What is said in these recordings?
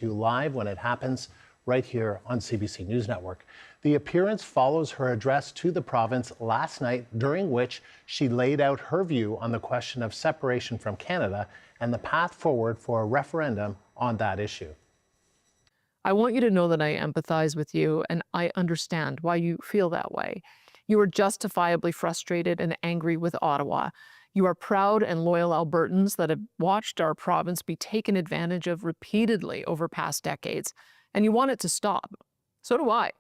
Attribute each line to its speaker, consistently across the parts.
Speaker 1: you live when it happens right here on CBC News Network. The appearance follows her address to the province last night, during which she laid out her view on the question of separation from Canada and the path forward for a referendum on that issue.
Speaker 2: I want you to know that I empathize with you and I understand why you feel that way. You are justifiably frustrated and angry with Ottawa. You are proud and loyal Albertans that have watched our province be taken advantage of repeatedly over past decades, and you want it to stop. So do I,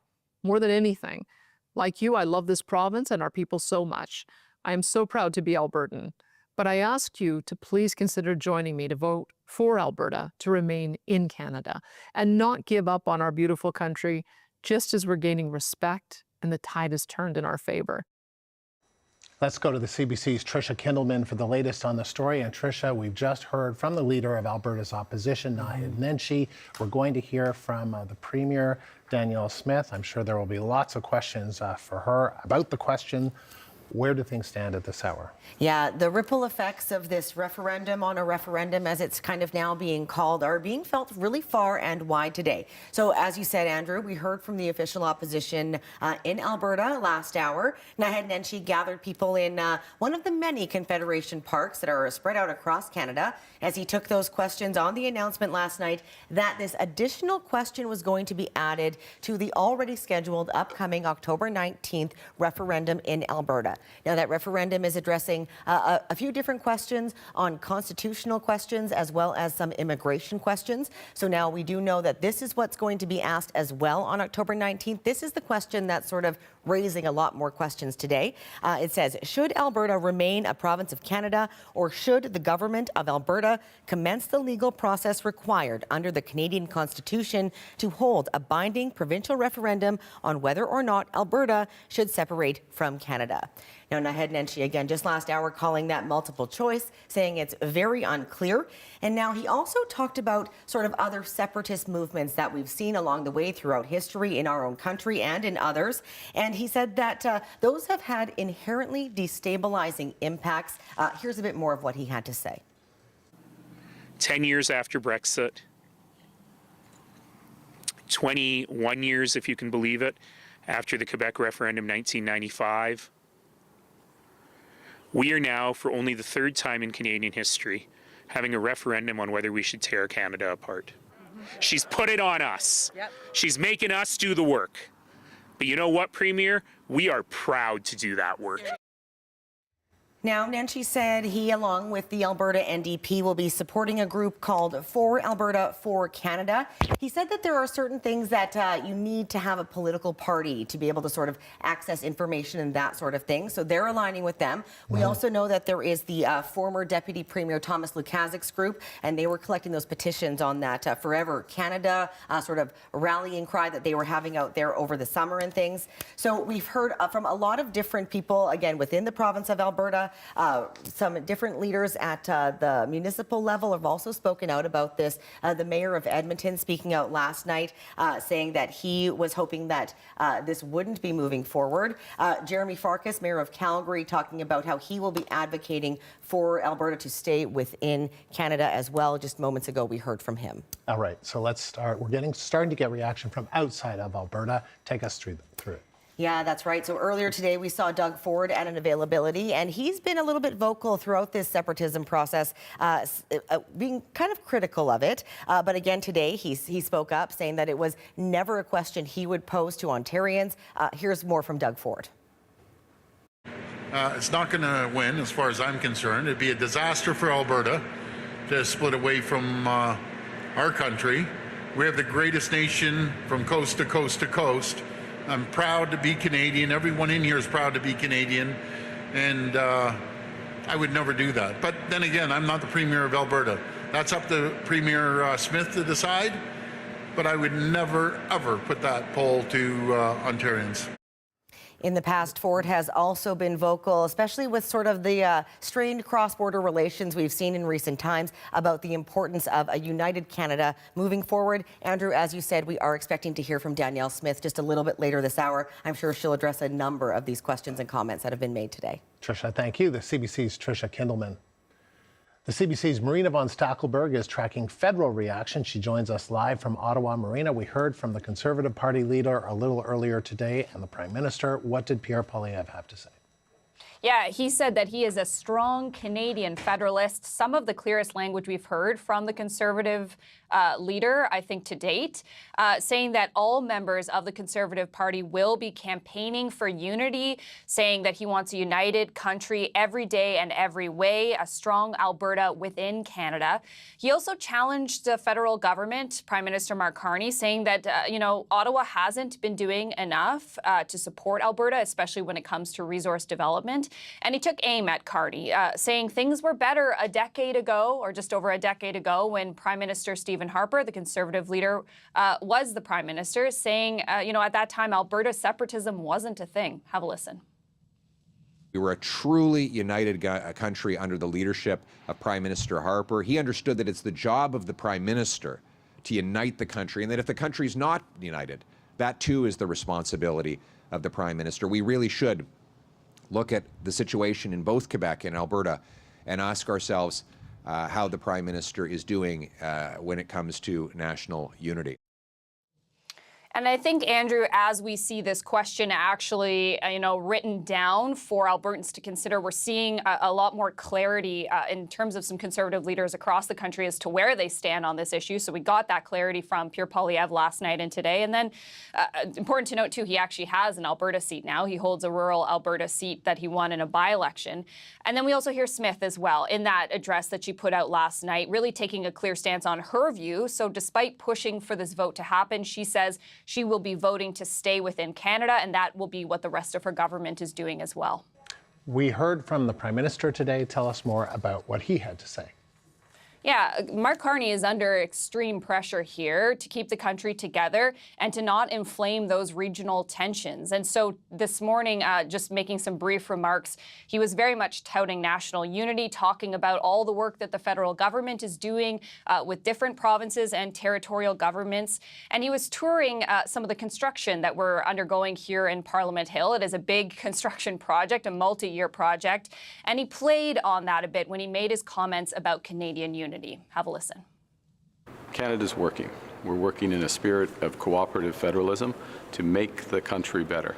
Speaker 2: more than anything. Like you, I love this province and our people so much. I am so proud to be Albertan. But I ask you to please consider joining me to vote for Alberta to remain in Canada and not give up on our beautiful country just as we're gaining respect and the tide has turned in our favor.
Speaker 1: Let's go to the CBC's Tricia Kindleman for the latest on the story. And Tricia, we've just heard from the leader of Alberta's opposition, Naheed Nenshi. We're going to hear from the Premier, Danielle Smith. I'm sure there will be lots of questions for her about the question. Where do things stand at this hour?
Speaker 3: Yeah, the ripple effects of this referendum on a referendum, as it's kind of now being called, are being felt really far and wide today. So as you said, Andrew, we heard from the official opposition in Alberta last hour. Naheed Nenshi gathered people in one of the many Confederation parks that are spread out across Canada as he took those questions on the announcement last night that this additional question was going to be added to the already scheduled upcoming October 19th referendum in Alberta. Now, that referendum is addressing a few different questions on constitutional questions as well as some immigration questions. So now we do know that this is what's going to be asked as well on October 19th. This is the question that's sort of raising a lot more questions today. It says, should Alberta remain a province of Canada, or should the government of Alberta commence the legal process required under the Canadian Constitution to hold a binding provincial referendum on whether or not Alberta should separate from Canada? Now, Naheed Nenshi, again, just last hour calling that multiple choice, saying it's very unclear. And now he also talked about sort of other separatist movements that we've seen along the way throughout history in our own country and in others. And he said that those have had inherently destabilizing impacts. Here's a bit more of what he had to say.
Speaker 4: 10 years after Brexit, 21 years, if you can believe it, after the Quebec referendum 1995, we are now, for only the third time in Canadian history, having a referendum on whether we should tear Canada apart. She's put it on us. Yep. She's making us do the work. But you know what, Premier? We are proud to do that work.
Speaker 3: Now, Nenshi said he, along with the Alberta NDP, will be supporting a group called For Alberta, For Canada. He said that there are certain things that you need to have a political party to be able to sort of access information and that sort of thing. So they're aligning with them. We also know that there is the former Deputy Premier Thomas Lukaszik's group, and they were collecting those petitions on that Forever Canada sort of rallying cry that they were having out there over the summer and things. So we've heard from a lot of different people, again, within the province of Alberta. Some different leaders at the municipal level have also spoken out about this. The mayor of Edmonton speaking out last night, saying that he was hoping that this wouldn't be moving forward. Jeremy Farkas, mayor of Calgary, talking about how he will be advocating for Alberta to stay within Canada as well. Just moments ago, we heard from him.
Speaker 1: All right, so let's start. We're starting to get reaction from outside of Alberta. Take us through it.
Speaker 3: Yeah, that's right. So earlier today, we saw Doug Ford at an availability, and he's been a little bit vocal throughout this separatism process, being kind of critical of it. But again, today, he spoke up, saying that it was never a question he would pose to Ontarians. Here's more from Doug Ford.
Speaker 5: It's not going to win, as far as I'm concerned. It'd be a disaster for Alberta to split away from our country. We have the greatest nation from coast to coast to coast. I'm proud to be Canadian. Everyone in here is proud to be Canadian, and I would never do that. But then again, I'm not the Premier of Alberta. That's up to Premier Smith to decide, but I would never, ever put that poll to Ontarians.
Speaker 3: In the past, Ford has also been vocal, especially with sort of the strained cross-border relations we've seen in recent times, about the importance of a united Canada moving forward. Andrew, as you said, we are expecting to hear from Danielle Smith just a little bit later this hour. I'm sure she'll address a number of these questions and comments that have been made today.
Speaker 1: Tricia, thank you. The CBC's Tricia Kindleman. The CBC's Marina von Stackelberg is tracking federal reaction. She joins us live from Ottawa. Marina, we heard from the Conservative Party leader a little earlier today and the Prime Minister. What did Pierre Poilievre have to say?
Speaker 6: Yeah, he said that he is a strong Canadian federalist. Some of the clearest language we've heard from the Conservative leader, I think, to date, saying that all members of the Conservative Party will be campaigning for unity, saying that he wants a united country every day and every way, a strong Alberta within Canada. He also challenged the federal government, Prime Minister Mark Carney, saying that, Ottawa hasn't been doing enough to support Alberta, especially when it comes to resource development. And he took aim at Carney, saying things were better a decade ago, or just over a decade ago, when Prime Minister Stephen Harper, the Conservative leader, was the Prime Minister, saying, at that time, Alberta separatism wasn't a thing. Have a listen.
Speaker 7: We were a truly united country under the leadership of Prime Minister Harper. He understood that it's the job of the Prime Minister to unite the country, and that if the country's not united, that too is the responsibility of the Prime Minister. We really should look at the situation in both Quebec and Alberta and ask ourselves how the Prime Minister is doing when it comes to national unity.
Speaker 6: And I think, Andrew, as we see this question actually, written down for Albertans to consider, we're seeing a lot more clarity in terms of some Conservative leaders across the country as to where they stand on this issue. So we got that clarity from Pierre Poilievre last night and today. And then important to note, too, he actually has an Alberta seat now. He holds a rural Alberta seat that he won in a by-election. And then we also hear Smith as well in that address that she put out last night, really taking a clear stance on her view. So despite pushing for this vote to happen, she says she will be voting to stay within Canada, and that will be what the rest of her government is doing as well.
Speaker 1: We heard from the Prime Minister today. Tell us more about what he had to say.
Speaker 6: Yeah, Mark Carney is under extreme pressure here to keep the country together and to not inflame those regional tensions. And so this morning, just making some brief remarks, he was very much touting national unity, talking about all the work that the federal government is doing with different provinces and territorial governments. And he was touring some of the construction that we're undergoing here in Parliament Hill. It is a big construction project, a multi-year project. And he played on that a bit when he made his comments about Canadian unity. Have a listen.
Speaker 8: Canada's working. We're working in a spirit of cooperative federalism to make the country better.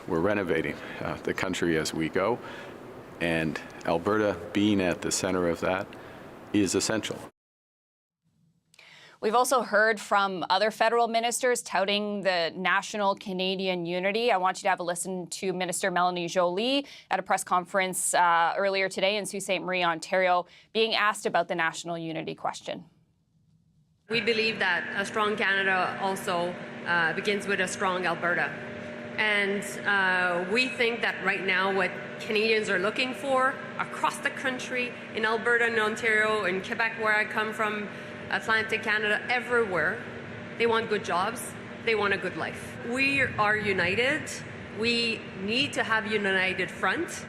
Speaker 8: We're renovating the country as we go, and Alberta being at the center of that is essential.
Speaker 6: We've also heard from other federal ministers touting the national Canadian unity. I want you to have a listen to Minister Melanie Joly at a press conference earlier today in Sault Ste. Marie, Ontario, being asked about the national unity question.
Speaker 9: We believe that a strong Canada also begins with a strong Alberta. And we think that right now what Canadians are looking for across the country, in Alberta and Ontario, in Quebec, where I come from, Atlantic Canada, everywhere, they want good jobs, they want a good life. We are united. We need to have a united front.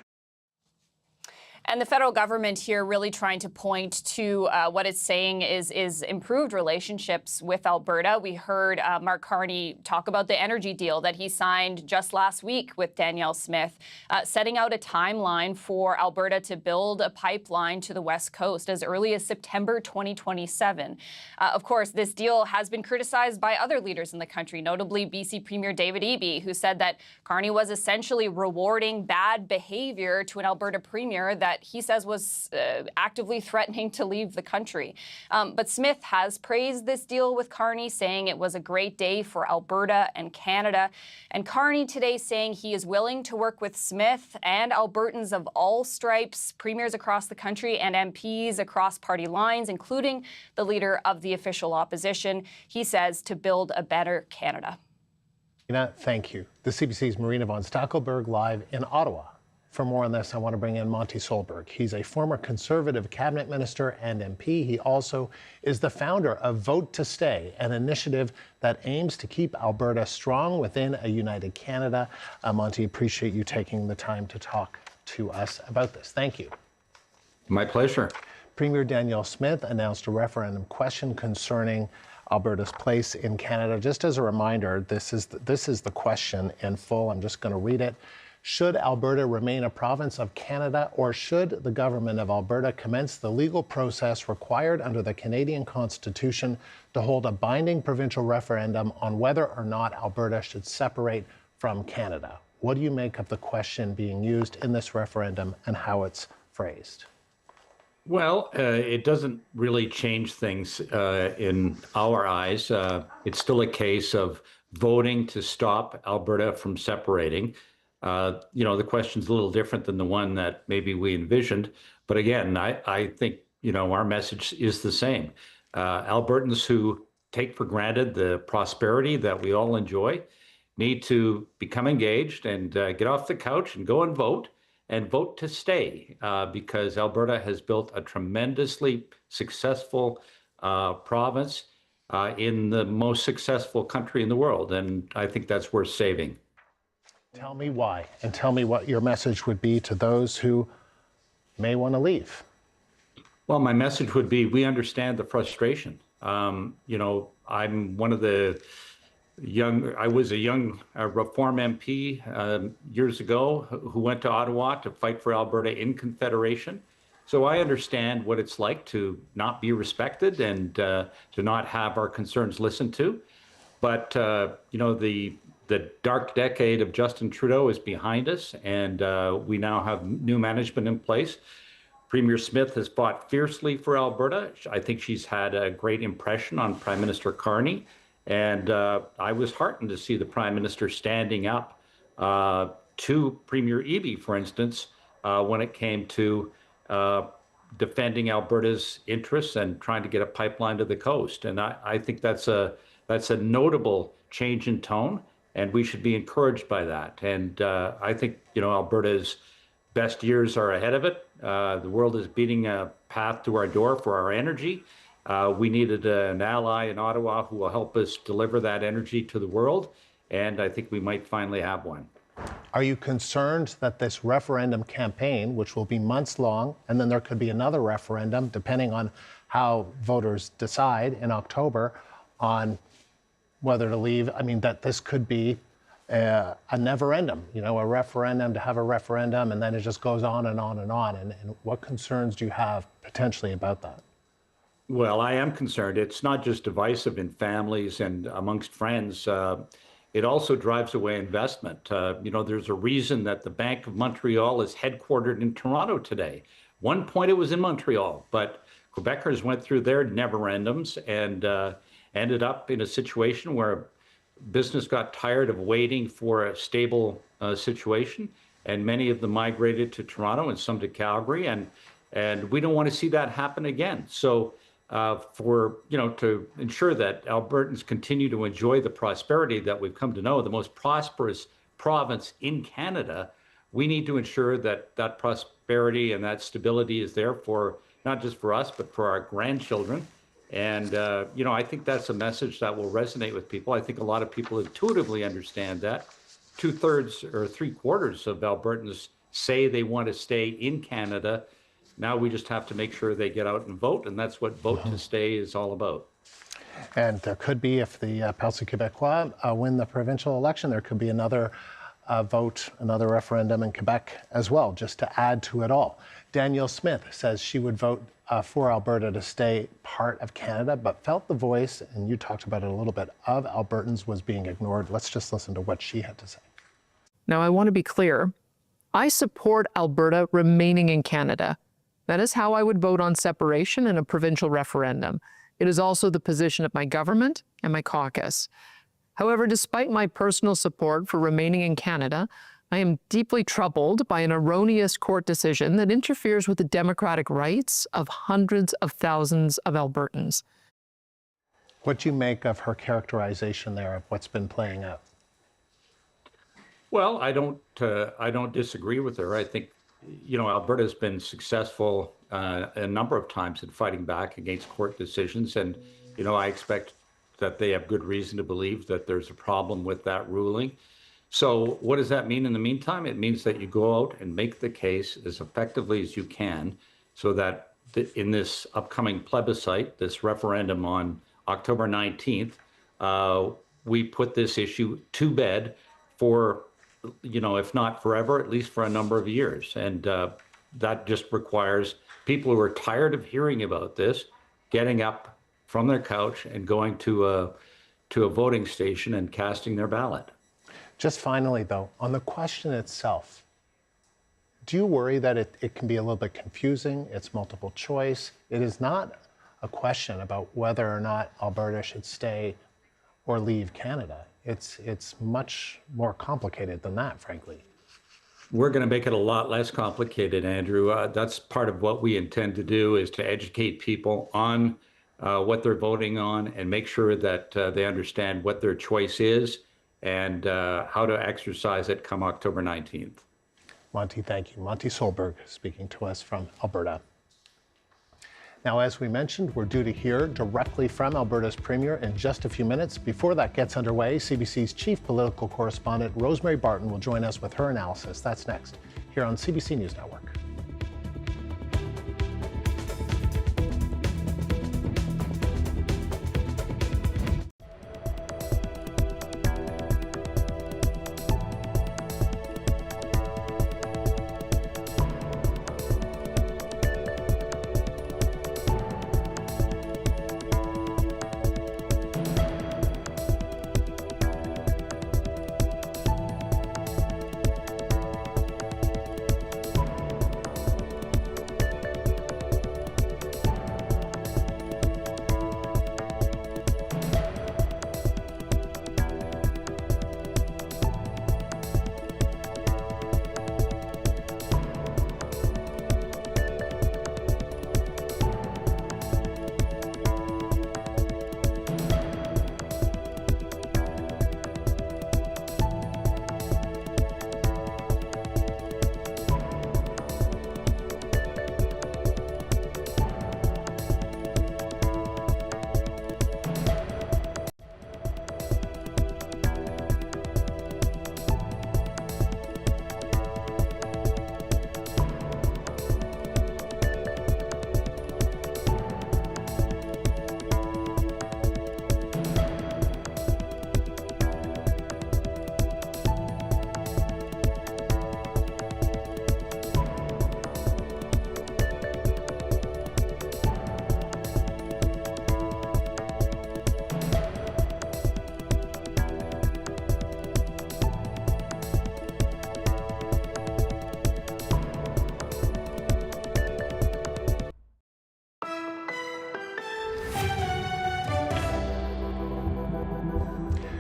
Speaker 6: And the federal government here really trying to point to what it's saying is improved relationships with Alberta. We heard Mark Carney talk about the energy deal that he signed just last week with Danielle Smith, setting out a timeline for Alberta to build a pipeline to the West Coast as early as September 2027. Of course, this deal has been criticized by other leaders in the country, notably BC Premier David Eby, who said that Carney was essentially rewarding bad behavior to an Alberta premier that he says was actively threatening to leave the country. But Smith has praised this deal with Carney, saying it was a great day for Alberta and Canada. And Carney today saying he is willing to work with Smith and Albertans of all stripes, premiers across the country and MPs across party lines, including the leader of the official opposition, he says, to build a better Canada.
Speaker 1: Thank you. The CBC's Marina von Stackelberg live in Ottawa. For more on this, I want to bring in Monty Solberg. He's a former Conservative cabinet minister and MP. He also is the founder of Vote to Stay, an initiative that aims to keep Alberta strong within a united Canada. Monty, appreciate you taking the time to talk to us about this. Thank you.
Speaker 10: My pleasure.
Speaker 1: Premier Danielle Smith announced a referendum question concerning Alberta's place in Canada. Just as a reminder, this is the question in full. I'm just going to read it. Should Alberta remain a province of Canada, or should the government of Alberta commence the legal process required under the Canadian Constitution to hold a binding provincial referendum on whether or not Alberta should separate from Canada? What do you make of the question being used in this referendum and how it's phrased?
Speaker 10: Well, it doesn't really change things in our eyes. It's still a case of voting to stop Alberta from separating. The question's a little different than the one that maybe we envisioned. But again, I think, our message is the same. Albertans who take for granted the prosperity that we all enjoy need to become engaged and get off the couch and go and vote to stay, because Alberta has built a tremendously successful province in the most successful country in the world. And I think that's worth saving.
Speaker 1: Tell me why, and tell me what your message would be to those who may want to leave.
Speaker 10: Well, my message would be, we understand the frustration. I'm one of the I was a young Reform MP years ago who went to Ottawa to fight for Alberta in Confederation. So I understand what it's like to not be respected and to not have our concerns listened to. But, the dark decade of Justin Trudeau is behind us, and we now have new management in place. Premier Smith has fought fiercely for Alberta. I think she's had a great impression on Prime Minister Carney. And I was heartened to see the Prime Minister standing up to Premier Eby, for instance, when it came to defending Alberta's interests and trying to get a pipeline to the coast. And I think that's a notable change in tone, and we should be encouraged by that. And I think, Alberta's best years are ahead of it. The world is beating a path to our door for our energy. We needed an ally in Ottawa who will help us deliver that energy to the world, and I think we might finally have one.
Speaker 1: Are you concerned that this referendum campaign, which will be months long, and then there could be another referendum, depending on how voters decide in October on whether to leave, that this could be a never-endum, a referendum to have a referendum, and then it just goes on and on and on. And what concerns do you have potentially about that?
Speaker 10: Well, I am concerned. It's not just divisive in families and amongst friends. It also drives away investment. There's a reason that the Bank of Montreal is headquartered in Toronto today. One point it was in Montreal, but Quebecers went through their never-endums and ended up in a situation where business got tired of waiting for a stable situation, and many of them migrated to Toronto and some to Calgary, and we don't want to see that happen again. So to ensure that Albertans continue to enjoy the prosperity that we've come to know, the most prosperous province in Canada, we need to ensure that that prosperity and that stability is there for not just for us, but for our grandchildren. And, I think that's a message that will resonate with people. I think a lot of people intuitively understand that. 2/3 or 3/4 of Albertans say they want to stay in Canada. Now we just have to make sure they get out and vote, and that's what Vote to Stay is all about.
Speaker 1: And there could be, if the Parti Québécois win the provincial election, there could be another vote, another referendum in Quebec as well, just to add to it all. Danielle Smith says she would vote for Alberta to stay part of Canada, but felt the voice, and you talked about it a little bit, of Albertans was being ignored. Let's just listen to what she had to say.
Speaker 2: Now, I want to be clear. I support Alberta remaining in Canada. That is how I would vote on separation in a provincial referendum. It is also the position of my government and my caucus. However, despite my personal support for remaining in Canada, I am deeply troubled by an erroneous court decision that interferes with the democratic rights of hundreds of thousands of Albertans.
Speaker 1: What do you make of her characterization there of what's been playing out?
Speaker 10: Well, I don't disagree with her. I think, Alberta's been successful a number of times in fighting back against court decisions, and I expect that they have good reason to believe that there's a problem with that ruling. So what does that mean in the meantime? It means that you go out and make the case as effectively as you can so that in this upcoming plebiscite, this referendum on October 19th, we put this issue to bed for if not forever, at least for a number of years. And that just requires people who are tired of hearing about this getting up from their couch and going to a voting station and casting their ballot.
Speaker 1: Just finally, though, on the question itself, do you worry that it can be a little bit confusing? It's multiple choice. It is not a question about whether or not Alberta should stay or leave Canada. It's much more complicated than that, frankly.
Speaker 10: We're going to make it a lot less complicated, Andrew. That's part of what we intend to do, is to educate people on what they're voting on and make sure that they understand what their choice is and how to exercise it come October 19th.
Speaker 1: Monty, thank you. Monty Solberg speaking to us from Alberta. Now, as we mentioned, we're due to hear directly from Alberta's Premier in just a few minutes. Before that gets underway, CBC's chief political correspondent, Rosemary Barton, will join us with her analysis. That's next, here on CBC News Network.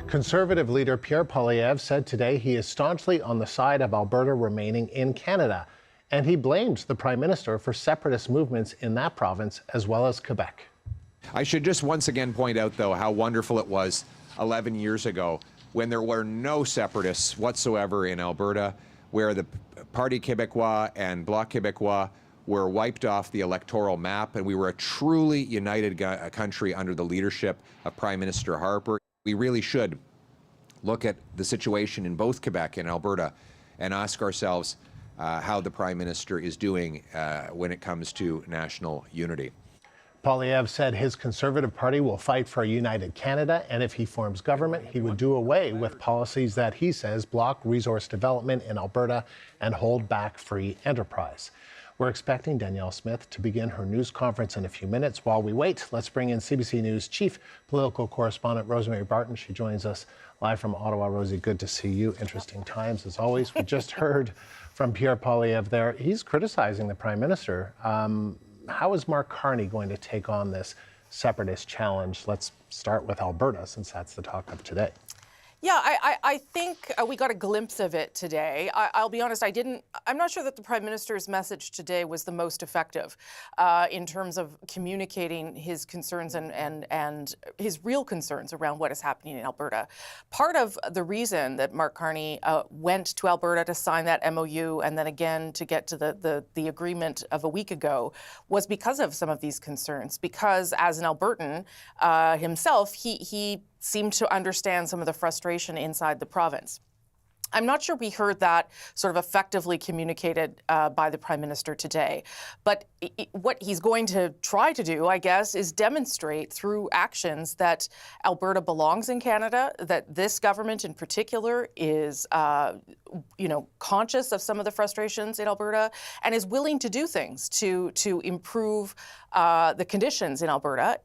Speaker 1: Conservative leader Pierre Poilievre said today he is staunchly on the side of Alberta remaining in Canada, and he blamed the Prime Minister for separatist movements in that province as well as Quebec.
Speaker 7: I should just once again point out, though, how wonderful it was 11 years ago when there were no separatists whatsoever in Alberta, where the Parti Québécois and Bloc Québécois were wiped off the electoral map, and we were a truly united country under the leadership of Prime Minister Harper. We really should look at the situation in both Quebec and Alberta and ask ourselves how the Prime Minister is doing when it comes to national unity.
Speaker 1: Poilievre said his Conservative Party will fight for a united Canada, and if he forms government, he would do away with policies that he says block resource development in Alberta and hold back free enterprise. We're expecting Danielle Smith to begin her news conference in a few minutes. While we wait, let's bring in CBC News chief political correspondent Rosemary Barton. She joins us live from Ottawa. Rosie, good to see you. Interesting times, as always. We just heard from Pierre Poilievre there. He's criticizing the Prime Minister. How is Mark Carney going to take on this separatist challenge? Let's start with Alberta, since that's the talk of today.
Speaker 11: Yeah, I think we got a glimpse of it today. I'll be honest, I'm not sure that the Prime Minister's message today was the most effective in terms of communicating his concerns and his real concerns around what is happening in Alberta. Part of the reason that Mark Carney went to Alberta to sign that MOU and then again to get to the agreement of a week ago was because of some of these concerns. Because as an Albertan himself, he seemed to understand some of the frustration inside the province. I'm not sure we heard that sort of effectively communicated by the Prime Minister today. But what he's going to try to do, I guess, is demonstrate through actions that Alberta belongs in Canada, that this government in particular is, conscious of some of the frustrations in Alberta and is willing to do things to improve the conditions in Alberta,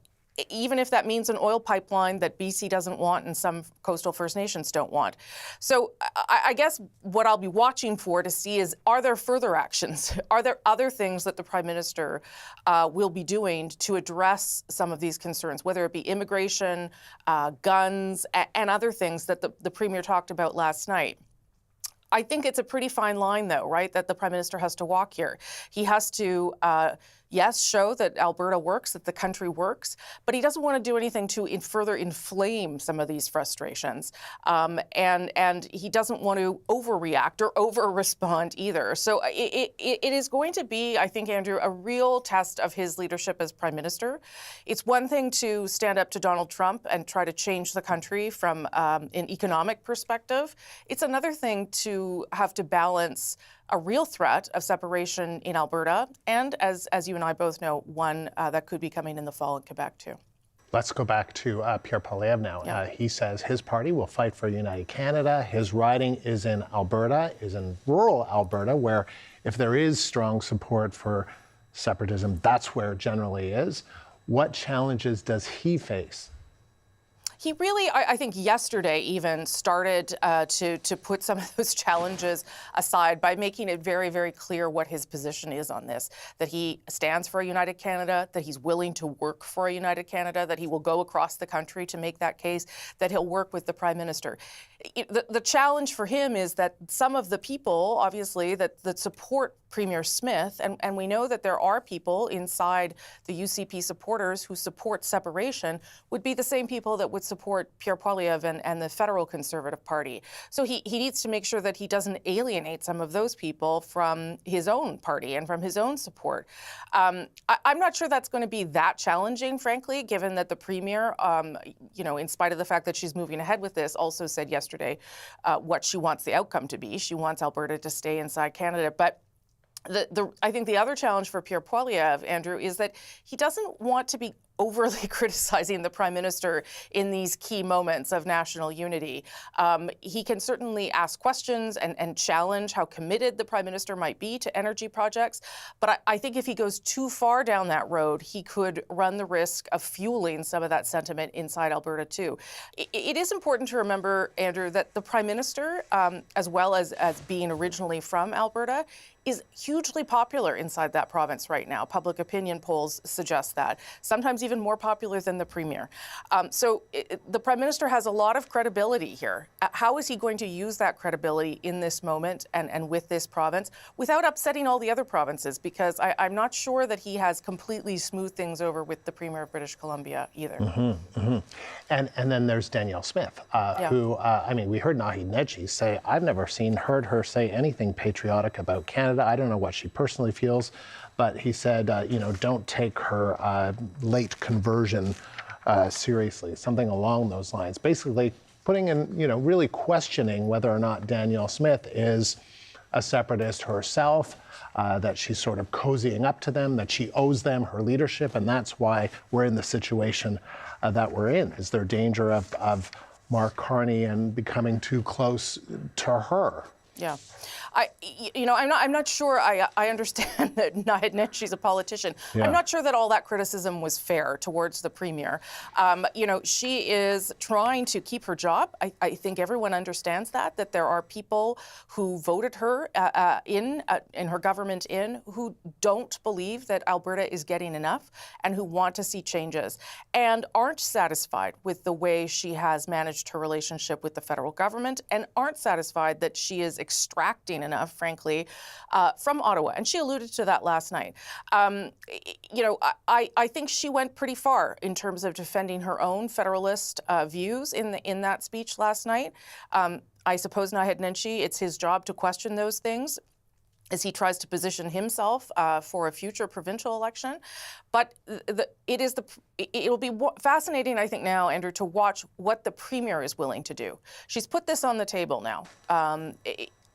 Speaker 11: even if that means an oil pipeline that BC doesn't want and some coastal First Nations don't want. So I guess what I'll be watching for to see is, are there further actions? Are there other things that the Prime Minister will be doing to address some of these concerns, whether it be immigration, guns, and other things that the Premier talked about last night? I think it's a pretty fine line, though, right, that the Prime Minister has to walk here. He has to, yes, show that Alberta works, that the country works, but he doesn't want to do anything to further inflame some of these frustrations. And he doesn't want to overreact or over-respond either. So it is going to be, I think, Andrew, a real test of his leadership as Prime Minister. It's one thing to stand up to Donald Trump and try to change the country from an economic perspective. It's another thing to have to balance a real threat of separation in Alberta, and as you and I both know, one that could be coming in the fall in Quebec too.
Speaker 1: Let's go back to Pierre Poilievre now.
Speaker 11: Yeah.
Speaker 1: He says his party will fight for a united Canada. His riding is in Alberta, is in rural Alberta, where if there is strong support for separatism, that's where it generally is. What challenges does he face?
Speaker 11: He really, I think yesterday even, started to put some of those challenges aside by making it very, very clear what his position is on this, that he stands for a united Canada, that he's willing to work for a united Canada, that he will go across the country to make that case, that he'll work with the Prime Minister. The challenge for him is that some of the people, obviously, that support Premier Smith, and we know that there are people inside the UCP supporters who support separation, would be the same people that would support Pierre Poilievre and the Federal Conservative Party. So he needs to make sure that he doesn't alienate some of those people from his own party and from his own support. I'm not sure that's going to be that challenging, frankly, given that the Premier, in spite of the fact that she's moving ahead with this, also said yesterday what she wants the outcome to be. She wants Alberta to stay inside Canada. But I think the other challenge for Pierre Poilievre, Andrew, is that he doesn't want to be overly criticizing the Prime Minister in these key moments of national unity. He can certainly ask questions and challenge how committed the Prime Minister might be to energy projects. But I think if he goes too far down that road, he could run the risk of fueling some of that sentiment inside Alberta, too. It is important to remember, Andrew, that the Prime Minister, as well as being originally from Alberta, is hugely popular inside that province right now. Public opinion polls suggest that. Sometimes even more popular than the Premier. So the Prime Minister has a lot of credibility here. How is he going to use that credibility in this moment and with this province without upsetting all the other provinces? Because I'm not sure that he has completely smoothed things over with the Premier of British Columbia either.
Speaker 1: Mm-hmm, mm-hmm. And then there's Danielle Smith, who, we heard Naheed Nenshi say, I've never heard her say anything patriotic about Canada. I don't know what she personally feels, but he said, don't take her late conversion seriously, something along those lines. Basically putting in, really questioning whether or not Danielle Smith is a separatist herself, that she's sort of cozying up to them, that she owes them her leadership, and that's why we're in the situation that we're in. Is there danger of Mark Carney and becoming too close to her?
Speaker 11: Yeah. I'm not sure I understand that Naheed Nenshi's a politician. Yeah. I'm not sure that all that criticism was fair towards the Premier. She is trying to keep her job. I think everyone understands that there are people who voted her in her government who don't believe that Alberta is getting enough and who want to see changes and aren't satisfied with the way she has managed her relationship with the federal government and aren't satisfied that she is extracting enough, frankly, from Ottawa. And she alluded to that last night. I think she went pretty far in terms of defending her own federalist views in that speech last night. I suppose Naheed Nenshi, it's his job to question those things. as he tries to position himself for a future provincial election. But it will be fascinating, I think, now, Andrew, to watch what the Premier is willing to do. She's put this on the table now.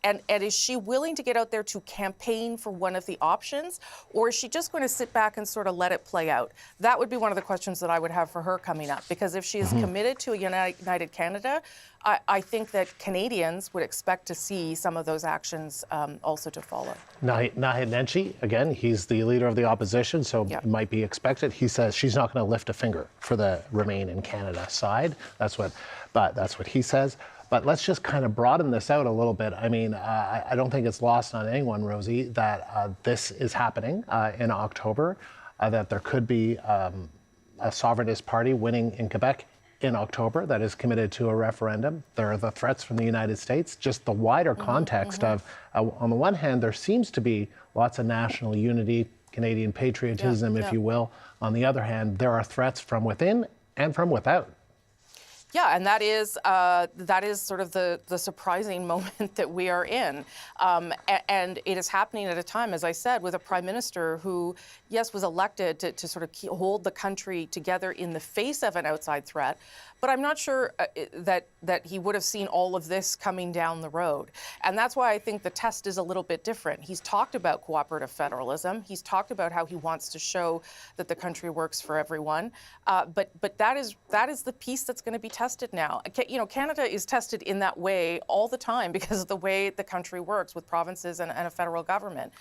Speaker 11: And is she willing to get out there to campaign for one of the options, or is she just going to sit back and sort of let it play out? That would be one of the questions that I would have for her coming up, because if she is committed to a united Canada, I think that Canadians would expect to see some of those actions also to follow.
Speaker 1: Naheed Nenshi, again, he's the leader of the opposition, so it might be expected. He says she's not going to lift a finger for the Remain in Canada side. That's what he says. But let's just kind of broaden this out a little bit. I mean, I don't think it's lost on anyone, Rosie, that this is happening in October, that there could be a sovereignist party winning in Quebec in October that is committed to a referendum. There are the threats from the United States, just the wider context of, on the one hand, there seems to be lots of national unity, Canadian patriotism, if you will. On the other hand, there are threats from within and from without.
Speaker 11: Yeah, and that is sort of the surprising moment that we are in. And it is happening at a time, as I said, with a prime minister who, yes, was elected to sort of hold the country together in the face of an outside threat. But I'm not sure that he would have seen all of this coming down the road. And that's why I think the test is a little bit different. He's talked about cooperative federalism. He's talked about how he wants to show that the country works for everyone. But that is the piece that's going to be tested now. You know, Canada is tested in that way all the time because of the way the country works with provinces and a federal government.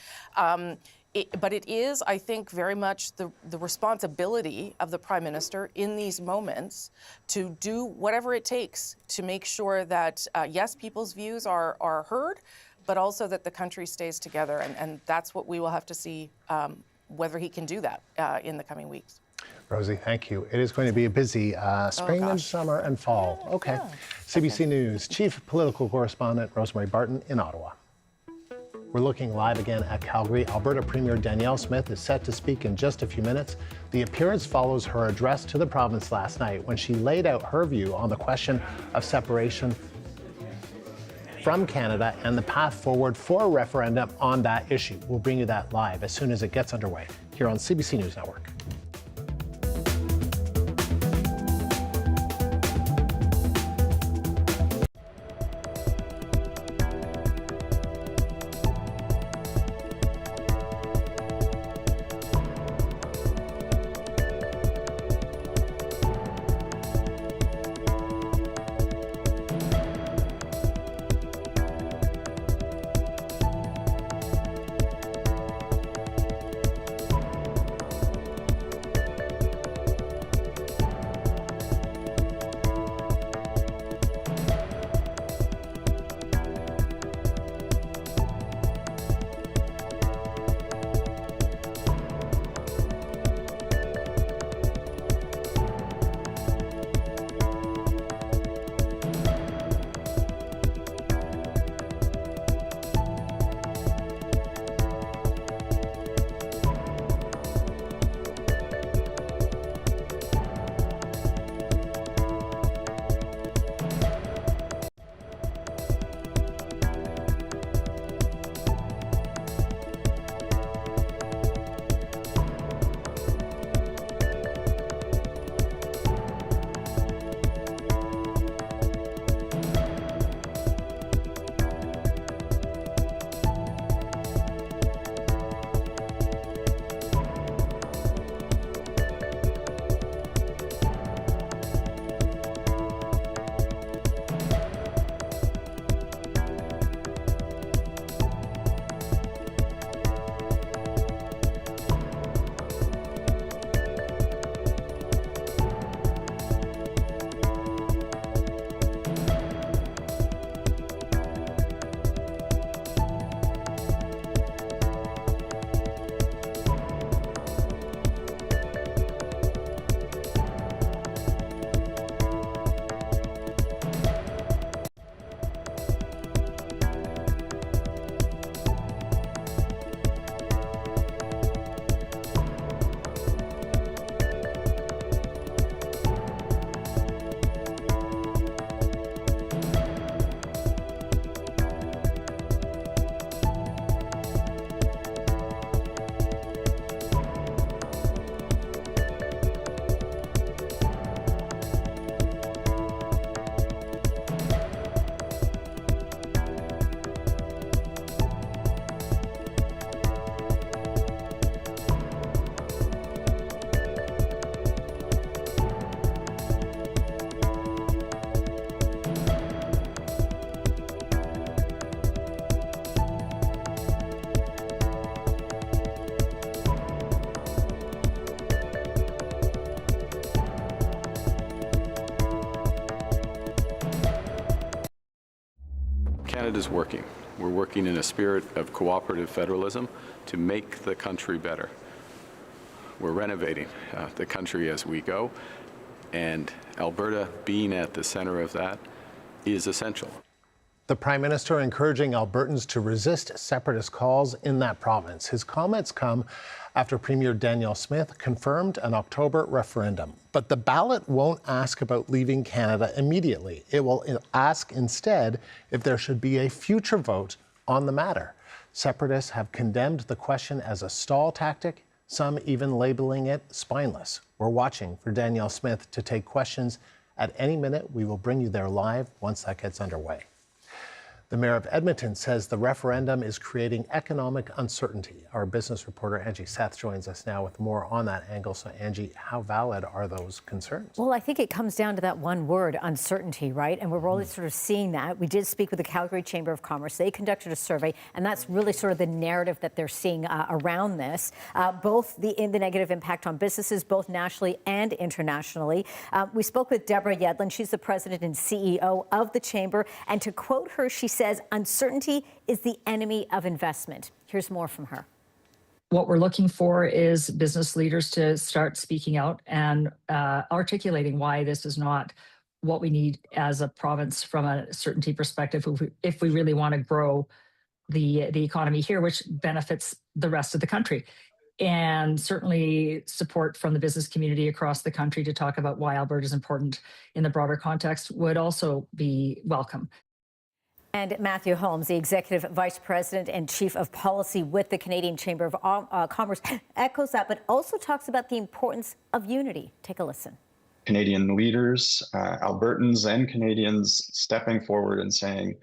Speaker 11: But it is, I think, very much the responsibility of the Prime Minister in these moments to do whatever it takes to make sure that, yes, people's views are heard, but also that the country stays together. And that's what we will have to see whether he can do that in the coming weeks.
Speaker 1: Rosie, thank you. It is going to be a busy spring and summer and fall. Okay. CBC News Chief Political Correspondent Rosemary Barton in Ottawa. We're looking live again at Calgary. Alberta Premier Danielle Smith is set to speak in just a few minutes. The appearance follows her address to the province last night when she laid out her view on the question of separation from Canada and the path forward for a referendum on that issue. We'll bring you that live as soon as it gets underway here on CBC News Network.
Speaker 8: Canada's working. We're working in a spirit of cooperative federalism to make the country better. We're renovating the country as we go, and Alberta being at the center of that is essential.
Speaker 1: The Prime Minister encouraging Albertans to resist separatist calls in that province. His comments come after Premier Danielle Smith confirmed an October referendum. But the ballot won't ask about leaving Canada immediately. It will ask instead if there should be a future vote on the matter. Separatists have condemned the question as a stall tactic, some even labeling it spineless. We're watching for Danielle Smith to take questions at any minute. We will bring you there live once that gets underway. The Mayor of Edmonton says the referendum is creating economic uncertainty. Our business reporter Angie Seth joins us now with more on that angle. So Angie, how valid are those concerns?
Speaker 12: Well, I think it comes down to that one word, uncertainty, right? And we're really sort of seeing that. We did speak with the Calgary Chamber of Commerce. They conducted a survey, and that's really sort of the narrative that they're seeing around this, both the negative impact on businesses, both nationally and internationally. We spoke with Deborah Yedlin. She's the president and CEO of the Chamber. And to quote her, she says, uncertainty is the enemy of investment. Here's more from her.
Speaker 13: What we're looking for is business leaders to start speaking out and articulating why this is not what we need as a province from a certainty perspective if we really want to grow the economy here, which benefits the rest of the country. And certainly support from the business community across the country to talk about why Alberta is important in the broader context would also be welcome.
Speaker 12: And Matthew Holmes, the Executive Vice President and Chief of Policy with the Canadian Chamber of Commerce, echoes that, but also talks about the importance of unity. Take a listen.
Speaker 14: Canadian leaders, Albertans and Canadians stepping forward and saying,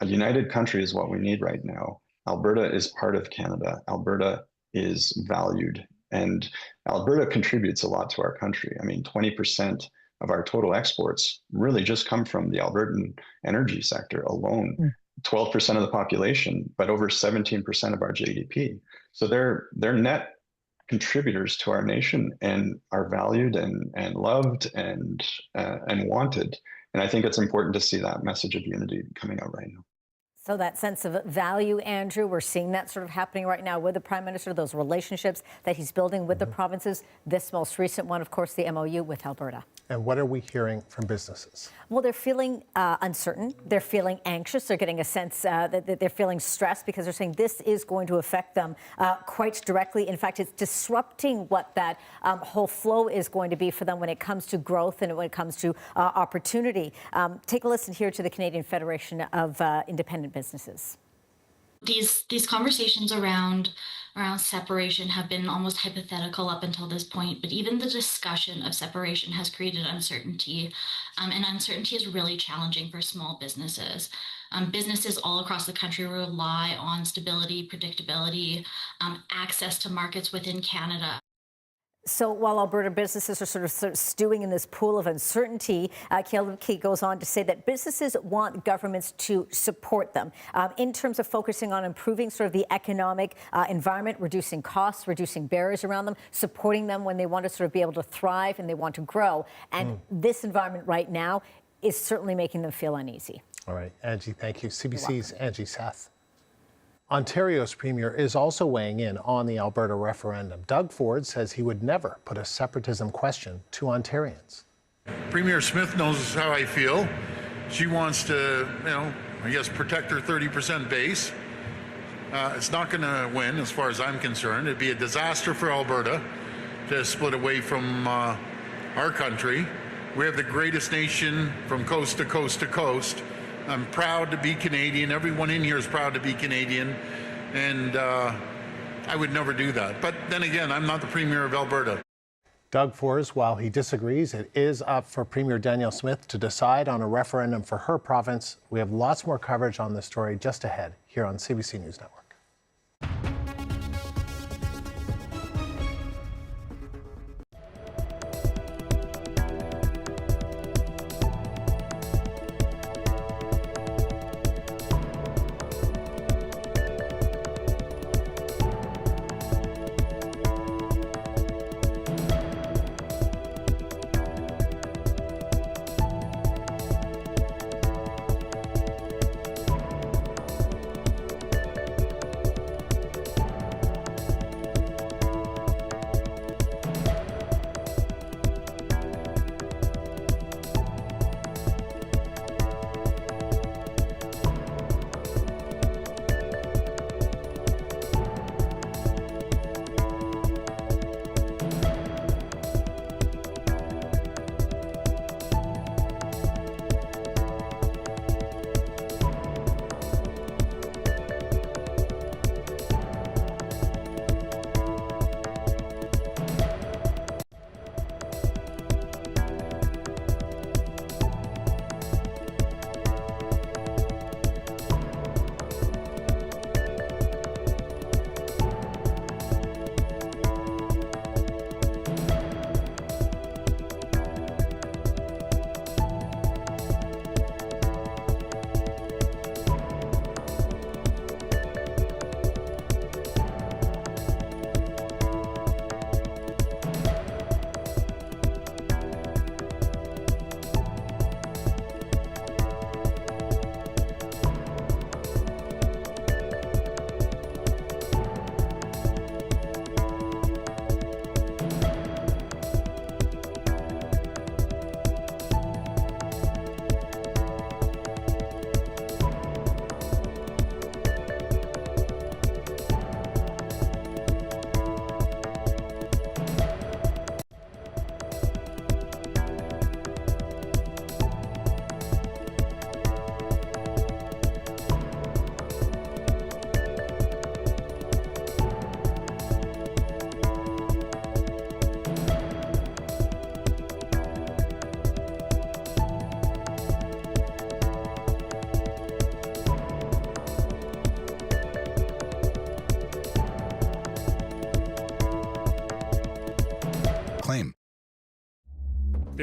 Speaker 14: a united country is what we need right now. Alberta is part of Canada. Alberta is valued. And Alberta contributes a lot to our country. I mean, 20% of our total exports really just come from the Albertan energy sector alone. 12% of the population, but over 17% of our GDP. So they're net contributors to our nation and are valued and loved and wanted. And I think it's important to see that message of unity coming out right now.
Speaker 12: So that sense of value, Andrew, we're seeing that sort of happening right now with the Prime Minister, those relationships that he's building with the provinces. This most recent one, of course, the MOU with Alberta.
Speaker 1: And what are we hearing from businesses?
Speaker 12: Well, they're feeling uncertain. They're feeling anxious. They're getting a sense that they're feeling stressed because they're saying this is going to affect them quite directly. In fact, it's disrupting what that whole flow is going to be for them when it comes to growth and when it comes to opportunity. Take a listen here to the Canadian Federation of Independent Businesses.
Speaker 15: These conversations around separation have been almost hypothetical up until this point, but even the discussion of separation has created uncertainty, and uncertainty is really challenging for small businesses. Businesses all across the country rely on stability, predictability, access to markets within Canada.
Speaker 12: So while Alberta businesses are sort of stewing in this pool of uncertainty, Caleb Key goes on to say that businesses want governments to support them in terms of focusing on improving sort of the economic environment, reducing costs, reducing barriers around them, supporting them when they want to sort of be able to thrive and they want to grow. And this environment right now is certainly making them feel uneasy.
Speaker 1: All right, Angie, thank you. CBC's Angie Seth. Ontario's Premier is also weighing in on the Alberta referendum. Doug Ford says he would never put a separatism question to Ontarians.
Speaker 5: Premier Smith knows how I feel. She wants to, I guess, protect her 30% base. It's not going to win as far as I'm concerned. It'd be a disaster for Alberta to split away from our country. We have the greatest nation from coast to coast to coast. I'm proud to be Canadian. Everyone in here is proud to be Canadian. And I would never do that. But then again, I'm not the Premier of Alberta.
Speaker 1: Doug Ford, while he disagrees, it is up for Premier Danielle Smith to decide on a referendum for her province. We have lots more coverage on this story just ahead here on CBC News Network.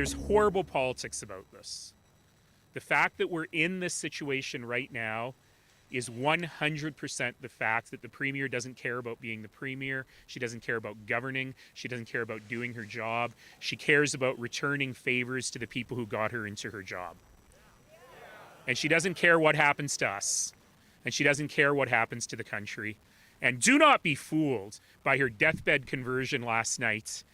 Speaker 4: there's horrible politics about this. The fact that we're in this situation right now is 100% the fact that the Premier doesn't care about being the Premier. She doesn't care about governing. She doesn't care about doing her job. She cares about returning favors to the people who got her into her job. And she doesn't care what happens to us. And she doesn't care what happens to the country. And do not be fooled by her deathbed conversion last night,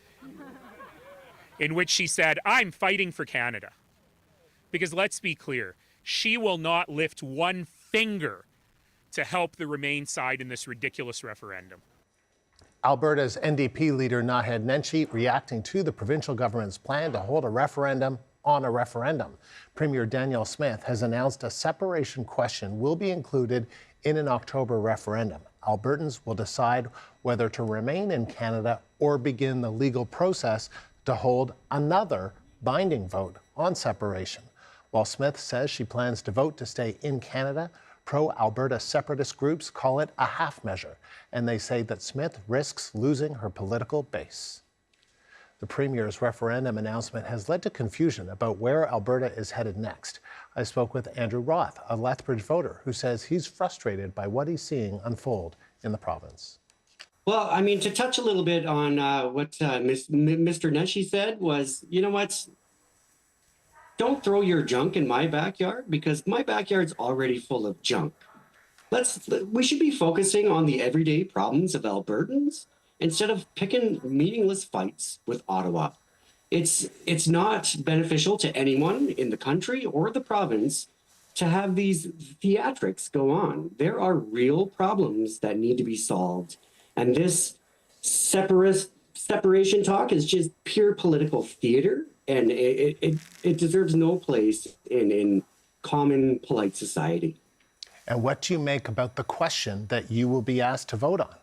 Speaker 4: in which she said, "I'm fighting for Canada." Because let's be clear, she will not lift one finger to help the Remain side in this ridiculous referendum.
Speaker 1: Alberta's NDP leader Naheed Nenshi reacting to the provincial government's plan to hold a referendum on a referendum. Premier Danielle Smith has announced a separation question will be included in an October referendum. Albertans will decide whether to remain in Canada or begin the legal process to hold another binding vote on separation. While Smith says she plans to vote to stay in Canada, pro-Alberta separatist groups call it a half measure, and they say that Smith risks losing her political base. The Premier's referendum announcement has led to confusion about where Alberta is headed next. I spoke with Andrew Roth, a Lethbridge voter, who says he's frustrated by what he's seeing unfold in the province.
Speaker 16: Well, I mean, to touch a little bit on what Mr. Nenshi said was, you know what? Don't throw your junk in my backyard because my backyard's already full of junk. We should be focusing on the everyday problems of Albertans instead of picking meaningless fights with Ottawa. It's not beneficial to anyone in the country or the province to have these theatrics go on. There are real problems that need to be solved. And this separation talk is just pure political theater. And it deserves no place in common, polite society.
Speaker 1: And what do you make about the question that you will be asked to vote on?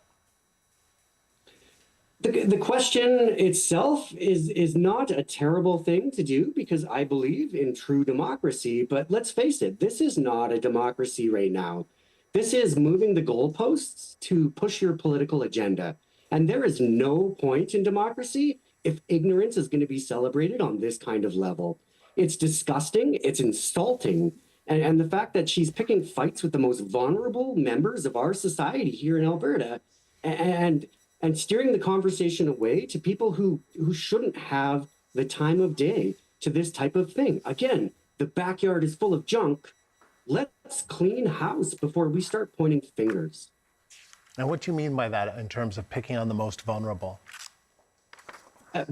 Speaker 16: The question itself is not a terrible thing to do because I believe in true democracy. But let's face it, this is not a democracy right now. This is moving the goalposts to push your political agenda. And there is no point in democracy if ignorance is going to be celebrated on this kind of level. It's disgusting, it's insulting, and the fact that she's picking fights with the most vulnerable members of our society here in Alberta and steering the conversation away to people who shouldn't have the time of day to this type of thing. Again, the backyard is full of junk. Let's clean house before we start pointing fingers.
Speaker 1: Now, what do you mean by that in terms of picking on the most vulnerable?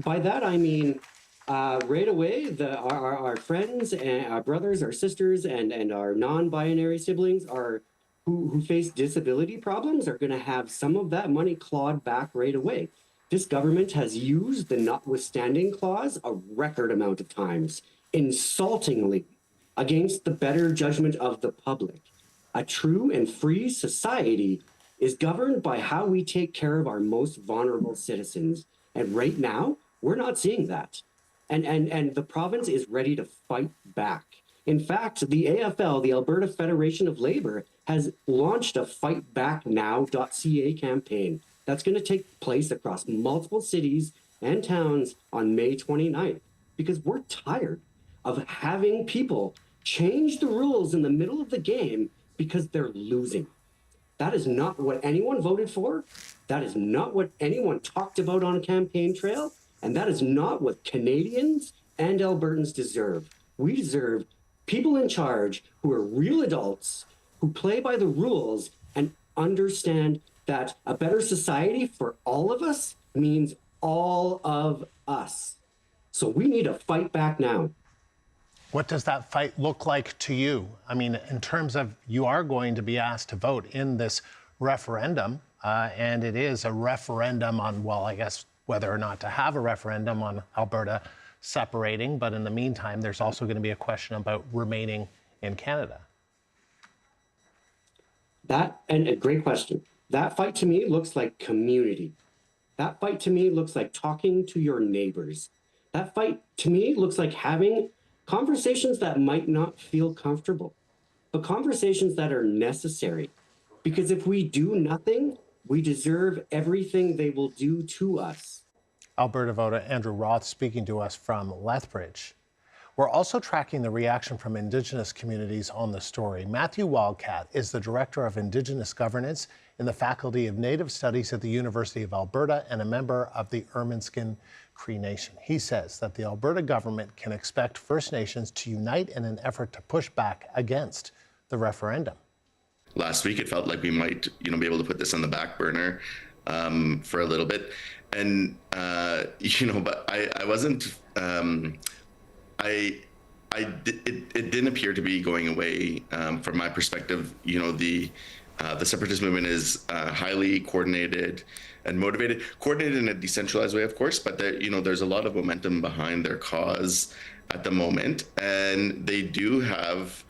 Speaker 16: By that, I mean, right away, our friends and our brothers, our sisters, and our non-binary siblings who face disability problems are going to have some of that money clawed back right away. This government has used the notwithstanding clause a record amount of times, insultingly, against the better judgment of the public. A true and free society is governed by how we take care of our most vulnerable citizens. And right now, we're not seeing that. And the province is ready to fight back. In fact, the AFL, the Alberta Federation of Labor, has launched a fightbacknow.ca campaign that's going to take place across multiple cities and towns on May 29th, because we're tired of having people change the rules in the middle of the game because they're losing. That is not what anyone voted for. That is not what anyone talked about on a campaign trail. And that is not what Canadians and Albertans deserve. We deserve people in charge who are real adults, who play by the rules and understand that a better society for all of us means all of us. So we need to fight back now.
Speaker 1: What does that fight look like to you? I mean, in terms of you are going to be asked to vote in this referendum, and it is a referendum on, well, I guess, whether or not to have a referendum on Alberta separating. But in the meantime, there's also going to be a question about remaining in Canada.
Speaker 16: And a great question. That fight to me looks like community. That fight to me looks like talking to your neighbors. That fight to me looks like having conversations that might not feel comfortable, but conversations that are necessary. Because if we do nothing, we deserve everything they will do to us.
Speaker 1: Alberta voter Andrew Roth speaking to us from Lethbridge. We're also tracking the reaction from Indigenous communities on the story. Matthew Wildcat is the Director of Indigenous Governance in the Faculty of Native Studies at the University of Alberta and a member of the Ermineskin Cree Nation. He says that the Alberta government can expect First Nations to unite in an effort to push back against the referendum.
Speaker 17: Last week, it felt like we might, be able to put this on the back burner for a little bit. And, but I wasn't, it didn't appear to be going away from my perspective. The separatist movement is highly coordinated and motivated, coordinated in a decentralized way, of course, but there's a lot of momentum behind their cause at the moment, and they do have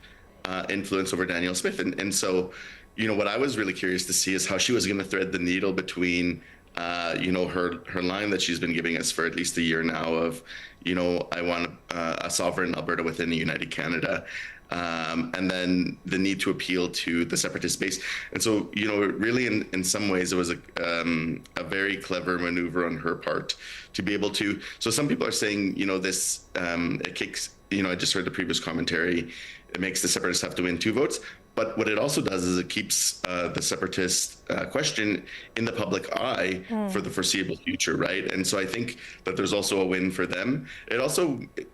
Speaker 17: influence over Danielle Smith. And so, what I was really curious to see is how she was going to thread the needle between her line that she's been giving us for at least a year now of, I want a sovereign Alberta within a united Canada, and then the need to appeal to the separatist base. And so, really in some ways it was a very clever maneuver on her part to be able to, so some people are saying, this, it kicks, I just heard the previous commentary, it makes the separatists have to win 2 votes. But what it also does is it keeps the separatist question in the public eye for the foreseeable future, right? And so I think that there's also a win for them.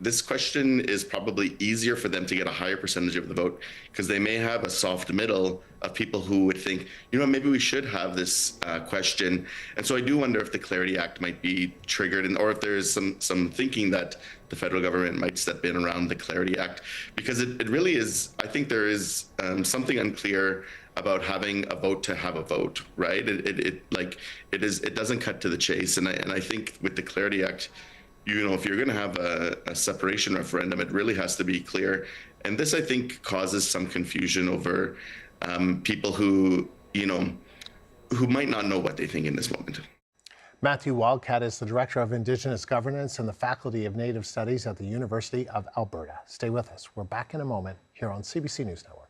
Speaker 17: This question is probably easier for them to get a higher percentage of the vote because they may have a soft middle of people who would think, maybe we should have this question. And so I do wonder if the Clarity Act might be triggered, or if there is some thinking that the federal government might step in around the Clarity Act, because it really is, I think there is something unclear about having a vote to have a vote, right? It doesn't cut to the chase. And I think with the Clarity Act, if you're going to have a separation referendum, it really has to be clear. And this, I think, causes some confusion over people who might not know what they think in this moment.
Speaker 1: Matthew Wildcat is the Director of Indigenous Governance in the Faculty of Native Studies at the University of Alberta. Stay with us. We're back in a moment here on CBC News Network.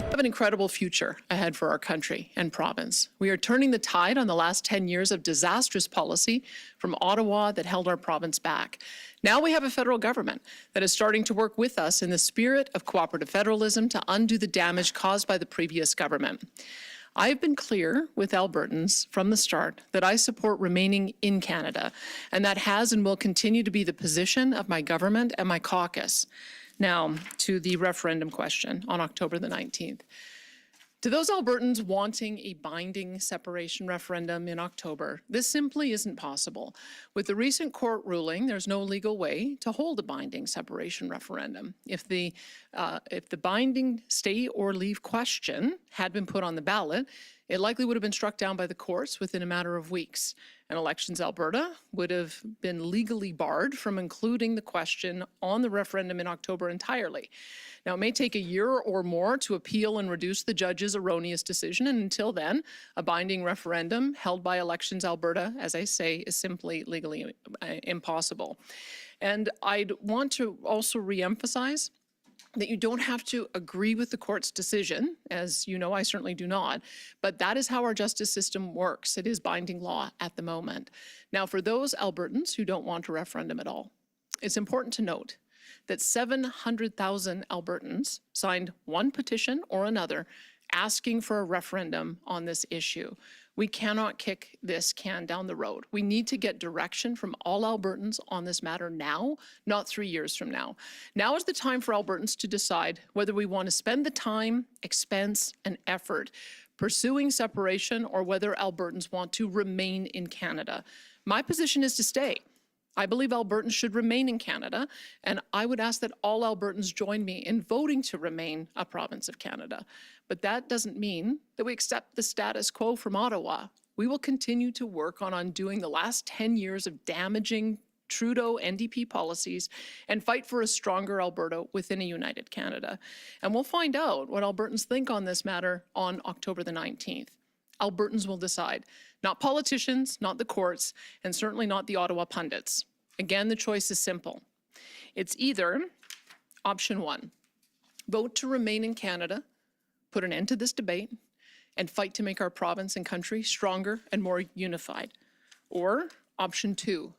Speaker 2: We have an incredible future ahead for our country and province. We are turning the tide on the last 10 years of disastrous policy from Ottawa that held our province back. Now we have a federal government that is starting to work with us in the spirit of cooperative federalism to undo the damage caused by the previous government. I've been clear with Albertans from the start that I support remaining in Canada, and that has and will continue to be the position of my government and my caucus. Now, to the referendum question on October the 19th. To those Albertans wanting a binding separation referendum in October, this simply isn't possible. With the recent court ruling, there's no legal way to hold a binding separation referendum. If the binding stay or leave question had been put on the ballot, it likely would have been struck down by the courts within a matter of weeks. And Elections Alberta would have been legally barred from including the question on the referendum in October entirely. Now, it may take a year or more to appeal and reduce the judge's erroneous decision, and until then, a binding referendum held by Elections Alberta, as I say, is simply legally impossible. And I'd want to also reemphasize that you don't have to agree with the court's decision. As you know, I certainly do not, but that is how our justice system works. It is binding law at the moment. Now, for those Albertans who don't want a referendum at all, it's important to note that 700,000 Albertans signed one petition or another asking for a referendum on this issue. We cannot kick this can down the road. We need to get direction from all Albertans on this matter now, not 3 years from now. Now is the time for Albertans to decide whether we want to spend the time, expense, and effort pursuing separation or whether Albertans want to remain in Canada. My position is to stay. I believe Albertans should remain in Canada, and I would ask that all Albertans join me in voting to remain a province of Canada. But that doesn't mean that we accept the status quo from Ottawa. We will continue to work on undoing the last 10 years of damaging Trudeau NDP policies and fight for a stronger Alberta within a united Canada. And we'll find out what Albertans think on this matter on October the 19th. Albertans will decide, not politicians, not the courts, and certainly not the Ottawa pundits. Again, the choice is simple. It's either option one, vote to remain in Canada, put an end to this debate, and fight to make our province and country stronger and more unified. Or option two,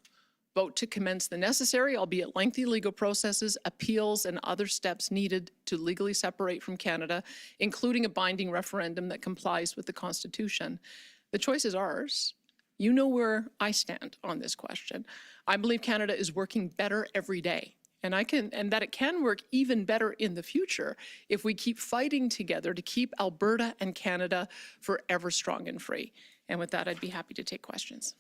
Speaker 2: vote to commence the necessary, albeit lengthy, legal processes, appeals, and other steps needed to legally separate from Canada, including a binding referendum that complies with the Constitution. The choice is ours. You know where I stand on this question. I believe Canada is working better every day, and that it can work even better in the future if we keep fighting together to keep Alberta and Canada forever strong and free. And with that, I'd be happy to take questions.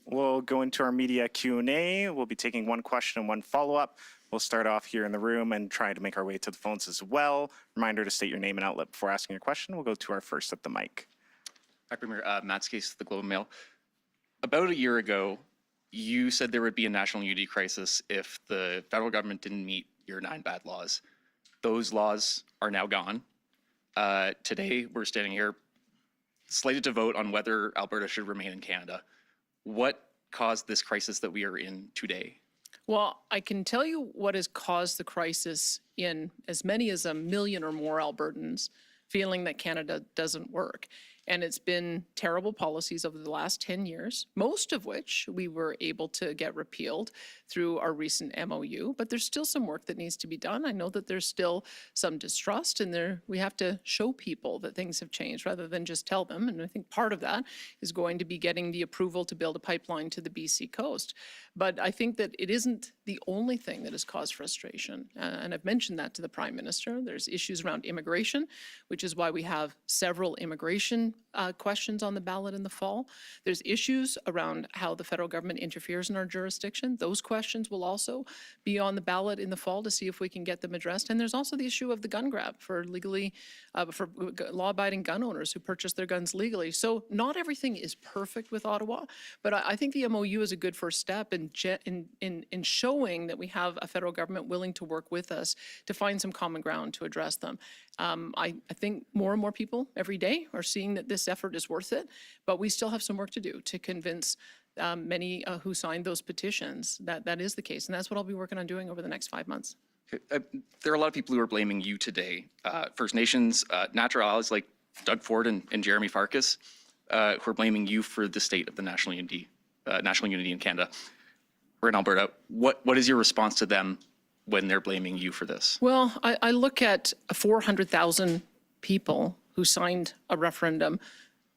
Speaker 18: We'll go into our media Q&A. We'll be taking one question and one follow-up. We'll start off here in the room and try to make our way to the phones as well. Reminder to state your name and outlet before asking your question. We'll go to our first at the mic.
Speaker 19: Hi, Premier. Matt Skase, the Globe and Mail. About a year ago, you said there would be a national unity crisis if the federal government didn't meet your 9 bad laws. Those laws are now gone. Today, we're standing here slated to vote on whether Alberta should remain in Canada. What caused this crisis that we are in today?
Speaker 2: Well, I can tell you what has caused the crisis in as many as 1 million or more Albertans feeling that Canada doesn't work. And it's been terrible policies over the last 10 years, most of which we were able to get repealed through our recent MOU, but there's still some work that needs to be done. I know that there's still some distrust, and we have to show people that things have changed rather than just tell them. And I think part of that is going to be getting the approval to build a pipeline to the BC coast. But I think that it isn't the only thing that has caused frustration. And I've mentioned that to the Prime Minister. There's issues around immigration, which is why we have several immigration questions on the ballot in the fall. There's issues around how the federal government interferes in our jurisdiction. Those questions will also be on the ballot in the fall to see if we can get them addressed. And there's also the issue of the gun grab for law-abiding gun owners who purchase their guns legally. So not everything is perfect with Ottawa, but I think the MOU is a good first step in showing that we have a federal government willing to work with us to find some common ground to address them. I think more and more people every day are seeing that this effort is worth it, but we still have some work to do to convince many who signed those petitions that that is the case. And that's what I'll be working on doing over the next 5 months.
Speaker 19: There are a lot of people who are blaming you today. First Nations, natural allies like Doug Ford and Jeremy Farkas, who are blaming you for the state of the national unity in Canada or in Alberta. What is your response to them when they're blaming you for this?
Speaker 2: Well, I look at 400,000 people who signed a referendum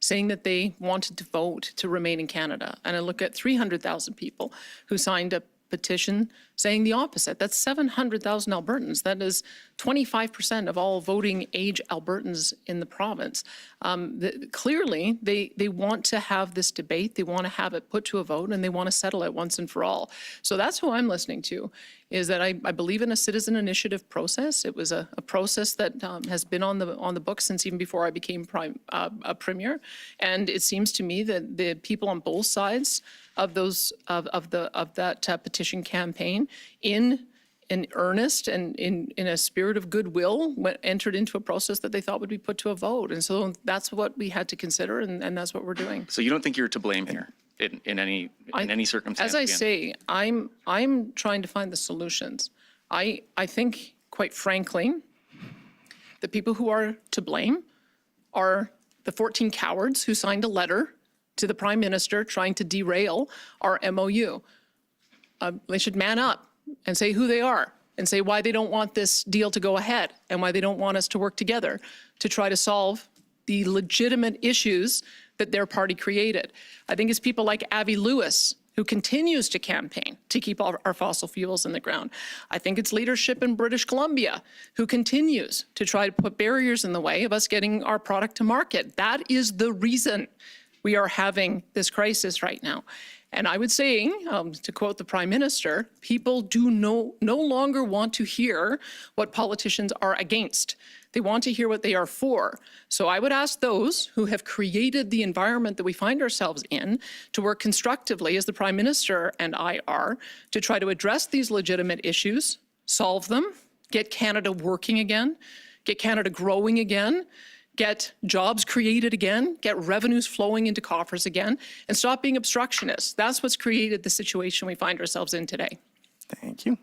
Speaker 2: saying that they wanted to vote to remain in Canada. And I look at 300,000 people who signed a petition saying the opposite. That's 700,000 Albertans. That is 25% of all voting age Albertans in the province. Clearly, they want to have this debate. They want to have it put to a vote, and they want to settle it once and for all. So that's who I'm listening to, is that I believe in a citizen initiative process. It was a process that has been on the books since even before I became premier. And it seems to me that the people on both sides of that petition campaign, in earnest and in a spirit of goodwill, entered into a process that they thought would be put to a vote. And so that's what we had to consider, and that's what we're doing.
Speaker 19: So you don't think you're to blame here in any circumstance?
Speaker 2: As I say, I'm trying to find the solutions. I think, quite frankly, the people who are to blame are the 14 cowards who signed a letter to the Prime Minister trying to derail our MOU. They should man up and say who they are and say why they don't want this deal to go ahead and why they don't want us to work together to try to solve the legitimate issues that their party created. I think it's people like Avi Lewis who continues to campaign to keep our fossil fuels in the ground. I think it's leadership in British Columbia who continues to try to put barriers in the way of us getting our product to market. That is the reason we are having this crisis right now. And I would say, to quote the Prime Minister, people do no longer want to hear what politicians are against. They want to hear what they are for. So I would ask those who have created the environment that we find ourselves in to work constructively, as the Prime Minister and I are, to try to address these legitimate issues, solve them, get Canada working again, get Canada growing again, get jobs created again, get revenues flowing into coffers again, and stop being obstructionists. That's what's created the situation we find ourselves in today.
Speaker 20: Thank you.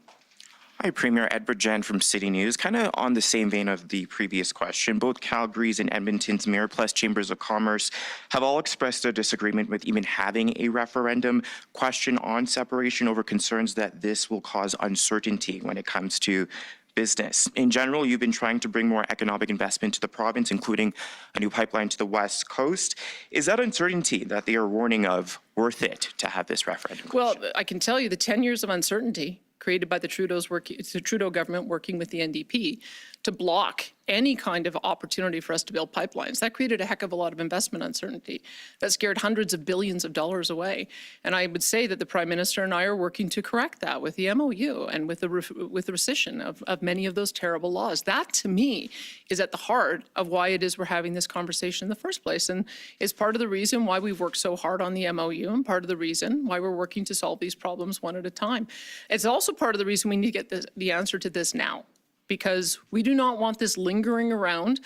Speaker 20: Hi, Premier. Edward Jen from City News. Kind of on the same vein of the previous question, both Calgary's and Edmonton's mayor plus chambers of commerce have all expressed their disagreement with even having a referendum question on separation over concerns that this will cause uncertainty when it comes to business. In general, you've been trying to bring more economic investment to the province, including a new pipeline to the west coast. Is that uncertainty that they are warning of worth it to have this referendum?
Speaker 2: Well, I can tell you the 10 years of uncertainty created by the Trudeau government working with the NDP to block any kind of opportunity for us to build pipelines. That created a heck of a lot of investment uncertainty. That scared hundreds of billions of dollars away. And I would say that the Prime Minister and I are working to correct that with the MOU and with the rescission of many of those terrible laws. That, to me, is at the heart of why it is we're having this conversation in the first place, and is part of the reason why we've worked so hard on the MOU and part of the reason why we're working to solve these problems one at a time. It's also part of the reason we need to get the answer to this now, because we do not want this lingering around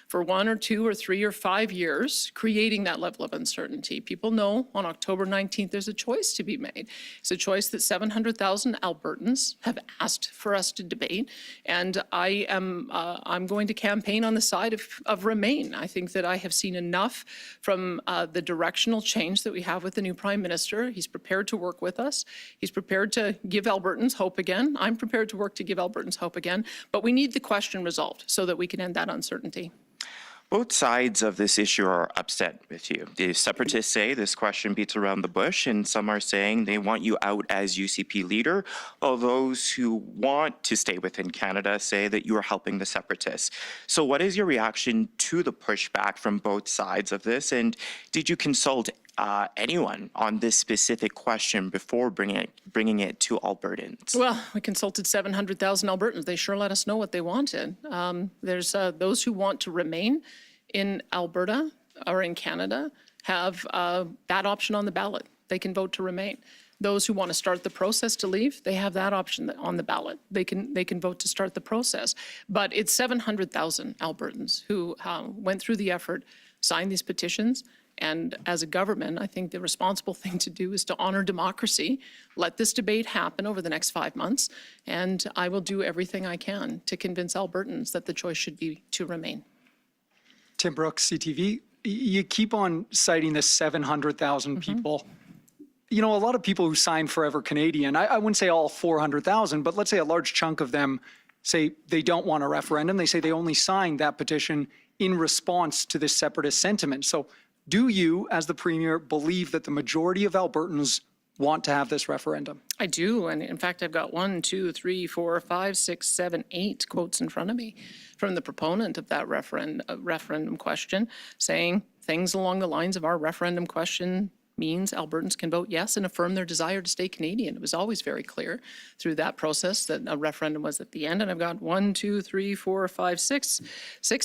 Speaker 2: for 1 or 2 or 3 or 5 years, creating that level of uncertainty. People know on October 19th there's a choice to be made. It's a choice that 700,000 Albertans have asked for us to debate, and I'm going to campaign on the side of Remain. I think that I have seen enough from the directional change that we have with the new Prime Minister. He's prepared to work with us. He's prepared to give Albertans hope again. I'm prepared to work to give Albertans hope again, but we need the question resolved so that we can end that uncertainty.
Speaker 20: Both sides of this issue are upset with you. The separatists say this question beats around the bush, and some are saying they want you out as UCP leader, while those who want to stay within Canada say that you are helping the separatists. So what is your reaction to the pushback from both sides of this, and did you consult anyone on this specific question before bringing it to Albertans?
Speaker 2: Well, we consulted 700,000 Albertans. They sure let us know what they wanted. There's those who want to remain in Alberta or in Canada have that option on the ballot. They can vote to remain. Those who want to start the process to leave, they have that option on the ballot. They can vote to start the process. But it's 700,000 Albertans who went through the effort, signed these petitions. And as a government, I think the responsible thing to do is to honor democracy, let this debate happen over the next 5 months, and I will do everything I can to convince Albertans that the choice should be to remain.
Speaker 21: Tim Brooks, CTV. You keep on citing this 700,000 people. You know, a lot of people who sign Forever Canadian, I wouldn't say all 400,000, but let's say a large chunk of them say they don't want a referendum. They say they only signed that petition in response to this separatist sentiment. So do you, as the Premier, believe that the majority of Albertans want to have this referendum?
Speaker 2: I do. And in fact, I've got 1, 2, 3, 4, 5, 6, 7, 8 quotes in front of me from the proponent of that referendum question saying things along the lines of our referendum question means Albertans can vote yes and affirm their desire to stay Canadian. It was always very clear through that process that a referendum was at the end. And I've got 1, 2, 3, 4, 5, 6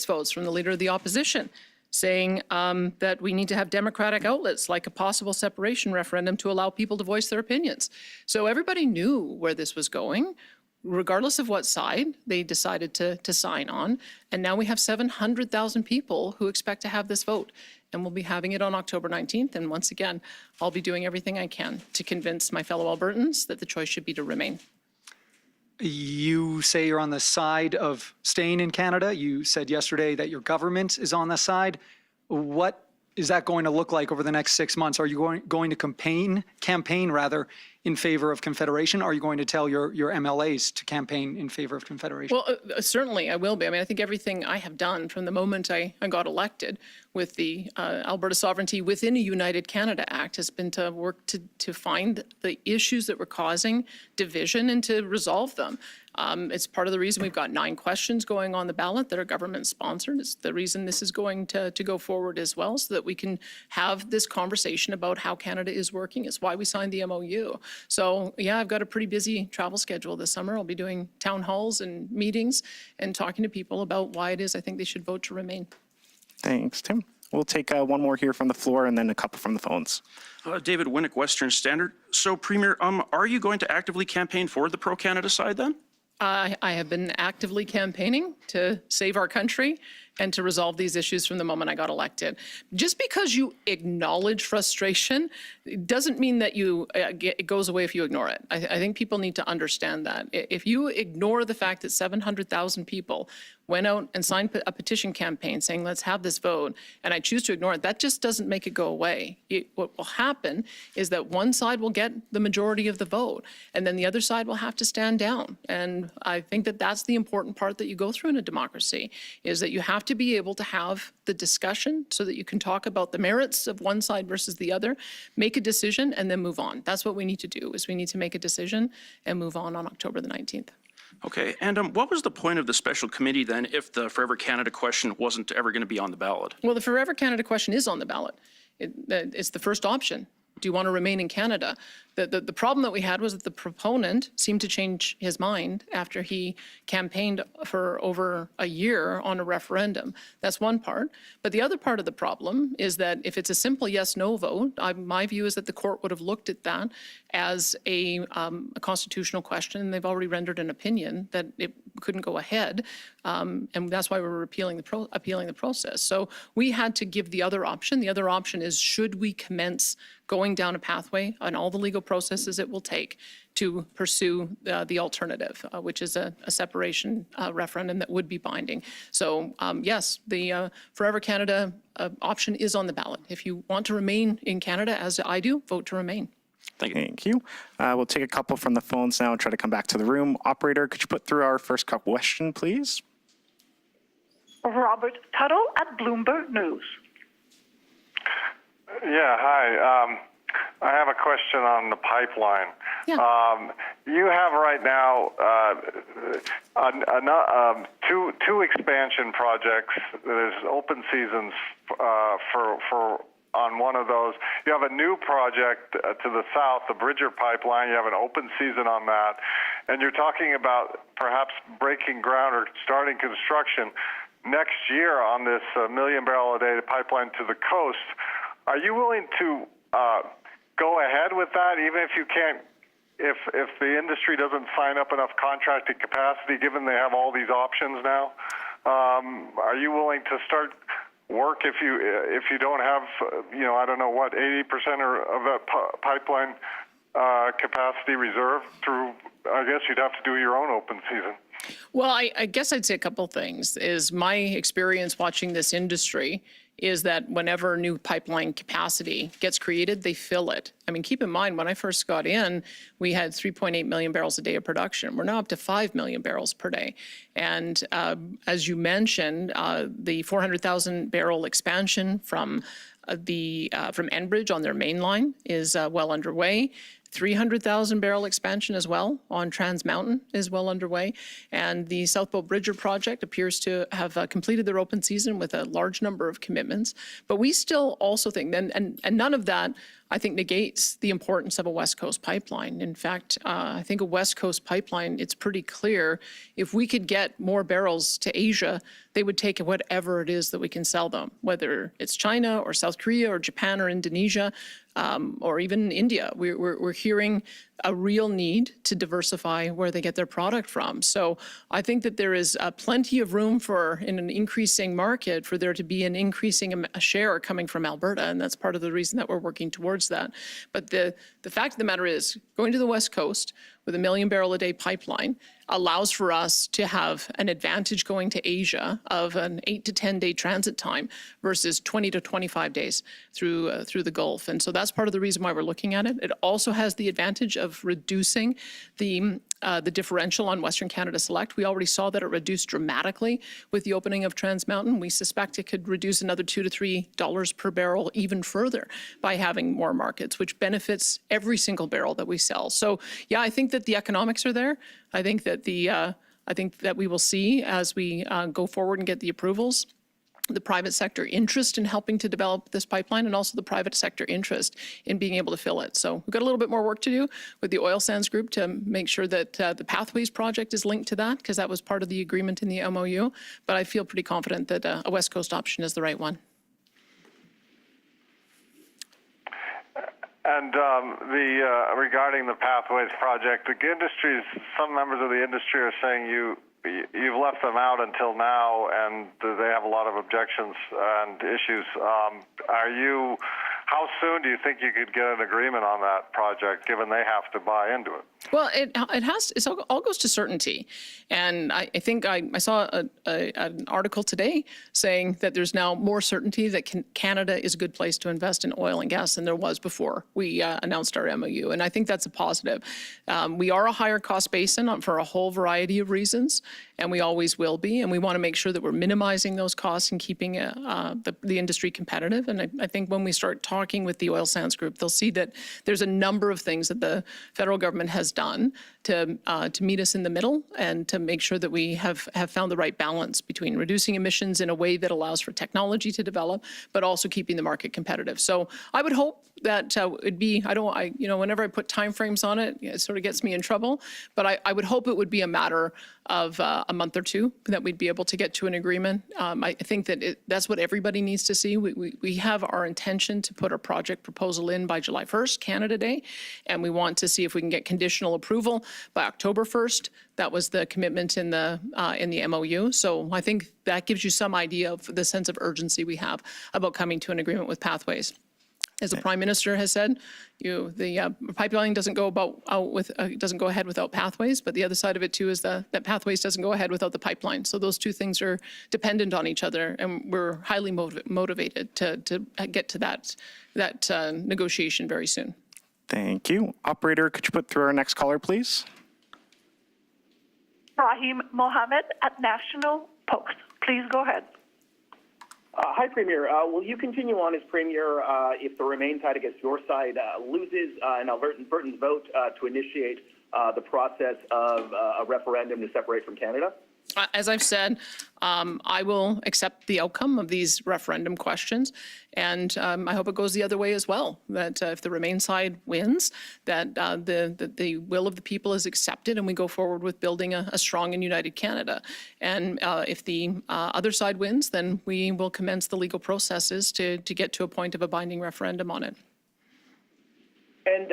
Speaker 2: votes from the Leader of the Opposition saying that we need to have democratic outlets like a possible separation referendum to allow people to voice their opinions. So everybody knew where this was going, regardless of what side they decided to sign on. And now we have 700,000 people who expect to have this vote. And we'll be having it on October 19th. And once again, I'll be doing everything I can to convince my fellow Albertans that the choice should be to remain.
Speaker 21: You say you're on the side of staying in Canada. You said yesterday that your government is on the side. What is that going to look like over the next 6 months? Are you going to campaign in favor of Confederation? Are you going to tell your MLAs to campaign in favor of Confederation?
Speaker 2: Well, certainly I will be. I mean, I think everything I have done from the moment I got elected with the Alberta Sovereignty within a United Canada Act has been to work to find the issues that were causing division and to resolve them. It's part of the reason we've got 9 questions going on the ballot that are government sponsored. It's the reason this is going to go forward as well, so that we can have this conversation about how Canada is working. It's why we signed the MOU. So yeah, I've got a pretty busy travel schedule this summer. I'll be doing town halls and meetings and talking to people about why it is I think they should vote to remain.
Speaker 18: Thanks, Tim. We'll take one more here from the floor and then a couple from the phones.
Speaker 3: David Winnick, Western Standard. So, Premier, are you going to actively campaign for the pro-Canada side then?
Speaker 2: I have been actively campaigning to save our country and to resolve these issues from the moment I got elected. Just because you acknowledge frustration doesn't mean that it goes away if you ignore it. I think people need to understand that. If you ignore the fact that 700,000 people went out and signed a petition campaign saying, let's have this vote, and I choose to ignore it, that just doesn't make it go away. What will happen is that one side will get the majority of the vote, and then the other side will have to stand down. And I think that that's the important part that you go through in a democracy, is that you have to be able to have the discussion so that you can talk about the merits of one side versus the other, make a decision, and then move on. That's what we need to do, is we need to make a decision and move on October the 19th.
Speaker 3: Okay, and what was the point of the special committee then if the Forever Canada question wasn't ever going to be on the ballot?
Speaker 2: Well, the Forever Canada question is on the ballot. It's the first option. Do you want to remain in Canada? The problem that we had was that the proponent seemed to change his mind after he campaigned for over a year on a referendum. That's one part. But the other part of the problem is that if it's a simple yes/no vote, my view is that the court would have looked at that as a constitutional question, and they've already rendered an opinion that it couldn't go ahead, and that's why we're appealing the process. So we had to give the other option. The other option is, should we commence going down a pathway on all the legal processes it will take to pursue the alternative, which is a separation referendum that would be binding. So yes, the Forever Canada option is on the ballot. If you want to remain in Canada, as I do, vote to remain.
Speaker 18: Thank you. We'll take a couple from the phones now and try to come back to the room. Operator, could you put through our first question, please?
Speaker 22: Robert Tuttle at Bloomberg News.
Speaker 23: Yeah, hi. I have a question on the pipeline.
Speaker 2: Yeah.
Speaker 23: You have right now two expansion projects. There's open seasons for on one of those. You have a new project to the south, the Bridger Pipeline. You have an open season on that. And you're talking about perhaps breaking ground or starting construction next year on this million-barrel-a-day pipeline to the coast. Are you willing to go ahead with that, even if you can't, if the industry doesn't sign up enough contracted capacity, given they have all these options now? Are you willing to start work if you don't have, I don't know what, 80% of that pipeline capacity reserved through? I guess you'd have to do your own open season.
Speaker 2: Well, I guess I'd say a couple things. Is my experience watching this industry is that whenever new pipeline capacity gets created, they fill it. I mean, keep in mind, when I first got in, we had 3.8 million barrels a day of production. We're now up to 5 million barrels per day. And as you mentioned, the 400,000 barrel expansion from Enbridge on their main line is well underway. 300,000 barrel expansion as well on Trans Mountain is well underway. And the South Bow Bridger project appears to have completed their open season with a large number of commitments. But we still also think, and none of that, I think, negates the importance of a West Coast pipeline. In fact, I think a West Coast pipeline, it's pretty clear if we could get more barrels to Asia, they would take whatever it is that we can sell them, whether it's China or South Korea or Japan or Indonesia, or even India. We're hearing a real need to diversify where they get their product from. So I think that there is plenty of room for, in an increasing market, for there to be an increasing share coming from Alberta, and that's part of the reason that we're working towards that. But the fact of the matter is, going to the West Coast with a 1 million barrel a day pipeline allows for us to have an advantage going to Asia of an 8 to 10 day transit time versus 20 to 25 days through the Gulf. And so that's part of the reason why we're looking at it. It also has the advantage of reducing the differential on Western Canada Select. We already saw that it reduced dramatically with the opening of Trans Mountain. We suspect it could reduce another $2 to $3 per barrel even further by having more markets, which benefits every single barrel that we sell. So yeah, I think that the economics are there. I think that we will see as we go forward and get the approvals, the private sector interest in helping to develop this pipeline, and also the private sector interest in being able to fill it. So we've got a little bit more work to do with the oil sands group to make sure that the Pathways project is linked to that, because that was part of the agreement in the MOU. But I feel pretty confident that a West Coast option is the right one.
Speaker 23: And regarding the Pathways project, the industries, some members of the industry are saying you've left them out until now, and they have a lot of objections and issues. How soon do you think you could get an agreement on that project, given they have to buy into it?
Speaker 2: Well, it all goes to certainty. And I think I saw an article today saying that there's now more certainty that Canada is a good place to invest in oil and gas than there was before we announced our MOU. And I think that's a positive. We are a higher cost basin for a whole variety of reasons, and we always will be. And we want to make sure that we're minimizing those costs and keeping the industry competitive. And I think when we start talking with the oil sands group, they'll see that there's a number of things that the federal government has done to meet us in the middle and to make sure that we have found the right balance between reducing emissions in a way that allows for technology to develop, but also keeping the market competitive. So I would hope that it'd be, whenever I put timeframes on it, it sort of gets me in trouble, but I would hope it would be a matter of a month or two that we'd be able to get to an agreement. I think that that's what everybody needs to see. We have our intention to put our project proposal in by July 1st, Canada Day, and we want to see if we can get conditional approval by October 1st. That was the commitment in the MOU. So I think that gives you some idea of the sense of urgency we have about coming to an agreement with Pathways. As the Prime Minister has said, the pipeline doesn't go ahead without Pathways, but the other side of it too is that Pathways doesn't go ahead without the pipeline. So those two things are dependent on each other, and we're highly motivated to get to that negotiation very soon.
Speaker 18: Thank you. Operator, could you put through our next caller, please?
Speaker 22: Rahim Mohammed at National Post. Please go ahead.
Speaker 6: Hi, Premier. Will you continue on as Premier if the Remain side against your side loses an Albertans vote to initiate the process of a referendum to separate from Canada?
Speaker 2: As I've said, I will accept the outcome of these referendum questions, and I hope it goes the other way as well, that if the Remain side wins, that the will of the people is accepted and we go forward with building a strong and united Canada. And if the other side wins, then we will commence the legal processes to get to a point of a binding referendum on it.
Speaker 6: And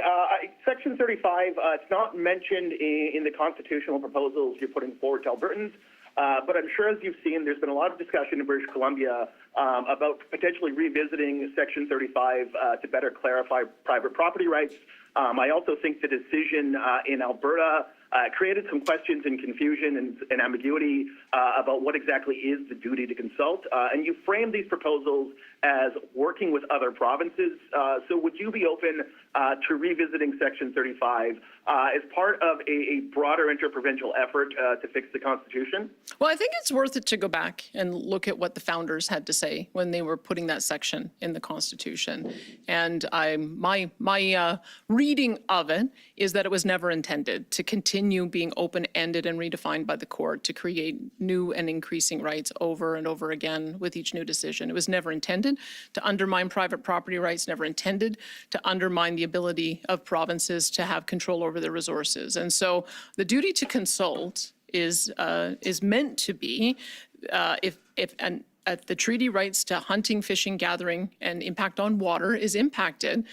Speaker 6: Section 35, it's not mentioned in the constitutional proposals you're putting forward to Albertans, but I'm sure as you've seen, there's been a lot of discussion in British Columbia about potentially revisiting Section 35 to better clarify private property rights. I also think the decision in Alberta created some questions and confusion and ambiguity about what exactly is the duty to consult. And you framed these proposals as working with other provinces. So would you be open to revisiting Section 35 as part of a broader interprovincial effort to fix the Constitution?
Speaker 2: Well, I think it's worth it to go back and look at what the founders had to say when they were putting that section in the Constitution. And my reading of it is that it was never intended to continue being open-ended and redefined by the court to create new and increasing rights over and over again with each new decision. It was never intended to undermine private property rights, never intended to undermine the ability of provinces to have control over their resources. And so the duty to consult is meant to be if the treaty rights to hunting, fishing, gathering, and impact on water is impacted,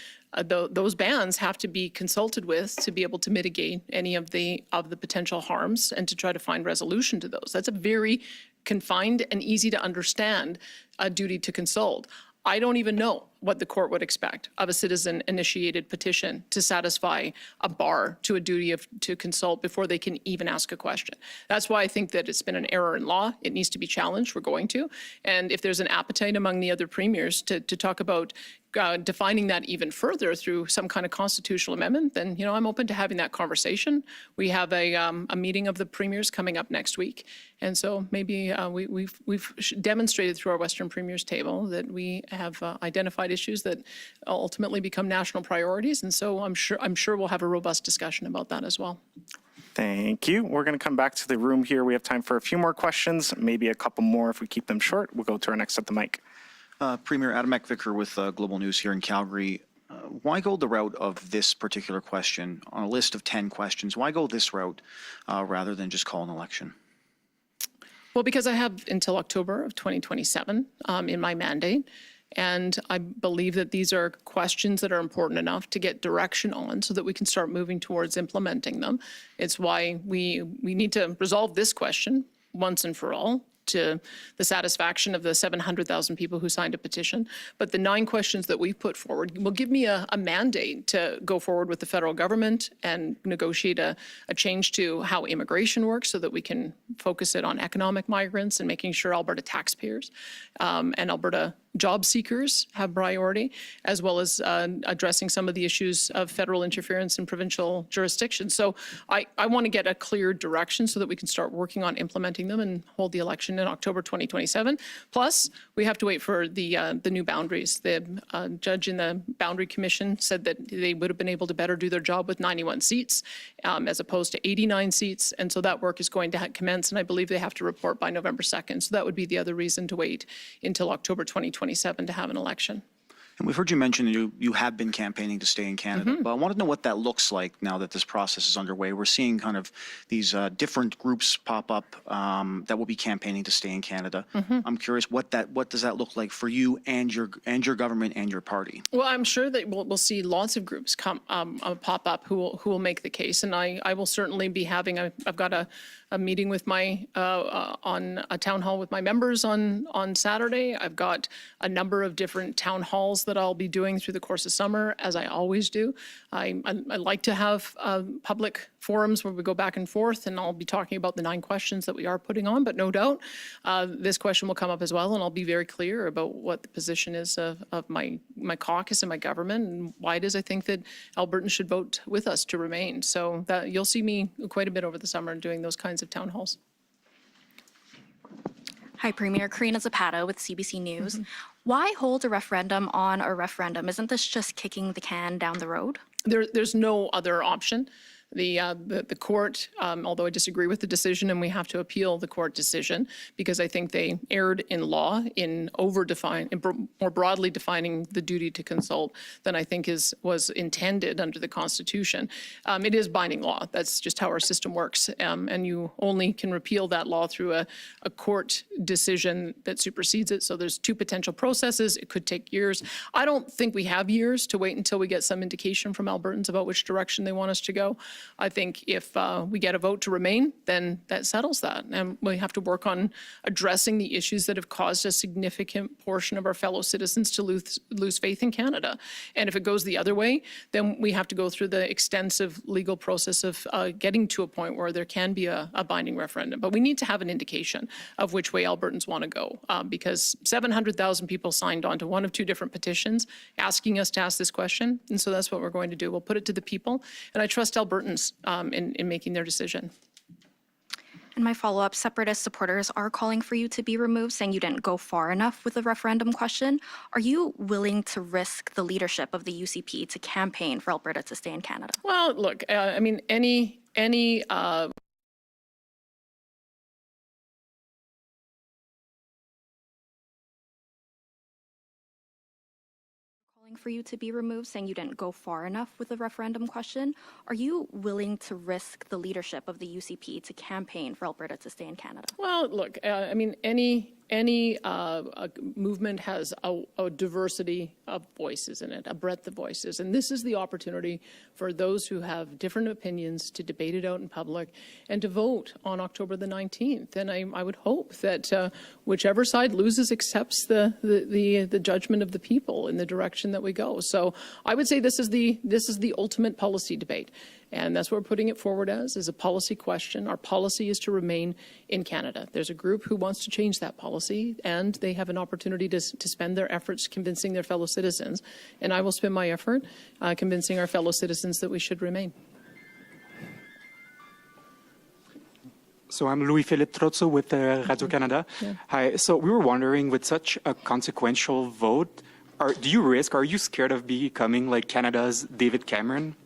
Speaker 2: those bans have to be consulted with to be able to mitigate any of the potential harms and to try to find resolution to those. That's a very confined and easy to understand duty to consult. I don't even know what the court would expect of a citizen-initiated petition to satisfy a bar to a duty to consult before they can even ask a question. That's why I think that it's been an error in law. It needs to be challenged. We're going to. And if there's an appetite among the other premiers to talk about defining that even further through some kind of constitutional amendment, then I'm open to having that conversation. We have a meeting of the premiers coming up next week, and so maybe we've demonstrated through our Western Premiers table that we have identified issues that ultimately become national priorities, and so I'm sure we'll have a robust discussion about that as well.
Speaker 18: Thank you. We're going to come back to the room here. We have time for a few more questions, maybe a couple more if we keep them short. We'll go to our next at the mic.
Speaker 7: Premier Adam McVicker with Global News here in Calgary. Why go the route of this particular question on a list of 10 questions? Why go this route rather than just call an election?
Speaker 2: Well, because I have until October of 2027 in my mandate. And I believe that these are questions that are important enough to get direction on so that we can start moving towards implementing them. It's why we need to resolve this question once and for all, to the satisfaction of the 700,000 people who signed a petition. But the 9 questions that we've put forward will give me a mandate to go forward with the federal government and negotiate a change to how immigration works so that we can focus it on economic migrants and making sure Alberta taxpayers and Alberta job seekers have priority, as well as addressing some of the issues of federal interference in provincial jurisdictions. So I want to get a clear direction so that we can start working on implementing them and hold the election in October 2027. Plus, we have to wait for the new boundaries. The judge in the Boundary Commission said that they would have been able to better do their job with 91 seats as opposed to 89 seats. And so that work is going to commence, and I believe they have to report by November 2nd. So that would be the other reason to wait until October 2027 to have an election.
Speaker 7: And we've heard you mention you have been campaigning to stay in Canada, but I want to know what that looks like now that this process is underway. We're seeing kind of these different groups pop up that will be campaigning to stay in Canada. I'm curious what does that look like for you and your government and your party? Well,
Speaker 2: I'm sure that we'll see lots of groups come pop up who will make the case, and I will certainly be having I've got a meeting with my on a town hall with my members on Saturday. I've got a number of different town halls that I'll be doing through the course of summer, as I always do. I like to have public forums where we go back and forth, and I'll be talking about the 9 questions that we are putting on, but no doubt this question will come up as well, and I'll be very clear about what the position is of my caucus and my government and why it is I think that Albertans should vote with us to remain. So that you'll see me quite a bit over the summer doing those kinds of town halls.
Speaker 9: Hi, Premier. Karina Zapata with CBC News. Why hold a referendum on a referendum? Isn't this just kicking the can down the road?
Speaker 2: There's no other option. The court, although I disagree with the decision and we have to appeal the court decision because I think they erred in law in more broadly defining the duty to consult than I think was intended under the Constitution. It is binding law. That's just how our system works. And you only can repeal that law through a court decision that supersedes it. So there's 2 potential processes. It could take years. I don't think we have years to wait until we get some indication from Albertans about which direction they want us to go. I think if we get a vote to remain, then that settles that. And we have to work on addressing the issues that have caused a significant portion of our fellow citizens to lose faith in Canada. And if it goes the other way, then we have to go through the extensive legal process of getting to a point where there can be a binding referendum. But we need to have an indication of which way Albertans want to go because 700,000 people signed on to one of 2 different petitions asking us to ask this question. And so that's what we're going to do. We'll put it to the people. And I trust Albertans Albertans in making their decision.
Speaker 9: And my follow-up, separatist supporters are calling for you to be removed, saying you didn't go far enough with the referendum question. Are you willing to risk the leadership of the UCP to campaign for Alberta to stay in Canada?
Speaker 2: Well, look, I mean, any
Speaker 9: for you to be removed, saying you didn't go far enough with the referendum question. Are you willing to risk the leadership of the UCP to campaign for Alberta to stay in Canada?
Speaker 2: Well, look, I mean, any movement has a diversity of voices in it, a breadth of voices, and this is the opportunity for those who have different opinions to debate it out in public and to vote on October the 19th. And I would hope that whichever side loses accepts the judgment of the people in the direction that we go. So I would say this is the ultimate policy debate. And that's what we're putting it forward as, is a policy question. Our policy is to remain in Canada. There's a group who wants to change that policy, and they have an opportunity to spend their efforts convincing their fellow citizens. And I will spend my effort convincing our fellow citizens that we should remain.
Speaker 8: So I'm Louis-Philippe Trotzo with Radio-Canada.
Speaker 2: Yeah.
Speaker 8: Hi. So we were wondering, with such a consequential vote, are you scared of becoming like Canada's David Cameron?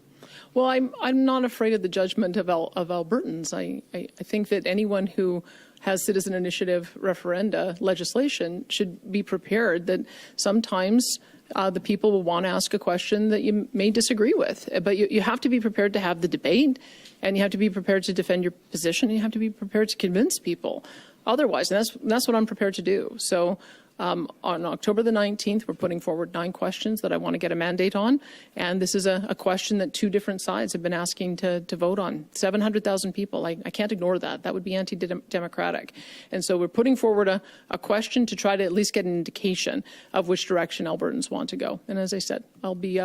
Speaker 2: Well, I'm not afraid of the judgment of Albertans. I think that anyone who has citizen initiative referenda legislation should be prepared that sometimes the people will want to ask a question that you may disagree with. But you have to be prepared to have the debate, and you have to be prepared to defend your position, and you have to be prepared to convince people otherwise. And that's what I'm prepared to do. So on October the 19th, we're putting forward 9 questions that I want to get a mandate on. And this is a question that 2 different sides have been asking to vote on. 700,000 people. I can't ignore that. That would be anti-democratic. And so we're putting forward a question to try to at least get an indication of which direction Albertans want to go. And as I said, I'll be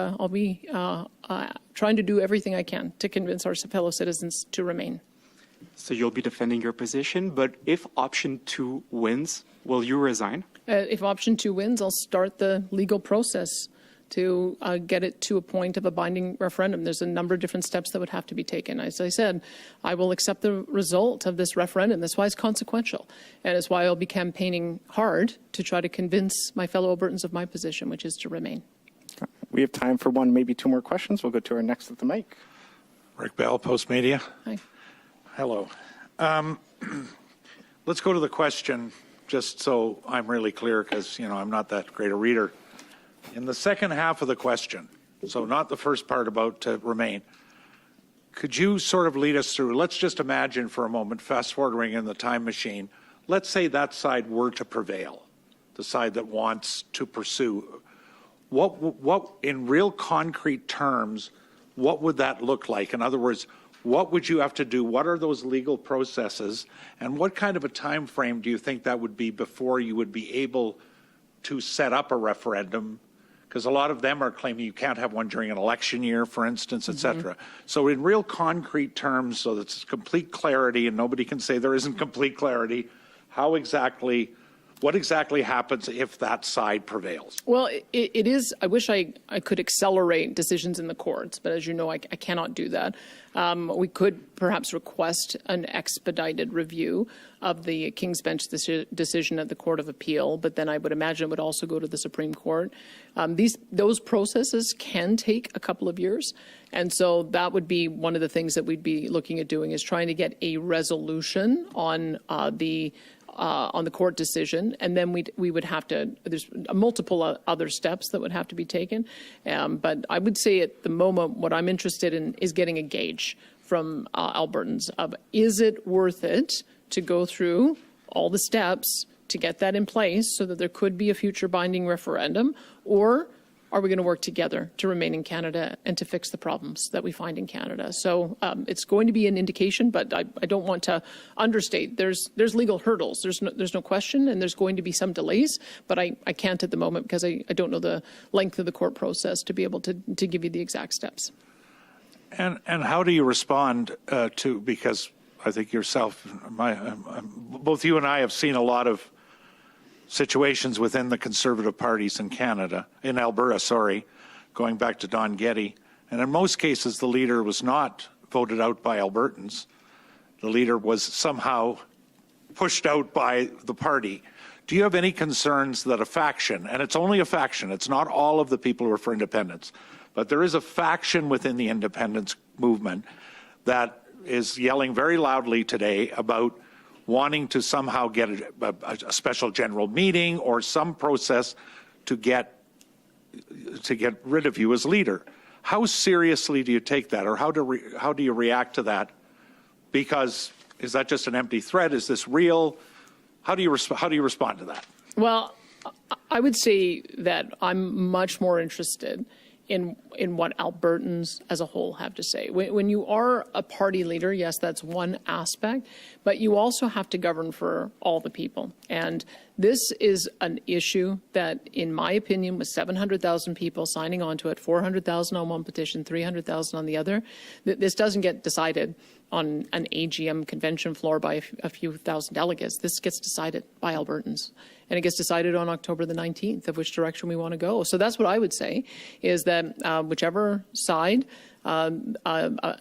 Speaker 2: trying to do everything I can to convince our fellow citizens to remain.
Speaker 8: So you'll be defending your position, but if option 2 wins, will you resign?
Speaker 2: If option 2 wins, I'll start the legal process to get it to a point of a binding referendum. There's a number of different steps that would have to be taken. As I said, I will accept the result of this referendum. That's why it's consequential. And it's why I'll be campaigning hard to try to convince my fellow Albertans of my position, which is to remain.
Speaker 18: We have time for 1, maybe 2 more questions. We'll go to our next at the mic.
Speaker 10: Rick Bell, Post Media.
Speaker 2: Hi.
Speaker 10: Hello. Let's go to the question, just so I'm really clear, because, I'm not that great a reader. In the second half of the question, so not the first part about to remain, could you sort of lead us through, let's just imagine for a moment, fast forwarding in the time machine, let's say that side were to prevail, the side that wants to pursue. What in real concrete terms, what would that look like? In other words, what would you have to do? What are those legal processes? And what kind of a time frame do you think that would be before you would be able to set up a referendum? Because a lot of them are claiming you can't have one during an election year, for instance, et cetera. So in real concrete terms, so that it's complete clarity and nobody can say there isn't complete clarity, what exactly happens if that side prevails?
Speaker 2: Well, it is, I wish I could accelerate decisions in the courts, but as you know, I cannot do that. We could perhaps request an expedited review of the King's Bench decision at the Court of Appeal, but then I would imagine it would also go to the Supreme Court. Those processes can take a couple of years, and so that would be one of the things that we'd be looking at doing, is trying to get a resolution on the court decision, and then we would have to, there's multiple other steps that would have to be taken. But I would say at the moment, what I'm interested in is getting a gauge from Albertans of, is it worth it to go through all the steps to get that in place so that there could be a future binding referendum, or are we going to work together to remain in Canada and to fix the problems that we find in Canada? So it's going to be an indication, but I don't want to understate. There's legal hurdles. There's no question, and there's going to be some delays, but I can't at the moment because I don't know the length of the court process to be able to give you the exact steps.
Speaker 10: And how do you respond to, because I think yourself, both you and I have seen a lot of situations within the Conservative parties in Canada, in Alberta, going back to Don Getty. And in most cases, the leader was not voted out by Albertans. The leader was somehow pushed out by the party. Do you have any concerns that a faction, and it's only a faction, it's not all of the people who are for independence, but there is a faction within the independence movement that is yelling very loudly today about wanting to somehow get a special general meeting or some process to get rid of you as leader? How seriously do you take that, or how do you react to that? Because is that just an empty threat? Is this real? How do you respond to that?
Speaker 2: Well, I would say that I'm much more interested in what Albertans as a whole have to say. When you are a party leader, yes, that's one aspect, but you also have to govern for all the people. And this is an issue that, in my opinion, with 700,000 people signing on to it, 400,000 on one petition, 300,000 on the other, this doesn't get decided on an AGM convention floor by a few thousand delegates. This gets decided by Albertans. And it gets decided on October the 19th of which direction we want to go. So that's what I would say, is that whichever side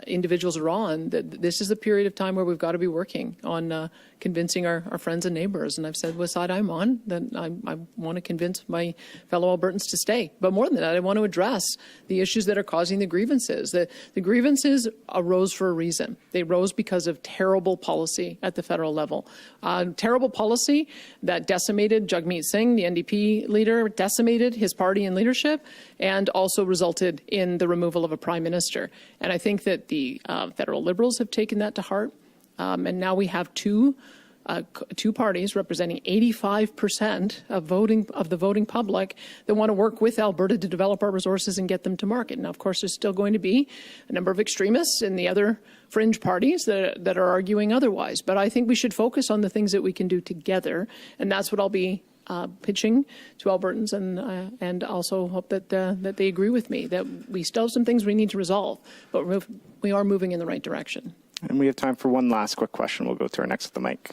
Speaker 2: individuals are on, that this is a period of time where we've got to be working on convincing our friends and neighbors. And I've said what side I'm on, that I want to convince my fellow Albertans to stay. But more than that, I want to address the issues that are causing the grievances. The grievances arose for a reason. They rose because of terrible policy at the federal level. Terrible policy that decimated Jagmeet Singh, the NDP leader, decimated his party and leadership, and also resulted in the removal of a prime minister. And I think that the federal Liberals have taken that to heart. And now we have two parties representing 85% of the voting public that want to work with Alberta to develop our resources and get them to market. Now, of course, there's still going to be a number of extremists in the other fringe parties that are arguing otherwise. But I think we should focus on the things that we can do together, and that's what I'll be pitching to Albertans, and also hope that they agree with me that we still have some things we need to resolve, but we are moving in the right direction.
Speaker 18: And we have time for one last quick question. We'll go to our next at the mic.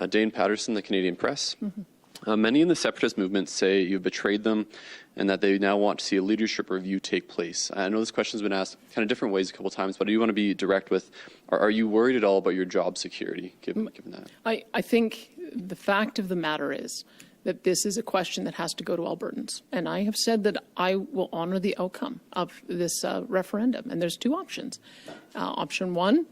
Speaker 11: Dane Patterson, the Canadian Press. Many in the separatist movement say you've betrayed them and that they now want to see a leadership review take place. I know this question has been asked kind of different ways a couple of times, but I do want to be direct with, are you worried at all about your job security, given that?
Speaker 2: I think the fact of the matter is that this is a question that has to go to Albertans. And I have said that I will honor the outcome of this referendum. And there's two options. Option one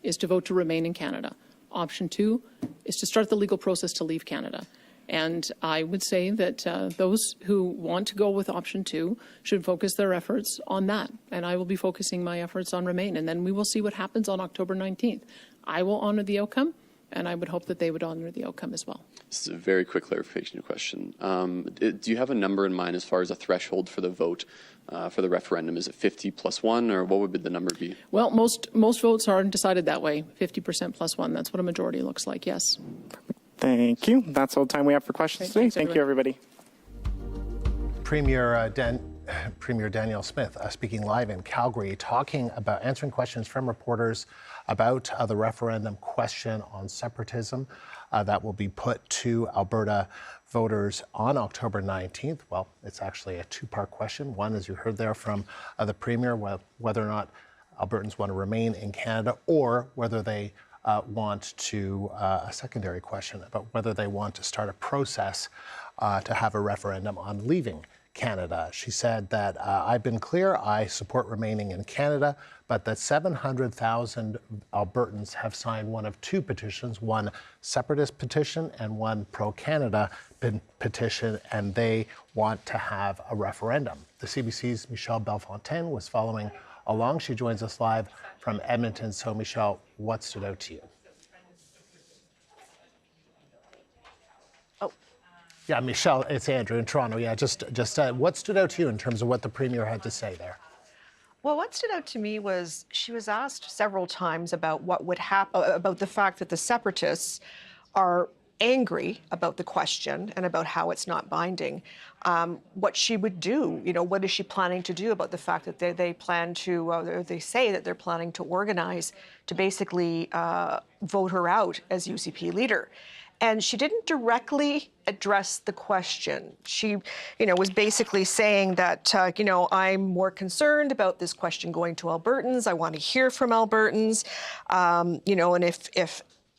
Speaker 2: is to vote to remain in Canada. Option two is to start the legal process to leave Canada. And I would say that those who want to go with option two should focus their efforts on that. And I will be focusing my efforts on remain. And then we will see what happens on October 19th. I will honor the outcome, and I would hope that they would honor the outcome as well.
Speaker 11: This is a very quick clarification question. Do you have a number in mind as far as a threshold for the vote for the referendum? Is it 50 plus 1, or what would the number be?
Speaker 2: Well, most votes are decided that way, 50% plus 1. That's what a majority looks like, yes.
Speaker 18: Thank you. That's all the time we have for questions today. Thank you, everybody.
Speaker 1: Premier Danielle Smith speaking live in Calgary, answering questions from reporters about the referendum question on separatism that will be put to Alberta voters on October 19th. Well, it's actually a two-part question. One, as you heard there from the Premier, whether or not Albertans want to remain in Canada, or whether they want to, a secondary question about whether they want to start a process to have a referendum on leaving Canada. She said that I've been clear, I support remaining in Canada, but that 700,000 Albertans have signed one of two petitions, one separatist petition and one pro-Canada petition, and they want to have a referendum. The CBC's Michelle Bellefontaine was following along. She joins us live from Edmonton. So, Michelle, what stood out to you? Yeah, Michelle, it's Andrew in Toronto. Yeah, just what stood out to you in terms of what the Premier had to say there?
Speaker 13: Well, what stood out to me was she was asked several times about what would happen, about the fact that the separatists are angry about the question and about how it's not binding. What she would do, what is she planning to do about the fact that they plan to, they say that they're planning to organize to basically vote her out as UCP leader. And she didn't directly address the question. She, was basically saying that, I'm more concerned about this question going to Albertans. I want to hear from Albertans, and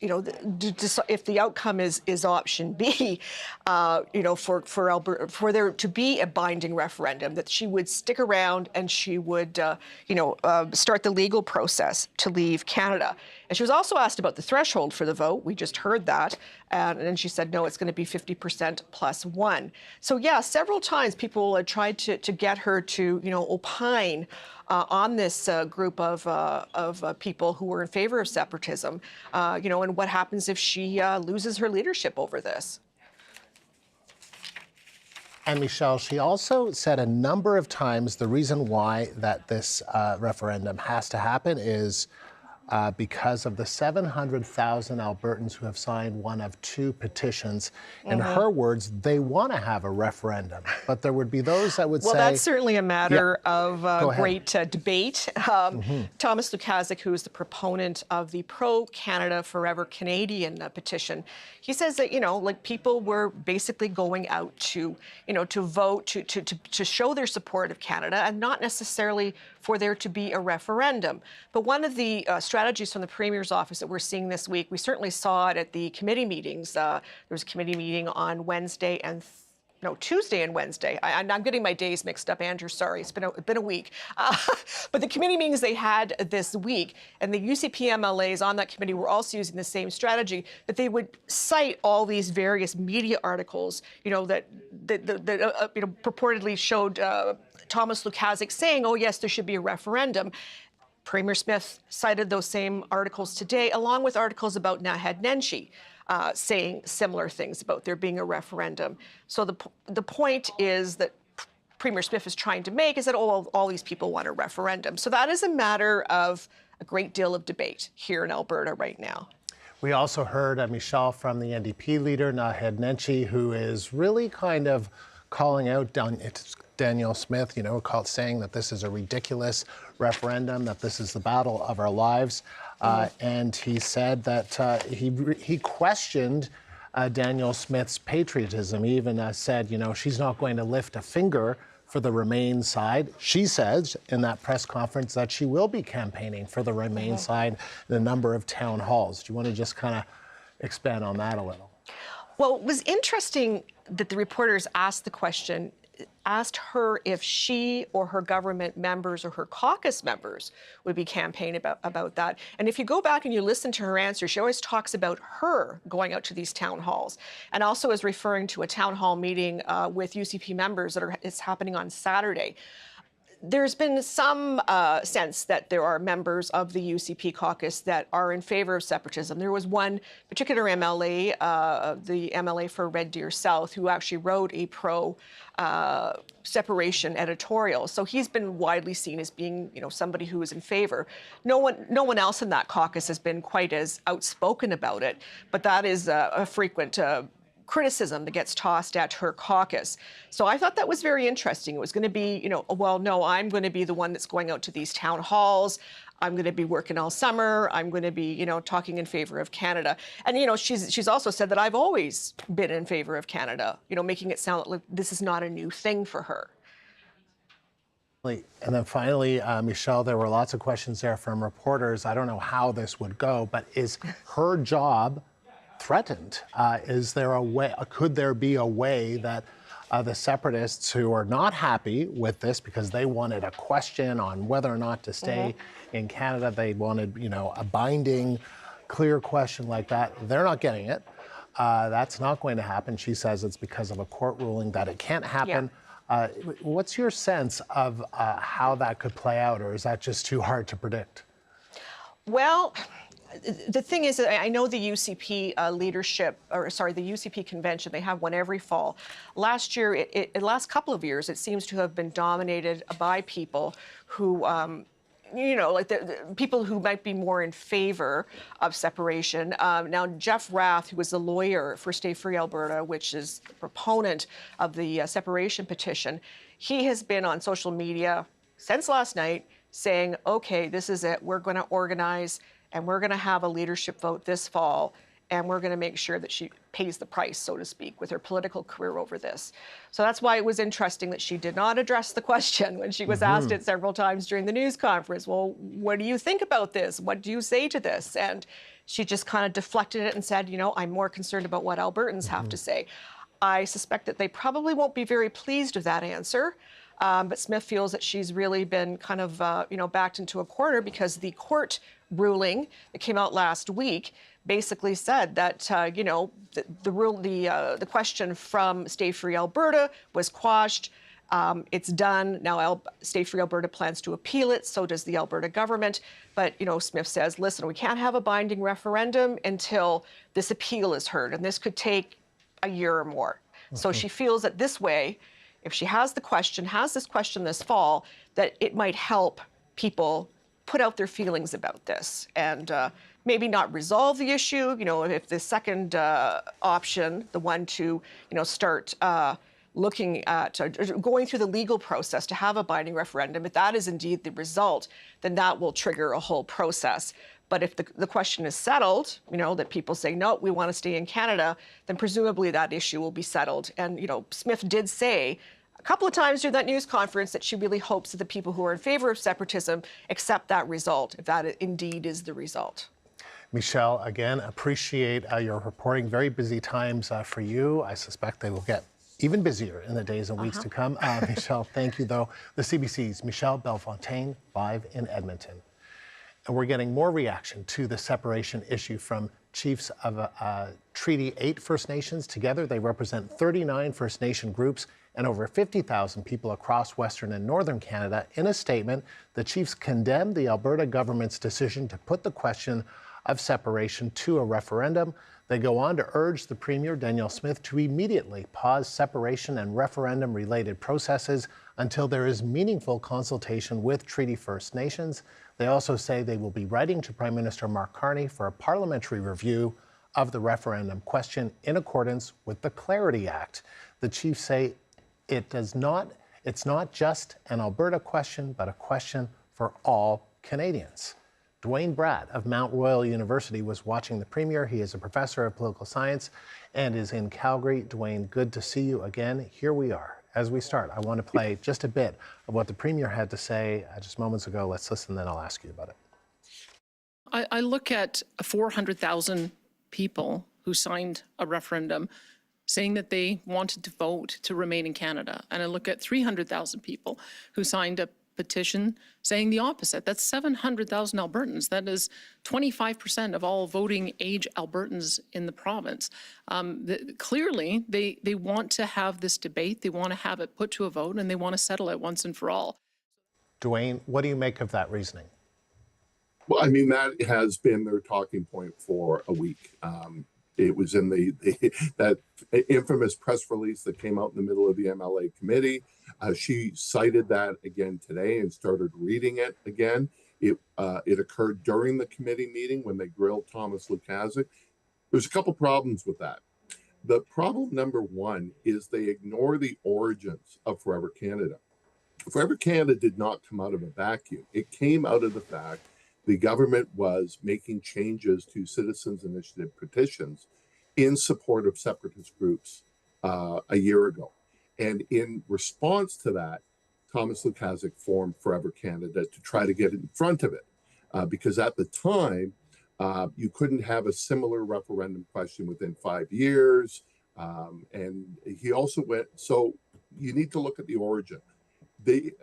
Speaker 13: if the outcome is option B, for Alberta, for there to be a binding referendum, that she would stick around and she would, start the legal process to leave Canada. And she was also asked about the threshold for the vote. We just heard that. And then she said, no, it's going to be 50% plus one. So yeah, several times people had tried to get her to, opine on this group of people who were in favor of separatism, and what happens if she loses her leadership over this.
Speaker 1: And Michelle, she also said a number of times the reason why that this referendum has to happen is because of the 700,000 Albertans who have signed one of two petitions. In her words, they want to have a referendum, but there would be those that would say...
Speaker 13: Well, that's certainly a matter of great debate. Thomas Lukaszuk, who is the proponent of the Pro-Canada Forever Canadian petition, he says that, people were basically going out to, to vote, to show their support of Canada, and not necessarily for there to be a referendum. But one of the strategies from the Premier's office that we're seeing this week, we certainly saw it at the committee meetings. There was a committee meeting on Wednesday and Tuesday and Wednesday. I'm getting my days mixed up, Andrew, sorry. It's been a week. But the committee meetings they had this week, and the UCP MLAs on that committee were also using the same strategy, that they would cite all these various media articles, that purportedly showed Thomas Lukaszuk saying, oh, yes, there should be a referendum. Premier Smith cited those same articles today, along with articles about Naheed Nenshi, saying similar things about there being a referendum. So the point is that Premier Smith is trying to make is that all these people want a referendum. So that is a matter of a great deal of debate here in Alberta right now.
Speaker 1: We also heard, Michelle, from the NDP leader, Naheed Nenshi, who is really kind of calling out Danielle Smith, saying that this is a ridiculous referendum, that this is the battle of our lives. And he said that he questioned Danielle Smith's patriotism. He even said, she's not going to lift a finger for the Remain side. She says in that press conference that she will be campaigning for the Remain side in a number of town halls. Do you want to just kind of expand on that a little?
Speaker 13: Well, it was interesting that the reporters asked her if she or her government members or her caucus members would be campaigning about that. And if you go back and you listen to her answer, she always talks about her going out to these town halls, and also is referring to a town hall meeting with UCP members it's happening on Saturday. There's been some sense that there are members of the UCP caucus that are in favor of separatism. There was one particular MLA, the MLA for Red Deer South, who actually wrote a pro-separation editorial. So he's been widely seen as being, somebody who is in favor. No one else in that caucus has been quite as outspoken about it, but that is a frequent criticism that gets tossed at her caucus. So I thought that was very interesting. It was going to be, well, no, I'm going to be the one that's going out to these town halls. I'm going to be working all summer. I'm going to be, talking in favor of Canada. And, she's also said that I've always been in favor of Canada, making it sound like this is not a new thing for her.
Speaker 1: And then finally, Michelle, there were lots of questions there from reporters. I don't know how this would go, but is her job threatened? Is there a way, could there be a way that the separatists who are not happy with this because they wanted a question on whether or not to stay in Canada, they wanted, a binding, clear question like that, they're not getting it. That's not going to happen. She says it's because of a court ruling that it can't happen. What's your sense of how that could play out, or is that just too hard to predict?
Speaker 13: Well, the thing is, I know the UCP the UCP convention, they have one every fall. Last year, the last couple of years, it seems to have been dominated by people who, like the people who might be more in favor of separation. Now, Jeff Rath, who was a lawyer for Stay Free Alberta, which is a proponent of the separation petition, he has been on social media since last night saying, okay, this is it. We're going to organize and we're going to have a leadership vote this fall. and we're going to make sure that she pays the price, so to speak, with her political career over this. So that's why it was interesting that she did not address the question when she was asked it several times during the news conference. Well, what do you think about this? What do you say to this? And she just kind of deflected it and said, you know, I'm more concerned about what Albertans have to say. I suspect that they probably won't be very pleased with that answer. But Smith feels that she's really been kind of, backed into a corner because the court ruling that came out last week basically said that, the question from Stay Free Alberta was quashed. It's done. Now, Stay Free Alberta plans to appeal it. So does the Alberta government. But, Smith says, listen, we can't have a binding referendum until this appeal is heard. And this could take a year or more. So she feels that this way, if she has this question this fall, that it might help people put out their feelings about this and maybe not resolve the issue. If the second option, the one to, start looking at going through the legal process to have a binding referendum, if that is indeed the result, then that will trigger a whole process. But if the question is settled, that people say, no, we want to stay in Canada, then presumably that issue will be settled. And, Smith did say a couple of times during that news conference that she really hopes that the people who are in favor of separatism accept that result, if that indeed is the result.
Speaker 1: Michelle, again, appreciate your reporting. Very busy times for you. I suspect they will get even busier in the days and weeks to come. Michelle, thank you, though. The CBC's Michelle Bellefontaine, live in Edmonton. And we're getting more reaction to the separation issue from chiefs of Treaty 8 First Nations. Together, they represent 39 First Nation groups and over 50,000 people across Western and Northern Canada. In a statement, the chiefs condemned the Alberta government's decision to put the question of separation to a referendum. They go on to urge the Premier, Danielle Smith, to immediately pause separation and referendum-related processes until there is meaningful consultation with Treaty First Nations. They also say they will be writing to Prime Minister Mark Carney for a parliamentary review of the referendum question in accordance with the Clarity Act. The chiefs say it's not just an Alberta question, but a question for all Canadians. Dwayne Bratt of Mount Royal University was watching the Premier. He is a professor of political science and is in Calgary. Dwayne, good to see you again. Here we are. As we start, I want to play just a bit of what the Premier had to say just moments ago. Let's listen, then I'll ask you about it.
Speaker 2: I look at 400,000 people who signed a referendum saying that they wanted to vote to remain in Canada. And I look at 300,000 people who signed a petition saying the opposite. That's 700,000 Albertans. That is 25% of all voting age Albertans in the province. Clearly, they want to have this debate. They want to have it put to a vote, and they want to settle it once and for all.
Speaker 1: Dwayne, what do you make of that reasoning?
Speaker 12: Well, I mean, that has been their talking point for a week. It was in that infamous press release that came out in the middle of the MLA committee. She cited that again today and started reading it again. It occurred during the committee meeting when they grilled Thomas Lukaszuk. There's a couple problems with that. The problem number one is they ignore the origins of Forever Canada. Forever Canada did not come out of a vacuum. It came out of the fact the government was making changes to citizens' initiative petitions in support of separatist groups a year ago. And in response to that, Thomas Lukaszuk formed Forever Canada to try to get in front of it. Because at the time, you couldn't have a similar referendum question within 5 years. And he also went, so you need to look at the origin. There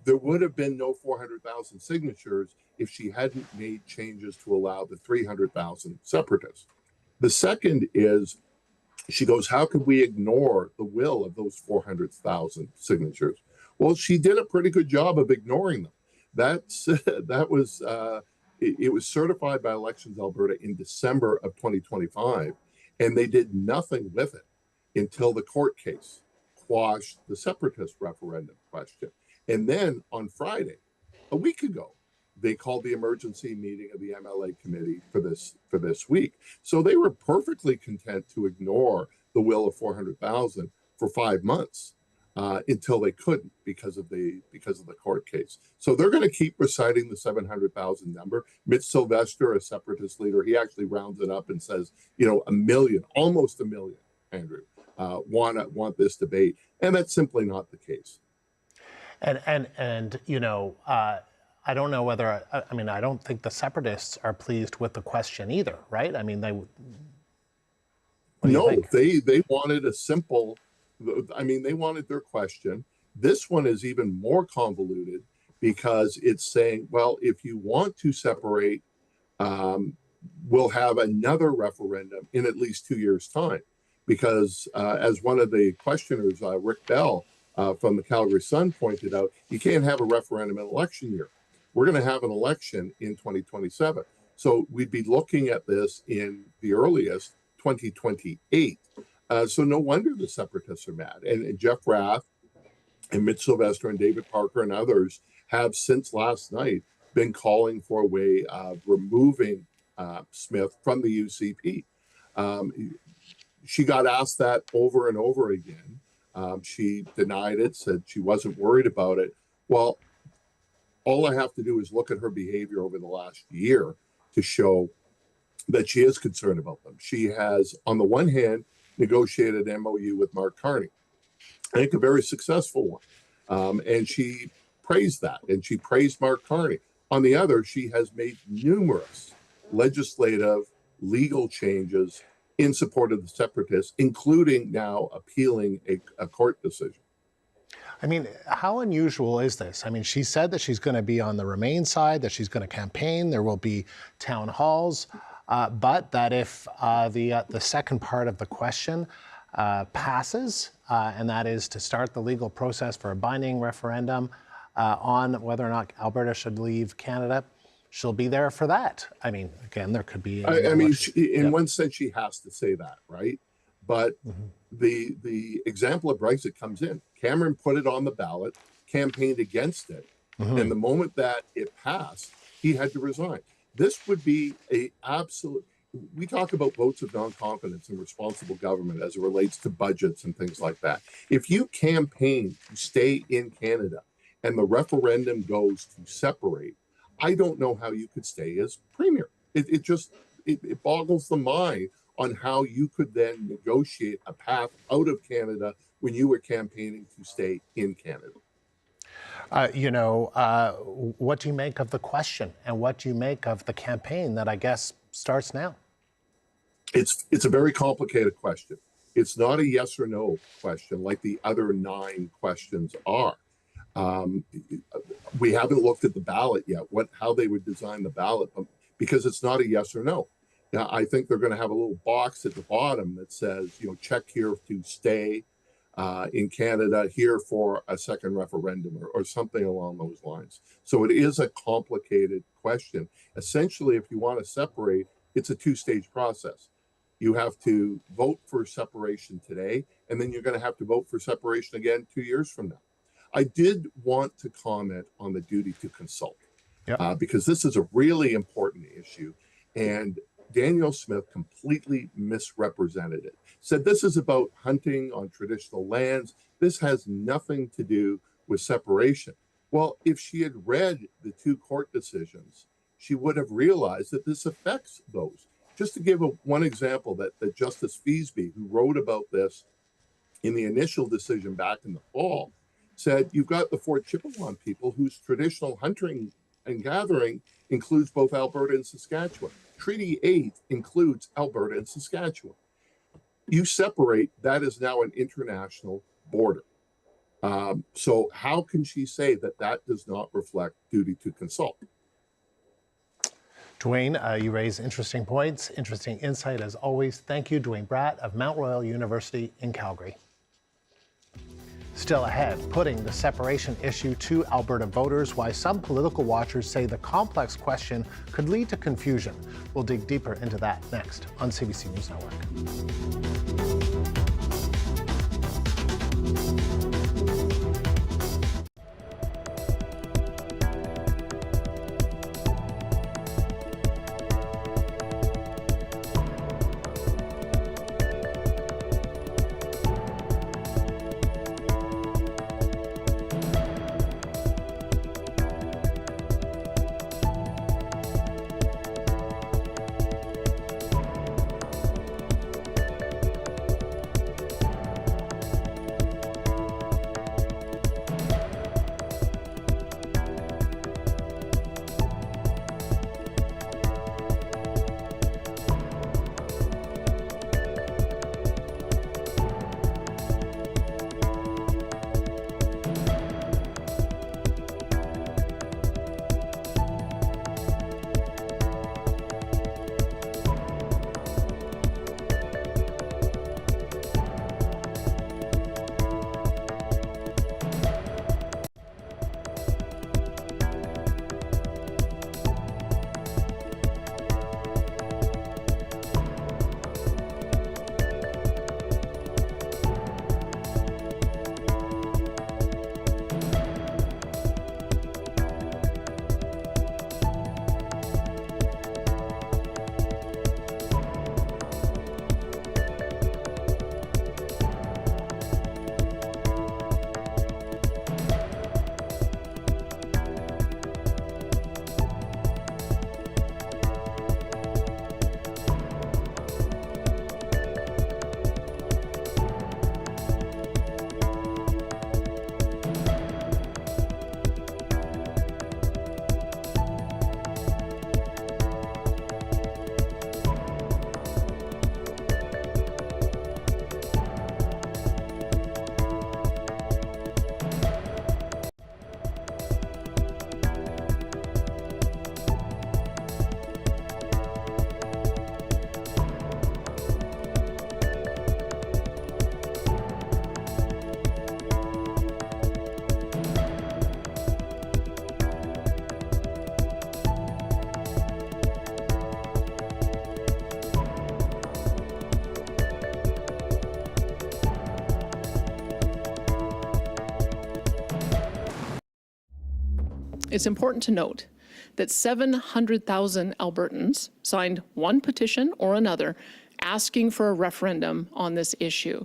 Speaker 12: would have been no 400,000 signatures if she hadn't made changes to allow the 300,000 separatists. The second is, she goes, how could we ignore the will of those 400,000 signatures? Well, she did a pretty good job of ignoring them. It was certified by Elections Alberta in December of 2025, and they did nothing with it until the court case quashed the separatist referendum question. And then on Friday, a week ago, they called the emergency meeting of the MLA committee for this week. So they were perfectly content to ignore the will of 400,000 for 5 months. until they couldn't because of the court case. So they're going to keep reciting the 700,000 number. Mitch Sylvester, a separatist leader, he actually rounds it up and says, a million, almost a million, Andrew, want this debate, and that's simply not the case.
Speaker 1: And I don't know whether I don't think the separatists are pleased with the question either, right? I mean, they wanted a simple. They wanted their question. This one is even more convoluted because it's saying, well, if you want to separate, we'll have another referendum in at least 2 years' time. Because as one of the questioners, Rick Bell from the Calgary Sun pointed out, you can't have a referendum in election year. We're going to have an election in 2027. So we'd be looking at this in the earliest 2028. So no wonder the separatists are mad. And Jeff Rath and Mitch Sylvester and David Parker and others have since last night been calling for a way of removing Smith from the UCP. She got asked that over and over again. She denied it, said she wasn't worried about it. Well, all I have to do is look at her behavior over the last year to show that she is concerned about them. She has, on the one hand, negotiated an MOU with Mark Carney. I think a very successful one. And she praised that, and she praised Mark Carney. On the other, she has made numerous legislative, legal changes in support of the separatists, including now appealing a court decision. I mean, how unusual is this? I mean, she said that she's going to be on the Remain side, that she's going to campaign, there will be town halls, but that if the second part of the question passes, and that is to start the legal process for a binding referendum on whether or not Alberta should leave Canada, she'll be there for that. I mean, again, there could be.
Speaker 12: In one sense, she has to say that, right? But the example of Brexit comes in. Cameron put it on the ballot, campaigned against it, and the moment that it passed, he had to resign. This would be a absolute. We talk about votes of non-confidence in responsible government as it relates to budgets and things like that. If you campaign to stay in Canada and the referendum goes to separate, I don't know how you could stay as premier. It boggles the mind on how you could then negotiate a path out of Canada when you were campaigning to stay in Canada.
Speaker 1: What do you make of the question, and what do you make of the campaign that I guess starts now?
Speaker 12: It's a very complicated question. It's not a yes or no question like the other 9 questions are. We haven't looked at the ballot yet, how they would design the ballot, because it's not a yes or no. Now, I think they're going to have a little box at the bottom that says, check here to stay in Canada, here for a second referendum, or something along those lines. So it is a complicated question. Essentially, if you want to separate, it's a 2-stage process. You have to vote for separation today, and then you're going to have to vote for separation again 2 years from now. I did want to comment on the duty to consult, because this is a really important issue. And Danielle Smith completely misrepresented it. Said this is about hunting on traditional lands. This has nothing to do with separation. Well, if she had read the 2 court decisions, she would have realized that this affects those. Just to give one example, that Justice Feasby, who wrote about this in the initial decision back in the fall, said you've got the Fort Chippewa people whose traditional hunting and gathering includes both Alberta and Saskatchewan. Treaty 8 includes Alberta and Saskatchewan. You separate, that is now an international border. So how can she say that does not reflect duty to consult?
Speaker 1: Dwayne, you raise interesting points, interesting insight as always. Thank you, Dwayne Bratt of Mount Royal University in Calgary. Still ahead, putting the separation issue to Alberta voters, why some political watchers say the complex question could lead to confusion. We'll dig deeper into that next on CBC News Network.
Speaker 2: It's important to note that 700,000 Albertans signed one petition or another asking for a referendum on this issue.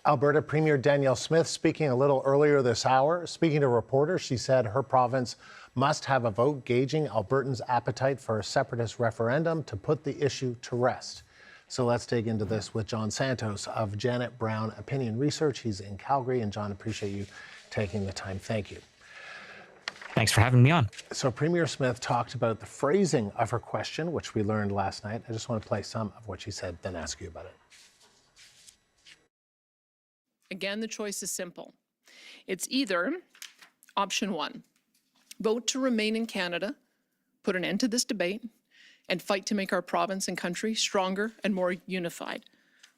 Speaker 1: Alberta Premier Danielle Smith speaking a little earlier this hour. Speaking to reporters, she said her province must have a vote gauging Albertans' appetite for a separatist referendum to put the issue to rest. So let's dig into this with John Santos of Janet Brown Opinion Research. He's in Calgary. And John, appreciate you taking the time. Thank you.
Speaker 5: Thanks for having me on.
Speaker 1: So Premier Smith talked about the phrasing of her question, which we learned last night. I just want to play some of what she said, then ask you about it.
Speaker 2: Again, the choice is simple. It's either option one, vote to remain in Canada, put an end to this debate, and fight to make our province and country stronger and more unified.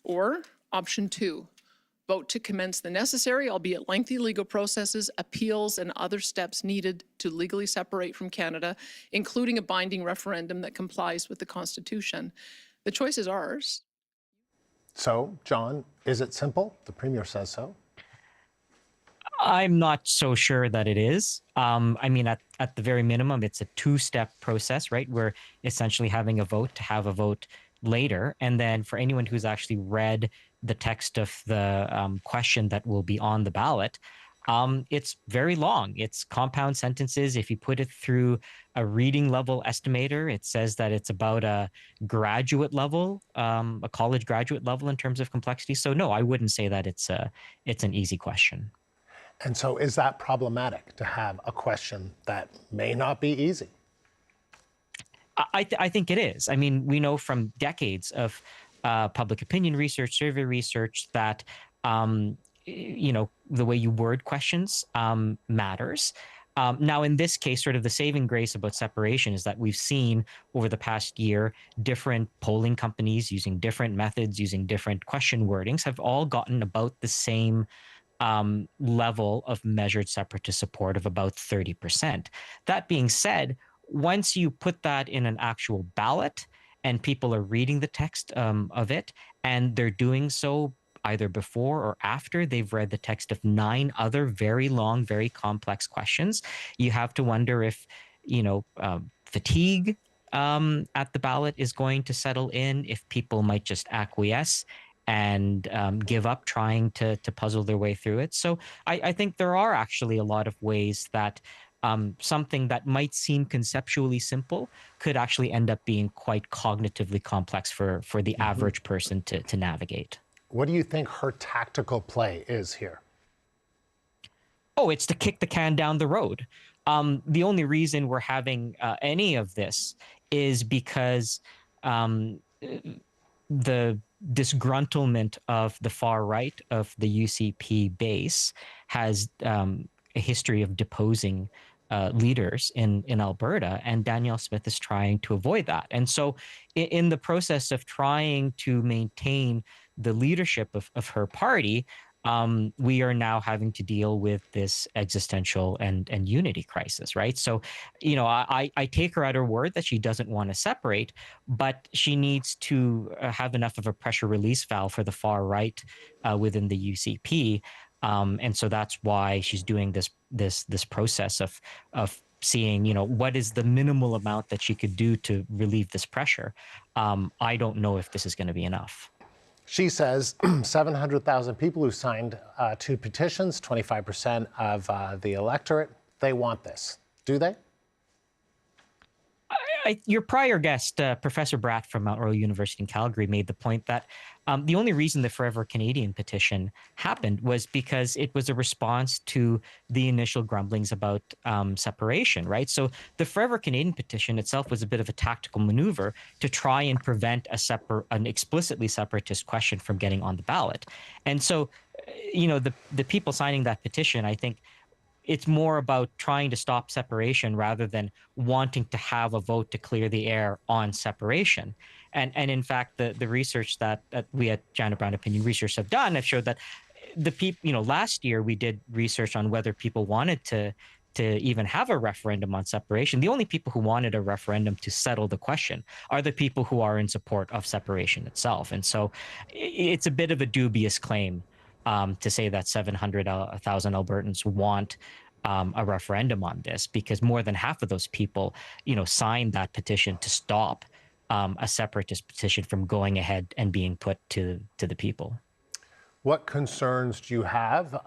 Speaker 2: Or option two, vote to commence the necessary, albeit lengthy, legal processes, appeals, and other steps needed to legally separate from Canada, including a binding referendum that complies with the Constitution. The choice is ours.
Speaker 1: So, John, is it simple? The Premier says so.
Speaker 5: I'm not so sure that it is. I mean, at the very minimum, it's a two-step process, right? We're essentially having a vote to have a vote later. And then for anyone who's actually read the text of the question that will be on the ballot, it's very long. It's compound sentences. If you put it through a reading level estimator, it says that it's about a graduate level, a college graduate level in terms of complexity. So no, I wouldn't say that it's an easy question.
Speaker 1: And so is that problematic to have a question that may not be easy?
Speaker 5: I think it is. I mean, we know from decades of public opinion research, survey research, that you know, the way you word questions matters. Now, in this case, sort of the saving grace about separation is that we've seen over the past year different polling companies using different methods, using different question wordings, have all gotten about the same level of measured separatist support of about 30%. That being said, once you put that in an actual ballot and people are reading the text of it, and they're doing so either before or after they've read the text of 9 other very long, very complex questions, you have to wonder if, you know, fatigue at the ballot is going to settle in, if people might just acquiesce and give up trying to puzzle their way through it. So I think there are actually a lot of ways that something that might seem conceptually simple could actually end up being quite cognitively complex for the average person to navigate.
Speaker 1: What do you think her tactical play is here?
Speaker 5: Oh, it's to kick the can down the road. The only reason we're having any of this is because the disgruntlement of the far right of the UCP base has a history of deposing leaders in Alberta, and Danielle Smith is trying to avoid that. And so in the process of trying to maintain the leadership of her party, we are now having to deal with this existential and unity crisis, right? So, you know, I take her at her word that she doesn't want to separate, but she needs to have enough of a pressure release valve for the far right within the UCP. And so that's why she's doing this process of seeing, you know, what is the minimal amount that she could do to relieve this pressure. I don't know if this is going to be enough.
Speaker 1: She says 700,000 people who signed 2 petitions, 25% of the electorate, they want this. Do they?
Speaker 5: Your prior guest, Professor Bratt from Mount Royal University in Calgary, made the point that the only reason the Forever Canadian petition happened was because it was a response to the initial grumblings about separation, right? So the Forever Canadian petition itself was a bit of a tactical maneuver to try and prevent an explicitly separatist question from getting on the ballot. And so, you know, the people signing that petition, I think, it's more about trying to stop separation rather than wanting to have a vote to clear the air on separation. And in fact, the research that we at Janet Brown Opinion Research have done have showed that the people, you know, last year we did research on whether people wanted to even have a referendum on separation. The only people who wanted a referendum to settle the question are the people who are in support of separation itself. And so it's a bit of a dubious claim to say that 700,000 Albertans want a referendum on this, because more than half of those people, signed that petition to stop a separatist petition from going ahead and being put to the people.
Speaker 1: What concerns do you have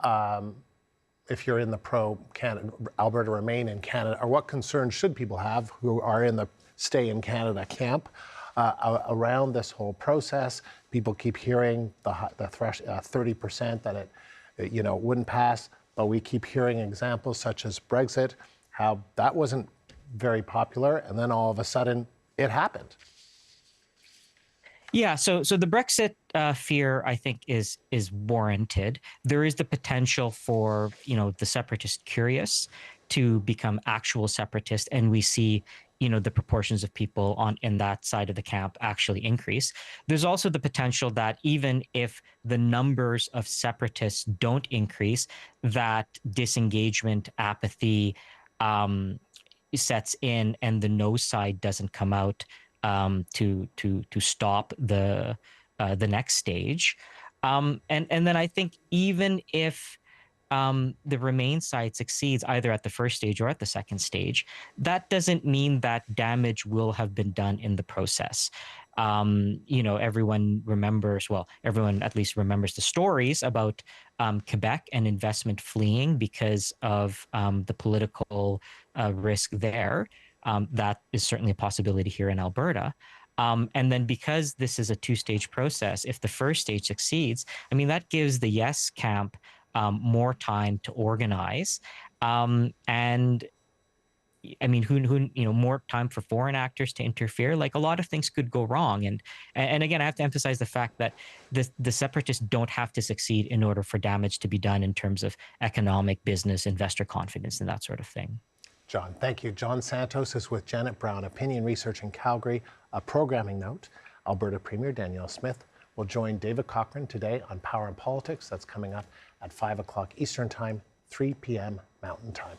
Speaker 1: if you're in the pro-Canada, Alberta Remain in Canada, or what concerns should people have who are in the Stay in Canada camp around this whole process? People keep hearing the 30% that it wouldn't pass, but we keep hearing examples such as Brexit, how that wasn't very popular, and then all of a sudden it happened.
Speaker 5: Yeah, so the Brexit fear, I think, is warranted. There is the potential for the separatist curious to become actual separatists, and we see the proportions of people in that side of the camp actually increase. There's also the potential that even if the numbers of separatists don't increase, that disengagement, apathy sets in, and the no side doesn't come out to stop the next stage. And then I think even if the Remain side succeeds either at the first stage or at the second stage, that doesn't mean that damage will have been done in the process. Everyone at least remembers the stories about Quebec and investment fleeing because of the political risk there. That is certainly a possibility here in Alberta. And then because this is a two-stage process, if the first stage succeeds, that gives the yes camp more time to organize, and more time for foreign actors to interfere. Like, a lot of things could go wrong, and again, I have to emphasize the fact that the separatists don't have to succeed in order for damage to be done in terms of economic, business, investor confidence, and that sort of thing.
Speaker 1: John, thank you. John Santos is with Janet Brown, Opinion Research in Calgary. A programming note: Alberta Premier Danielle Smith will join David Cochrane today on Power and Politics. That's coming up at 5 o'clock Eastern Time, 3 p.m. Mountain Time.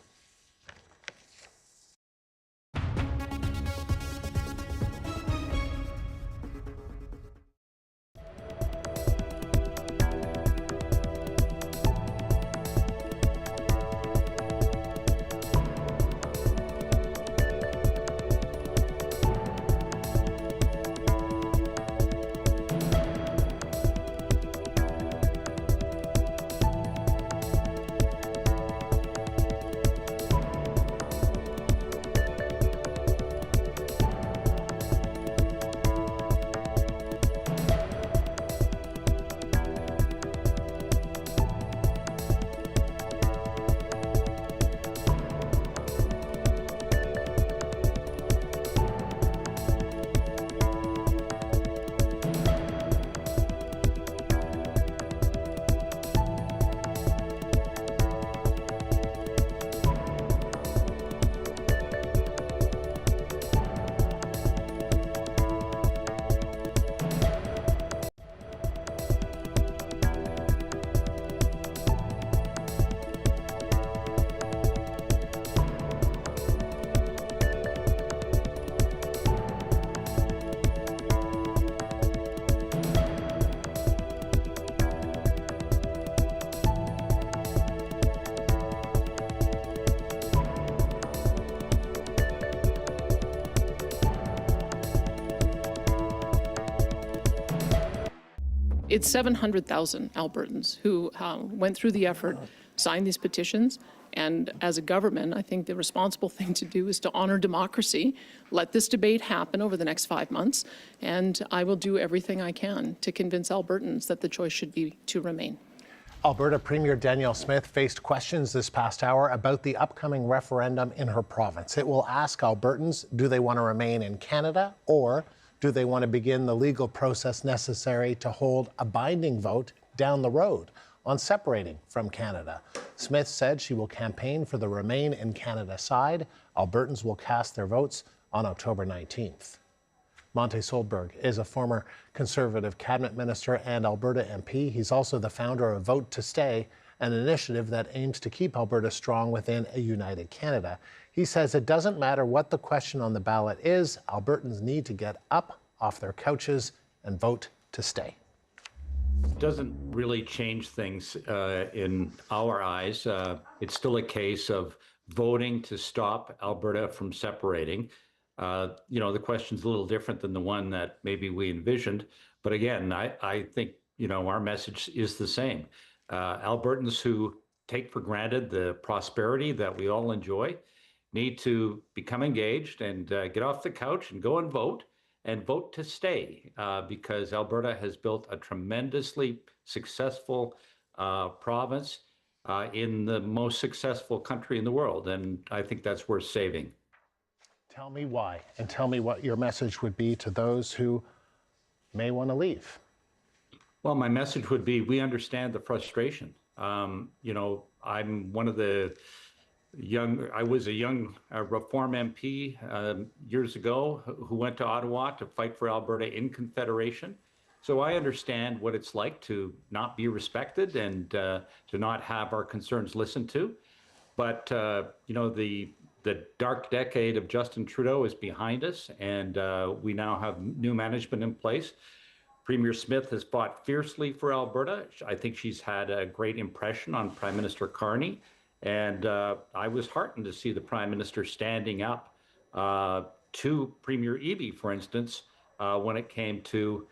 Speaker 2: It's 700,000 Albertans who went through the effort, signed these petitions, and as a government, I think the responsible thing to do is to honor democracy, let this debate happen over the next 5 months, and I will do everything I can to convince Albertans that the choice should be to remain.
Speaker 1: Alberta Premier Danielle Smith faced questions this past hour about the upcoming referendum in her province. It will ask Albertans, do they want to remain in Canada, or do they want to begin the legal process necessary to hold a binding vote down the road on separating from Canada? Smith said she will campaign for the Remain in Canada side. Albertans will cast their votes on October 19th. Monte Solberg is a former Conservative cabinet minister and Alberta MP. He's also the founder of Vote to Stay, an initiative that aims to keep Alberta strong within a united Canada. He says it doesn't matter what the question on the ballot is, Albertans need to get up off their couches and vote to stay.
Speaker 4: doesn't really change things in our eyes. It's still a case of voting to stop Alberta from separating. The question's a little different than the one that maybe we envisioned. But again, I think, our message is the same. Albertans who take for granted the prosperity that we all enjoy need to become engaged and get off the couch and go and vote to stay, because Alberta has built a tremendously successful province in the most successful country in the world. And I think that's worth saving.
Speaker 1: Tell me why, and tell me what your message would be to those who may want to leave.
Speaker 4: Well, my message would be, we understand the frustration. I'm one of the I was a young Reform MP years ago who went to Ottawa to fight for Alberta in Confederation. So I understand what it's like to not be respected and to not have our concerns listened to. But, the dark decade of Justin Trudeau is behind us, and we now have new management in place. Premier Smith has fought fiercely for Alberta. I think she's had a great impression on Prime Minister Carney. And I was heartened to see the Prime Minister standing up to Premier Eby, for instance, when it came to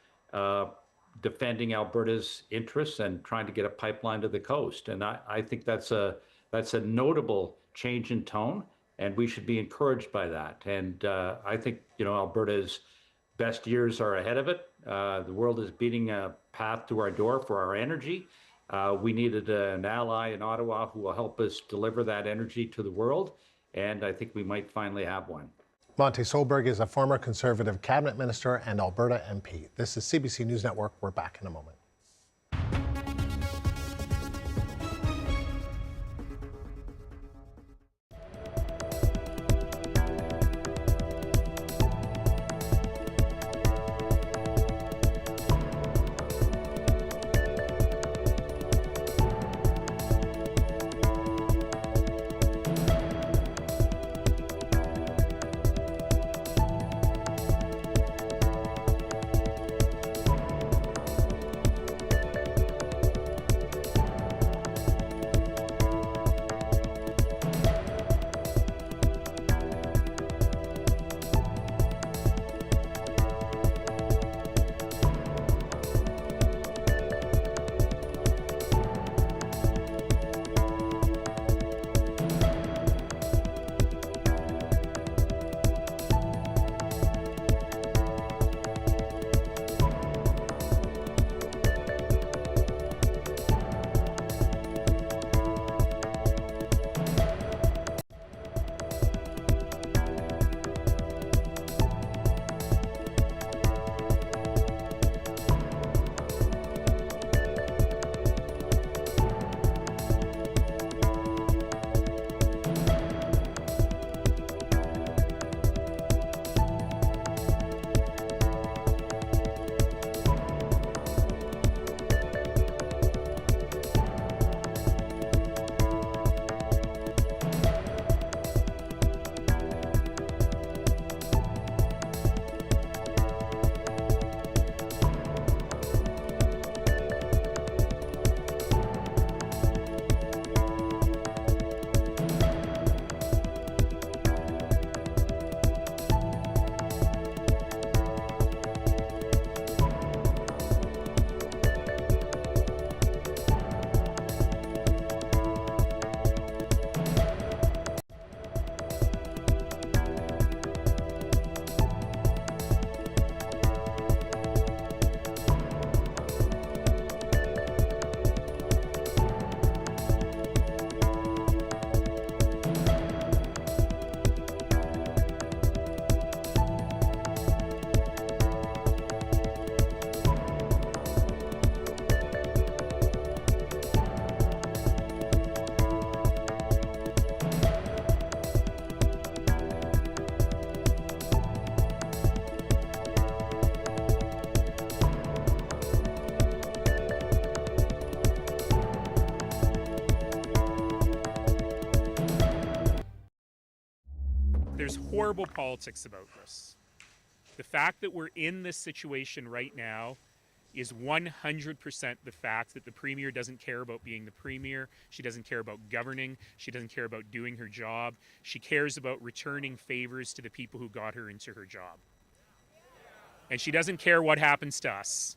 Speaker 4: defending Alberta's interests and trying to get a pipeline to the coast. And I think that's a notable change in tone, and we should be encouraged by that. And I think, Alberta's best years are ahead of it. The world is beating a path to our door for our energy. We needed an ally in Ottawa who will help us deliver that energy to the world, and I think we might finally have one.
Speaker 1: Monty Solberg is a former Conservative cabinet minister and Alberta MP. This is CBC News Network. We're back in a moment.
Speaker 14: There's horrible politics about this. The fact that we're in this situation right now is 100% the fact that the Premier doesn't care about being the Premier. She doesn't care about governing. She doesn't care about doing her job. She cares about returning favors to the people who got her into her job. And she doesn't care what happens to us.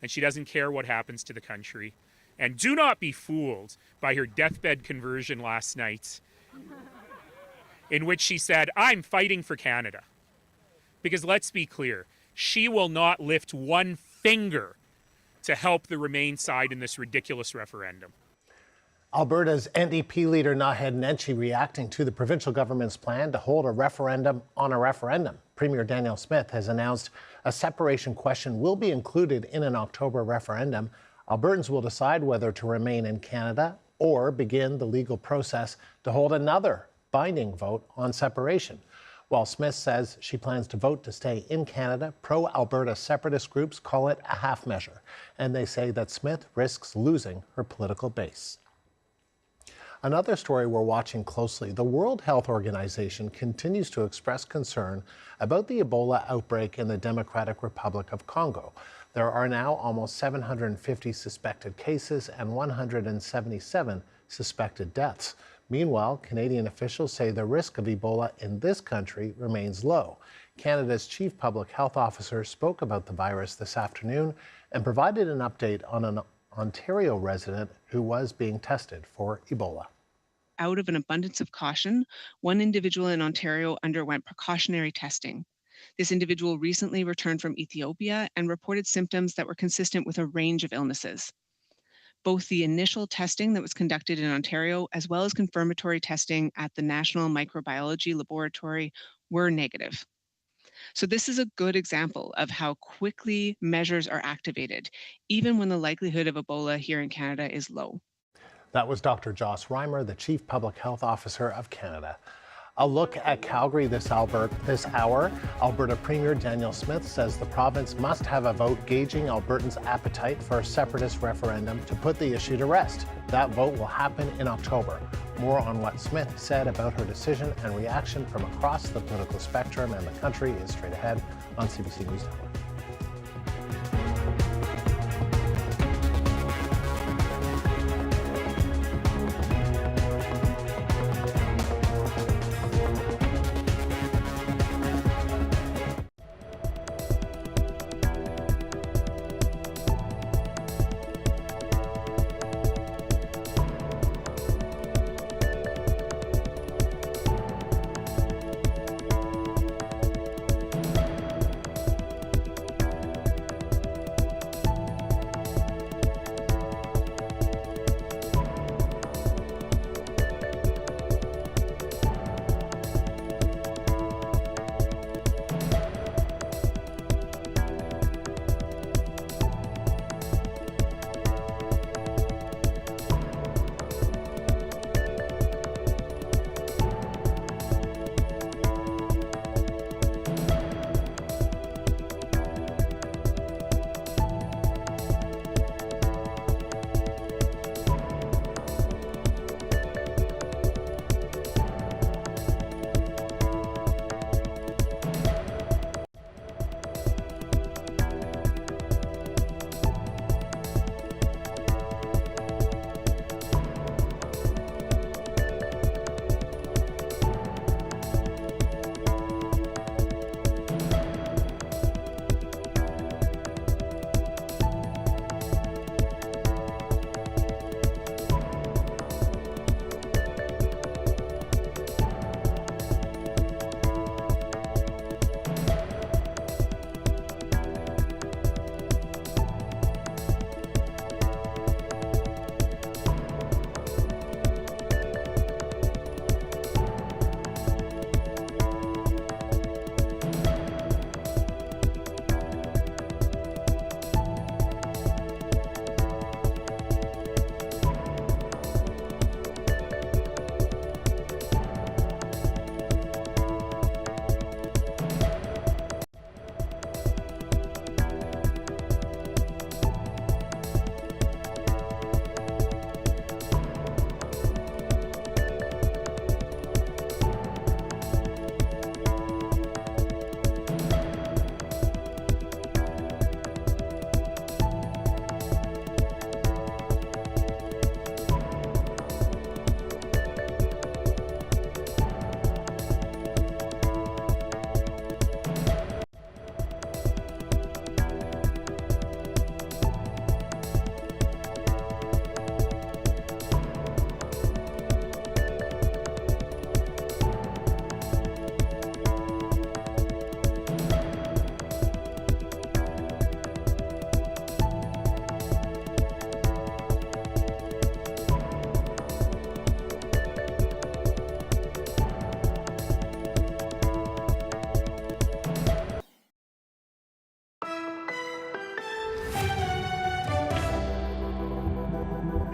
Speaker 14: And she doesn't care what happens to the country. And do not be fooled by her deathbed conversion last night, in which she said, "I'm fighting for Canada." Because let's be clear, she will not lift one finger to help the Remain side in this ridiculous referendum.
Speaker 1: Alberta's NDP Leader Naheed Nenshi reacting to the provincial government's plan to hold a referendum on a referendum. Premier Danielle Smith has announced a separation question will be included in an October referendum. Albertans will decide whether to remain in Canada or begin the legal process to hold another binding vote on separation. While Smith says she plans to vote to stay in Canada, pro-Alberta separatist groups call it a half measure, and they say that Smith risks losing her political base. Another story we're watching closely, the World Health Organization continues to express concern about the Ebola outbreak in the Democratic Republic of Congo. There are now almost 750 suspected cases and 177 suspected deaths. Meanwhile, Canadian officials say the risk of Ebola in this country remains low. Canada's chief public health officer spoke about the virus this afternoon and provided an update on an Ontario resident who was being tested for Ebola.
Speaker 15: Out of an abundance of caution, one individual in Ontario underwent precautionary testing. This individual recently returned from Ethiopia and reported symptoms that were consistent with a range of illnesses. Both the initial testing that was conducted in Ontario as well as confirmatory testing at the National Microbiology Laboratory were negative. So this is a good example of how quickly measures are activated, even when the likelihood of Ebola here in Canada is low.
Speaker 1: That was Dr. Joss Reimer, the Chief Public Health Officer of Canada. A look at Calgary this hour. Alberta Premier Danielle Smith says the province must have a vote gauging Albertans' appetite for a separatist referendum to put the issue to rest. That vote will happen in October. More on what Smith said about her decision and reaction from across the political spectrum and the country is straight ahead on CBC News Network.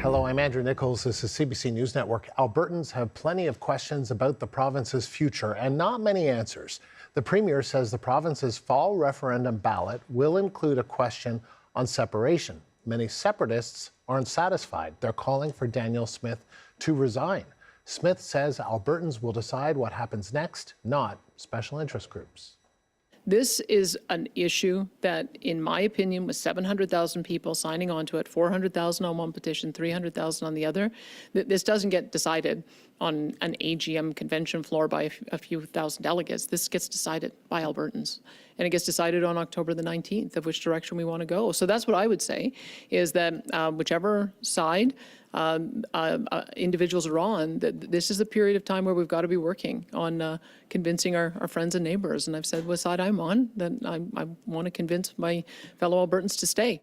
Speaker 1: Hello, I'm Andrew Nichols. This is CBC News Network. Albertans have plenty of questions about the province's future and not many answers. The Premier says the province's fall referendum ballot will include a question on separation. Many separatists aren't satisfied. They're calling for Danielle Smith to resign. Smith says Albertans will decide what happens next, not special interest groups.
Speaker 2: This is an issue that, in my opinion, with 700,000 people signing on to it, 400,000 on one petition, 300,000 on the other, this doesn't get decided on an AGM convention floor by a few thousand delegates. This gets decided by Albertans. And it gets decided on October the 19th of which direction we want to go. So that's what I would say, is that whichever side individuals are on, that this is a period of time where we've got to be working on convincing our friends and neighbors. And I've said what side I'm on, that I want to convince my fellow Albertans to stay.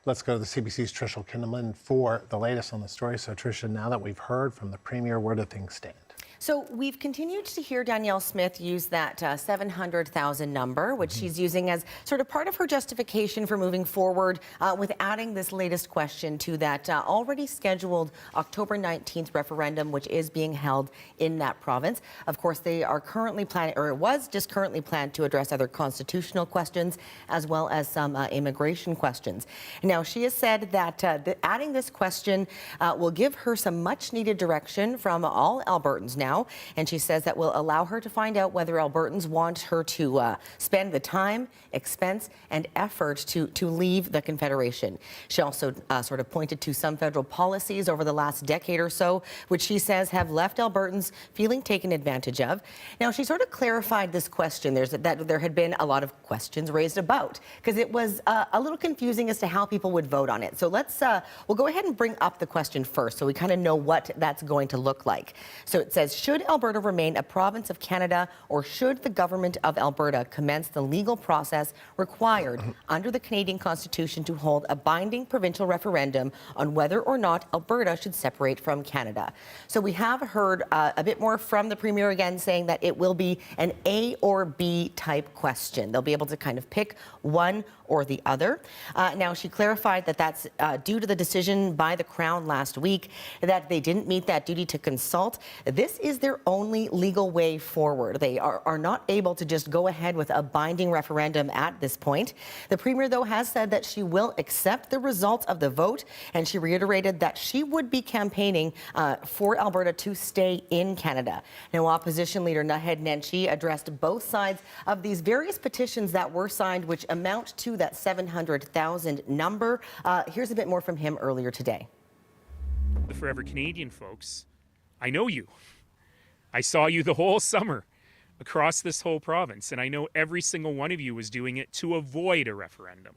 Speaker 1: Let's go to the CBC's Tricia Kindelman for the latest on the story. So Tricia, now that we've heard from the Premier, where do things stand?
Speaker 16: So we've continued to hear Danielle Smith use that 700,000 number, which she's using as sort of part of her justification for moving forward with adding this latest question to that already scheduled October 19th referendum, which is being held in that province. Of course, they are currently planning, or it was just currently planned to address other constitutional questions as well as some immigration questions. Now, she has said that adding this question will give her some much needed direction from all Albertans now. And she says that will allow her to find out whether Albertans want her to spend the time, expense, and effort to leave the Confederation. She also sort of pointed to some federal policies over the last decade or so, which she says have left Albertans feeling taken advantage of. Now, she sort of clarified this question. That there had been a lot of questions raised about, because it was a little confusing as to how people would vote on it. So we'll go ahead and bring up the question first, so we kind of know what that's going to look like. So it says, should Alberta remain a province of Canada, or should the government of Alberta commence the legal process required under the Canadian Constitution to hold a binding provincial referendum on whether or not Alberta should separate from Canada? So we have heard a bit more from the Premier again, saying that it will be an A or B type question. They'll be able to kind of pick one or the other. Now, she clarified that that's due to the decision by the Crown last week that they didn't meet that duty to consult. This is their only legal way forward. They are not able to just go ahead with a binding referendum at this point. The Premier, though, has said that she will accept the results of the vote, and she reiterated that she would be campaigning for Alberta to stay in Canada. Now, Opposition Leader Naheed Nenshi addressed both sides of these various petitions that were signed, which amount to that 700,000 number. Here's a bit more from him earlier today.
Speaker 14: The Forever Canadian folks, I know you. I saw you the whole summer across this whole province, and I know every single one of you was doing it to avoid a referendum.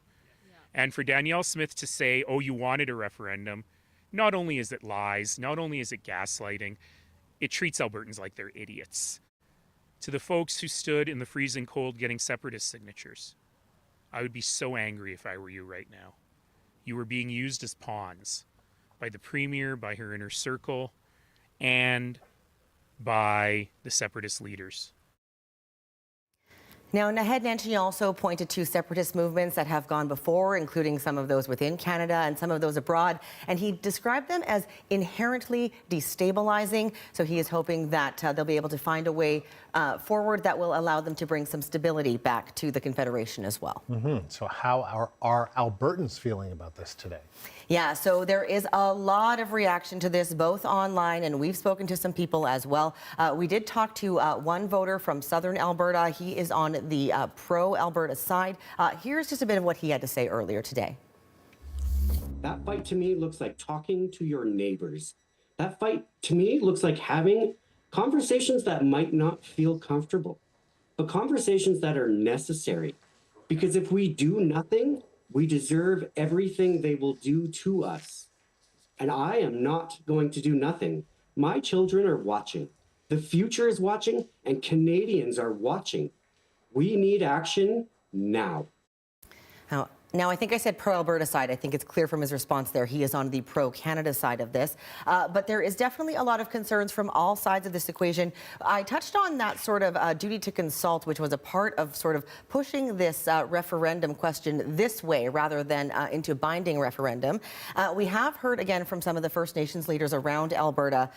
Speaker 14: And for Danielle Smith to say, oh, you wanted a referendum, not only is it lies, not only is it gaslighting, it treats Albertans like they're idiots. To the folks who stood in the freezing cold getting separatist signatures, I would be so angry if I were you right now. You were being used as pawns by the Premier, by her inner circle, and by the separatist leaders.
Speaker 16: Now, Naheed Nenshi also pointed to separatist movements that have gone before, including some of those within Canada and some of those abroad, and he described them as inherently destabilizing. So he is hoping that they'll be able to find a way forward that will allow them to bring some stability back to the Confederation as well.
Speaker 1: So how are Albertans feeling about this today?
Speaker 16: Yeah, so there is a lot of reaction to this, both online, and we've spoken to some people as well. We did talk to one voter from southern Alberta. He is on the pro-Alberta side. Here's just a bit of what he had to say earlier today.
Speaker 17: That fight to me looks like talking to your neighbors. That fight to me looks like having conversations that might not feel comfortable, but conversations that are necessary. Because if we do nothing, we deserve everything they will do to us. And I am not going to do nothing. My children are watching. The future is watching, and Canadians are watching. We need action now.
Speaker 16: Now, Now, I think I said pro-Alberta side. I think it's clear from his response there he is on the pro-Canada side of this. But there is definitely a lot of concerns from all sides of this equation. I touched on that sort of duty to consult, which was a part of sort of pushing this referendum question this way rather than into binding referendum. We have heard again from some of the First Nations leaders around Alberta.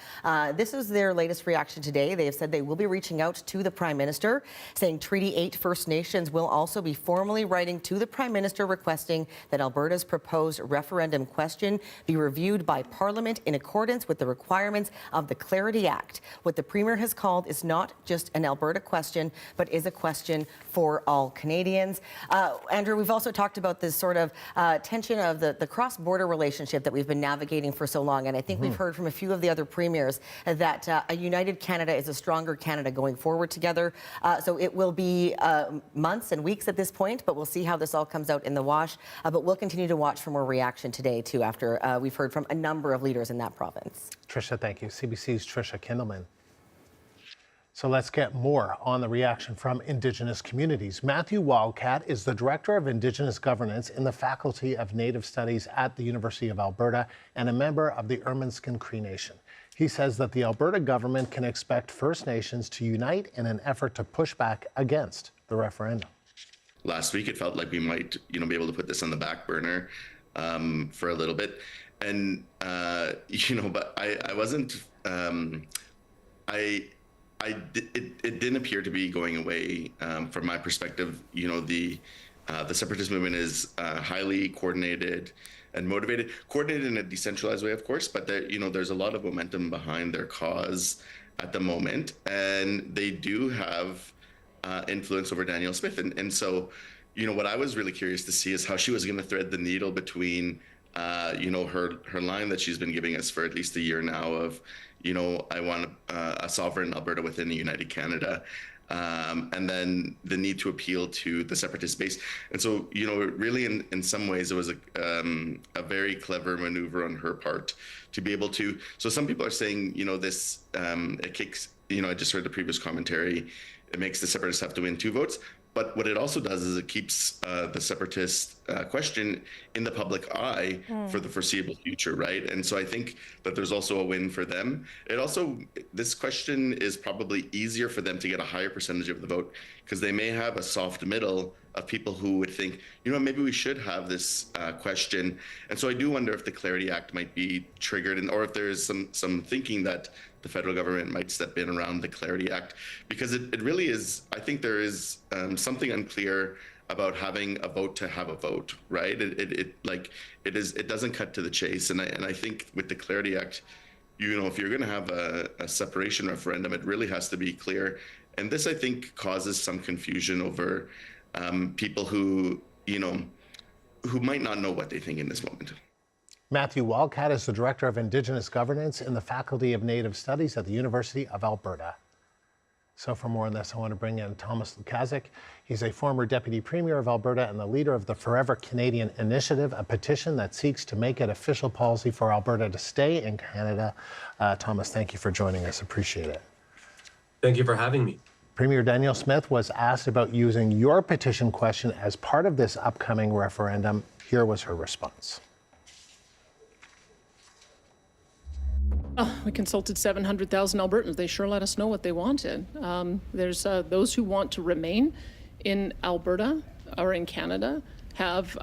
Speaker 16: This is their latest reaction today. They have said they will be reaching out to the Prime Minister, saying Treaty 8 First Nations will also be formally writing to the Prime Minister requesting that Alberta's proposed referendum question be reviewed by Parliament in accordance with the requirements of the Clarity Act. What the Premier has called is not just an Alberta question, but is a question for all Canadians. Andrew, we've also talked about this sort of tension of the cross-border relationship that we've been navigating for so long, and I think we've heard from a few of the other premiers that a united Canada is a stronger Canada going forward together. So it will be months and weeks at this point, but we'll see how this all comes out in the wash. But we'll continue to watch for more reaction today, too, after we've heard from a number of leaders in that province.
Speaker 1: Tricia, thank you. CBC's Tricia Kindleman. So let's get more on the reaction from Indigenous communities. Matthew Wildcat is the Director of Indigenous Governance in the Faculty of Native Studies at the University of Alberta and a member of the Ermineskin Cree Nation. He says that the Alberta government can expect First Nations to unite in an effort to push back against the referendum.
Speaker 19: Last week, it felt like we might, be able to put this on the back burner for a little bit, and but I wasn't. It didn't appear to be going away from my perspective. The separatist movement is highly coordinated and coordinated in a decentralized way, of course, but there's a lot of momentum behind their cause at the moment, and they do have influence over Danielle Smith. And so, what I was really curious to see is how she was going to thread the needle between, her line that she's been giving us for at least a year now of, I want a sovereign Alberta within a united Canada. And then the need to appeal to the separatist base. And so, really in some ways it was a very clever maneuver on her part to be able to, so some people are saying, this, it kicks, I just heard the previous commentary, it makes the separatists have to win 2 votes. But what it also does is it keeps the separatist question in the public eye for the foreseeable future, right? And so I think that there's also a win for them. This question is probably easier for them to get a higher percentage of the vote because they may have a soft middle of people who would think, maybe we should have this question. And so I do wonder if the Clarity Act might be triggered or if there is some thinking that the federal government might step in around the Clarity Act, because it really is, I think there is something unclear about having a vote to have a vote, right? It doesn't cut to the chase. And I think with the Clarity Act, if you're going to have a separation referendum, it really has to be clear. And this, I think, causes some confusion over people who might not know what they think in this moment.
Speaker 1: Matthew Wildcat is the Director of Indigenous Governance in the Faculty of Native Studies at the University of Alberta. So for more on this, I want to bring in Thomas Lukaszuk. He's a former Deputy Premier of Alberta and the leader of the Forever Canadian Initiative, a petition that seeks to make it official policy for Alberta to stay in Canada. Thomas, thank you for joining us. Appreciate it.
Speaker 20: Thank you for having me.
Speaker 1: Premier Danielle Smith was asked about using your petition question as part of this upcoming referendum. Here was her response.
Speaker 21: We consulted 700,000 Albertans. They sure let us know what they wanted. There's those who want to remain in Alberta or in Canada have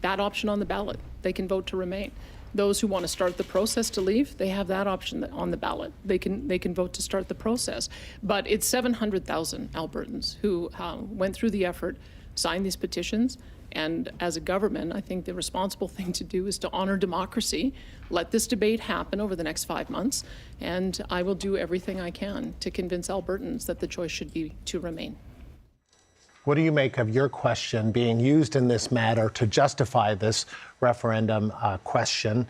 Speaker 21: that option on the ballot. They can vote to remain. Those who want to start the process to leave, they have that option on the ballot. They can vote to start the process. But it's 700,000 Albertans who went through the effort, signed these petitions, and as a government, I think the responsible thing to do is to honor democracy, let this debate happen over the next 5 months, and I will do everything I can to convince Albertans that the choice should be to remain.
Speaker 1: What do you make of your question being used in this matter to justify this referendum question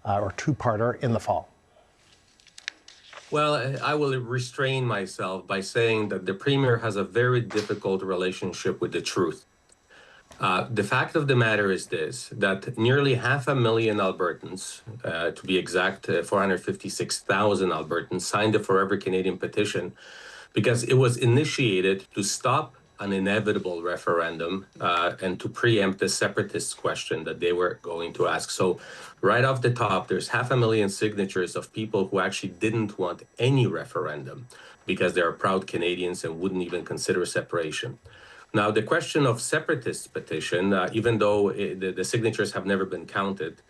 Speaker 1: or two-parter in the fall?
Speaker 20: Well, I will restrain myself by saying that the Premier has a very difficult relationship with the truth. The fact of the matter is this, that nearly 500,000 Albertans, to be exact, 456,000 Albertans signed the Forever Canadian petition because it was initiated to stop an inevitable referendum and to preempt the separatist question that they were going to ask. So right off the top, there's 500,000 signatures of people who actually didn't want any referendum because they're proud Canadians and wouldn't even consider separation. Now, the question of separatist petition, even though the signatures have never been counted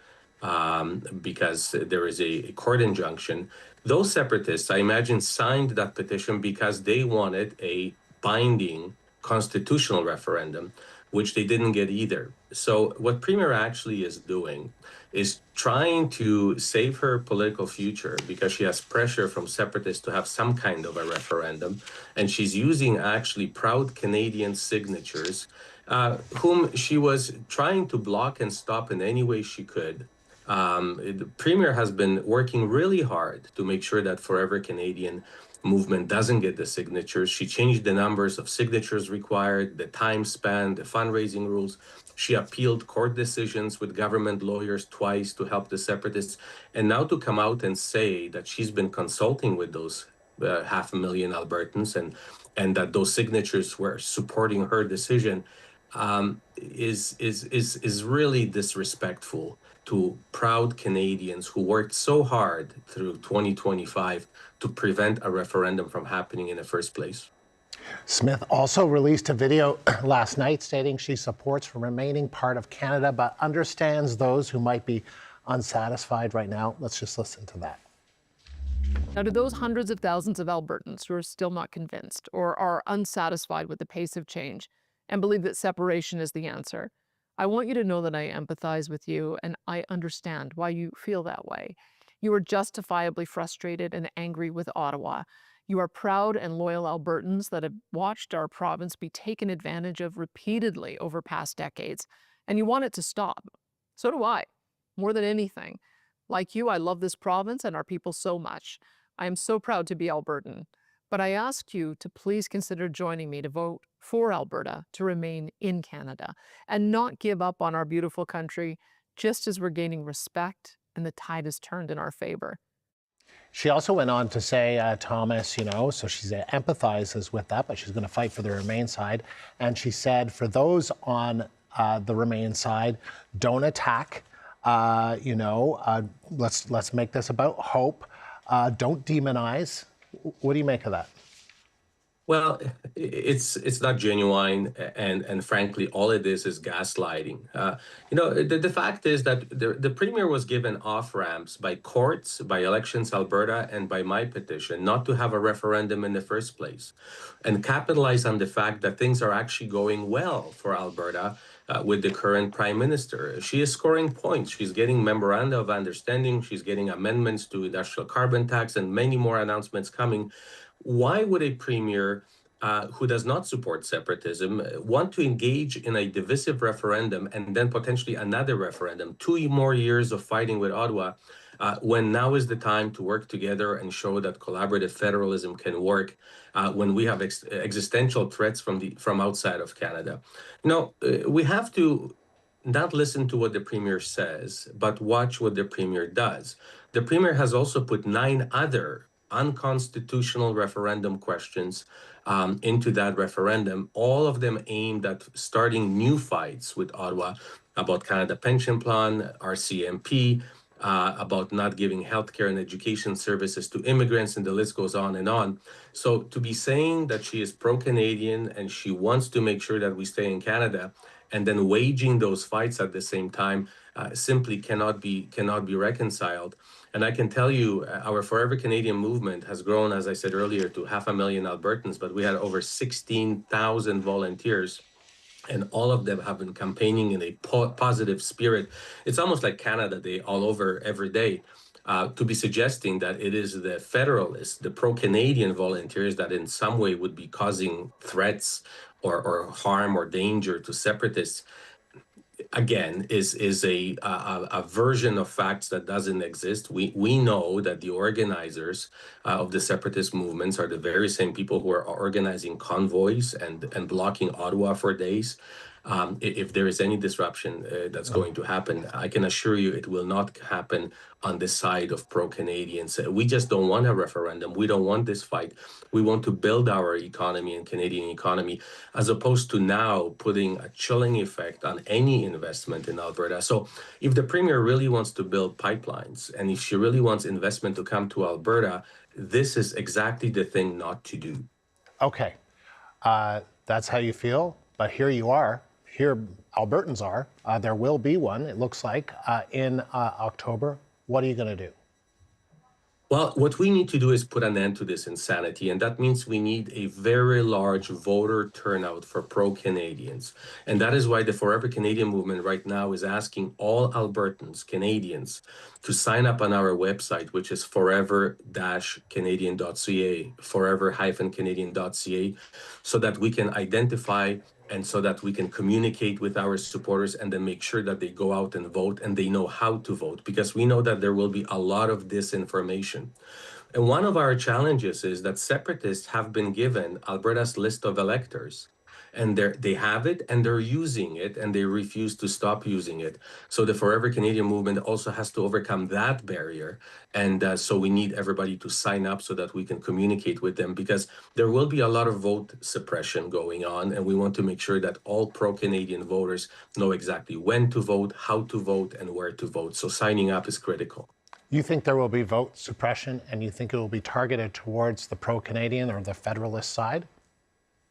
Speaker 20: because there is a court injunction, those separatists, I imagine, signed that petition because they wanted a binding constitutional referendum, which they didn't get either. So what Premier actually is doing is trying to save her political future because she has pressure from separatists to have some kind of a referendum. And she's using actually proud Canadian signatures, whom she was trying to block and stop in any way she could. The Premier has been working really hard to make sure that Forever Canadian movement doesn't get the signatures. She changed the numbers of signatures required, the time span, the fundraising rules. She appealed court decisions with government lawyers twice to help the separatists. And now to come out and say that she's been consulting with those 500,000 Albertans and that those signatures were supporting her decision is really disrespectful to proud Canadians who worked so hard through 2025 to prevent a referendum from happening in the first place.
Speaker 1: Smith also released a video last night stating she supports remaining part of Canada, but understands those who might be unsatisfied right now. Let's just listen to that.
Speaker 2: Now, to those hundreds of thousands of Albertans who are still not convinced or are unsatisfied with the pace of change and believe that separation is the answer, I want you to know that I empathize with you and I understand why you feel that way. You are justifiably frustrated and angry with Ottawa. You are proud and loyal Albertans that have watched our province be taken advantage of repeatedly over past decades, and you want it to stop. So do I, more than anything. Like you, I love this province and our people so much. I am so proud to be Albertan. But I ask you to please consider joining me to vote for Alberta to remain in Canada and not give up on our beautiful country just as we're gaining respect and the tide has turned in our favor.
Speaker 1: She also went on to say, Thomas, so she empathizes with that, but she's going to fight for the Remain side. And she said, for those on the Remain side, don't attack. Let's make this about hope. Don't demonize. What do you make of that?
Speaker 20: Well, it's not genuine, and frankly, all it is gaslighting. The fact is that the Premier was given off-ramps by courts, by Elections Alberta, and by my petition not to have a referendum in the first place, and capitalize on the fact that things are actually going well for Alberta with the current Prime Minister. She is scoring points. She's getting memoranda of understanding. She's getting amendments to industrial carbon tax and many more announcements coming. Why would a Premier who does not support separatism want to engage in a divisive referendum and then potentially another referendum, 2 more years of fighting with Ottawa, when now is the time to work together and show that collaborative federalism can work when we have existential threats from outside of Canada? We have to not listen to what the Premier says, but watch what the Premier does. The Premier has also put 9 other unconstitutional referendum questions into that referendum, all of them aimed at starting new fights with Ottawa about Canada Pension Plan, RCMP, about not giving healthcare and education services to immigrants, and the list goes on and on. So to be saying that she is pro-Canadian and she wants to make sure that we stay in Canada, and then waging those fights at the same time simply cannot be reconciled. And I can tell you, our Forever Canadian movement has grown, as I said earlier, to 500,000 Albertans, but we had over 16,000 volunteers, and all of them have been campaigning in a positive spirit. It's almost like Canada Day all over every day. To be suggesting that it is the Federalists, the pro-Canadian volunteers that in some way would be causing threats or harm or danger to separatists, again, is a version of facts that doesn't exist. We know that the organizers of the separatist movements are the very same people who are organizing convoys and blocking Ottawa for days. If there is any disruption that's going to happen, I can assure you it will not happen on the side of pro-Canadians. We just don't want a referendum. We don't want this fight. We want to build our economy and Canadian economy, as opposed to now putting a chilling effect on any investment in Alberta. So if the Premier really wants to build pipelines, and if she really wants investment to come to Alberta, this is exactly the thing not to do.
Speaker 1: Okay, that's how you feel, but here you are. Here Albertans are. There will be one, it looks like, in October. What are you going to do?
Speaker 20: Well, what we need to do is put an end to this insanity, and that means we need a very large voter turnout for pro-Canadians. And that is why the Forever Canadian movement right now is asking all Albertans, Canadians, to sign up on our website, which is forever-canadian.ca, forever-canadian.ca, so that we can identify and so that we can communicate with our supporters and then make sure that they go out and vote and they know how to vote, because we know that there will be a lot of disinformation. And one of our challenges is that separatists have been given Alberta's list of electors, and they have it and they're using it and they refuse to stop using it. So the Forever Canadian movement also has to overcome that barrier. And so we need everybody to sign up so that we can communicate with them, because there will be a lot of vote suppression going on. And we want to make sure that all pro-Canadian voters know exactly when to vote, how to vote, and where to vote. So signing up is critical.
Speaker 1: You think there will be vote suppression, and you think it will be targeted towards the pro-Canadian or the Federalist side?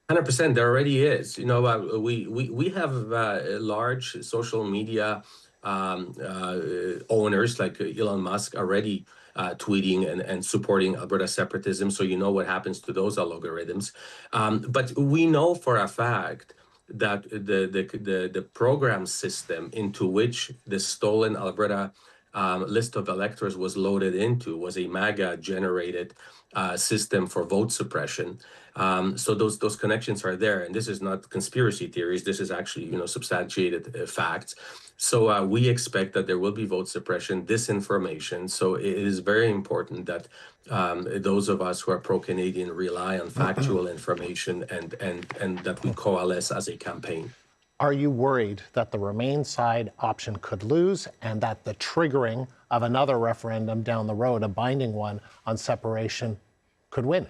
Speaker 20: 100%, there already is. You know, we have large social media owners like Elon Musk already tweeting and supporting Alberta separatism. So you know what happens to those algorithms. But we know for a fact that the program system into which the stolen Alberta list of electors was loaded into was a MAGA-generated system for vote suppression. So those connections are there, and this is not conspiracy theories. This is actually, substantiated facts. So we expect that there will be vote suppression, disinformation. So it is very important that those of us who are pro-Canadian rely on factual information and that we coalesce as a campaign.
Speaker 1: Are you worried that the Remain side option could lose and that the triggering of another referendum down the road, a binding one on separation, could win?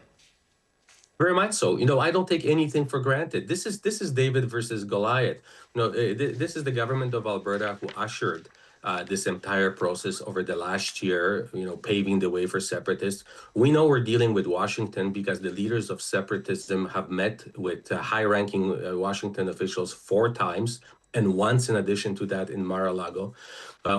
Speaker 20: Very much so. I don't take anything for granted. This is David versus Goliath. This is the government of Alberta who ushered this entire process over the last year, paving the way for separatists. We know we're dealing with Washington because the leaders of separatism have met with high-ranking Washington officials 4 times, and once in addition to that in Mar-a-Lago.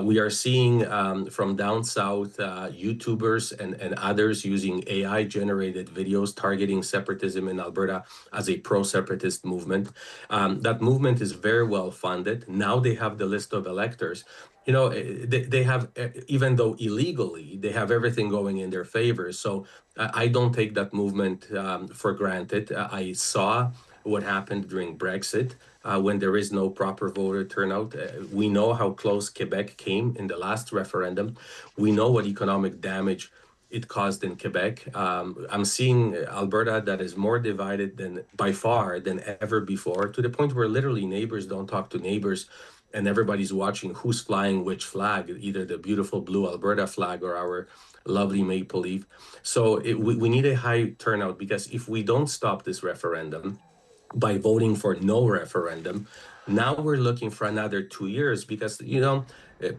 Speaker 20: We are seeing from down south YouTubers and others using AI-generated videos targeting separatism in Alberta as a pro-separatist movement. That movement is very well funded. Now they have the list of electors. They have, even though illegally, they have everything going in their favor. So I don't take that movement for granted. I saw what happened during Brexit when there is no proper voter turnout. We know how close Quebec came in the last referendum. We know what economic damage it caused in Quebec. I'm seeing Alberta that is more divided by far than ever before, to the point where literally neighbors don't talk to neighbors, and everybody's watching who's flying which flag, either the beautiful blue Alberta flag or our lovely maple leaf. So we need a high turnout, because if we don't stop this referendum by voting for no referendum, now we're looking for another 2 years, because,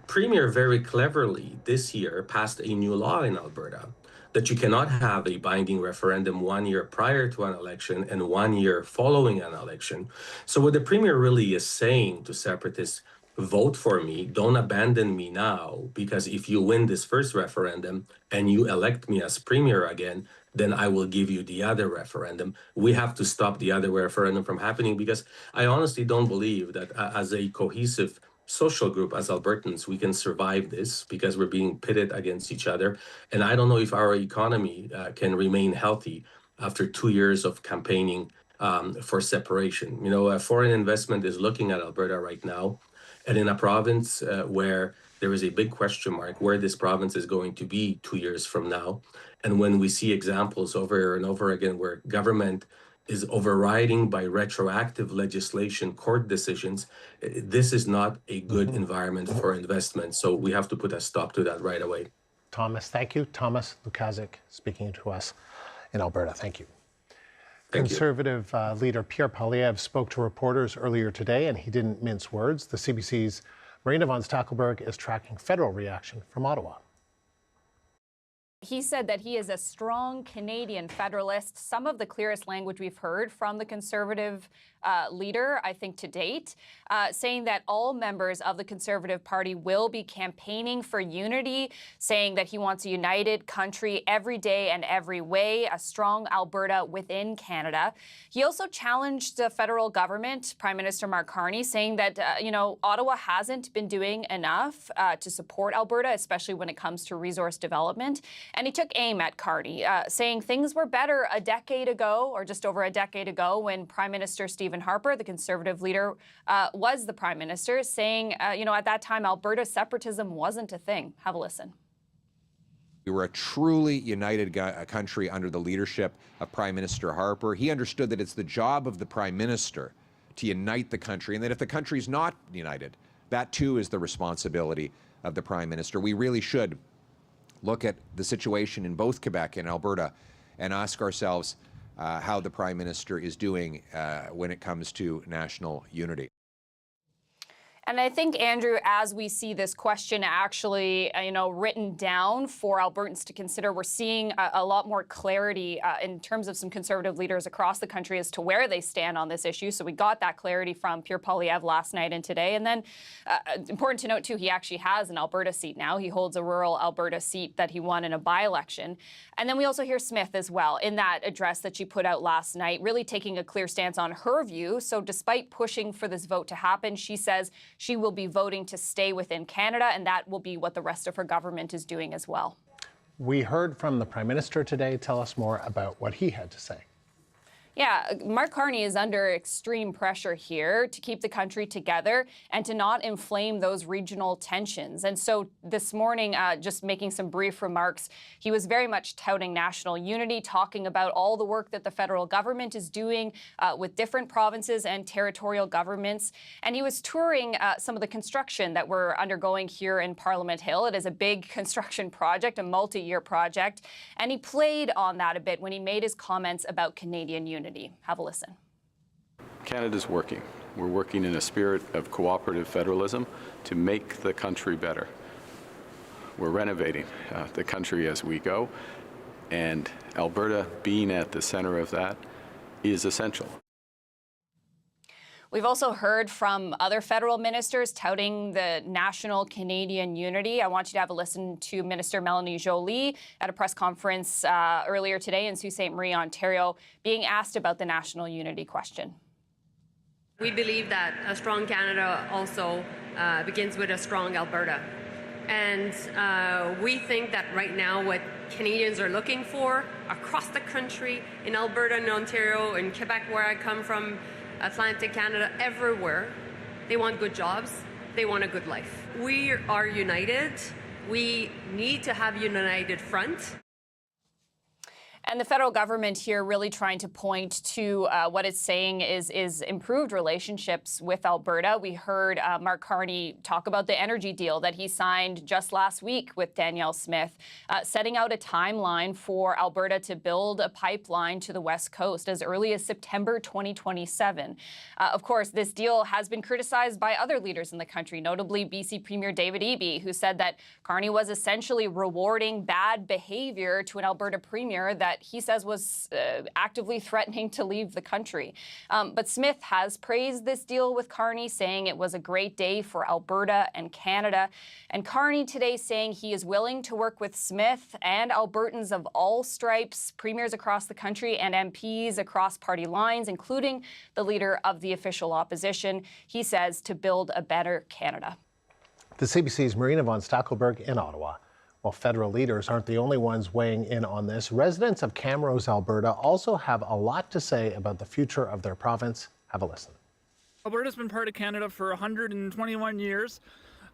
Speaker 20: Premier very cleverly this year passed a new law in Alberta that you cannot have a binding referendum 1 year prior to an election and 1 year following an election. So what the Premier really is saying to separatists, vote for me, don't abandon me now, because if you win this first referendum and you elect me as Premier again, then I will give you the other referendum. We have to stop the other referendum from happening, because I honestly don't believe that as a cohesive social group, as Albertans, we can survive this, because we're being pitted against each other. And I don't know if our economy can remain healthy after 2 years of campaigning for separation. Foreign investment is looking at Alberta right now, and in a province where there is a big question mark where this province is going to be 2 years from now. And when we see examples over and over again where government is overriding by retroactive legislation, court decisions. This is not a good environment for investment. So we have to put a stop to that right away.
Speaker 1: Thomas, thank you. Thomas Lukazik speaking to us in Alberta. Thank you. Conservative leader Pierre Poilievre spoke to reporters earlier today, and he didn't mince words. The CBC's Marina von Stackelberg is tracking federal reaction from Ottawa.
Speaker 3: He said that he is a strong Canadian federalist. Some of the clearest language we've heard from the Conservative leader, I think, to date, saying that all members of the Conservative Party will be campaigning for unity, saying that he wants a united country every day and every way, a strong Alberta within Canada. He also challenged the federal government, Prime Minister Mark Carney, saying that, Ottawa hasn't been doing enough to support Alberta, especially when it comes to resource development. And he took aim at Carney, saying things were better a decade ago, or just over a decade ago, when Prime Minister Stephen Harper, the Conservative leader, was the Prime Minister, saying, at that time, Alberta separatism wasn't a thing. Have a listen.
Speaker 22: We were a truly united country under the leadership of Prime Minister Harper. He understood that it's the job of the Prime Minister to unite the country, and that if the country's not united, that too is the responsibility of the Prime Minister. We really should look at the situation in both Quebec and Alberta and ask ourselves how the Prime Minister is doing when it comes to national unity.
Speaker 3: And I think, Andrew, as we see this question actually, written down for Albertans to consider, we're seeing a lot more clarity in terms of some Conservative leaders across the country as to where they stand on this issue. So we got that clarity from Pierre Poilievre last night and today. And then important to note, too, he actually has an Alberta seat now. He holds a rural Alberta seat that he won in a by-election. And then we also hear Smith as well in that address that she put out last night, really taking a clear stance on her view. So despite pushing for this vote to happen, she says she will be voting to stay within Canada, and that will be what the rest of her government is doing as well.
Speaker 1: We heard from the Prime Minister today. Tell us more about what he had to say.
Speaker 3: Yeah, Mark Carney is under extreme pressure here to keep the country together and to not inflame those regional tensions. And so this morning, just making some brief remarks, he was very much touting national unity, talking about all the work that the federal government is doing with different provinces and territorial governments. And he was touring some of the construction that we're undergoing here in Parliament Hill. It is a big construction project, a multi-year project. And he played on that a bit when he made his comments about Canadian unity. Have a listen.
Speaker 23: Canada's working. We're working in a spirit of cooperative federalism to make the country better. We're renovating the country as we go, and Alberta being at the center of that is essential.
Speaker 3: We've also heard from other federal ministers touting the national Canadian unity. I want you to have a listen to Minister Melanie Joly at a press conference earlier today in Sault Ste. Marie, Ontario, being asked about the national unity question.
Speaker 24: We believe that a strong Canada also begins with a strong Alberta. And we think that right now what Canadians are looking for across the country, in Alberta and Ontario, in Quebec, where I come from, Atlantic Canada, everywhere, they want good jobs, they want a good life. We are united. We need to have a united front.
Speaker 3: And the federal government here really trying to point to what it's saying is improved relationships with Alberta. We heard Mark Carney talk about the energy deal that he signed just last week with Danielle Smith, setting out a timeline for Alberta to build a pipeline to the West Coast as early as September 2027. Of course, this deal has been criticized by other leaders in the country, notably BC Premier David Eby, who said that Carney was essentially rewarding bad behavior to an Alberta premier that he says was actively threatening to leave the country. But Smith has praised this deal with Carney, saying it was a great day for Alberta and Canada. And Carney today saying he is willing to work with Smith and Albertans of all stripes, premiers across the country and MPs across party lines, including the leader of the official opposition, he says, to build a better Canada.
Speaker 1: The CBC's Marina von Stackelberg in Ottawa. Well, federal leaders aren't the only ones weighing in on this. Residents of Camrose, Alberta also have a lot to say about the future of their province. Have a listen.
Speaker 25: Alberta's been part of Canada for 121 years.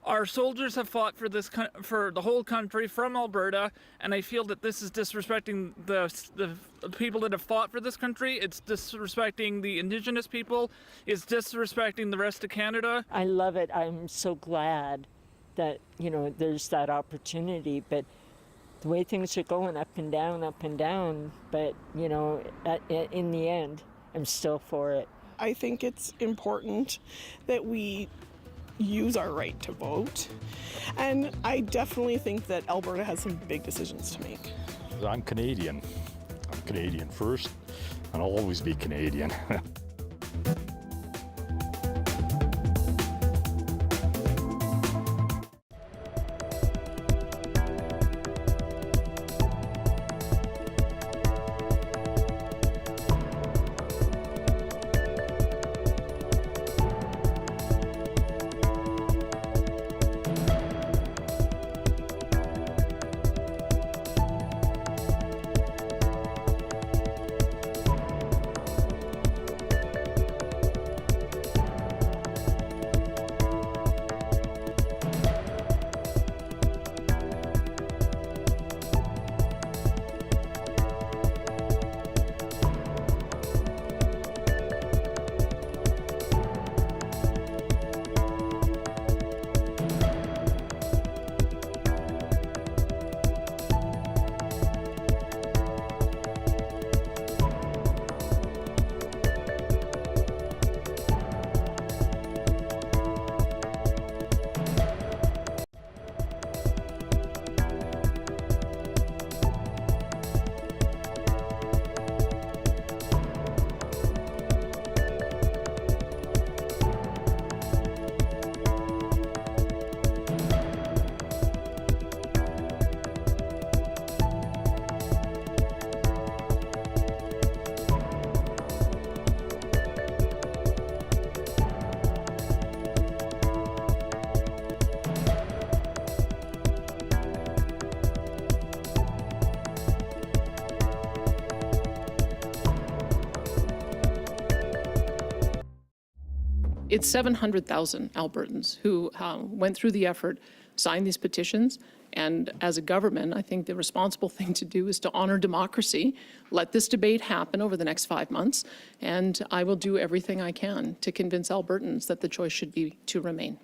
Speaker 6: Our soldiers have fought for this for the whole country from Alberta, and I feel that this is disrespecting the people that have fought for this country. It's disrespecting the Indigenous people. It's disrespecting the rest of Canada.
Speaker 7: I love it. I'm so glad that, you know, there's that opportunity, but the way things are going up and down, but, you know, in the end, I'm still for it.
Speaker 8: I think it's important that we use our right to vote. And I definitely think that Alberta has some big decisions to make.
Speaker 9: I'm Canadian. I'm Canadian first, and I'll always be Canadian.
Speaker 21: It's 700,000 Albertans who went through the effort, signed these petitions, and as a government, I think the responsible thing to do is to honor democracy, let this debate happen over the next 5 months, and I will do everything I can to convince Albertans that the choice should be to remain.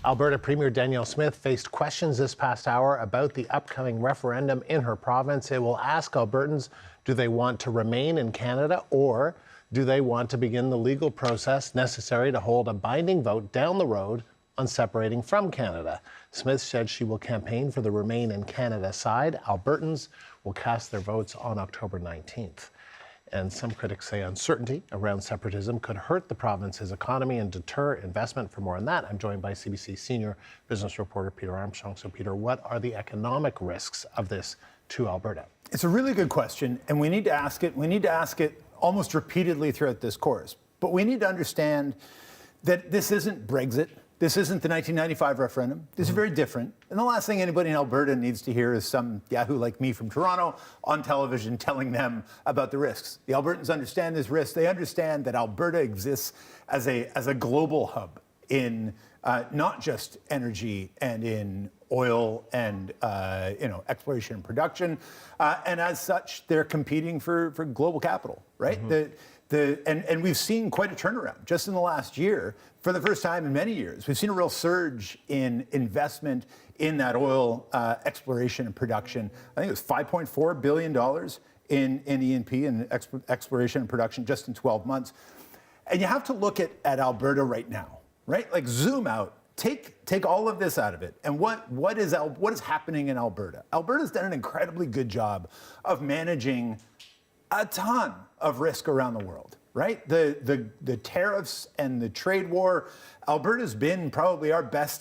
Speaker 1: Alberta Premier Danielle Smith faced questions this past hour about the upcoming referendum in her province. It will ask Albertans, do they want to remain in Canada, or do they want to begin the legal process necessary to hold a binding vote down the road on separating from Canada? Smith said she will campaign for the Remain in Canada side. Albertans will cast their votes on October 19th. And some critics say uncertainty around separatism could hurt the province's economy and deter investment. For more on that, I'm joined by CBC senior business reporter Peter Armstrong. So Peter, what are the economic risks of this to Alberta?
Speaker 25: It's a really good question, and we need to ask it. We need to ask it almost repeatedly throughout this course. But we need to understand that this isn't Brexit. This isn't the 1995 referendum. This is very different. And the last thing anybody in Alberta needs to hear is some yahoo like me from Toronto on television telling them about the risks. The Albertans understand this risk. They understand that Alberta exists as a global hub in not just energy and in oil and exploration and production, and as such, they're competing for global capital, right? And we've seen quite a turnaround just in the last year. For the first time in many years, we've seen a real surge in investment in that oil exploration and production. I think it was $5.4 billion in E&P and exploration and production just in 12 months. And you have to look at Alberta right now, right? Like zoom out. Take all of this out of it. And what is happening in Alberta? Alberta's done an incredibly good job of managing a ton of risk around the world, right? The tariffs and the trade war. Alberta's been probably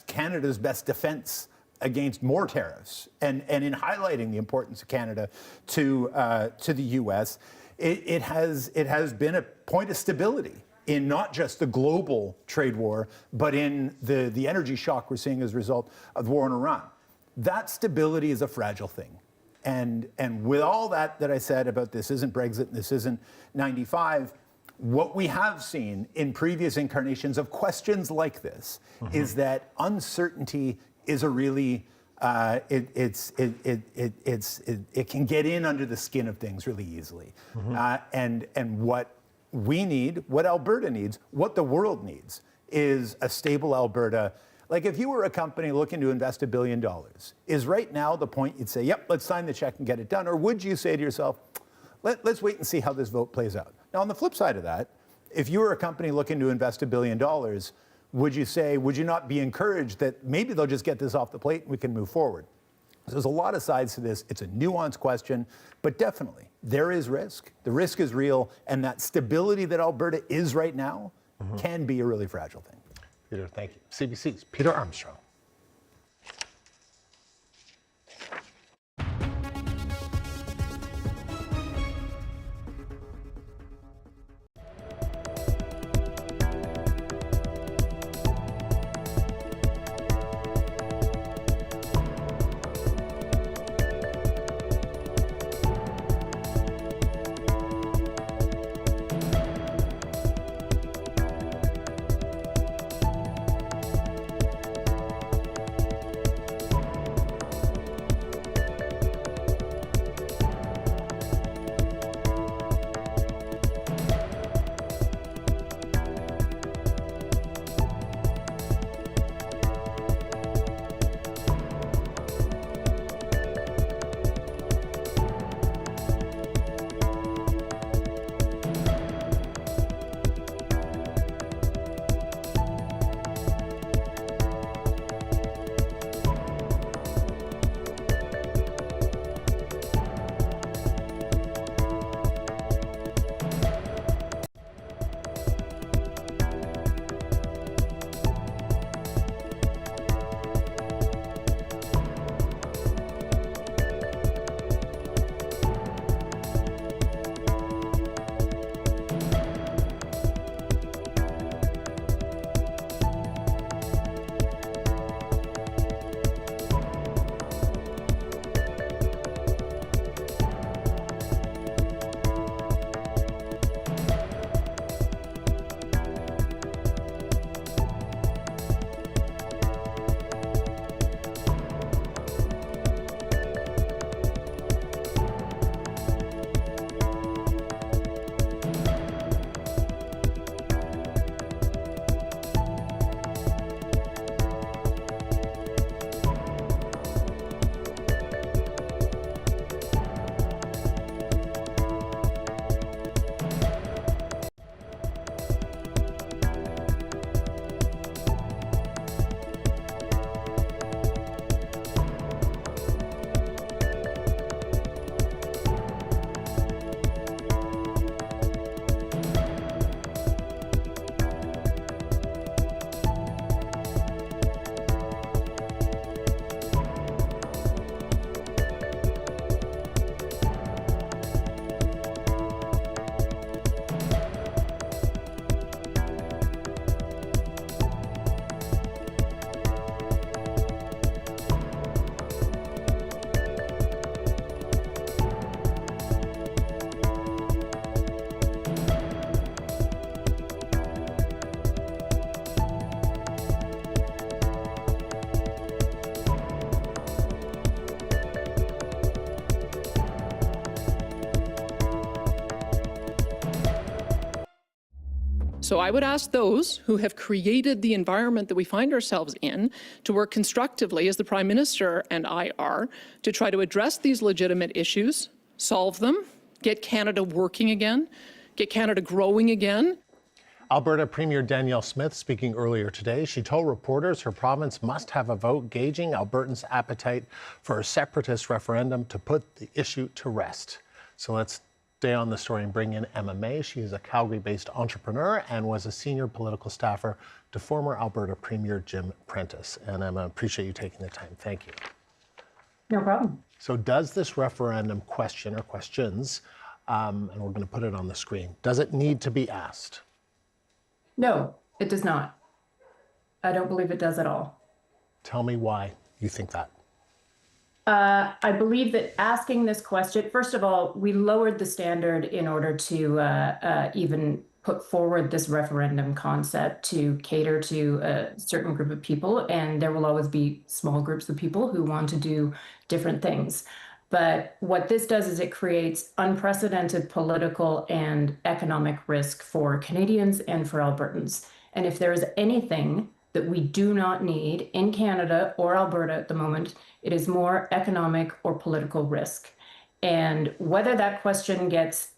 Speaker 25: Canada's best defense against more tariffs. And in highlighting the importance of Canada to the U.S., it has been a point of stability in not just the global trade war, but in the energy shock we're seeing as a result of the war in Iran. That stability is a fragile thing. And with all that I said about this isn't Brexit and this isn't 95, What we have seen in previous incarnations of questions like this is that uncertainty is a really it can get in under the skin of things really easily. And what we need, what Alberta needs, what the world needs is a stable Alberta. Like if you were a company looking to invest $1 billion, is right now the point you'd say, yep, let's sign the check and get it done? Or would you say to yourself, let's wait and see how this vote plays out? Now, on the flip side of that, if you were a company looking to invest $1 billion, would you not be encouraged that maybe they'll just get this off the plate and we can move forward? So there's a lot of sides to this. It's a nuanced question, but definitely there is risk. The risk is real, and that stability that Alberta is right now can be a really fragile thing.
Speaker 1: Peter, thank you. CBC's Peter Armstrong.
Speaker 21: So I would ask those who have created the environment that we find ourselves in to work constructively, as the Prime Minister and I are, to try to address these legitimate issues, solve them, get Canada working again, get Canada growing again.
Speaker 1: Alberta Premier Danielle Smith speaking earlier today. She told reporters her province must have a vote gauging Albertans' appetite for a separatist referendum to put the issue to rest. So let's stay on the story and bring in Emma May. She is a Calgary-based entrepreneur and was a senior political staffer to former Alberta Premier Jim Prentice. And Emma, appreciate you taking the time. Thank you.
Speaker 10: No problem.
Speaker 1: So does this referendum question or questions, and we're going to put it on the screen, does it need to be asked?
Speaker 10: No, it does not. I don't believe it does at all.
Speaker 1: Tell me why you think that.
Speaker 10: I believe that asking this question, first of all, we lowered the standard in order to even put forward this referendum concept to cater to a certain group of people, and there will always be small groups of people who want to do different things. But what this does is it creates unprecedented political and economic risk for Canadians and for Albertans. And if there is anything that we do not need in Canada or Alberta at the moment, it is more economic or political risk. And whether that question gets,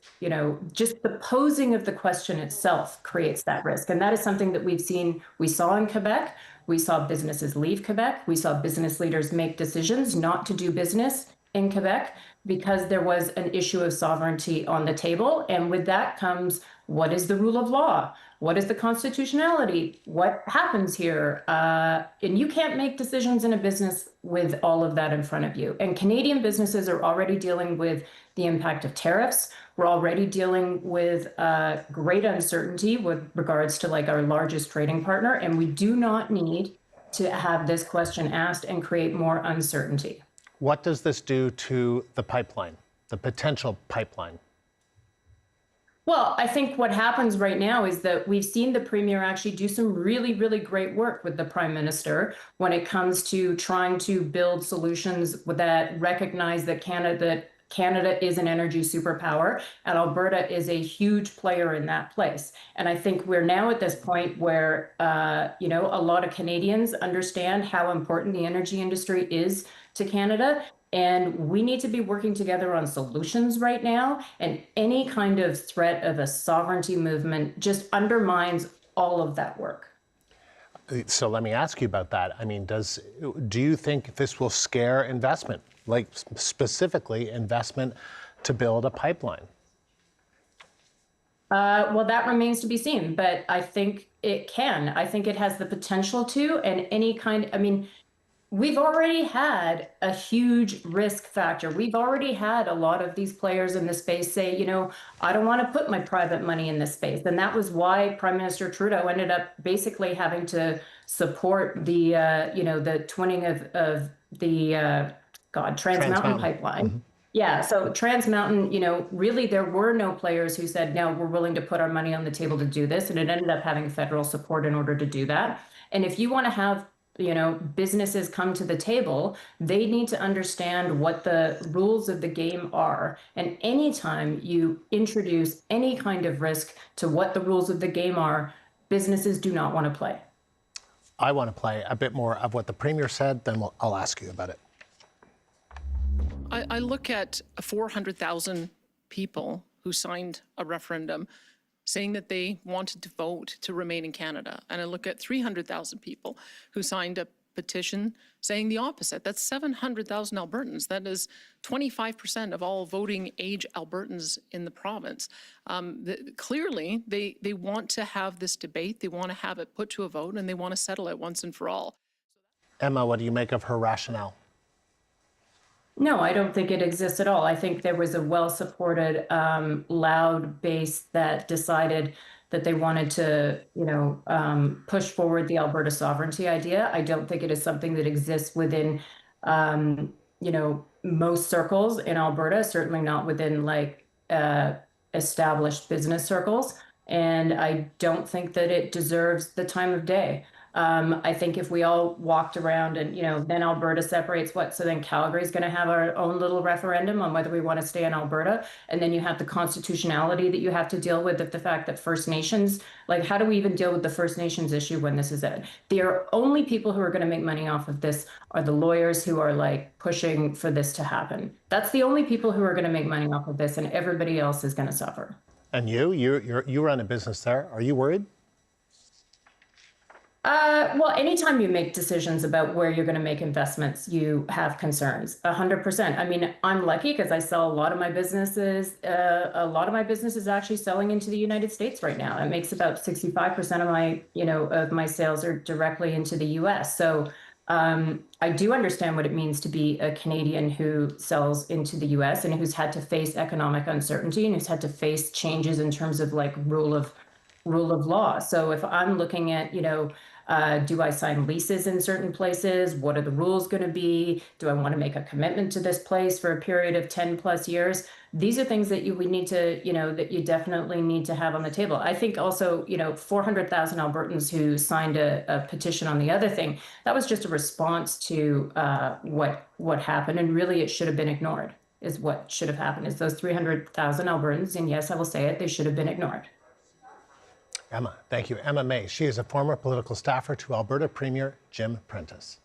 Speaker 10: just the posing of the question itself creates that risk. And that is something that we saw in Quebec. We saw businesses leave Quebec. We saw business leaders make decisions not to do business in Quebec because there was an issue of sovereignty on the table. And with that comes, what is the rule of law? What is the constitutionality? What happens here? And you can't make decisions in a business with all of that in front of you. And Canadian businesses are already dealing with the impact of tariffs. We're already dealing with great uncertainty with regards to our largest trading partner. And we do not need to have this question asked and create more uncertainty.
Speaker 1: What does this do to the pipeline, the potential pipeline?
Speaker 10: Well, I think what happens right now is that we've seen the Premier actually do some really, really great work with the Prime Minister when it comes to trying to build solutions that recognize that Canada is an energy superpower, and Alberta is a huge player in that place. And I think we're now at this point where, a lot of Canadians understand how important the energy industry is to Canada. And we need to be working together on solutions right now. And any kind of threat of a sovereignty movement just undermines all of that work.
Speaker 1: So let me ask you about that. I mean, do you think this will scare investment, like specifically investment to build a pipeline?
Speaker 10: Well, that remains to be seen, but I think it can. I think it has the potential to, and we've already had a huge risk factor. We've already had a lot of these players in the space say, I don't want to put my private money in this space. And that was why Prime Minister Trudeau ended up basically having to support the twinning of the Trans Mountain pipeline. Mm-hmm. Yeah, so Trans Mountain, really there were no players who said, no, we're willing to put our money on the table to do this. And it ended up having federal support in order to do that. And if you want to have businesses come to the table, they need to understand what the rules of the game are. And anytime you introduce any kind of risk to what the rules of the game are, businesses do not want to play.
Speaker 1: I want to play a bit more of what the Premier said, then I'll ask you about it.
Speaker 21: I look at 400,000 people who signed a referendum saying that they wanted to vote to remain in Canada. And I look at 300,000 people who signed a petition saying the opposite. That's 700,000 Albertans. That is 25% of all voting age Albertans in the province. Clearly, they want to have this debate. They want to have it put to a vote, and they want to settle it once and for all.
Speaker 1: Emma, what do you make of her rationale?
Speaker 10: No, I don't think it exists at all. I think there was a well-supported, loud base that decided that they wanted to, push forward the Alberta sovereignty idea. I don't think it is something that exists within, most circles in Alberta, certainly not within established business circles. And I don't think that it deserves the time of day. I think if we all walked around and, then Alberta separates so then Calgary's going to have our own little referendum on whether we want to stay in Alberta. And then you have the constitutionality that you have to deal with, the fact that First Nations, how do we even deal with the First Nations issue when this is it? The only people who are going to make money off of this are the lawyers who are pushing for this to happen. That's the only people who are going to make money off of this, and everybody else is going to suffer.
Speaker 1: And you run a business there. Are you worried?
Speaker 10: Well, anytime you make decisions about where you're going to make investments, you have concerns. 100%. I mean, I'm lucky because I sell a lot of my businesses. A lot of my business is actually selling into the United States right now. It makes about 65% of my sales are directly into the U.S. So I do understand what it means to be a Canadian who sells into the U.S. and who's had to face economic uncertainty and who's had to face changes in terms of rule of law. So if I'm looking at, Do I sign leases in certain places? What are the rules going to be? Do I want to make a commitment to this place for a period of 10 plus years? These are things that we need to, that you definitely need to have on the table. I think also, 400,000 Albertans who signed a petition on the other thing, that was just a response to what happened. And really it should have been ignored, is what should have happened, is those 300,000 Albertans. And yes, I will say it, they should have been ignored.
Speaker 1: Emma, thank you. Emma May. She is a former political staffer to Alberta Premier Jim Prentice.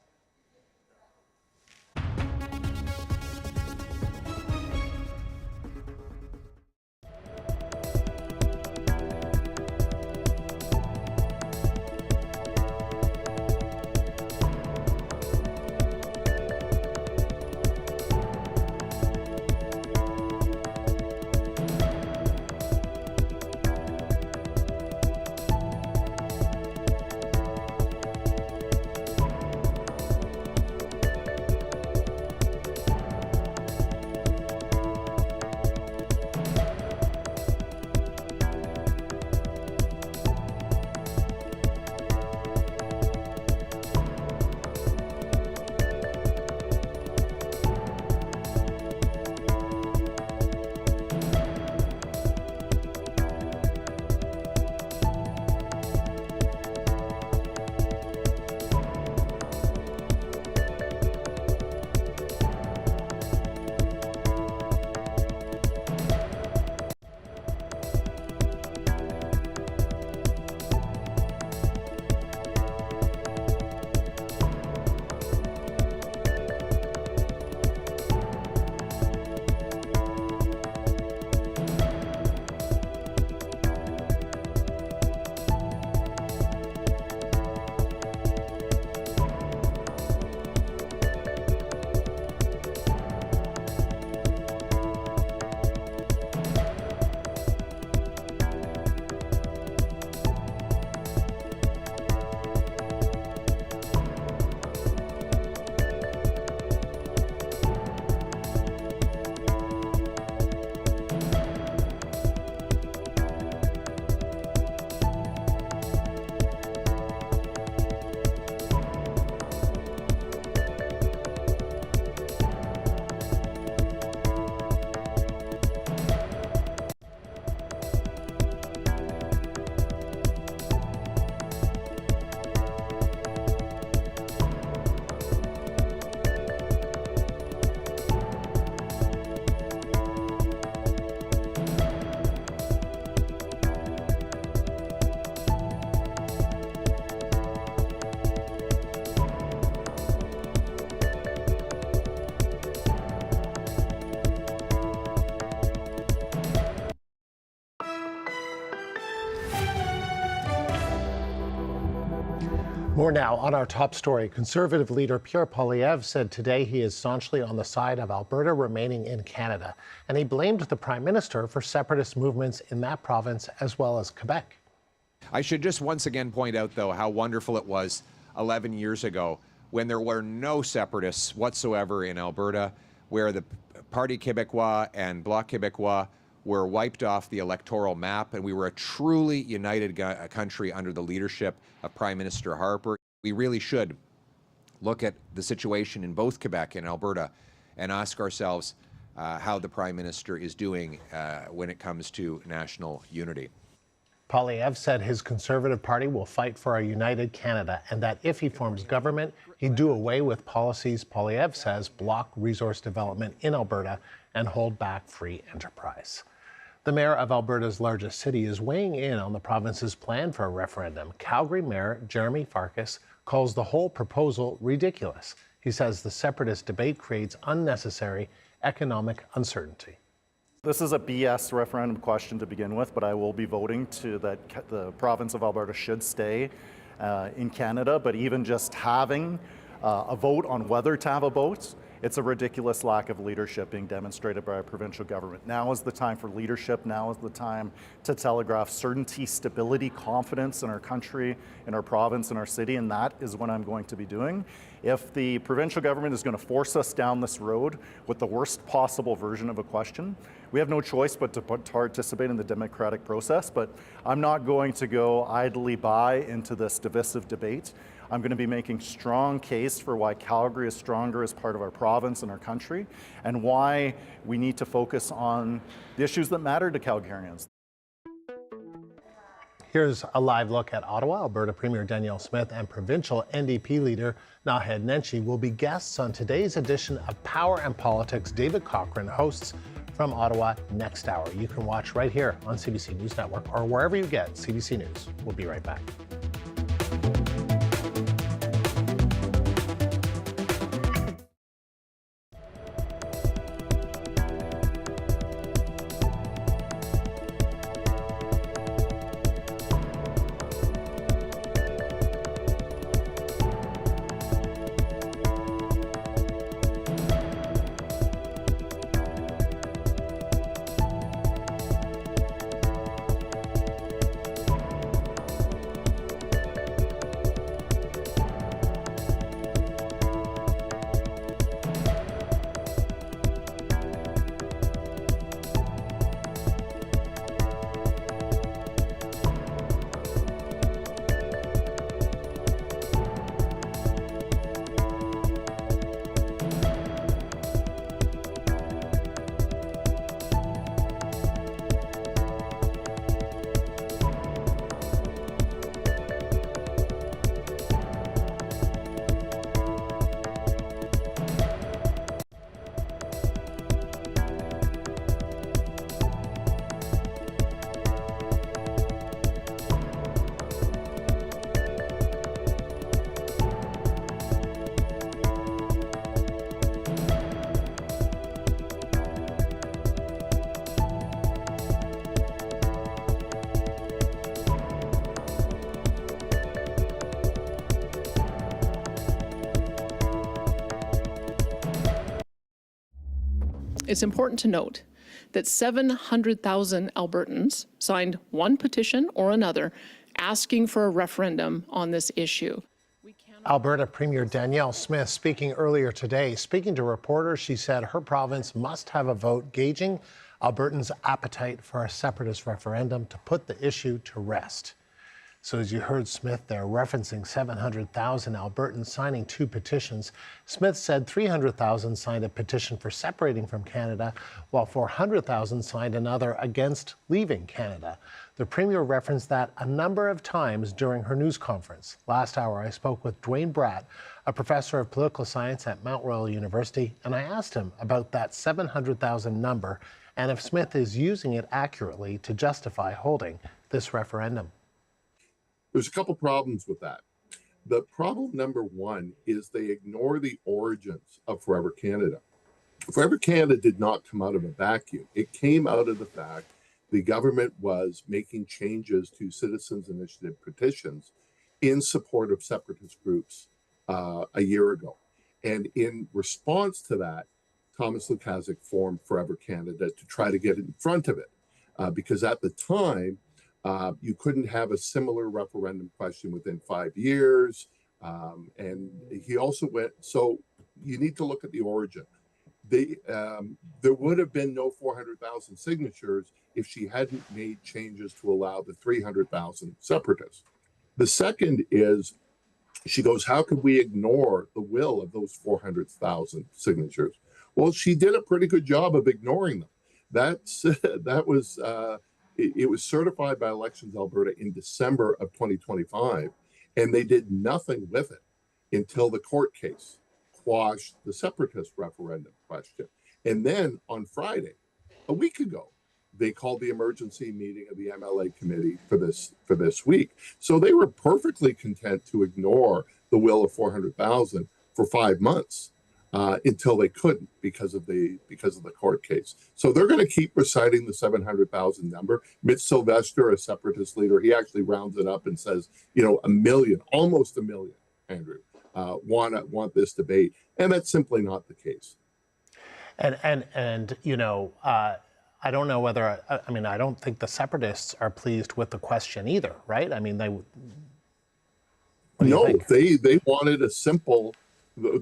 Speaker 1: More now on our top story. Conservative leader Pierre Poilievre said today he is staunchly on the side of Alberta remaining in Canada, and he blamed the Prime Minister for separatist movements in that province as well as Quebec.
Speaker 22: I should just once again point out, though, how wonderful it was 11 years ago when there were no separatists whatsoever in Alberta, where the Parti Québécois and Bloc Québécois were wiped off the electoral map, and we were a truly united country under the leadership of Prime Minister Harper. We really should look at the situation in both Quebec and Alberta and ask ourselves how the Prime Minister is doing when it comes to national unity.
Speaker 1: Poilievre said his Conservative Party will fight for a united Canada, and that if he forms government, he'd do away with policies Poilievre says block resource development in Alberta and hold back free enterprise. The mayor of Alberta's largest city is weighing in on the province's plan for a referendum. Calgary Mayor Jeremy Farkas calls the whole proposal ridiculous. He says the separatist debate creates unnecessary economic uncertainty.
Speaker 5: This is a BS referendum question to begin with, but I will be voting that the province of Alberta should stay in Canada. But even just having a vote on whether to have a vote It's a ridiculous lack of leadership being demonstrated by our provincial government. Now is the time for leadership. Now is the time to telegraph certainty, stability, confidence in our country, in our province, in our city, and that is what I'm going to be doing. If the provincial government is going to force us down this road with the worst possible version of a question, we have no choice but to participate in the democratic process, but I'm not going to go idly by into this divisive debate. I'm going to be making strong case for why Calgary is stronger as part of our province and our country, and why we need to focus on the issues that matter to Calgarians.
Speaker 1: Here's a live look at Ottawa. Alberta Premier Danielle Smith and provincial NDP leader Naheed Nenshi will be guests on today's edition of Power and Politics. David Cochrane hosts from Ottawa next hour. You can watch right here on CBC News Network or wherever you get CBC News. We'll be right back.
Speaker 21: It's important to note that 700,000 Albertans signed one petition or another asking for a referendum on this issue.
Speaker 1: Alberta Premier Danielle Smith speaking earlier today. Speaking to reporters, she said her province must have a vote gauging Albertans' appetite for a separatist referendum to put the issue to rest. So as you heard Smith there referencing 700,000 Albertans signing 2 petitions, Smith said 300,000 signed a petition for separating from Canada, while 400,000 signed another against leaving Canada. The Premier referenced that a number of times during her news conference. Last hour, I spoke with Dwayne Bratt, a professor of political science at Mount Royal University, and I asked him about that 700,000 number and if Smith is using it accurately to justify holding this referendum.
Speaker 4: There's a couple problems with that. The problem number one is they ignore the origins of Forever Canada. Forever Canada did not come out of a vacuum. It came out of the fact the government was making changes to citizens' initiative petitions in support of separatist groups a year ago. And in response to that, Thomas Lukaszuk formed Forever Canada to try to get in front of it. Because at the time, you couldn't have a similar referendum question within 5 years. And he also went, so you need to look at the origin. There would have been no 400,000 signatures if she hadn't made changes to allow the 300,000 separatists. The second is, she goes, how could we ignore the will of those 400,000 signatures? Well, she did a pretty good job of ignoring them. It was certified by Elections Alberta in December of 2025, and they did nothing with it until the court case quashed the separatist referendum question. And then on Friday, a week ago, they called the emergency meeting of the MLA committee for this week. So they were perfectly content to ignore the will of 400,000 for 5 months until they couldn't because of the court case. So they're going to keep reciting the 700,000 number. Mitch Sylvester, a separatist leader, he actually rounds it up and says, 1 million, almost 1 million, Andrew, want this debate, and that's simply not the case.
Speaker 1: And you know, I don't know whether I mean I don't think the separatists are pleased with the question either, right? I mean they
Speaker 4: wanted a simple.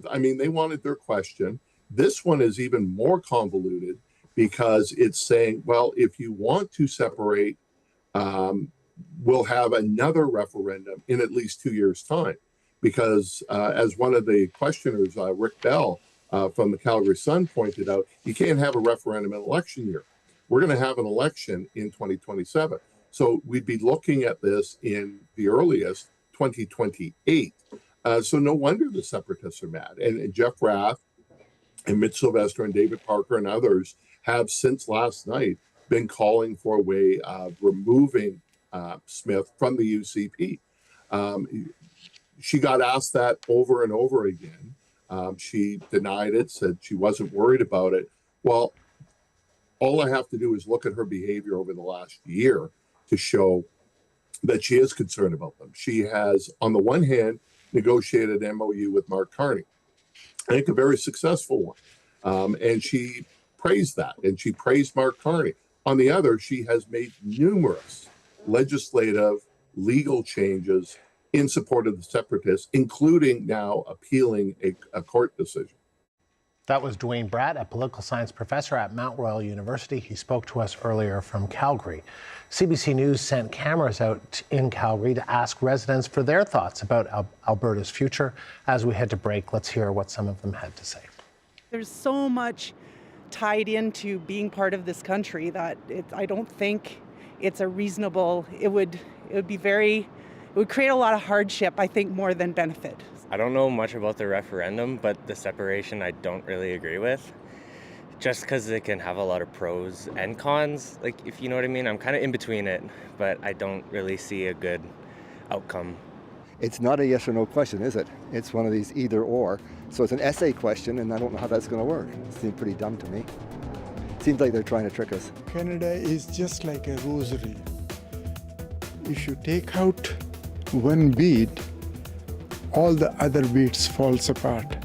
Speaker 4: I mean they wanted their question. This one is even more convoluted because it's saying, well, if you want to separate, we'll have another referendum in at least 2 years' time. Because as one of the questioners, Rick Bell from the Calgary Sun pointed out, you can't have a referendum in election year. We're going to have an election in 2027. So we'd be looking at this in the earliest 2028. So no wonder the separatists are mad. And Jeff Rath and Mitch Sylvester and David Parker and others have since last night been calling for a way of removing Smith from the UCP. She got asked that over and over again. She denied it, said she wasn't worried about it. Well, all I have to do is look at her behavior over the last year to show that she is concerned about them. She has, on the one hand, negotiated an MOU with Mark Carney. I think a very successful one. And she praised that, and she praised Mark Carney. On the other, she has made numerous legislative, legal changes in support of the separatists, including now appealing a court decision.
Speaker 1: That was Dwayne Bratt, a political science professor at Mount Royal University. He spoke to us earlier from Calgary. CBC News sent cameras out in Calgary to ask residents for their thoughts about Alberta's future. As we head to break, let's hear what some of them had to say.
Speaker 11: There's so much tied into being part of this country that I don't think it's a reasonable, it would create a lot of hardship, I think, more than benefit.
Speaker 12: I don't know much about the referendum, but the separation I don't really agree with. Just because it can have a lot of pros and cons, like, if you know what I mean. I'm kind of in between it, but I don't really see a good outcome.
Speaker 13: It's not a yes or no question, is it? It's one of these either or. So it's an essay question, and I don't know how that's going to work. It seems pretty dumb to me. Seems like they're trying to trick us.
Speaker 15: Canada is just like a rosary. If you take out one bead, all the other beads falls apart.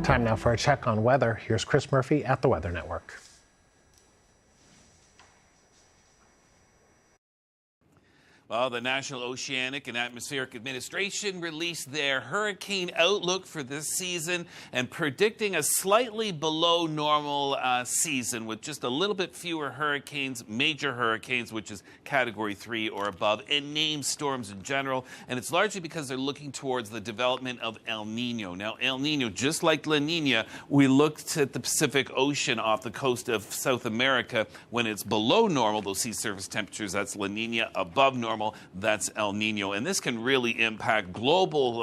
Speaker 1: Time now for a check on weather. Here's Chris Murphy at the Weather Network.
Speaker 14: Well, the National Oceanic and Atmospheric Administration released their hurricane outlook for this season and predicting a slightly below normal season with just a little bit fewer hurricanes, major hurricanes, which is Category 3 or above, and named storms in general. And it's largely because they're looking towards the development of El Nino. Now, El Nino, just like La Nina, we looked at the Pacific Ocean off the coast of South America. When it's below normal, those sea surface temperatures, that's La Nina. Above normal, that's El Nino. And this can really impact global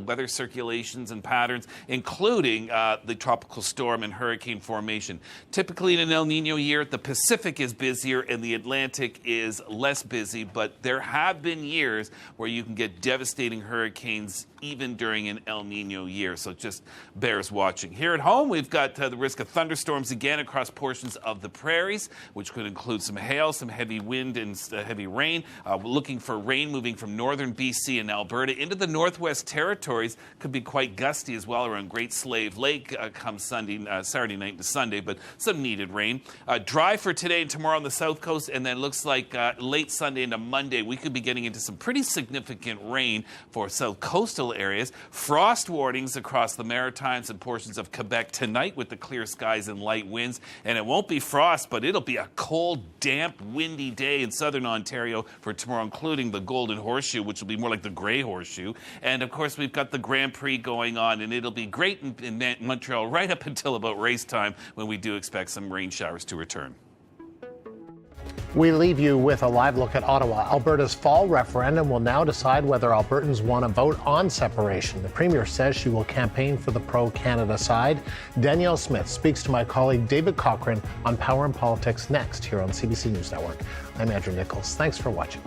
Speaker 14: weather circulations and patterns, including the tropical storm and hurricane formation. Typically in an El Nino year, the Pacific is busier and the Atlantic is less busy, but there have been years where you can get devastating hurricanes even during an El Nino year, so it just bears watching. Here at home, we've got the risk of thunderstorms again across portions of the prairies, which could include some hail, some heavy wind, and heavy rain. We're looking for rain moving from northern BC and Alberta into the Northwest Territories. Could be quite gusty as well around Great Slave Lake come Saturday night into Sunday, but some needed rain. Dry for today and tomorrow on the south coast, and then looks like late Sunday into Monday, we could be getting into some pretty significant rain for south coastal areas. Frost warnings across the Maritimes and portions of Quebec tonight with the clear skies and light winds. And it won't be frost, but it'll be a cold, damp, windy day in southern Ontario for tomorrow, including the Golden Horseshoe, which will be more like the Grey Horseshoe. And of course, we've got the Grand Prix going on, and it'll be great in Montreal right up until about race time, when we do expect some rain showers to return.
Speaker 1: We leave you with a live look at Ottawa. Alberta's fall referendum will now decide whether Albertans want to vote on separation. The Premier says she will campaign for the pro-Canada side. Danielle Smith speaks to my colleague David Cochran on Power and Politics next here on CBC News Network. I'm Andrew Nichols. Thanks for watching.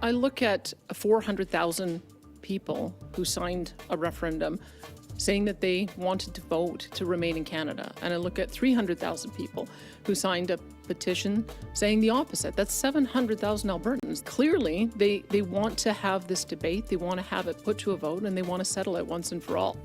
Speaker 21: I look at 400,000 people who signed a referendum saying that they wanted to vote to remain in Canada. And I look at 300,000 people who signed a petition saying the opposite. That's 700,000 Albertans. Clearly, they want to have this debate, they want to have it put to a vote, and they want to settle it once and for all.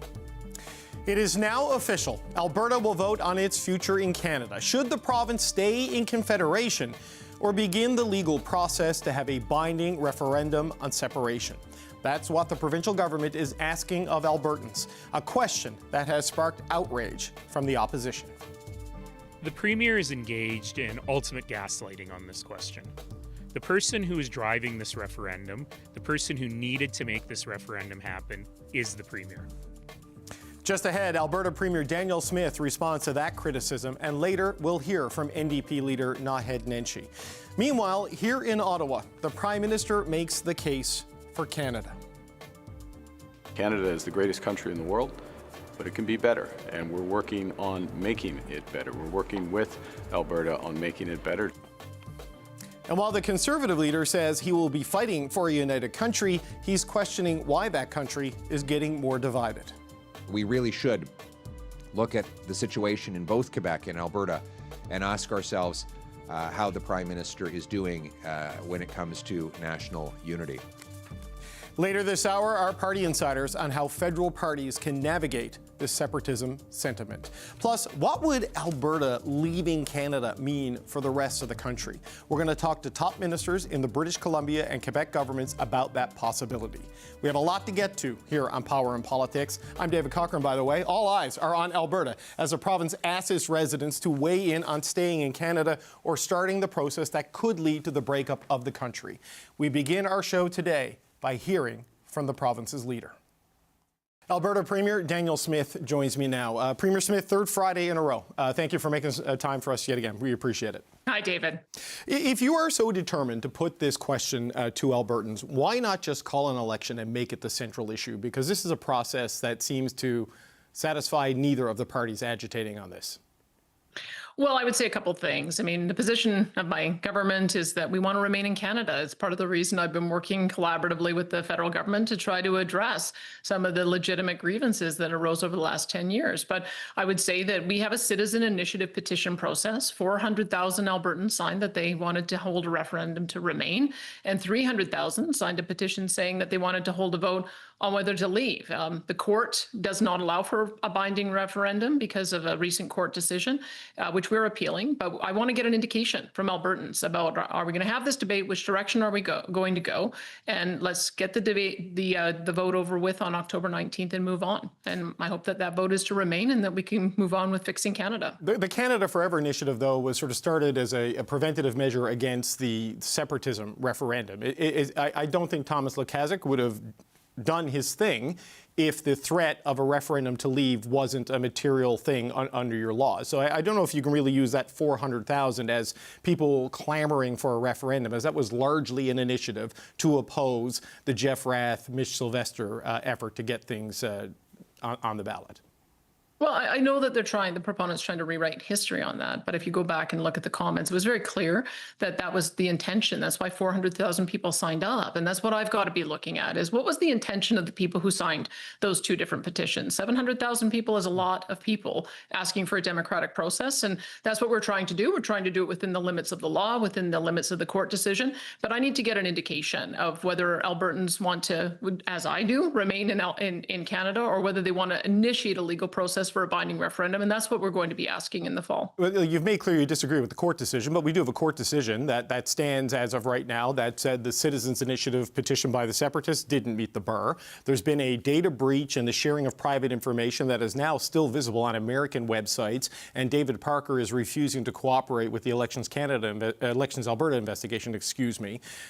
Speaker 2: It is now official. Alberta will vote on its future in Canada. Should the province stay in Confederation or begin the legal process to have a binding referendum on separation? That's what the provincial government is asking of Albertans, a question that has sparked outrage from the opposition.
Speaker 16: The Premier is engaged in ultimate gaslighting on this question. The person who is driving this referendum, the person who needed to make this referendum happen, is the Premier.
Speaker 2: Just ahead, Alberta Premier Danielle Smith responds to that criticism, and later we'll hear from NDP Leader Naheed Nenshi. Meanwhile, here in Ottawa, the Prime Minister makes the case for Canada.
Speaker 23: Canada is the greatest country in the world, but it can be better, and we're working on making it better. We're working with Alberta on making it better.
Speaker 2: And while the Conservative leader says he will be fighting for a united country, he's questioning why that country is getting more divided.
Speaker 22: We really should look at the situation in both Quebec and Alberta and ask ourselves how the Prime Minister is doing when it comes to national unity.
Speaker 2: Later this hour, our party insiders on how federal parties can navigate this separatism sentiment. Plus, what would Alberta leaving Canada mean for the rest of the country? We're going to talk to top ministers in the British Columbia and Quebec governments about that possibility. We have a lot to get to here on Power and Politics. I'm David Cochran, by the way. All eyes are on Alberta as the province asks its residents to weigh in on staying in Canada or starting the process that could lead to the breakup of the country. We begin our show today by hearing from the province's leader. Alberta Premier Danielle Smith joins me now. Premier Smith, third Friday in a row. Thank you for making time for us yet again. We appreciate it.
Speaker 21: Hi, David.
Speaker 2: If you are so determined to put this question to Albertans, why not just call an election and make it the central issue? Because this is a process that seems to satisfy neither of the parties agitating on this.
Speaker 21: Well, I would say a couple things. I mean, the position of my government is that we want to remain in Canada. It's part of the reason I've been working collaboratively with the federal government to try to address some of the legitimate grievances that arose over the last 10 years. But I would say that we have a citizen initiative petition process. 400,000 Albertans signed that they wanted to hold a referendum to remain, and 300,000 signed a petition saying that they wanted to hold a vote on whether to leave. The court does not allow for a binding referendum because of a recent court decision, which we're appealing. But I want to get an indication from Albertans about, are we going to have this debate? Which direction are we going to go? And let's get the debate, the vote over with on October 19th and move on. And I hope that that vote is to remain and that we can move on with fixing Canada.
Speaker 2: The Canada Forever initiative, though, was sort of started as a preventative measure against the separatism referendum. I don't think Thomas Lukaszuk would have done his thing if the threat of a referendum to leave wasn't a material thing under your law. So I don't know if you can really use that 400,000 as people clamoring for a referendum, as that was largely an initiative to oppose the Jeff Rath, Mitch Sylvester effort to get things on the ballot.
Speaker 21: Well, I know that the proponents trying to rewrite history on that. But if you go back and look at the comments, it was very clear that that was the intention. That's why 400,000 people signed up. And that's what I've got to be looking at is what was the intention of the people who signed those two different petitions? 700,000 people is a lot of people asking for a democratic process. And that's what we're trying to do. We're trying to do it within the limits of the law, within the limits of the court decision. But I need to get an indication of whether Albertans want to, as I do, remain in Canada, or whether they want to initiate a legal process for a binding referendum, and that's what we're going to be asking in the fall.
Speaker 2: Well, you've made clear you disagree with the court decision, but we do have a court decision that stands as of right now that said the Citizens Initiative petition by the separatists didn't meet the bar. There's been a data breach and the sharing of private information that is now still visible on American websites, and David Parker is refusing to cooperate with the Elections Alberta investigation,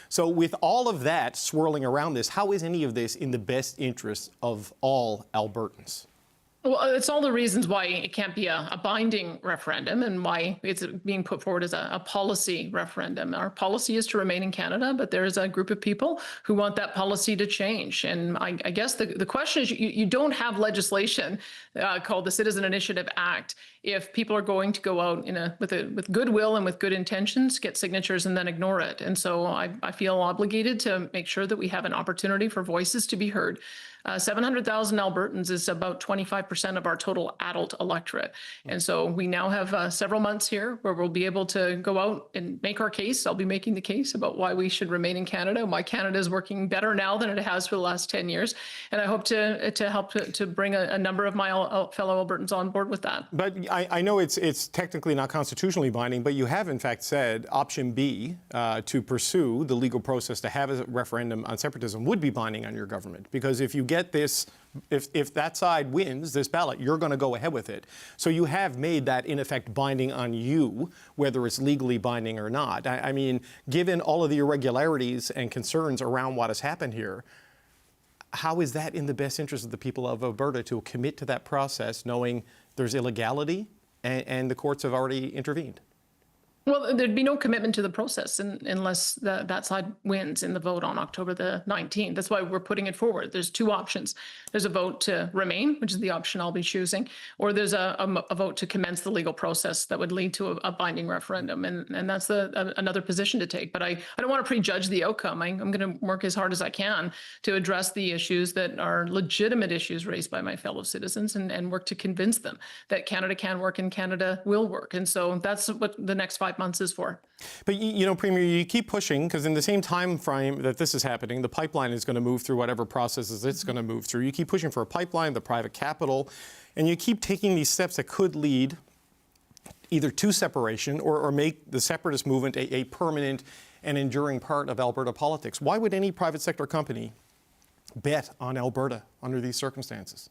Speaker 2: So with all of that swirling around this, how is any of this in the best interest of all Albertans?
Speaker 21: Well, it's all the reasons why it can't be a binding referendum and why it's being put forward as a policy referendum. Our policy is to remain in Canada, but there is a group of people who want that policy to change. And I guess the question is, you don't have legislation called the Citizen Initiative Act if people are going to go out with goodwill and with good intentions, get signatures, and then ignore it. And so I feel obligated to make sure that we have an opportunity for voices to be heard. 700,000 Albertans is about 25% of our total adult electorate. And so we now have several months here where we'll be able to go out and make our case. I'll be making the case about why we should remain in Canada, why Canada is working better now than it has for the last 10 years. And I hope to help to bring a number of my fellow Albertans on board with that.
Speaker 2: But I know it's technically not constitutionally binding, but you have in fact said option B, to pursue the legal process to have a referendum on separatism, would be binding on your government. Because if you get this, if that side wins this ballot, you're going to go ahead with it. So you have made that, in effect, binding on you, whether it's legally binding or not. I mean, given all of the irregularities and concerns around what has happened here, how is that in the best interest of the people of Alberta to commit to that process, knowing there's illegality and the courts have already intervened?
Speaker 21: Well, there'd be no commitment to the process unless that side wins in the vote on October the 19th. That's why we're putting it forward. There's two options. There's a vote to remain, which is the option I'll be choosing, or there's a vote to commence the legal process that would lead to a binding referendum. And that's another position to take. But I don't want to prejudge the outcome. I'm going to work as hard as I can to address the issues that are legitimate issues raised by my fellow citizens and work to convince them that Canada can work and Canada will work. And so that's what the next 5 months is for.
Speaker 2: But, you know, Premier, you keep pushing, because in the same time frame that this is happening, the pipeline is going to move through whatever processes it's going to move through. You keep pushing for a pipeline, the private capital, and you keep taking these steps that could lead either to separation or make the separatist movement a permanent and enduring part of Alberta politics. Why would any private sector company bet on Alberta under these circumstances?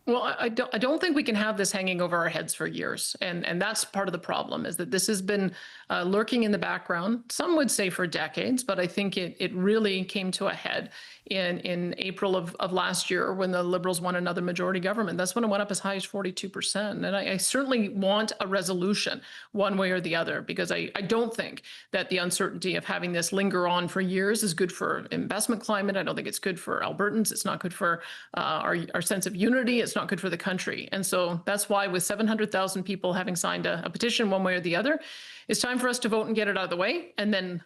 Speaker 21: Well, I don't think we can have this hanging over our heads for years. And that's part of the problem, is that this has been lurking in the background. Some would say for decades, but I think it really came to a head in April of last year when the Liberals won another majority government. That's when it went up as high as 42%. And I certainly want a resolution one way or the other, because I don't think that the uncertainty of having this linger on for years is good for investment climate. I don't think it's good for Albertans. It's not good for our sense of unity. It's not good for the country. And so that's why, with 700,000 people having signed a petition one way or the other, it's time for us to vote and get it out of the way, and then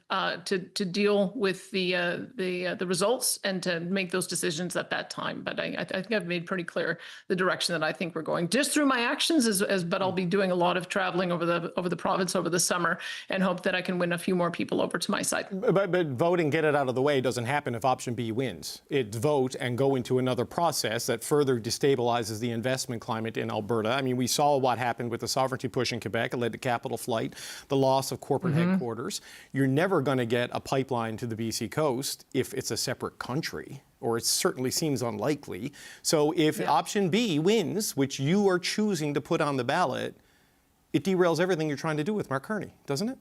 Speaker 21: to deal with the results and to make those decisions at that time. But I think I've made pretty clear the direction that I think we're going, just through my actions. But I'll be doing a lot of traveling over the province over the summer, and hope that I can win a few more people over to my side.
Speaker 2: But vote and get it out of the way doesn't happen if option B wins. It's vote and go into another process that further destabilizes the investment climate in Alberta. I mean, we saw what happened with the sovereignty push in Quebec. It led to capital flight, the loss of corporate headquarters. You're never going to get a pipeline to the BC coast if it's a separate country, or it certainly seems unlikely. So if option B wins, which you are choosing to put on the ballot, it derails everything you're trying to do with Mark Carney, doesn't it?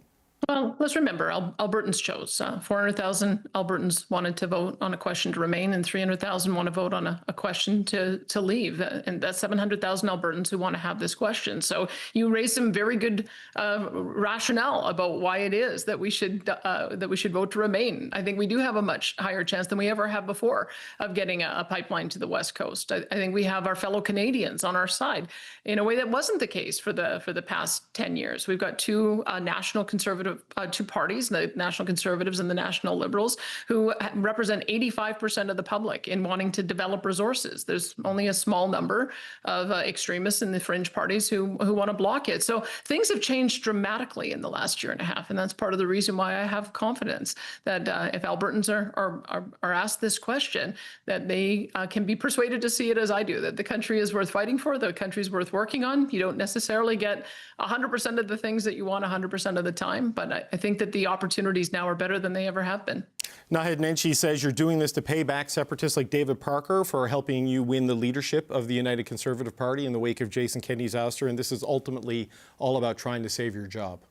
Speaker 21: Well, let's remember, Albertans chose. 400,000 Albertans wanted to vote on a question to remain, and 300,000 want to vote on a question to leave. And that's 700,000 Albertans who want to have this question. So you raised some very good rationale about why it is that we should vote to remain. I think we do have a much higher chance than we ever have before of getting a pipeline to the West Coast. I think we have our fellow Canadians on our side in a way that wasn't the case for the past 10 years. We've got two national conservative two parties, the National Conservatives and the National Liberals, who represent 85% of the public in wanting to develop resources. There's only a small number of extremists in the fringe parties who want to block it. So things have changed dramatically in the last year and a half, and that's part of the reason why I have confidence that if Albertans are asked this question, that they can be persuaded to see it as I do, that the country is worth fighting for, the country is worth working on. You don't necessarily get 100% of the things that you want 100% of the time, but I think that the opportunities now are better than they ever have been.
Speaker 2: Naheed Nenshi says you're doing this to pay back separatists like David Parker for helping you win the leadership of the United Conservative Party in the wake of Jason Kenney's ouster, and this is ultimately all about trying to save your job.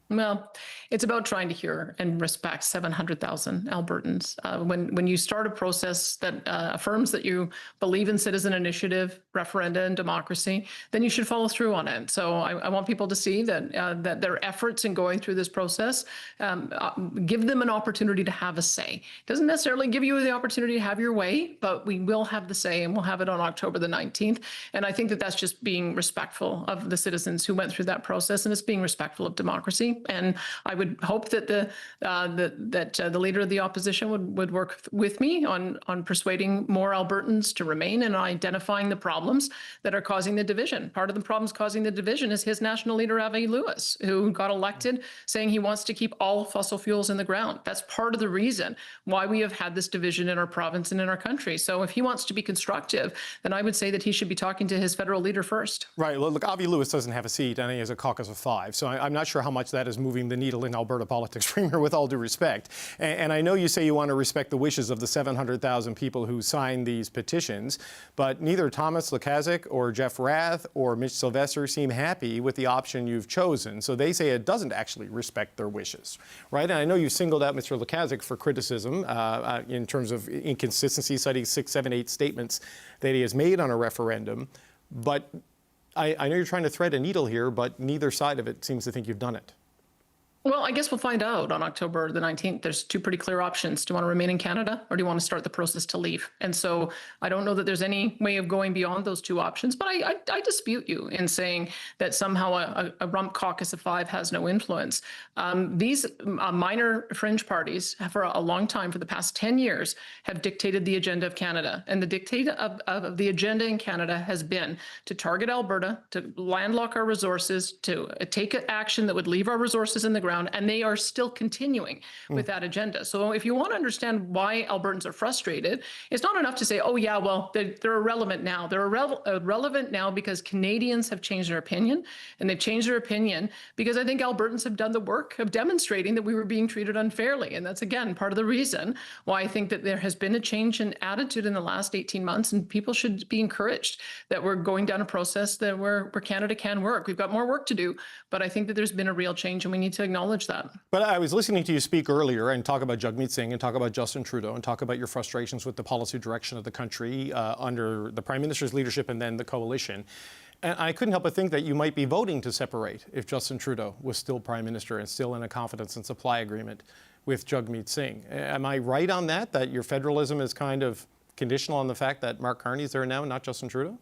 Speaker 21: Well, it's about trying to hear and respect 700,000 Albertans. When you start a process that affirms that you believe in citizen initiative, referenda, and democracy, then you should follow through on it. So I want people to see that that their efforts in going through this process give them an opportunity to have a say. It doesn't necessarily give you the opportunity to have your way, but we will have the say, and we'll have it on October the 19th. And I think that that's just being respectful of the citizens who went through that process, and it's being respectful of democracy. And I would hope that the leader of the opposition would work with me on persuading more Albertans to remain and identifying the problems that are causing the division. Part of the problems causing the division is his national leader, Avi Lewis, who got elected saying he wants to keep all fossil fuels in the ground. That's part of the reason why we have had this division in our province and in our country. So if he wants to be constructive, then I would say that he should be talking to his federal leader first.
Speaker 2: Right. Look, Avi Lewis doesn't have a seat, and he has a caucus of 5. So I'm not sure how much that is moving the needle in Alberta politics, Premier, with all due respect. And I know you say you want to respect the wishes of the 700,000 people who signed these petitions, but neither Thomas Lukaszuk or Jeff Rath or Mitch Sylvester seem happy with the option you've chosen. So they say it doesn't actually respect their wishes, right? And I know you singled out Mr. Lukaszuk for criticism in terms of inconsistency, citing 6, 7, 8 statements that he has made on a referendum. But I know you're trying to thread a needle here, but neither side of it seems to think you've done it.
Speaker 21: Well, I guess we'll find out on October the 19th. There's 2 pretty clear options. Do you want to remain in Canada, or do you want to start the process to leave? And so I don't know that there's any way of going beyond those 2 options, but I dispute you in saying that somehow a rump caucus of 5 has no influence. These minor fringe parties for a long time, for the past 10 years, have dictated the agenda of Canada. And the dictate of the agenda in Canada has been to target Alberta, to landlock our resources, to take action that would leave our resources in the ground, and they are still continuing with that agenda. So if you want to understand why Albertans are frustrated, it's not enough to say, oh yeah, well, they're irrelevant now. They're irrelevant now because Canadians have changed their opinion, and they've changed their opinion because I think Albertans have done the work of demonstrating that we were being treated unfairly. And that's, again, part of the reason why I think that there has been a change in attitude in the last 18 months, and people should be encouraged that we're going down a process that where Canada can work. We've got more work to do, but I think that there's been a real change, and we need to acknowledge that.
Speaker 2: But I was listening to you speak earlier and talk about Jagmeet Singh and talk about Justin Trudeau and talk about your frustrations with the policy direction of the country under the Prime Minister's leadership and then the coalition. And I couldn't help but think that you might be voting to separate if Justin Trudeau was still Prime Minister and still in a confidence and supply agreement with Jagmeet Singh. Am I right on that, that your federalism is kind of conditional on the fact that Mark Carney's there now, not Justin Trudeau?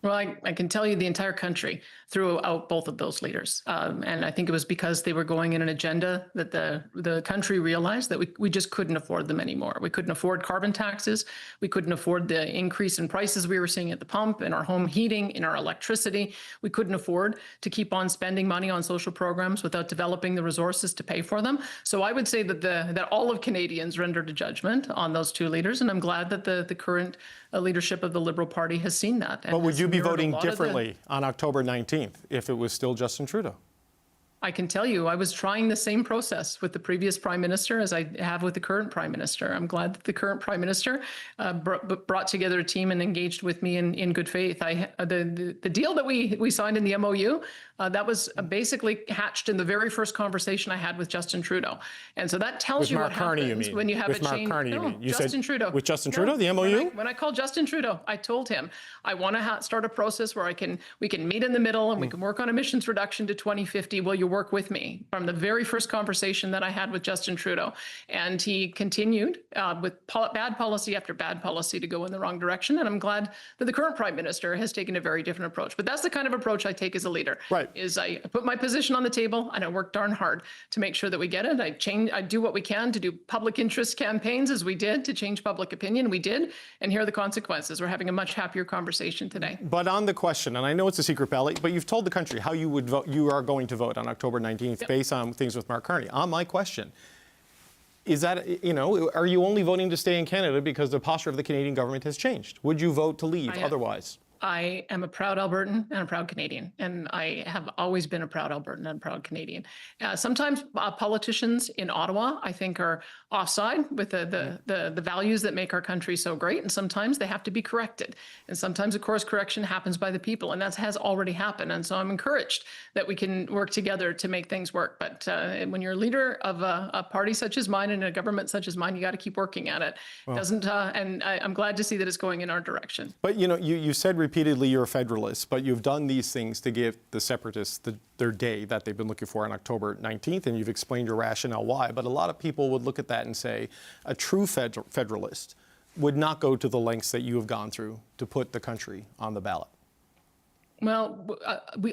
Speaker 21: Well, I can tell you the entire country threw out both of those leaders. And I think it was because they were going in an agenda that the country realized that we just couldn't afford them anymore. We couldn't afford carbon taxes. We couldn't afford the increase in prices we were seeing at the pump, in our home heating, in our electricity. We couldn't afford to keep on spending money on social programs without developing the resources to pay for them. So I would say that all of Canadians rendered a judgment on those 2 leaders. And I'm glad that the current leadership of the Liberal Party has seen that.
Speaker 2: But would you be voting differently on October 19th if it was still Justin Trudeau?
Speaker 21: I can tell you I was trying the same process with the previous Prime Minister as I have with the current Prime Minister. I'm glad that the current Prime Minister brought together a team and engaged with me in good faith. The deal that we signed in the MOU, that was basically hatched in the very first conversation I had with Justin Trudeau. And so that tells you what happens when you have a change. Justin Trudeau.
Speaker 2: With Justin Trudeau, the MOU?
Speaker 21: When I called Justin Trudeau, I told him I want to start a process where we can meet in the middle and we can work on emissions reduction to 2050. Will you work with me? From the very first conversation that I had with Justin Trudeau. And he continued with bad policy after bad policy to go in the wrong direction. And I'm glad that the current Prime Minister has taken a very different approach. But that's the kind of approach I take as a leader.
Speaker 2: Right.
Speaker 21: Is I put my position on the table and I work darn hard to make sure that we get it. I do what we can to do public interest campaigns, as we did, to change public opinion. We did. And here are the consequences. We're having a much happier conversation today.
Speaker 2: But on the question, and I know it's a secret ballot, but you've told the country how you would vote. You are going to vote on October 19th based on things with Mark Carney. On my question, is that, are you only voting to stay in Canada because the posture of the Canadian government has changed? Would you vote to leave otherwise?
Speaker 21: I am a proud Albertan and a proud Canadian, and I have always been a proud Albertan and a proud Canadian. Sometimes politicians in Ottawa, I think, are offside with the values that make our country so great, and sometimes they have to be corrected. And sometimes, of course, correction happens by the people, and that has already happened. And so I'm encouraged that we can work together to make things work. But when you're a leader of a party such as mine and a government such as mine, you got to keep working at it.
Speaker 2: Well,
Speaker 21: And I'm glad to see that it's going in our direction.
Speaker 2: But you said repeatedly you're a federalist, but you've done these things to give the separatists their day that they've been looking for on October 19th, and you've explained your rationale why. But a lot of people would look at that and say a true federalist would not go to the lengths that you have gone through to put the country on the ballot.
Speaker 21: Well,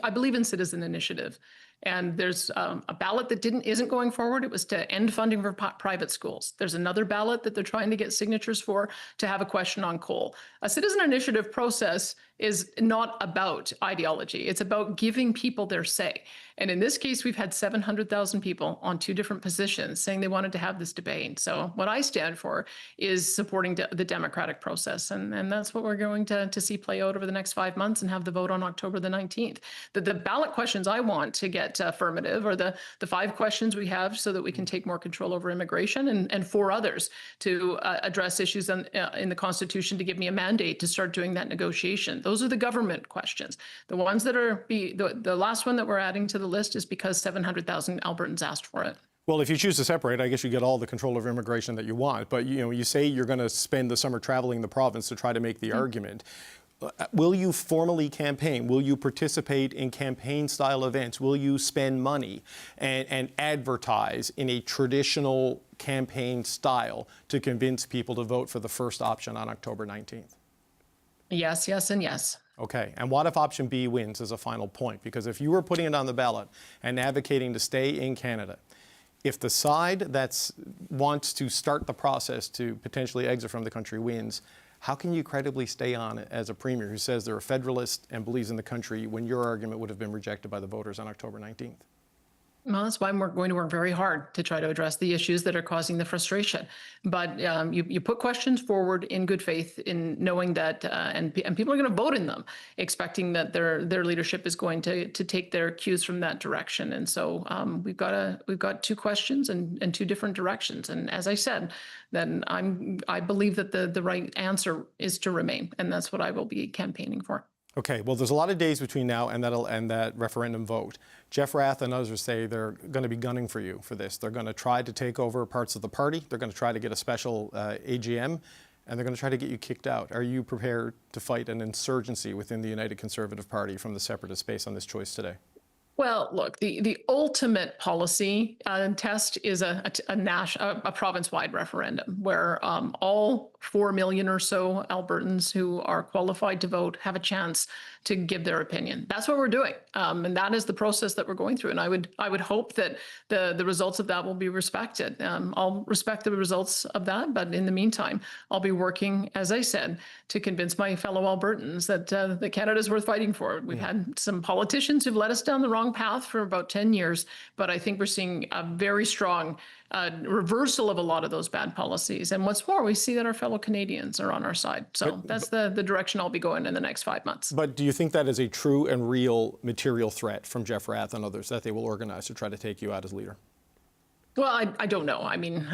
Speaker 21: I believe in citizen initiative. And there's a ballot that isn't going forward. It was to end funding for private schools. There's another ballot that they're trying to get signatures for to have a question on coal. A citizen initiative process is not about ideology. It's about giving people their say. And in this case, we've had 700,000 people on 2 different positions saying they wanted to have this debate. So what I stand for is supporting the democratic process. And that's what we're going to see play out over the next 5 months and have the vote on October the 19th. The ballot questions I want to get affirmative are the 5 questions we have so that we can take more control over immigration, and 4 others to address issues in the Constitution to give me a mandate to start doing that negotiation. Those are the government questions. The ones that are the last one that we're adding to the list is because 700,000 Albertans asked for it.
Speaker 2: Well, if you choose to separate, I guess you get all the control over immigration that you want. But you say you're going to spend the summer traveling the province to try to make the argument. Will you formally campaign? Will you participate in campaign-style events? Will you spend money and advertise in a traditional campaign style to convince people to vote for the first option on October 19th?
Speaker 21: Yes, yes, and yes.
Speaker 2: Okay, and what if option B wins as a final point? Because if you were putting it on the ballot and advocating to stay in Canada, if the side that wants to start the process to potentially exit from the country wins, how can you credibly stay on as a premier who says they're a federalist and believes in the country when your argument would have been rejected by the voters on October 19th?
Speaker 21: Well, that's why we're going to work very hard to try to address the issues that are causing the frustration. But you put questions forward in good faith, in knowing that, and people are going to vote in them, expecting that their leadership is going to take their cues from that direction. And so we've got 2 questions and 2 different directions. And as I said, then I believe that the right answer is to remain, and that's what I will be campaigning for.
Speaker 2: Okay, well, there's a lot of days between now and that referendum vote. Jeff Rath and others say they're going to be gunning for you for this. They're going to try to take over parts of the party. They're going to try to get a special AGM, and they're going to try to get you kicked out. Are you prepared to fight an insurgency within the United Conservative Party from the separatist base on this choice today?
Speaker 21: Well, look, the ultimate policy test is a province-wide referendum where all 4 million or so Albertans who are qualified to vote have a chance to give their opinion. That's what we're doing, and that is the process that we're going through. And I would hope that the results of that will be respected. I'll respect the results of that, but in the meantime, I'll be working, as I said, to convince my fellow Albertans that Canada is worth fighting for. We've had some politicians who've led us down the wrong path for about 10 years, but I think we're seeing a very strong reversal of a lot of those bad policies. And what's more, we see that our fellow Canadians are on our side. So that's the direction I'll be going in the next 5 months.
Speaker 2: But do you think that is a true and real material threat from Jeff Rath and others that they will organize to try to take you out as leader?
Speaker 21: Well, I don't know. I mean,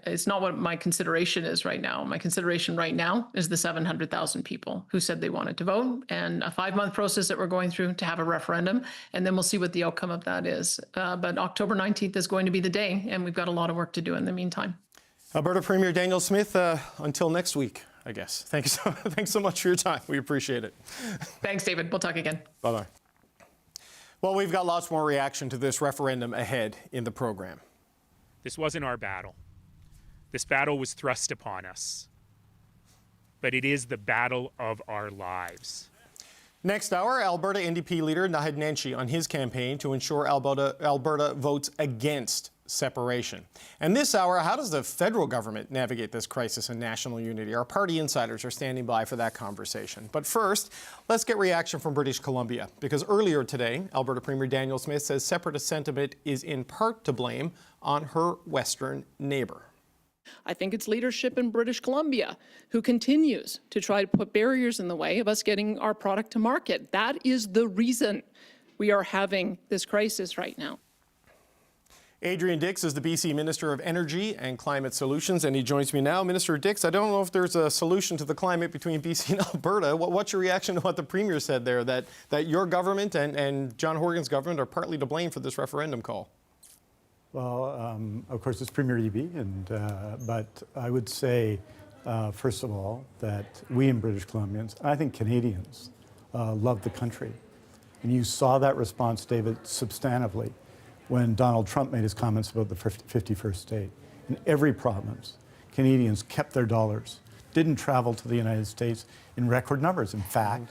Speaker 21: it's not what my consideration is right now. My consideration right now is the 700,000 people who said they wanted to vote, and a 5-month process that we're going through to have a referendum, and then we'll see what the outcome of that is. But October 19th is going to be the day, and we've got a lot of work to do in the meantime.
Speaker 2: Alberta Premier Danielle Smith, until next week, I guess. Thanks so much for your time. We appreciate it.
Speaker 21: Thanks, David. We'll talk again.
Speaker 2: Bye-bye. Well, we've got lots more reaction to this referendum ahead in the program.
Speaker 16: This wasn't our battle. This battle was thrust upon us. But it is the battle of our lives.
Speaker 2: Next hour, Alberta NDP Leader Naheed Nenshi on his campaign to ensure Alberta votes against separation. And this hour, how does the federal government navigate this crisis in national unity? Our party insiders are standing by for that conversation. But first, let's get reaction from British Columbia, because earlier today, Alberta Premier Danielle Smith says separatist sentiment is in part to blame on her western neighbour.
Speaker 21: I think it's leadership in British Columbia who continues to try to put barriers in the way of us getting our product to market. That is the reason we are having this crisis right now.
Speaker 2: Adrian Dix is the BC Minister of Energy and Climate Solutions, and he joins me now. Minister Dix, I don't know if there's a solution to the climate between BC and Alberta. What's your reaction to what the Premier said there, that your government and John Horgan's government are partly to blame for this referendum call?
Speaker 25: Well, of course, it's Premier Eby, but I would say, first of all, that we in British Columbians, I think Canadians, love the country. And you saw that response, David, substantively, when Donald Trump made his comments about the 51st state. In every province, Canadians kept their dollars, didn't travel to the United States in record numbers. In fact,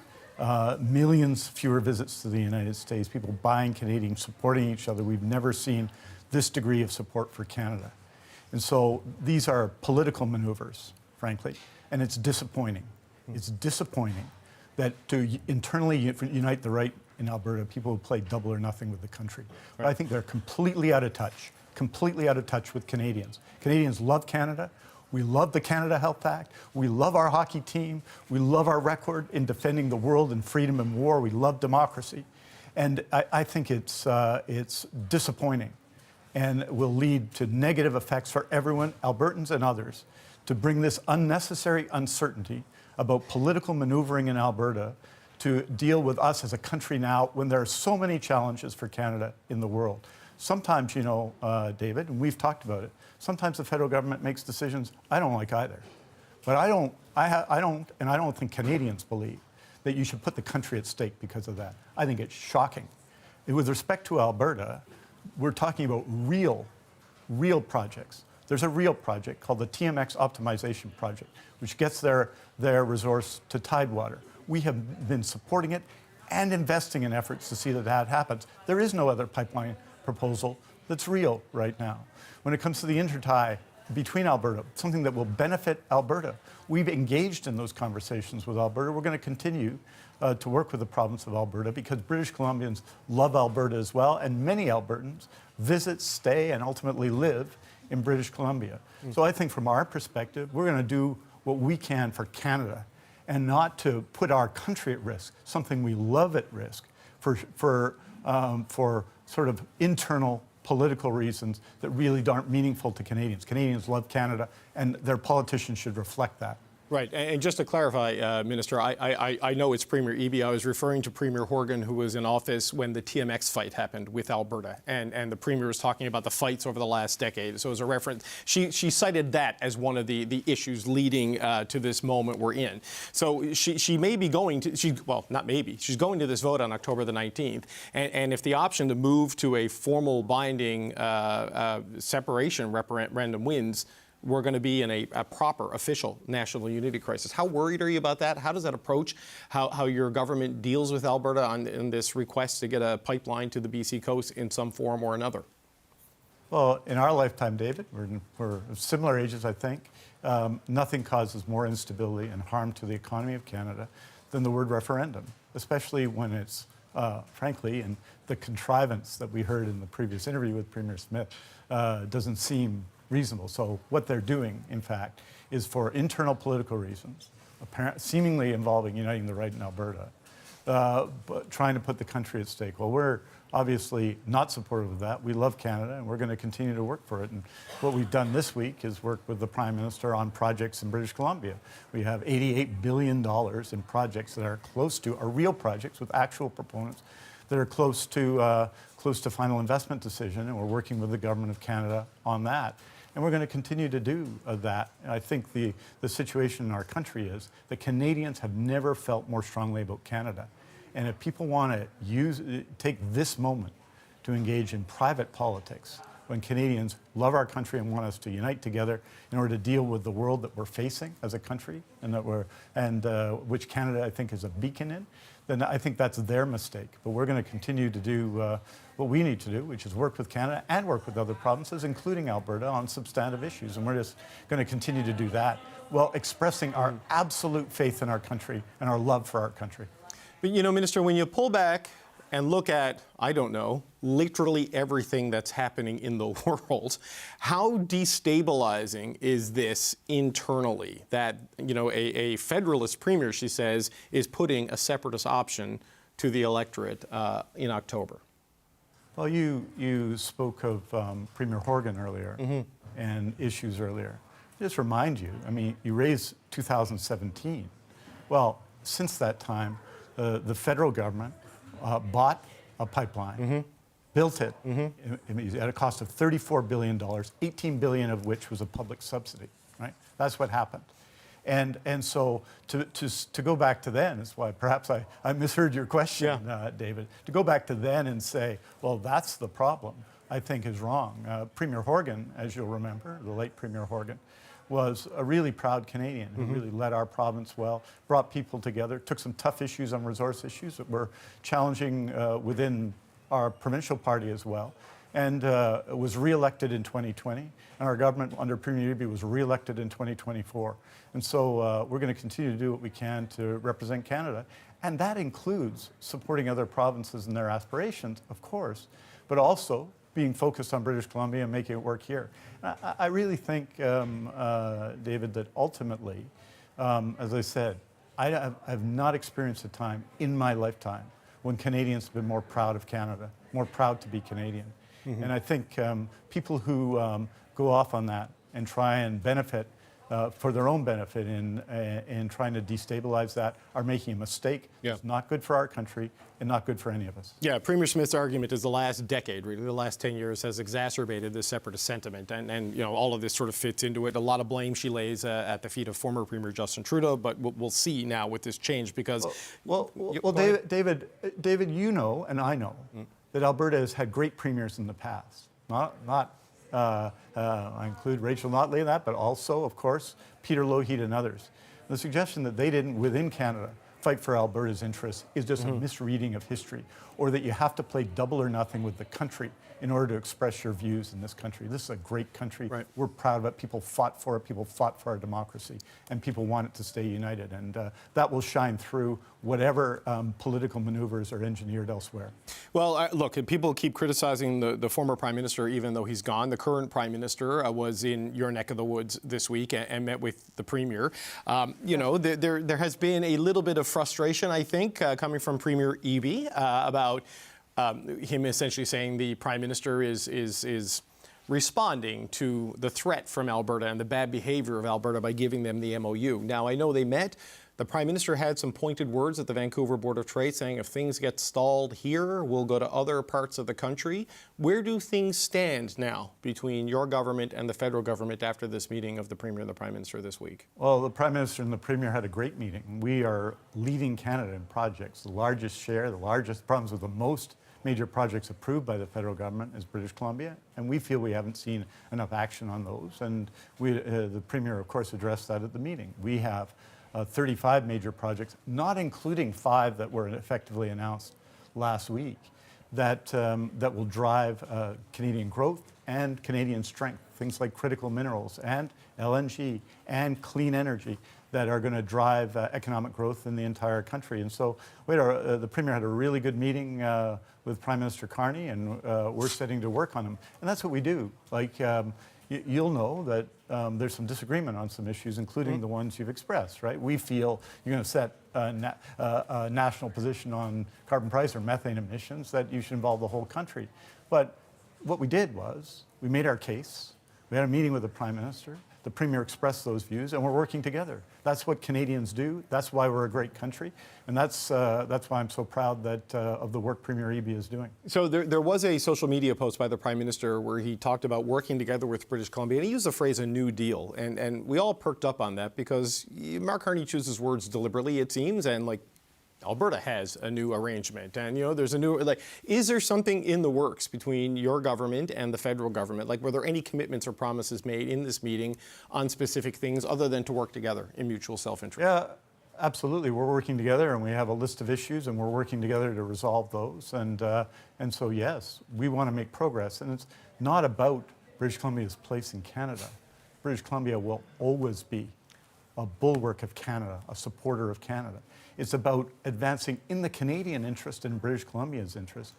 Speaker 25: millions fewer visits to the United States, people buying Canadian, supporting each other. We've never seen this degree of support for Canada. And so these are political maneuvers, frankly, and it's disappointing. It's disappointing that to internally unite the right in Alberta, people who play double or nothing with the country. But I think they're completely out of touch with Canadians. Canadians love Canada. We love the Canada Health Act. We love our hockey team. We love our record in defending the world and freedom and war. We love democracy. And I think it's disappointing and will lead to negative effects for everyone, Albertans and others, to bring this unnecessary uncertainty about political maneuvering in Alberta to deal with us as a country now when there are so many challenges for Canada in the world. Sometimes, you know, David, and we've talked about it, sometimes the federal government makes decisions I don't like either. But I don't think Canadians believe that you should put the country at stake because of that. I think it's shocking. With respect to Alberta, we're talking about real projects. There's a real project called the TMX Optimization Project, which gets their resource to Tidewater. We have been supporting it and investing in efforts to see that that happens. There is no other pipeline proposal that's real right now. When it comes to the intertie between Alberta, something that will benefit Alberta, we've engaged in those conversations with Alberta. We're going to continue to work with the province of Alberta because British Columbians love Alberta as well, and many Albertans visit, stay, and ultimately live in British Columbia. So I think from our perspective, we're going to do what we can for Canada and not to put our country at risk, something we love at risk, for sort of internal political reasons that really aren't meaningful to Canadians. Canadians love Canada, and their politicians should reflect that.
Speaker 2: Right, and just to clarify, Minister, I know it's Premier Eby. I was referring to Premier Horgan, who was in office when the TMX fight happened with Alberta, and the Premier was talking about the fights over the last decade. So as a reference, she cited that as one of the issues leading to this moment we're in. So she may be going to, well, not maybe, she's going to this vote on October the 19th, and if the option to move to a formal binding separation referendum wins, we're going to be in a proper official national unity crisis. How worried are you about that? How does that approach how your government deals with Alberta in this request to get a pipeline to the BC coast in some form or another?
Speaker 25: Well, in our lifetime, David, we're of similar ages, I think. Nothing causes more instability and harm to the economy of Canada than the word referendum, especially when it's, frankly, and the contrivance that we heard in the previous interview with Premier Smith doesn't seem reasonable. So what they're doing, in fact, is for internal political reasons, seemingly involving uniting the right in Alberta, but trying to put the country at stake. Well, we're obviously not supportive of that. We love Canada, and we're going to continue to work for it. And what we've done this week is work with the Prime Minister on projects in British Columbia. We have $88 billion in projects that are real projects with actual proponents that are close to final investment decision, and we're working with the Government of Canada on that. And we're going to continue to do that. And I think the situation in our country is that Canadians have never felt more strongly about Canada. And if people want to take this moment to engage in private politics, when Canadians love our country and want us to unite together in order to deal with the world that we're facing as a country, and which Canada, I think, is a beacon in, then I think that's their mistake. But we're going to continue to do what we need to do, which is work with Canada and work with other provinces, including Alberta, on substantive issues. And we're just going to continue to do that while expressing our absolute faith in our country and our love for our country.
Speaker 2: But, you know, Minister, when you pull back and look at, I don't know, literally everything that's happening in the world, how destabilizing is this internally that, you know, a federalist premier, she says, is putting a separatist option to the electorate in October?
Speaker 25: Well, you spoke of Premier Horgan earlier and issues earlier. Just remind you, I mean, you raised 2017. Well, since that time, the federal government bought a pipeline, built it at a cost of $34 billion, $18 billion of which was a public subsidy, right? That's what happened. And so to go back to then, is why perhaps I misheard your question, David. To go back to then and say, well, that's the problem, I think is wrong. Premier Horgan, as you'll remember, the late Premier Horgan, was a really proud Canadian who really led our province well, brought people together, took some tough issues on resource issues that were challenging within our provincial party as well, and was re-elected in 2020. And our government under Premier Eby was re-elected in 2024. And so we're going to continue to do what we can to represent Canada. And that includes supporting other provinces and their aspirations, of course, but also being focused on British Columbia and making it work here. I really think, David, that ultimately, as I said, I have not experienced a time in my lifetime when Canadians have been more proud of Canada, more proud to be Canadian. And I think people who go off on that and try and benefit for their own benefit in trying to destabilize that are making a mistake.
Speaker 2: Yeah.
Speaker 25: It's not good for our country and not good for any of us.
Speaker 2: Yeah, Premier Smith's argument is the last decade, really, the last 10 years has exacerbated this separatist sentiment. And you know, all of this sort of fits into it. A lot of blame she lays at the feet of former Premier Justin Trudeau, but we'll see now with this change because...
Speaker 25: Well, David, you know, and I know, that Alberta has had great premiers in the past. I include Rachel Notley in that, but also, of course, Peter Lougheed and others. The suggestion that they didn't, within Canada, fight for Alberta's interests is just a misreading of history, or that you have to play double or nothing with the country in order to express your views in this country. This is a great country. Right. We're proud of it. People fought for it. People fought for our democracy, and people want it to stay united. And that will shine through whatever political maneuvers are engineered elsewhere.
Speaker 2: Well, look, people keep criticizing the former Prime Minister, even though he's gone. The current Prime Minister was in your neck of the woods this week and met with the Premier. You know, there has been a little bit of frustration, I think, coming from Premier Eby about him essentially saying the Prime Minister is responding to the threat from Alberta and the bad behavior of Alberta by giving them the MOU. Now, I know they met. The Prime Minister had some pointed words at the Vancouver Board of Trade saying if things get stalled here, we'll go to other parts of the country. Where do things stand now between your government and the federal government after this meeting of the Premier and the Prime Minister this week?
Speaker 25: Well, the Prime Minister and the Premier had a great meeting. We are leading Canada in projects. The largest share, the largest problems with the most major projects approved by the federal government is British Columbia, and we feel we haven't seen enough action on those. And the Premier, of course, addressed that at the meeting. We have 35 major projects, not including 5 that were effectively announced last week, that will drive Canadian growth and Canadian strength. Things like critical minerals and LNG and clean energy that are going to drive economic growth in the entire country. And so the Premier had a really good meeting with Prime Minister Carney, and we're setting to work on them. And that's what we do. Like, you'll know that there's some disagreement on some issues, including the ones you've expressed, right? We feel you're going to set a national position on carbon price or methane emissions, that you should involve the whole country. But what we did was we made our case. We had a meeting with the Prime Minister. The Premier expressed those views, and we're working together. That's what Canadians do. That's why we're a great country, and that's why I'm so proud that of the work Premier Eby is doing.
Speaker 2: So there was a social media post by the Prime Minister where he talked about working together with British Columbia, and he used the phrase "a new deal," and we all perked up on that because Mark Carney chooses words deliberately, it seems, and like Alberta has a new arrangement, and you know there's a new, like, is there something in the works between your government and the federal government? Like, were there any commitments or promises made in this meeting on specific things other than to work together in mutual self-interest?
Speaker 25: Yeah, absolutely. We're working together, and we have a list of issues, and we're working together to resolve those. And so yes, we want to make progress, and it's not about British Columbia's place in Canada. British Columbia will always be
Speaker 5: a bulwark of Canada, a supporter of Canada. It's about advancing in the Canadian interest and British Columbia's interest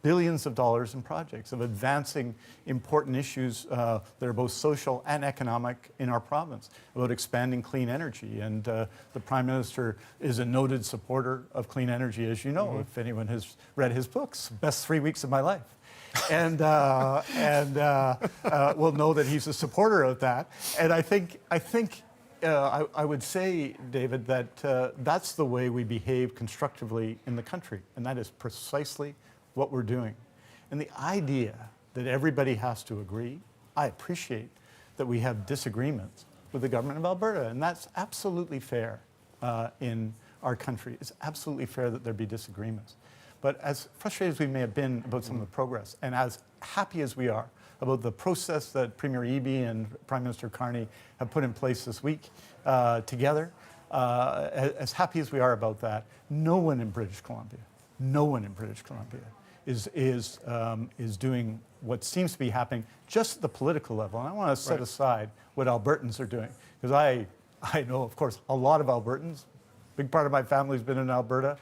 Speaker 5: billions of dollars in projects, of advancing important issues that are both social and economic in our province, about expanding clean energy. And the Prime Minister is a noted supporter of clean energy, as you know, if anyone has read his books, Best 3 Weeks of My Life. And we'll know that he's a supporter of that. And I think I would say, David, that that's the way we behave constructively in the country. And that is precisely what we're doing. And the idea that everybody has to agree, I appreciate that we have disagreements with the government of Alberta, and that's absolutely fair in our country. It's absolutely fair that there be disagreements. But as frustrated as we may have been about some of the progress, and as happy as we are about the process that Premier Eby and Prime Minister Carney have put in place this week together, as happy as we are about that, no one in British Columbia is doing what seems to be happening just at the political level. And I want to set aside what Albertans are doing, because I know, of course, a lot of Albertans. Big part of my family's been in Alberta.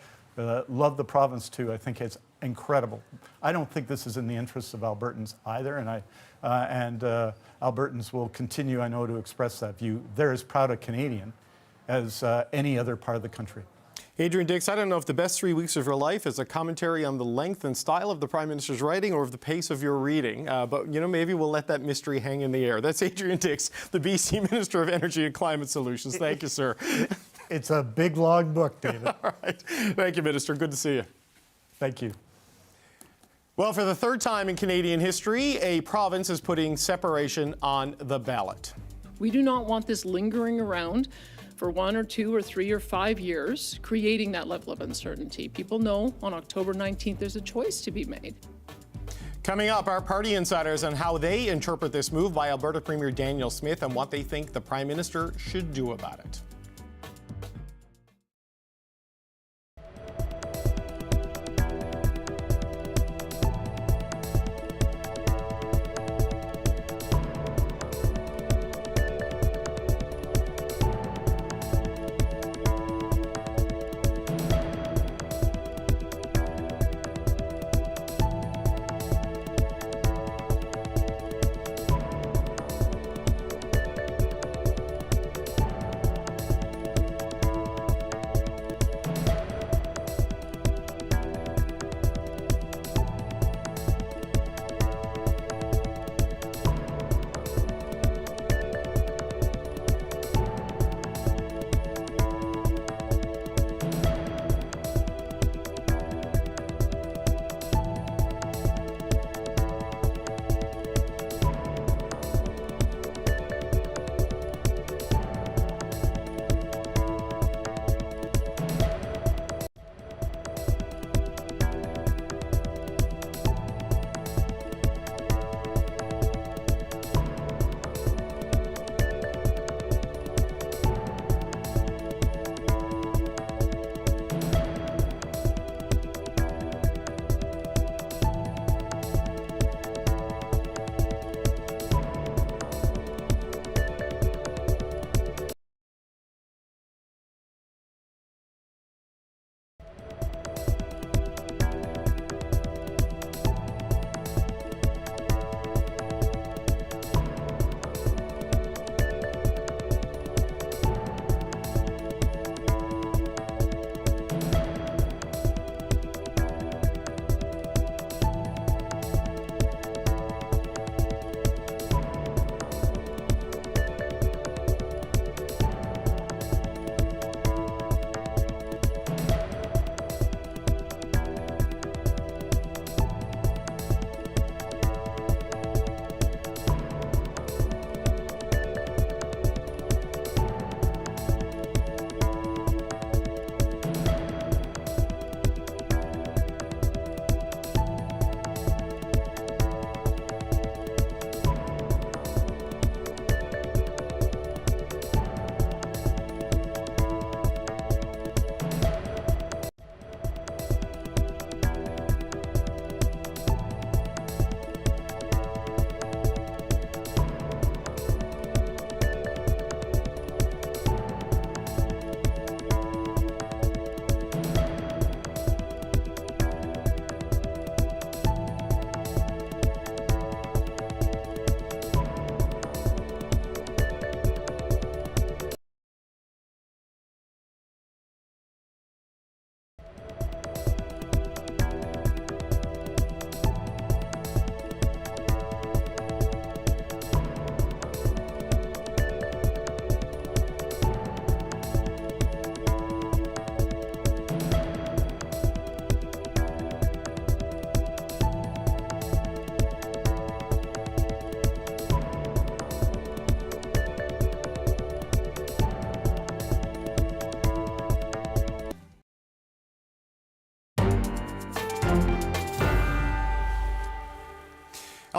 Speaker 5: Love the province too. I think it's incredible. I don't think this is in the interests of Albertans either, and Albertans will continue, I know, to express that view. They're as proud a Canadian as any other part of the country.
Speaker 2: Adrian Dix, I don't know if the best 3 weeks of your life is a commentary on the length and style of the Prime Minister's writing or of the pace of your reading, but maybe we'll let that mystery hang in the air. That's Adrian Dix, the BC Minister of Energy and Climate Solutions. Thank you, sir.
Speaker 5: It's a big, long book, David.
Speaker 2: All right. Thank you, Minister. Good to see you.
Speaker 5: Thank you.
Speaker 2: Well, for the third time in Canadian history, a province is putting separation on the ballot.
Speaker 21: We do not want this lingering around for 1 or 2 or 3 or 5 years, creating that level of uncertainty. People know on October 19th there's a choice to be made.
Speaker 2: Coming up, our party insiders on how they interpret this move by Alberta Premier Danielle Smith and what they think the Prime Minister should do about it.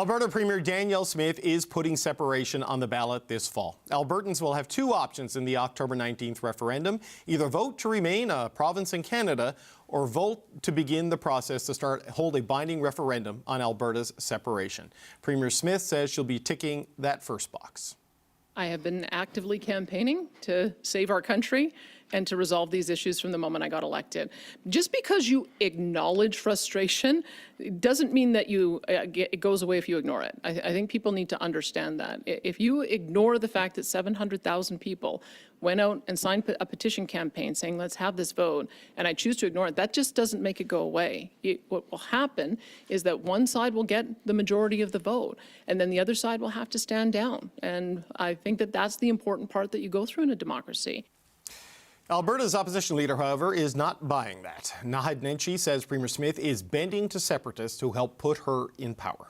Speaker 2: Alberta Premier Danielle Smith is putting separation on the ballot this fall. Albertans will have two options in the October 19th referendum: either vote to remain a province in Canada or vote to begin the process to hold a binding referendum on Alberta's separation. Premier Smith says she'll be ticking that first box.
Speaker 21: I have been actively campaigning to save our country and to resolve these issues from the moment I got elected. Just because you acknowledge frustration doesn't mean that it goes away if you ignore it. I think people need to understand that. If you ignore the fact that 700,000 people went out and signed a petition campaign saying, let's have this vote, and I choose to ignore it, that just doesn't make it go away. What will happen is that one side will get the majority of the vote, and then the other side will have to stand down. And I think that that's the important part that you go through in a democracy.
Speaker 2: Alberta's opposition leader, however, is not buying that. Naheed Nenshi says Premier Smith is bending to separatists to help put her in power.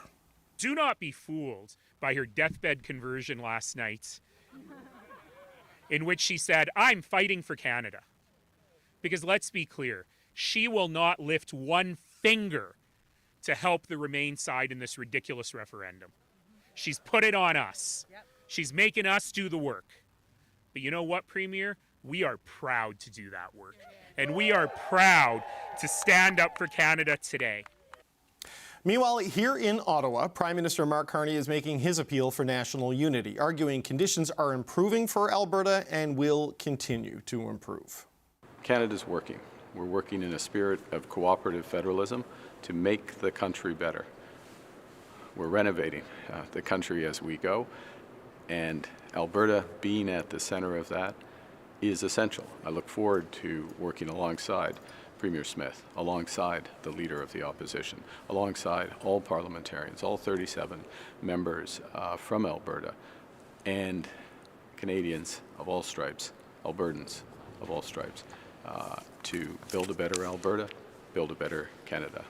Speaker 16: Do not be fooled by her deathbed conversion last night, in which she said, I'm fighting for Canada. Because let's be clear, she will not lift one finger to help the Remain side in this ridiculous referendum. She's put it on us. She's making us do the work. But you know what, Premier? We are proud to do that work. And we are proud to stand up for Canada today.
Speaker 2: Meanwhile, here in Ottawa, Prime Minister Mark Carney is making his appeal for national unity, arguing conditions are improving for Alberta and will continue to improve.
Speaker 23: Canada's working. We're working in a spirit of cooperative federalism to make the country better. We're renovating the country as we go, and Alberta being at the center of that is essential. I look forward to working alongside Premier Smith, alongside the Leader of the Opposition, alongside all parliamentarians, all 37 members from Alberta, and Canadians of all stripes, Albertans of all stripes, to build a better Alberta, build a better Canada.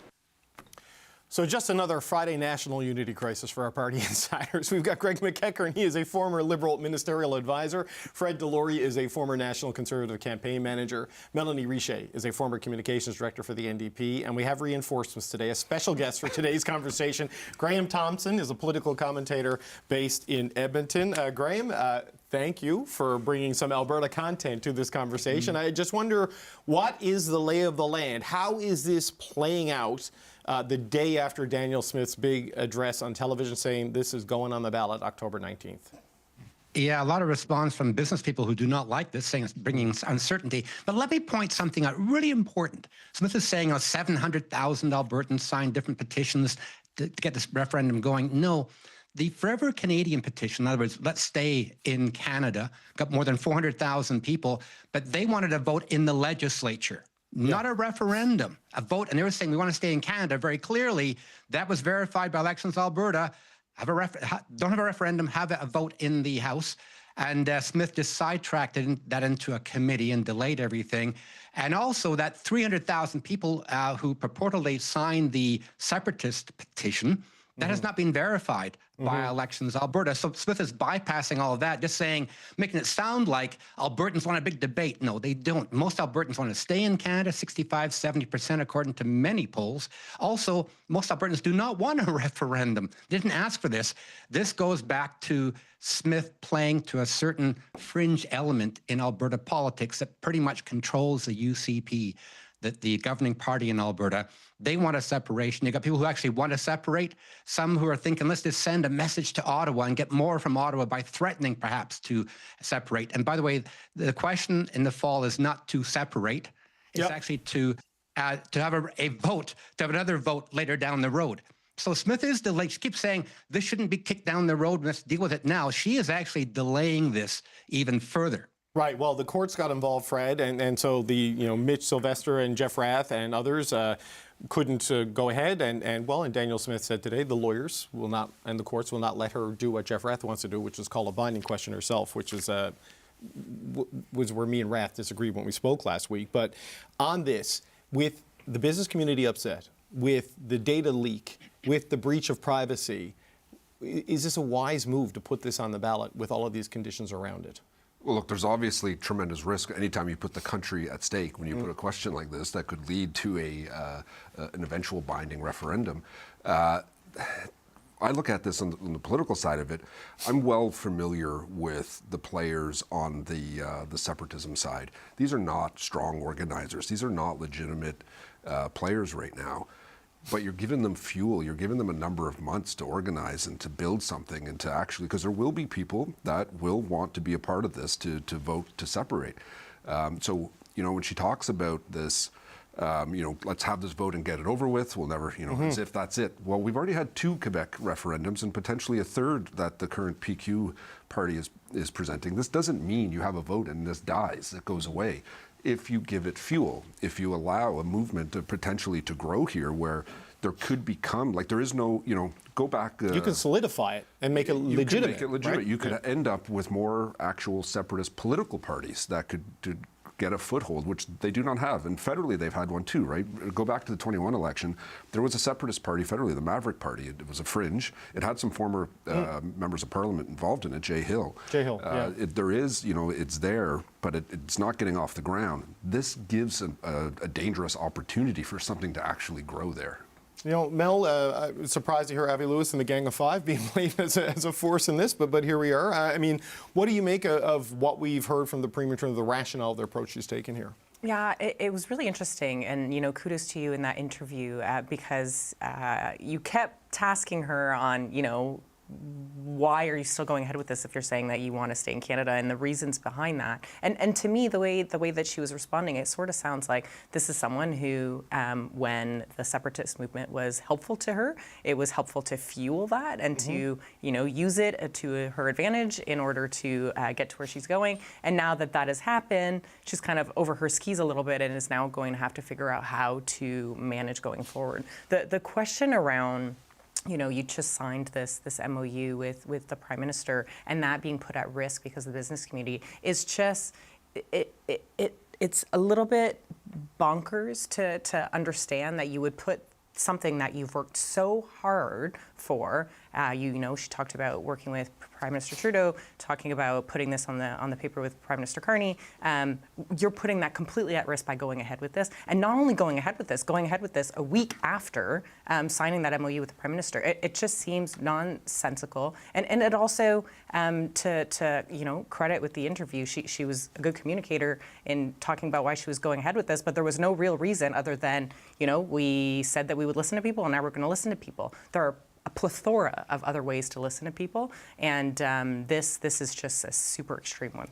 Speaker 2: So just another Friday national unity crisis for our party insiders. We've got Greg McEachern. He is a former Liberal ministerial advisor. Fred Delory is a former National Conservative campaign manager. Melanie Richer is a former communications director for the NDP. And we have reinforcements today. A special guest for today's conversation, Graham Thompson, is a political commentator based in Edmonton. Graham, thank you for bringing some Alberta content to this conversation. I just wonder, what is the lay of the land? How is this playing out the day after Danielle Smith's big address on television saying this is going on the ballot October 19th?
Speaker 17: Yeah, a lot of response from business people who do not like this, saying it's bringing uncertainty. But let me point something out really important. Smith is saying 700,000 Albertans signed different petitions to get this referendum going. No. The Forever Canadian petition, in other words, let's stay in Canada, got more than 400,000 people, but they wanted a vote in the legislature, not a referendum, a vote. And they were saying we want to stay in Canada very clearly. That was verified by Elections Alberta. Don't have a referendum, have a vote in the House. And Smith just sidetracked that into a committee and delayed everything. And also that 300,000 people who purportedly signed the separatist petition, that has not been verified by Elections Alberta. So Smith is bypassing all of that, just saying, making it sound like Albertans want a big debate. No, they don't. Most Albertans want to stay in Canada, 65-70% according to many polls. Also, most Albertans do not want a referendum. They didn't ask for this. This goes back to Smith playing to a certain fringe element in Alberta politics that pretty much controls the UCP, that the governing party in Alberta. They want a separation. You've got people who actually want to separate, some who are thinking, let's just send a message to Ottawa and get more from Ottawa by threatening perhaps to separate. And by the way, the question in the fall is not to separate. It's actually to have a vote, to have another vote later down the road. So Smith is delayed. She keeps saying this shouldn't be kicked down the road. Let's deal with it now. She is actually delaying this even further.
Speaker 2: Right. Well, the courts got involved, Fred, and so the Mitch Sylvester and Jeff Rath and others couldn't go ahead. And Danielle Smith said today the lawyers will not and the courts will not let her do what Jeff Rath wants to do, which is call a binding question herself, which is was where me and Rath disagreed when we spoke last week. But on this, with the business community upset, with the data leak, with the breach of privacy, is this a wise move to put this on the ballot with all of these conditions around it?
Speaker 18: Well, look, there's obviously tremendous risk anytime you put the country at stake when you put a question like this that could lead to an eventual binding referendum. I look at this on the political side of it. I'm well familiar with the players on the separatism side. These are not strong organizers. These are not legitimate players right now. But you're giving them fuel. You're giving them a number of months to organize and to build something and to actually, because there will be people that will want to be a part of this to vote to separate. So, you know, when she talks about this, you know, let's have this vote and get it over with. We'll never, you know, as if that's it. Well, we've already had 2 Quebec referendums and potentially a third that the current PQ party is presenting. This doesn't mean you have a vote and this dies, it goes away. If you give it fuel, if you allow a movement to potentially to grow here where there could become, like there is no, you know, go back.
Speaker 2: You can solidify it and make it legitimate.
Speaker 18: You could make it legitimate.
Speaker 2: Right?
Speaker 18: You could end up with more actual separatist political parties that could get a foothold, which they do not have. And federally, they've had one too, right? Go back to the 21 election. There was a separatist party federally, the Maverick Party. It was a fringe. It had some former members of parliament involved in it, Jay Hill.
Speaker 2: Jay Hill, yeah.
Speaker 18: There is, you know, it's there, but it's not getting off the ground. This gives a dangerous opportunity for something to actually grow there.
Speaker 2: You know, Mel, I'm surprised to hear Avi Lewis and the Gang of Five being blamed as a force in this, but here we are. I mean, what do you make of what we've heard from the Premier in terms of the rationale of the approach she's taken here?
Speaker 3: Yeah, it was really interesting, and you know, kudos to you in that interview because you kept tasking her on, you know, why are you still going ahead with this if you're saying that you want to stay in Canada and the reasons behind that. And to me, the way that she was responding, it sort of sounds like this is someone who, when the separatist movement was helpful to her, it was helpful to fuel that and to, you know, use it to her advantage in order to get to where she's going. And now that that has happened, she's kind of over her skis a little bit and is now going to have to figure out how to manage going forward. The question around, you know, you just signed this MOU with the Prime Minister, and that being put at risk because of the business community is just it's a little bit bonkers to understand that you would put something that you've worked so hard for. You know, she talked about working with Prime Minister Trudeau, talking about putting this on the paper with Prime Minister Carney. You're putting that completely at risk by going ahead with this, and not only going ahead with this a week after signing that MOU with the Prime Minister. It just seems nonsensical, and it also to you know, credit with the interview, she was a good communicator in talking about why she was going ahead with this, but there was no real reason other than, you know, we said that we would listen to people, and now we're going to listen to people. There are a plethora of other ways to listen to people, and this is just a super extreme one.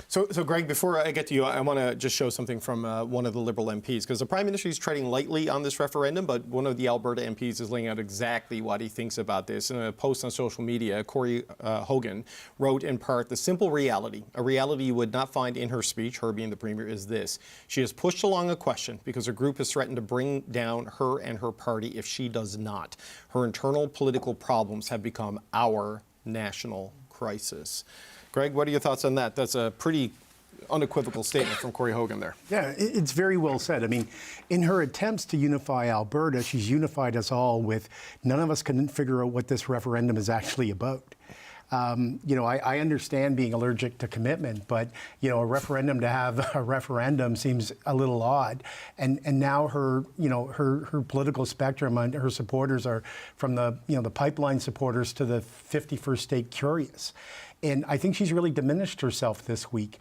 Speaker 2: So Greg, before I get to you, I want to just show something from one of the Liberal MPs, because the Prime Minister is treading lightly on this referendum, but one of the Alberta MPs is laying out exactly what he thinks about this. In a post on social media, Corey Hogan wrote in part, "The simple reality, a reality you would not find in her speech, her being the Premier, is this. She has pushed along a question because her group has threatened to bring down her and her party if she does not. Her internal political problems have become our national crisis." Greg, what are your thoughts on that? That's a pretty unequivocal statement from Corey Hogan there.
Speaker 1: Yeah, it's very well said. I mean, in her attempts to unify Alberta, she's unified us all with none of us can figure out what this referendum is actually about. You know, I understand being allergic to commitment, but, you know, a referendum to have a referendum seems a little odd. And now her, you know, her political spectrum and her supporters are from the, you know, the pipeline supporters to the 51st state curious. And I think she's really diminished herself this week.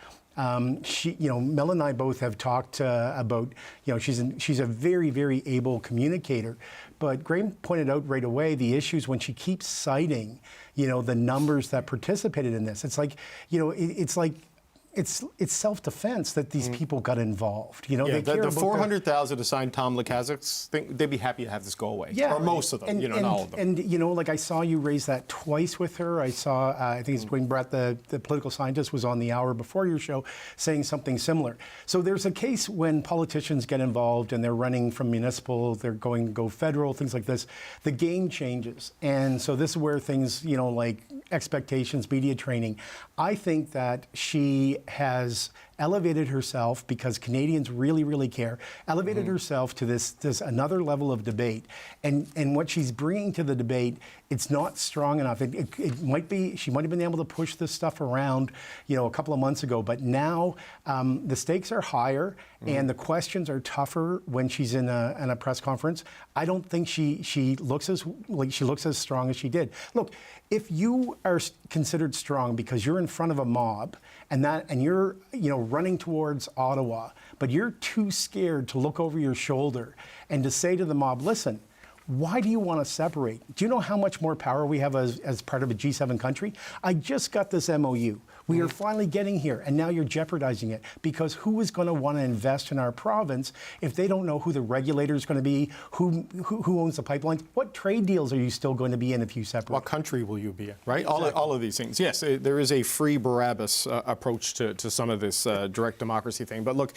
Speaker 1: She, you know, Mel and I both have talked about, you know, she's a very, very able communicator. But Graham pointed out right away the issues when she keeps citing, you know, the numbers that participated in this. It's like, you know, it's like, it's self-defense that these people got involved. You know,
Speaker 2: yeah,
Speaker 1: they care
Speaker 2: the
Speaker 1: about
Speaker 2: 400,000 assigned Tom Lukaszyk's thing, they'd be happy to have this go away.
Speaker 1: Yeah,
Speaker 2: or most of them, you know, not all of them.
Speaker 1: And you know, like I saw you raise that twice with her. I saw, I think it's Dwayne Brett, the political scientist, was on the hour before your show saying something similar. So there's a case when politicians get involved and they're running from municipal, they're going to go federal, things like this. The game changes, and so this is where things, you know, like expectations, media training. I think that she has
Speaker 6: elevated herself, because Canadians really, really care, elevated herself to this another level of debate. And what she's bringing to the debate, it's not strong enough. It might be, she might have been able to push this stuff around, a couple of months ago, but now the stakes are higher and the questions are tougher when she's in a press conference. I don't think she looks as strong as she did. Look, if you are considered strong because you're in front of a mob and you're running towards Ottawa, but you're too scared to look over your shoulder and to say to the mob, listen, why do you want to separate? Do you know how much more power we have as part of a G7 country? I just got this MOU. We are finally getting here, and now you're jeopardizing it, because who is going to want to invest in our province if they don't know who the regulator is going to be, who owns the pipelines? What trade deals are you still going to be in if you separate?
Speaker 2: What country will you be in, right?
Speaker 6: Exactly.
Speaker 2: All of these things. Yes, there is a free Barabbas approach to some of this direct democracy thing. But look,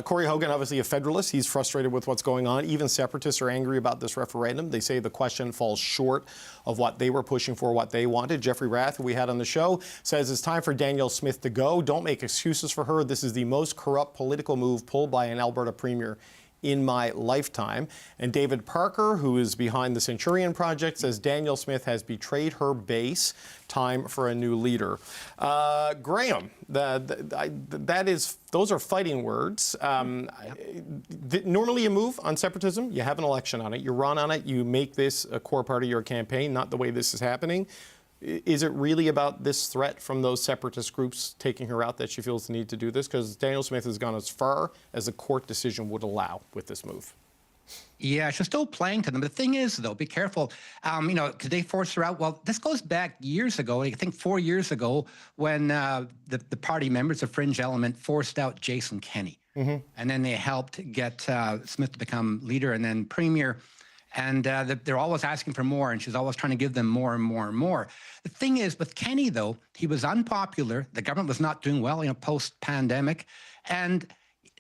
Speaker 2: Corey Hogan, obviously a federalist, he's frustrated with what's going on. Even separatists are angry about this referendum. They say the question falls short of what they were pushing for, what they wanted. Jeffrey Rath, who we had on the show, says it's time for Danielle Smith to go. Don't make excuses for her. This is the most corrupt political move pulled by an Alberta premier in my lifetime. And David Parker, who is behind the Centurion Project, says Danielle Smith has betrayed her base. Time for a new leader. Graham, those are fighting words. Normally you move on separatism, you have an election on it, you run on it, you make this a core part of your campaign, not the way this is happening. Is it really about this threat from those separatist groups taking her out that she feels the need to do this? Because Danielle Smith has gone as far as a court decision would allow with this move.
Speaker 17: Yeah, she's still playing to them. The thing is, though, be careful. Could they force her out? Well, this goes back years ago, I think 4 years ago, when the party members, the fringe element, forced out Jason Kenney. And then they helped get Smith to become leader and then premier. And they're always asking for more, and she's always trying to give them more and more and more. The thing is, with Kenney, though, he was unpopular. The government was not doing well, post-pandemic. And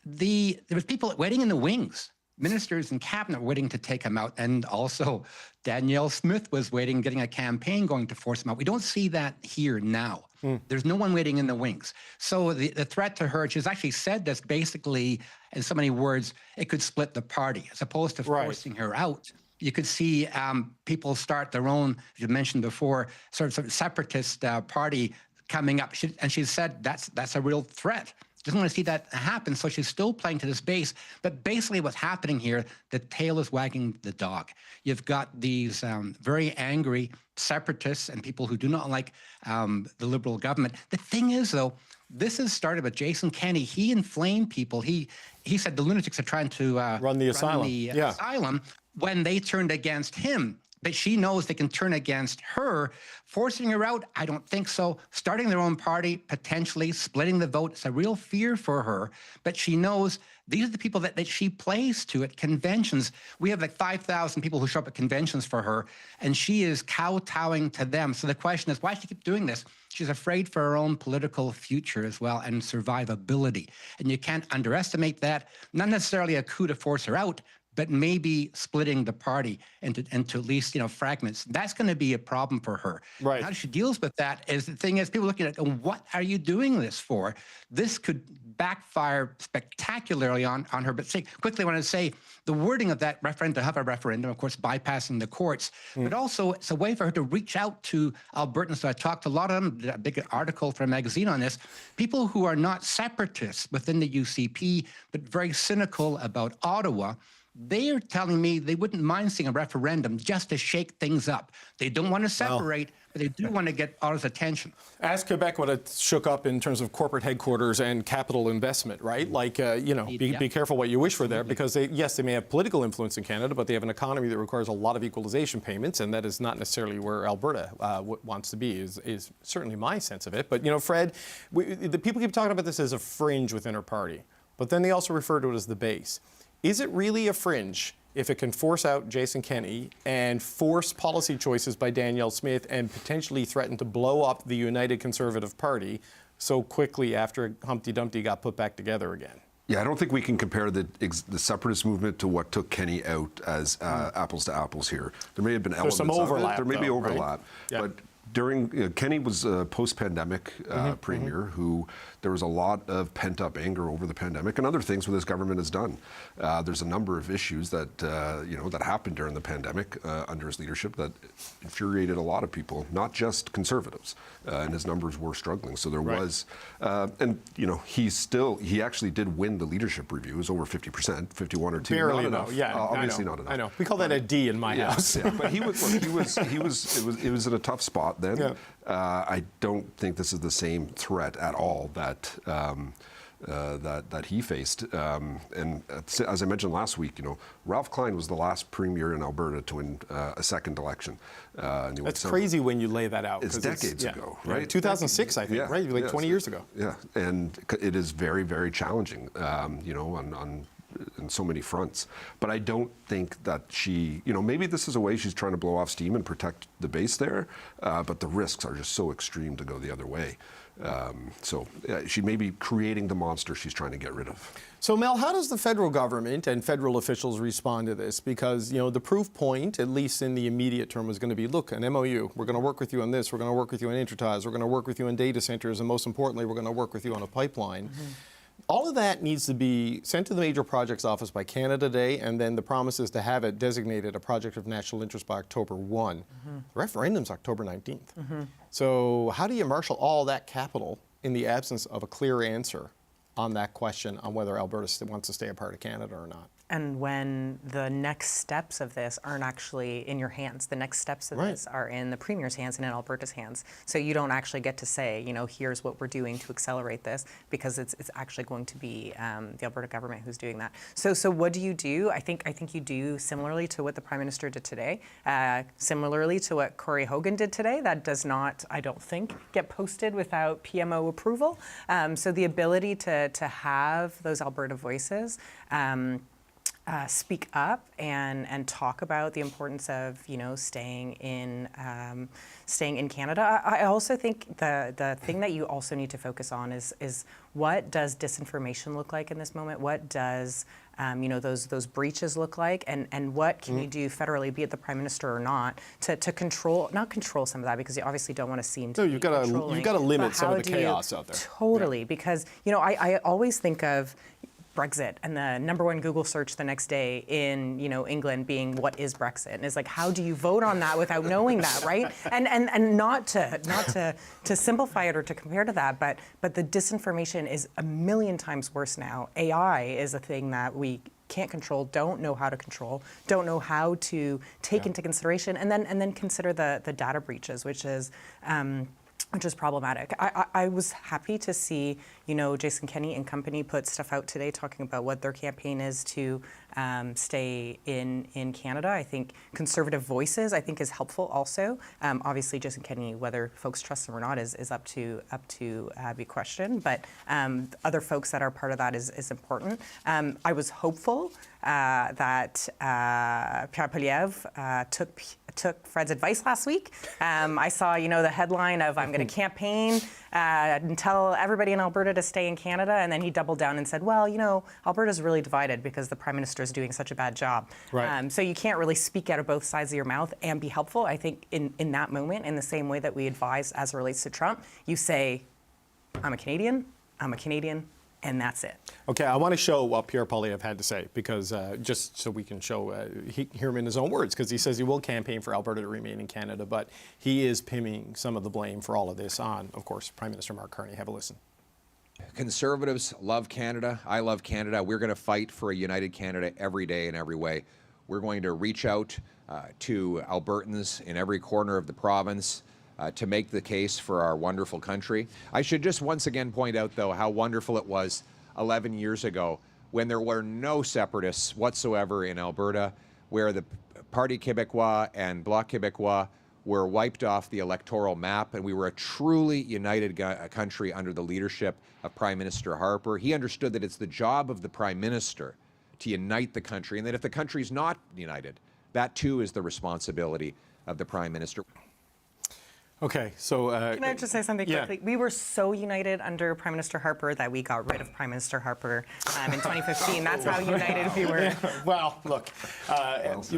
Speaker 17: there was people waiting in the wings. Ministers and cabinet waiting to take him out. And also, Danielle Smith was waiting, getting a campaign going to force him out. We don't see that here now. There's no one waiting in the wings. So the threat to her, she's actually said this basically, in so many words, it could split the party. As opposed to forcing her out, you could see people start their own, as you mentioned before, sort of separatist party coming up. And she said that's a real threat. Doesn't want to see that happen, so she's still playing to this base. But basically what's happening here, the tail is wagging the dog. You've got these very angry separatists and people who do not like the Liberal government. The thing is, though, this has started with Jason Kenney. He inflamed people. He said the lunatics are trying to
Speaker 2: run the asylum.
Speaker 17: Asylum when they turned against him. But she knows they can turn against her. Forcing her out, I don't think so. Starting their own party, potentially splitting the vote, it's a real fear for her. But she knows these are the people that she plays to at conventions. We have like 5,000 people who show up at conventions for her, and she is kowtowing to them. So the question is, why does she keep doing this? She's afraid for her own political future as well and survivability. And you can't underestimate that. Not necessarily a coup to force her out, but maybe splitting the party into at least, fragments. That's going to be a problem for her.
Speaker 2: Right.
Speaker 17: How she deals with that is, the thing is, people looking at it, what are you doing this for? This could backfire spectacularly on her. But quickly, I want to say, the wording of that referendum, to have a referendum, of course, bypassing the courts, but also it's a way for her to reach out to Albertans. So I talked to a lot of them, did a big article for a magazine on this, people who are not separatists within the UCP, but very cynical about Ottawa. They are telling me they wouldn't mind seeing a referendum just to shake things up. They don't want to separate, but they do want to get Ottawa's attention.
Speaker 2: Ask Quebec what it shook up in terms of corporate headquarters and capital investment, right? Like, be careful what you wish for there, because they may have political influence in Canada, but they have an economy that requires a lot of equalization payments, and that is not necessarily where Alberta wants to be, is certainly my sense of it. But, Fred, the people keep talking about this as a fringe within her party, but then they also refer to it as the base. Is it really a fringe if it can force out Jason Kenney and force policy choices by Danielle Smith and potentially threaten to blow up the United Conservative Party so quickly after Humpty Dumpty got put back together again?
Speaker 18: Yeah, I don't think we can compare the separatist movement to what took Kenney out as apples to apples here. There may have been elements
Speaker 2: some overlap,
Speaker 18: of it. There may be overlap,
Speaker 2: right?
Speaker 18: but Kenny was a post-pandemic premier who there was a lot of pent-up anger over the pandemic and other things what this government has done. There's a number of issues that that happened during the pandemic under his leadership that infuriated a lot of people, not just Conservatives, and his numbers were struggling. So there was, and he actually did win the leadership review. It was over 50%, 51 or 2.
Speaker 2: Barely
Speaker 18: not
Speaker 2: enough.
Speaker 18: enough.
Speaker 2: Yeah,
Speaker 18: obviously not enough.
Speaker 2: I know. We call that a D in my house.
Speaker 18: Yeah, but he was in a tough spot then.
Speaker 2: Yeah.
Speaker 18: I don't think this is the same threat at all that he faced. And as I mentioned last week, Ralph Klein was the last premier in Alberta to win a second election.
Speaker 2: That's crazy when you lay that out.
Speaker 18: It's decades ago, right?
Speaker 2: 2006, I think, right? Like 20 years ago.
Speaker 18: Yeah, and it is very, very challenging, on so many fronts. But I don't think that she, maybe this is a way she's trying to blow off steam and protect the base there, but the risks are just so extreme to go the other way. So she may be creating the monster she's trying to get rid of.
Speaker 2: So Mel, how does the federal government and federal officials respond to this? Because, the proof point, at least in the immediate term, was going to be, look, an MOU, we're going to work with you on this, we're going to work with you on Interties, we're going to work with you on data centers, and most importantly, we're going to work with you on a pipeline. All of that needs to be sent to the Major Projects Office by Canada Day, and then the promise is to have it designated a project of national interest by October 1. The referendum's October 19th. So how do you marshal all that capital in the absence of a clear answer on that question on whether Alberta wants to stay a part of Canada or not?
Speaker 3: And when the next steps of this aren't actually in your hands, the next steps of this are in the Premier's hands and in Alberta's hands. So you don't actually get to say, here's what we're doing to accelerate this, because it's actually going to be the Alberta government who's doing that. So what do you do? I think you do similarly to what the Prime Minister did today, similarly to what Corey Hogan did today. That does not, I don't think, get posted without PMO approval. So the ability to have those Alberta voices speak up and talk about the importance of staying in Canada. I also think the thing that you also need to focus on is what does disinformation look like in this moment? What does those breaches look like, and what can you do federally, be it the Prime Minister or not, to not control some of that, because you obviously don't want to seem to.
Speaker 2: No, you've got to limit some of the chaos out there.
Speaker 3: Totally, because I always think of Brexit and the #1 Google search the next day in England being what is Brexit, and it's like, how do you vote on that without knowing that, right? And not to simplify it or to compare to that, but the disinformation is a million times worse now. AI is a thing that we can't control, don't know how to control, don't know how to take into consideration, and then consider the data breaches, which is problematic. I was happy to see, Jason Kenney and company put stuff out today talking about what their campaign is to stay in Canada. I think Conservative voices, is helpful also. Obviously, Jason Kenney, whether folks trust him or not, is up to be questioned. But other folks that are part of that is important. I was hopeful that Pierre Poilievre took Fred's advice last week. I saw, the headline of "I'm going to campaign and tell everybody in Alberta to stay in Canada," and then he doubled down and said, "Well, Alberta's really divided because the Prime Minister is doing such a bad job."
Speaker 2: Right.
Speaker 3: So you can't really speak out of both sides of your mouth and be helpful. I think in that moment, in the same way that we advise as it relates to Trump, you say, I'm a Canadian, and that's it.
Speaker 2: Okay, I want to show what Pierre Poilievre had to say, because just so we can hear him in his own words, because he says he will campaign for Alberta to remain in Canada, but he is pinning some of the blame for all of this on, of course, Prime Minister Mark Carney. Have a listen.
Speaker 22: Conservatives love Canada. I love Canada. We're going to fight for a united Canada every day in every way. We're going to reach out to Albertans in every corner of the province to make the case for our wonderful country. I should just once again point out, though, how wonderful it was 11 years ago when there were no separatists whatsoever in Alberta, where the Parti Québécois and Bloc Québécois were wiped off the electoral map, and we were a truly united country under the leadership of Prime Minister Harper. He understood that it's the job of the Prime Minister to unite the country, and that if the country's not united, that too is the responsibility of the Prime Minister.
Speaker 2: Okay, so
Speaker 3: can I just say something quickly? We were so united under Prime Minister Harper that we got rid of Prime Minister Harper in 2015. That's how united we were.
Speaker 2: Yeah, well, look,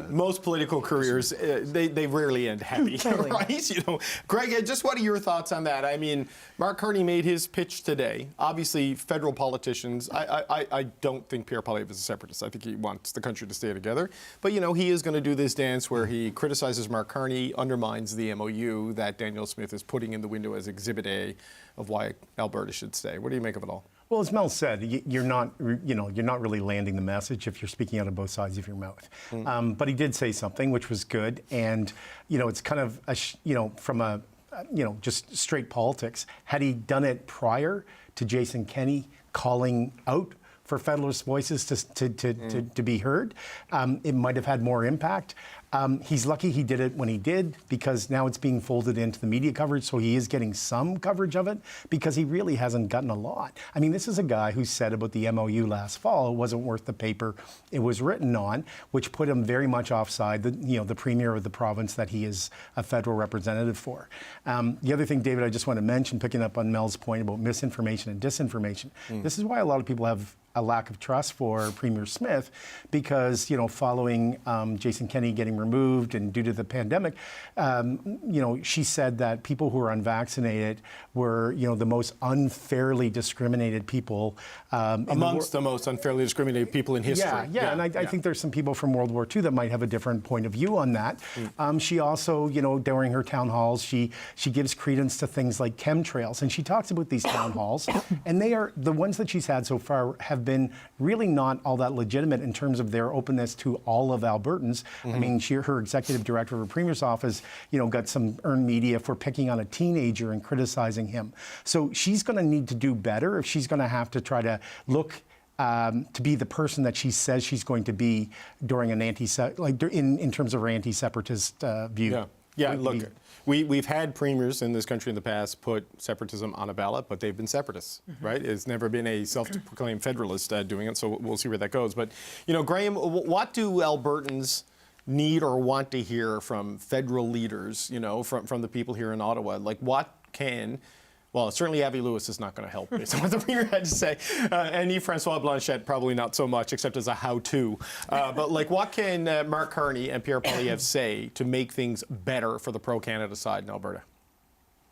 Speaker 2: most political careers they rarely end happy, right? You know, Greg, just what are your thoughts on that? I mean, Mark Carney made his pitch today. Obviously, federal politicians. I don't think Pierre Poilievre is a separatist. I think he wants the country to stay together. But you know, he is going to do this dance where he criticizes Mark Carney, undermines the MOU that Danielle Smith is putting in the window as Exhibit A of why Alberta should stay. What do you make of it all?
Speaker 6: Well, as Mel said, you're not really landing the message if you're speaking out of both sides of your mouth. But he did say something which was good, and you know, it's kind of from a just straight politics. Had he done it prior to Jason Kenney calling out for Federalist voices to be heard, it might have had more impact. He's lucky he did it when he did, because now it's being folded into the media coverage, so he is getting some coverage of it, because he really hasn't gotten a lot. I mean, this is a guy who said about the MOU last fall it wasn't worth the paper it was written on, which put him very much offside the premier of the province that he is a federal representative for. The other thing, David, I just want to mention, picking up on Mel's point about misinformation and disinformation, this is why a lot of people have a lack of trust for Premier Smith, because following Jason Kenney getting removed and due to the pandemic, she said that people who are unvaccinated were the most unfairly discriminated people
Speaker 2: amongst the most unfairly discriminated people in history.
Speaker 6: Yeah, and I think there's some people from World War II that might have a different point of view on that. She also, during her town halls, she gives credence to things like chemtrails, and she talks about these town halls, and they are the ones that she's had so far have been really not all that legitimate in terms of their openness to all of Albertans. I mean, her executive director of her premier's office, got some earned media for picking on a teenager and criticizing him. So she's going to need to do better if she's going to have to try to look to be the person that she says she's going to be during an in terms of her anti-separatist view.
Speaker 2: Yeah, look, we've had premiers in this country in the past put separatism on a ballot, but they've been separatists, right? It's never been a self-proclaimed federalist doing it, so we'll see where that goes. But, Graham, what do Albertans need or want to hear from federal leaders, from the people here in Ottawa? Like, what can... Well, certainly Abby Lewis is not going to help, based on what the premier had to say. And Yves-François Blanchet, probably not so much, except as a how-to. But, what can Mark Carney and Pierre Poilievre say to make things better for the pro-Canada side in Alberta?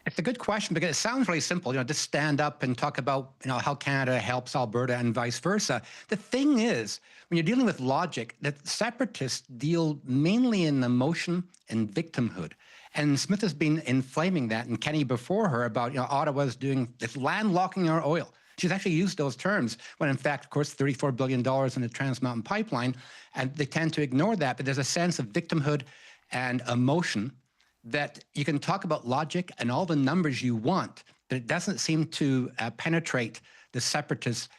Speaker 17: It's a good question, because it sounds really simple, just stand up and talk about, how Canada helps Alberta and vice versa. The thing is, when you're dealing with logic, that separatists deal mainly in emotion and victimhood. And Smith has been inflaming that, and Kenney before her, about Ottawa's doing this landlocking our oil. She's actually used those terms, when in fact, of course, $34 billion in the Trans Mountain Pipeline, and they tend to ignore that. But there's a sense of victimhood and emotion that you can talk about logic and all the numbers you want, but it doesn't seem to penetrate the separatist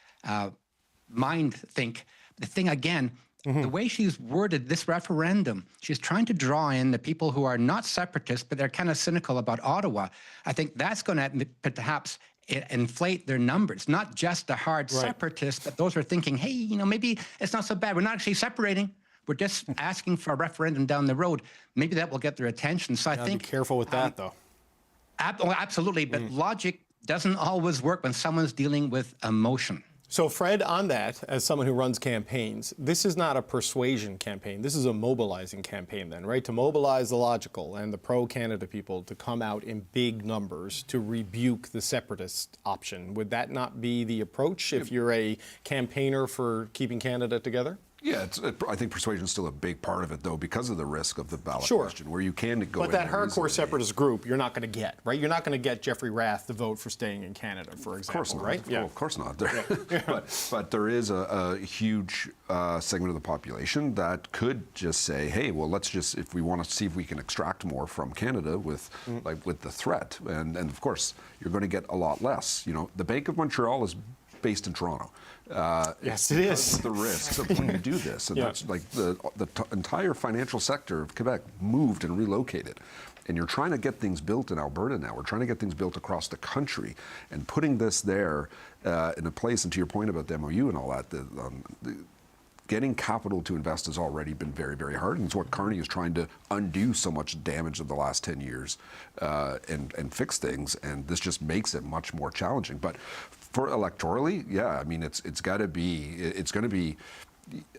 Speaker 17: mind think. The thing again, the way she's worded this referendum, she's trying to draw in the people who are not separatists, but they're kind of cynical about Ottawa. I think that's going to perhaps inflate their numbers, not just the hard separatists, but those who are thinking, hey, maybe it's not so bad. We're not actually separating. We're just asking for a referendum down the road. Maybe that will get their attention. So I think...
Speaker 2: Be careful with that, though.
Speaker 17: Absolutely, but logic doesn't always work when someone's dealing with emotion.
Speaker 2: So, Fred, on that, as someone who runs campaigns, this is not a persuasion campaign. This is a mobilizing campaign then, right? To mobilize the logical and the pro-Canada people to come out in big numbers to rebuke the separatist option. Would that not be the approach if you're a campaigner for keeping Canada together?
Speaker 18: Yeah, I think persuasion is still a big part of it, though, because of the risk of the ballot question, where you can go.
Speaker 2: But that hardcore separatist group, you're not going to get, right? You're not going to get Jeffrey Rath to vote for staying in Canada, for example,
Speaker 18: of course not,
Speaker 2: right?
Speaker 18: Yeah, of course not. But there is a huge segment of the population that could just say, hey, well, let's just, if we want to see if we can extract more from Canada with the threat, and of course you're going to get a lot less. The Bank of Montreal is based in Toronto.
Speaker 2: Yes, it is.
Speaker 18: The risks of when you do this, and that's like the entire financial sector of Quebec moved and relocated. And you're trying to get things built in Alberta now. We're trying to get things built across the country, and putting this there in a place. And to your point about the MOU and all that, getting capital to invest has already been very, very hard, and it's what Carney is trying to undo so much damage of the last 10 years and fix things, and this just makes it much more challenging. But for electorally, yeah, I mean, it's going to be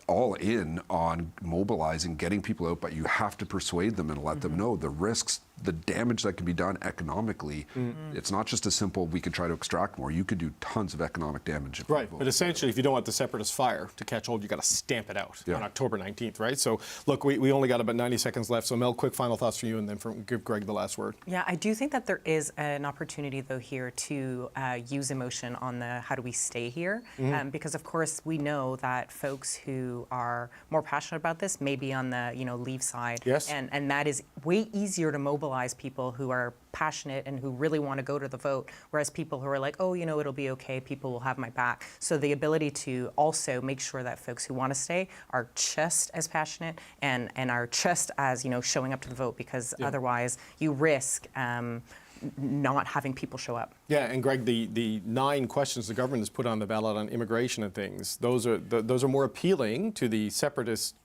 Speaker 18: all in on mobilizing, getting people out, but you have to persuade them and let them know the risks, the damage that can be done economically. It's not just a simple, we could try to extract more. You could do tons of economic damage.
Speaker 2: Right, but essentially, if you don't want the separatist fire to catch hold, you got to stamp it out on October 19th, right? So, look, we only got about 90 seconds left. So, Mel, quick final thoughts from you, and then give Greg the last word.
Speaker 3: Yeah, I do think that there is an opportunity, though, here to use emotion on the how do we stay here, because of course we know that folks who are more passionate about this may be on the Leave side, and that is way easier to mobilize people who are passionate and who really want to go to the vote, whereas people who are like, oh, it'll be okay, people will have my back. So the ability to also make sure that folks who want to stay are just as passionate and are just as showing up to the vote, because otherwise you risk not having people show up.
Speaker 2: Yeah, and Greg, the 9 questions the government has put on the ballot on immigration and things, those are more appealing to the separatist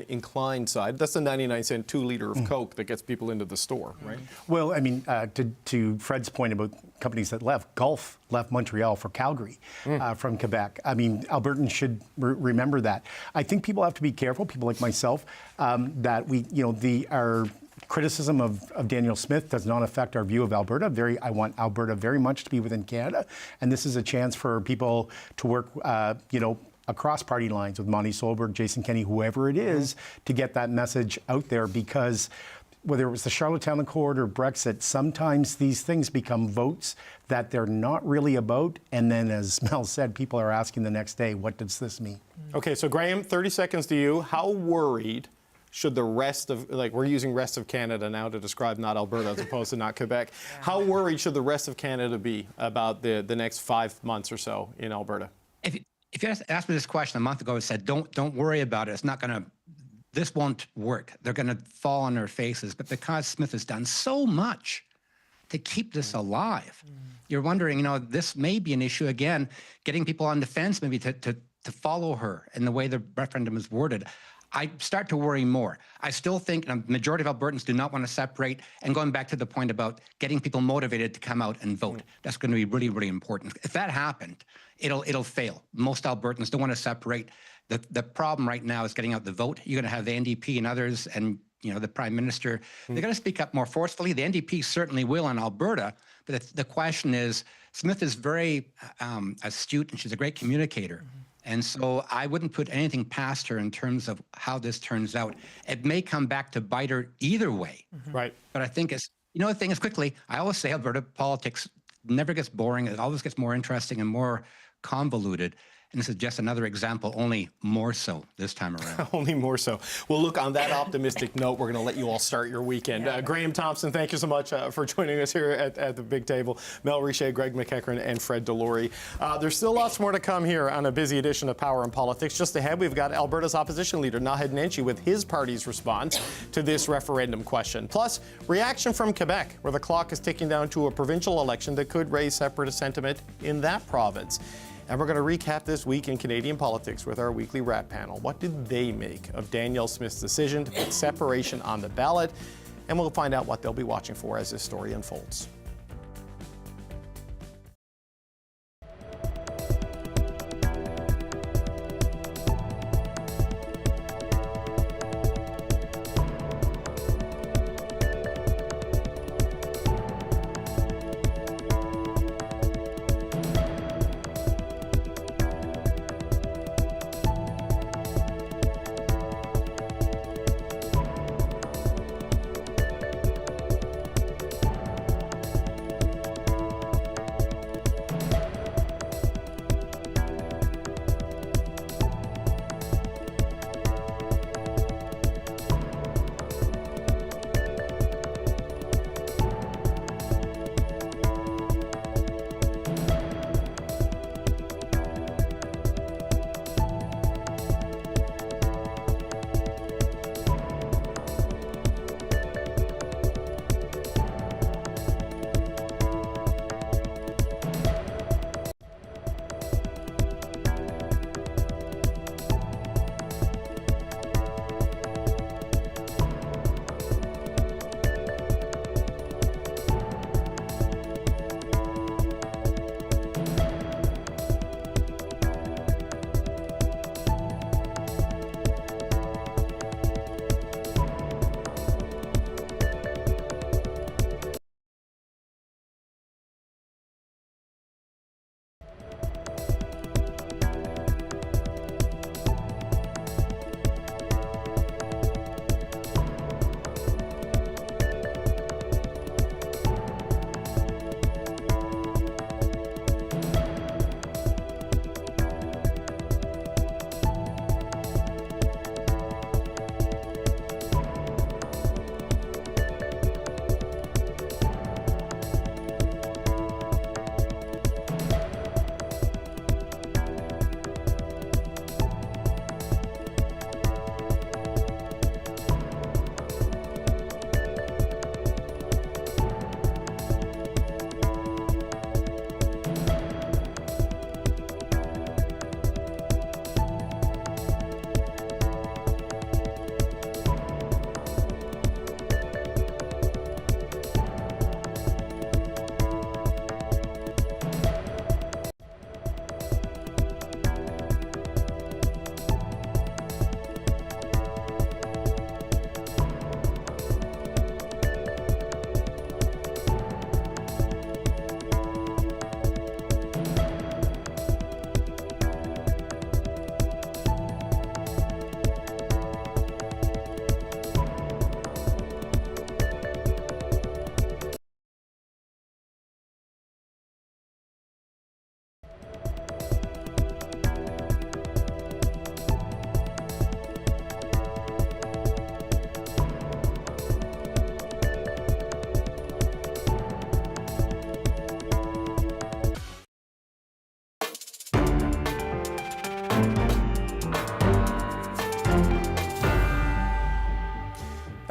Speaker 2: inclined side. That's the 99-cent 2-liter of Coke that gets people into the store, right?
Speaker 6: Well, I mean, to Fred's point about companies that left, Gulf left Montreal for Calgary from Quebec. I mean, Albertans should remember that. I think people have to be careful, people like myself, that our criticism of Danielle Smith does not affect our view of Alberta. I want Alberta very much to be within Canada, and this is a chance for people to work, across party lines with Monty Solberg, Jason Kenney, whoever it is, to get that message out there, because whether it was the Charlottetown Accord or Brexit, sometimes these things become votes that they're not really about, and then, as Mel said, people are asking the next day, what does this mean?
Speaker 2: Okay, so Graham, 30 seconds to you. How worried should the rest of, we're using rest of Canada now to describe not Alberta as opposed to not Quebec. How worried should the rest of Canada be about the next 5 months or so in Alberta?
Speaker 17: If you asked me this question a month ago, I said, don't worry about it. It's not going to, this won't work. They're going to fall on their faces. But because Smith has done so much to keep this alive, you're wondering, this may be an issue again, getting people on the fence maybe to follow her in the way the referendum is worded. I start to worry more. I still think a majority of Albertans do not want to separate, and going back to the point about getting people motivated to come out and vote, that's going to be really, really important. If that happened, it'll fail. Most Albertans don't want to separate. The problem right now is getting out the vote. You're going to have the NDP and others, and the Prime Minister. They're going to speak up more forcefully. The NDP certainly will in Alberta, but the question is, Smith is very astute, and she's a great communicator. And so I wouldn't put anything past her in terms of how this turns out. It may come back to bite her either way.
Speaker 2: Right.
Speaker 17: But I think the thing is, quickly, I always say Alberta politics never gets boring. It always gets more interesting and more convoluted. And this is just another example, only more so this time around.
Speaker 2: Only more so. Well, look, on that optimistic note, we're going to let you all start your weekend. Graham Thompson, thank you so much for joining us here at the big table. Mel Richer, Greg McEachern, and Fred Delory. There's still lots more to come here on a busy edition of Power and Politics. Just ahead, we've got Alberta's opposition leader, Naheed Nenshi, with his party's response to this referendum question. Plus, reaction from Quebec, where the clock is ticking down to a provincial election that could raise separatist sentiment in that province. And we're going to recap this week in Canadian politics with our weekly wrap panel. What did they make of Danielle Smith's decision to put separation on the ballot? And we'll find out what they'll be watching for as this story unfolds.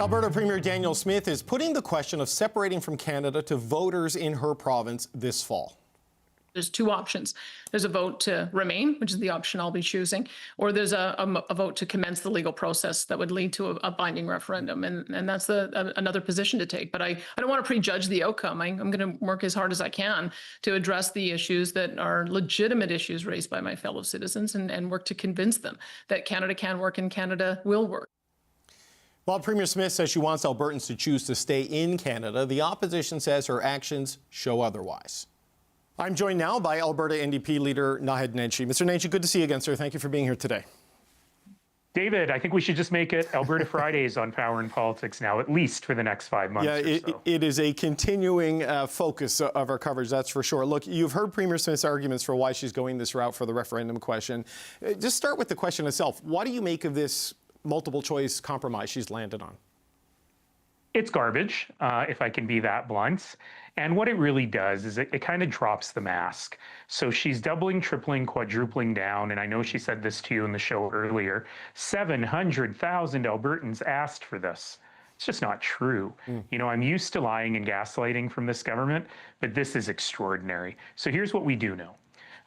Speaker 2: Alberta Premier Danielle Smith is putting the question of separating from Canada to voters in her province this fall.
Speaker 21: There's two options. There's a vote to remain, which is the option I'll be choosing, or there's a vote to commence the legal process that would lead to a binding referendum. And that's another position to take. But I don't want to prejudge the outcome. I'm going to work as hard as I can to address the issues that are legitimate issues raised by my fellow citizens and work to convince them that Canada can work and Canada will work.
Speaker 2: While Premier Smith says she wants Albertans to choose to stay in Canada, the opposition says her actions show otherwise. I'm joined now by Alberta NDP Leader Naheed Nenshi. Mr. Nenshi, good to see you again, sir. Thank you for being here today.
Speaker 16: David, I think we should just make it Alberta Fridays on Power and Politics now, at least for the next 5 months or so.
Speaker 2: It is a continuing focus of our coverage, that's for sure. Look, you've heard Premier Smith's arguments for why she's going this route for the referendum question. Just start with the question itself. What do you make of this multiple choice compromise she's landed on?
Speaker 16: It's garbage, if I can be that blunt. And what it really does is it kind of drops the mask. So she's doubling, tripling, quadrupling down. And I know she said this to you in the show earlier. 700,000 Albertans asked for this. It's just not true. You know, I'm used to lying and gaslighting from this government, but this is extraordinary. So here's what we do know.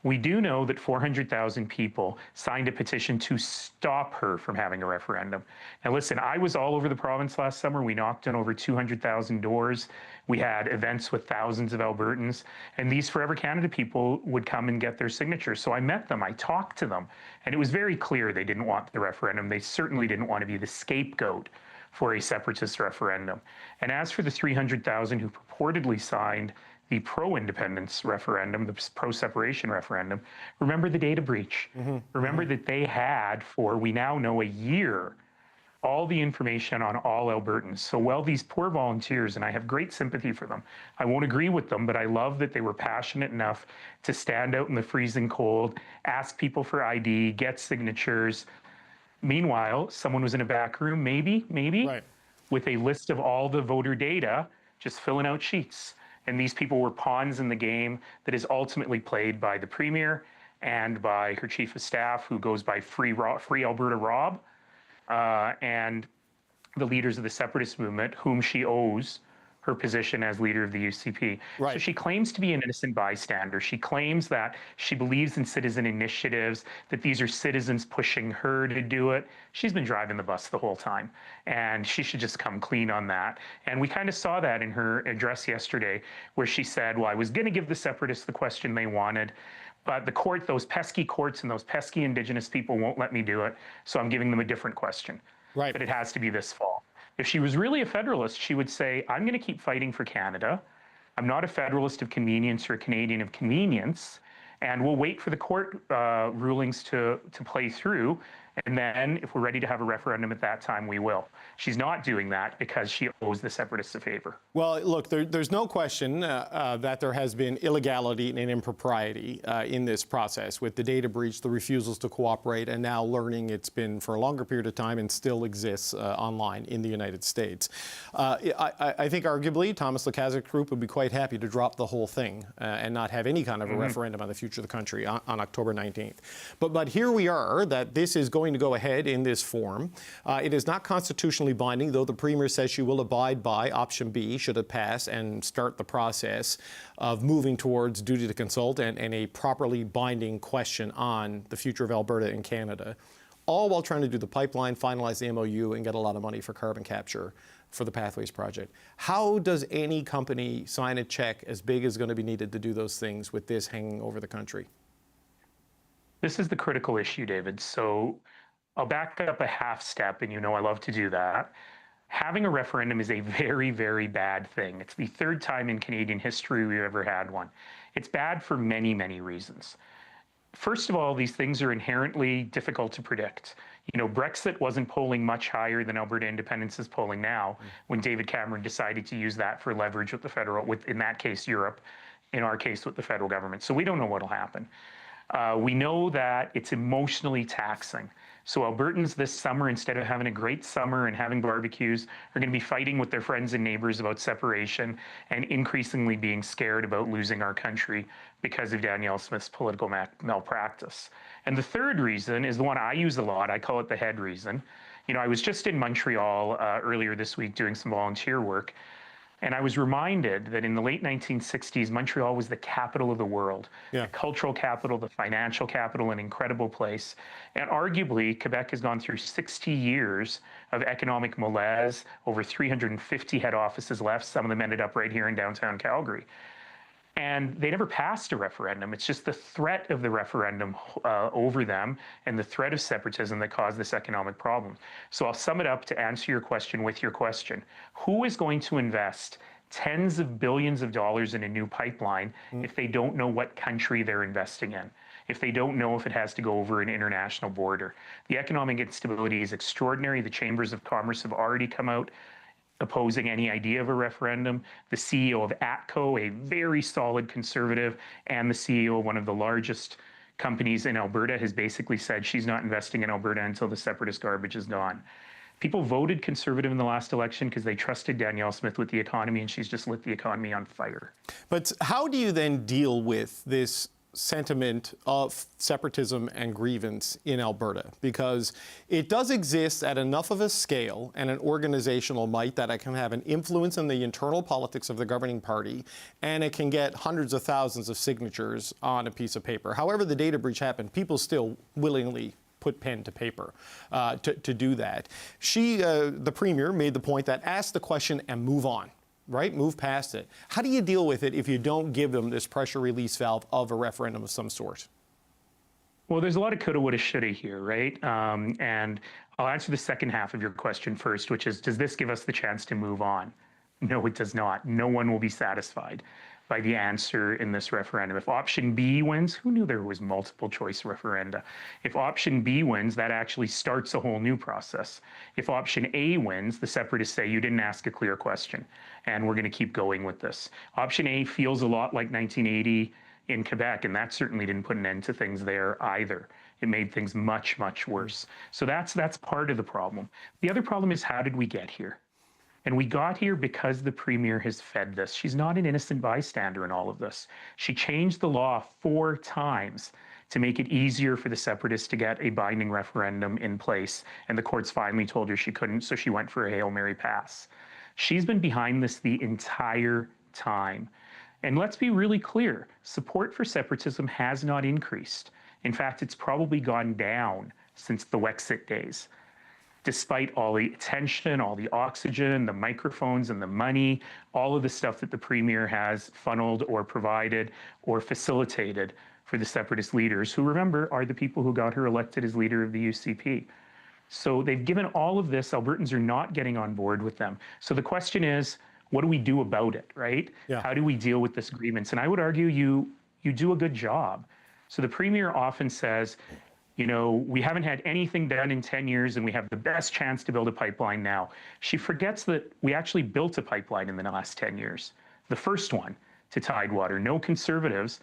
Speaker 16: We do know that 400,000 people signed a petition to stop her from having a referendum. Now listen, I was all over the province last summer. We knocked on over 200,000 doors. We had events with thousands of Albertans, and these Forever Canada people would come and get their signatures. So I met them, I talked to them, and it was very clear they didn't want the referendum. They certainly didn't want to be the scapegoat for a separatist referendum. And as for the 300,000 who purportedly signed the pro-independence referendum, the pro-separation referendum, remember the data breach. Remember that they had, for we now know, a year, all the information on all Albertans. So while these poor volunteers, and I have great sympathy for them, I won't agree with them, but I love that they were passionate enough to stand out in the freezing cold, ask people for ID, get signatures. Meanwhile, someone was in a back room, maybe, with a list of all the voter data, just filling out sheets. And these people were pawns in the game that is ultimately played by the Premier and by her Chief of Staff, who goes by Free Alberta Rob, and the leaders of the separatist movement, whom she owes her position as leader of the UCP.
Speaker 2: Right.
Speaker 16: So she claims to be an innocent bystander. She claims that she believes in citizen initiatives, that these are citizens pushing her to do it. She's been driving the bus the whole time, and she should just come clean on that. And we kind of saw that in her address yesterday, where she said, well, I was going to give the separatists the question they wanted, but the court, those pesky courts and those pesky Indigenous people won't let me do it, so I'm giving them a different question.
Speaker 2: Right.
Speaker 16: But it has to be this fall. If she was really a federalist, she would say, I'm going to keep fighting for Canada. I'm not a federalist of convenience or a Canadian of convenience. And we'll wait for the court rulings to play through. And then if we're ready to have a referendum at that time, we will. She's not doing that because she owes the separatists a favor.
Speaker 2: Well, look, there's no question that there has been illegality and impropriety in this process with the data breach, the refusals to cooperate, and now learning it's been for a longer period of time and still exists online in the United States. I think arguably Thomas Lukaszik's group would be quite happy to drop the whole thing and not have any kind of a referendum on the future of the country on October 19th. But here we are, that this is going to go ahead in this form. It is not constitutionally binding, though the Premier says she will abide by option B should it pass and start the process of moving towards duty to consult and a properly binding question on the future of Alberta and Canada, all while trying to do the pipeline, finalize the MOU, and get a lot of money for carbon capture for the Pathways project. How does any company sign a check as big as going to be needed to do those things with this hanging over the country?
Speaker 16: This is the critical issue, David. So I'll back up a half step, and you know I love to do that. Having a referendum is a very, very bad thing. It's the third time in Canadian history we've ever had one. It's bad for many, many reasons. First of all, these things are inherently difficult to predict. You know, Brexit wasn't polling much higher than Alberta independence is polling now when David Cameron decided to use that for leverage with the federal, in that case, Europe, in our case, with the federal government. So we don't know what'll happen. We know that it's emotionally taxing. So Albertans this summer, instead of having a great summer and having barbecues, are going to be fighting with their friends and neighbors about separation and increasingly being scared about losing our country because of Danielle Smith's political malpractice. And the third reason is the one I use a lot. I call it the head reason. You know, I was just in Montreal earlier this week doing some volunteer work, and I was reminded that in the late 1960s, Montreal was the capital of the world, the cultural capital, the financial capital, an incredible place. And arguably, Quebec has gone through 60 years of economic malaise, over 350 head offices left. Some of them ended up right here in downtown Calgary. And they never passed a referendum. It's just the threat of the referendum over them and the threat of separatism that caused this economic problem. So I'll sum it up to answer your question with your question. Who is going to invest tens of billions of dollars in a new pipeline if they don't know what country they're investing in? If they don't know if it has to go over an international border? The economic instability is extraordinary. The chambers of commerce have already come out opposing any idea of a referendum. The CEO of ATCO, a very solid conservative, and the CEO of one of the largest companies in Alberta has basically said she's not investing in Alberta until the separatist garbage is gone. People voted conservative in the last election because they trusted Danielle Smith with the economy, and she's just lit the economy on fire.
Speaker 2: But how do you then deal with this sentiment of separatism and grievance in Alberta? Because it does exist at enough of a scale and an organizational might that it can have an influence in the internal politics of the governing party, and it can get hundreds of thousands of signatures on a piece of paper. However the data breach happened, people still willingly put pen to paper to do that. The Premier made the point that ask the question and move on. Right? Move past it. How do you deal with it if you don't give them this pressure release valve of a referendum of some sort?
Speaker 16: Well, there's a lot of coulda, woulda, shoulda here, right? And I'll answer the second half of your question first, which is, does this give us the chance to move on? No, it does not. No one will be satisfied by the answer in this referendum. If option B wins, who knew there was multiple choice referenda? If option B wins, that actually starts a whole new process. If option A wins, the separatists say you didn't ask a clear question, and we're going to keep going with this. Option A feels a lot like 1980 in Quebec, and that certainly didn't put an end to things there either. It made things much, much worse. So that's part of the problem. The other problem is, how did we get here? And we got here because the Premier has fed this. She's not an innocent bystander in all of this. She changed the law 4 times to make it easier for the separatists to get a binding referendum in place. And the courts finally told her she couldn't, so she went for a Hail Mary pass. She's been behind this the entire time. And let's be really clear, support for separatism has not increased. In fact, it's probably gone down since the Wexit days. Despite all the attention, all the oxygen, the microphones and the money, all of the stuff that the Premier has funneled or provided or facilitated for the separatist leaders, who, remember, are the people who got her elected as leader of the UCP. So they've given all of this. Albertans are not getting on board with them. So the question is, what do we do about it, right? Yeah. How do we deal with this grievance? And I would argue you do a good job. So the Premier often says, you know, we haven't had anything done in 10 years and we have the best chance to build a pipeline now. She forgets that we actually built a pipeline in the last 10 years. The first one to Tidewater. No Conservatives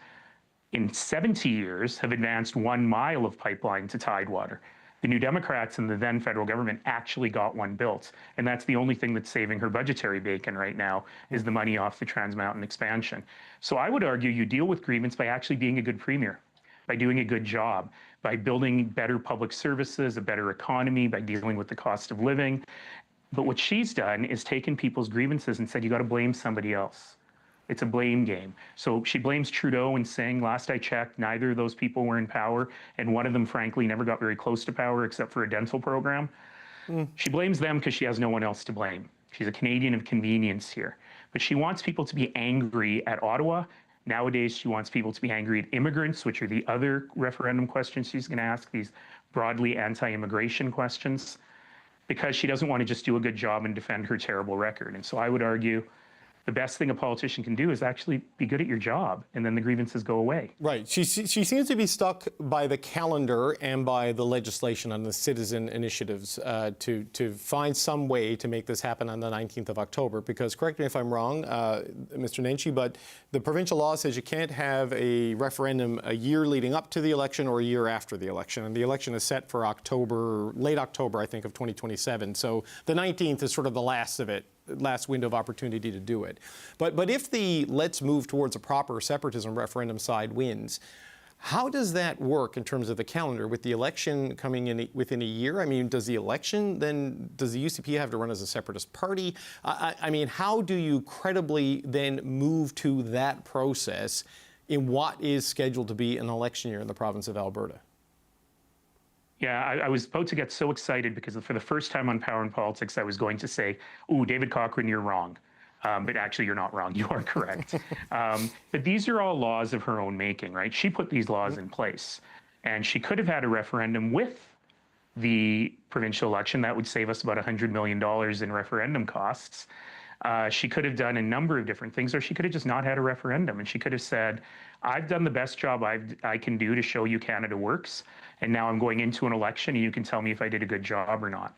Speaker 16: in 70 years have advanced 1 mile of pipeline to Tidewater. The New Democrats and the then federal government actually got one built. And that's the only thing that's saving her budgetary bacon right now, is the money off the Trans Mountain expansion. So I would argue you deal with grievance by actually being a good Premier, by doing a good job, by building better public services, a better economy, by dealing with the cost of living. But what she's done is taken people's grievances and said, you got to blame somebody else. It's a blame game. So she blames Trudeau and saying, last I checked, neither of those people were in power, and one of them, frankly, never got very close to power except for a dental program. She blames them because she has no one else to blame. She's a Canadian of convenience here. But she wants people to be angry at Ottawa. Nowadays, she wants people to be angry at immigrants, which are the other referendum questions she's going to ask, these broadly anti-immigration questions, because she doesn't want to just do a good job and defend her terrible record. And so I would argue the best thing a politician can do is actually be good at your job, and then the grievances go away.
Speaker 2: Right. She seems to be stuck by the calendar and by the legislation on the citizen initiatives to find some way to make this happen on the 19th of October. Because, correct me if I'm wrong, Mr. Nenshi, but the provincial law says you can't have a referendum a year leading up to the election or a year after the election. And the election is set for October, late October, I think, of 2027. So the 19th is sort of the last of it. Last window of opportunity to do it. But if the let's move towards a proper separatism referendum side wins, How does that work in terms of the calendar with the election coming in within a year? I mean, does the UCP have to run as a separatist party? I mean, how do you credibly then move to that process in what is scheduled to be an election year in the province of Alberta?
Speaker 16: Yeah, I was about to get so excited because for the first time on Power and Politics, I was going to say, "Ooh, David Cochrane, you're wrong." But actually, you're not wrong. You are correct. But these are all laws of her own making, right? She put these laws in place. And she could have had a referendum with the provincial election. That would save us about $100 million in referendum costs. She could have done a number of different things, or she could have just not had a referendum. And she could have said, I've done the best job I can do to show you Canada works. And now I'm going into an election and you can tell me if I did a good job or not.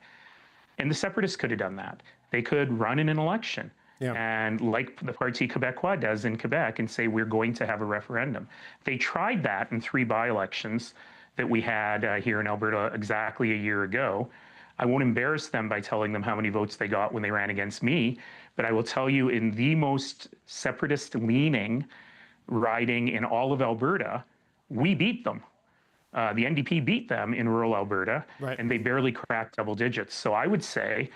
Speaker 16: And the separatists could have done that. They could run in an election. Yeah. And like the Parti Québécois does in Quebec and say, we're going to have a referendum. They tried that in 3 by-elections that we had here in Alberta exactly a year ago. I won't embarrass them by telling them how many votes they got when they ran against me, but I will tell you in the most separatist-leaning riding in all of Alberta, we beat them. The NDP beat them in rural Alberta, and they barely cracked double digits. So I would say,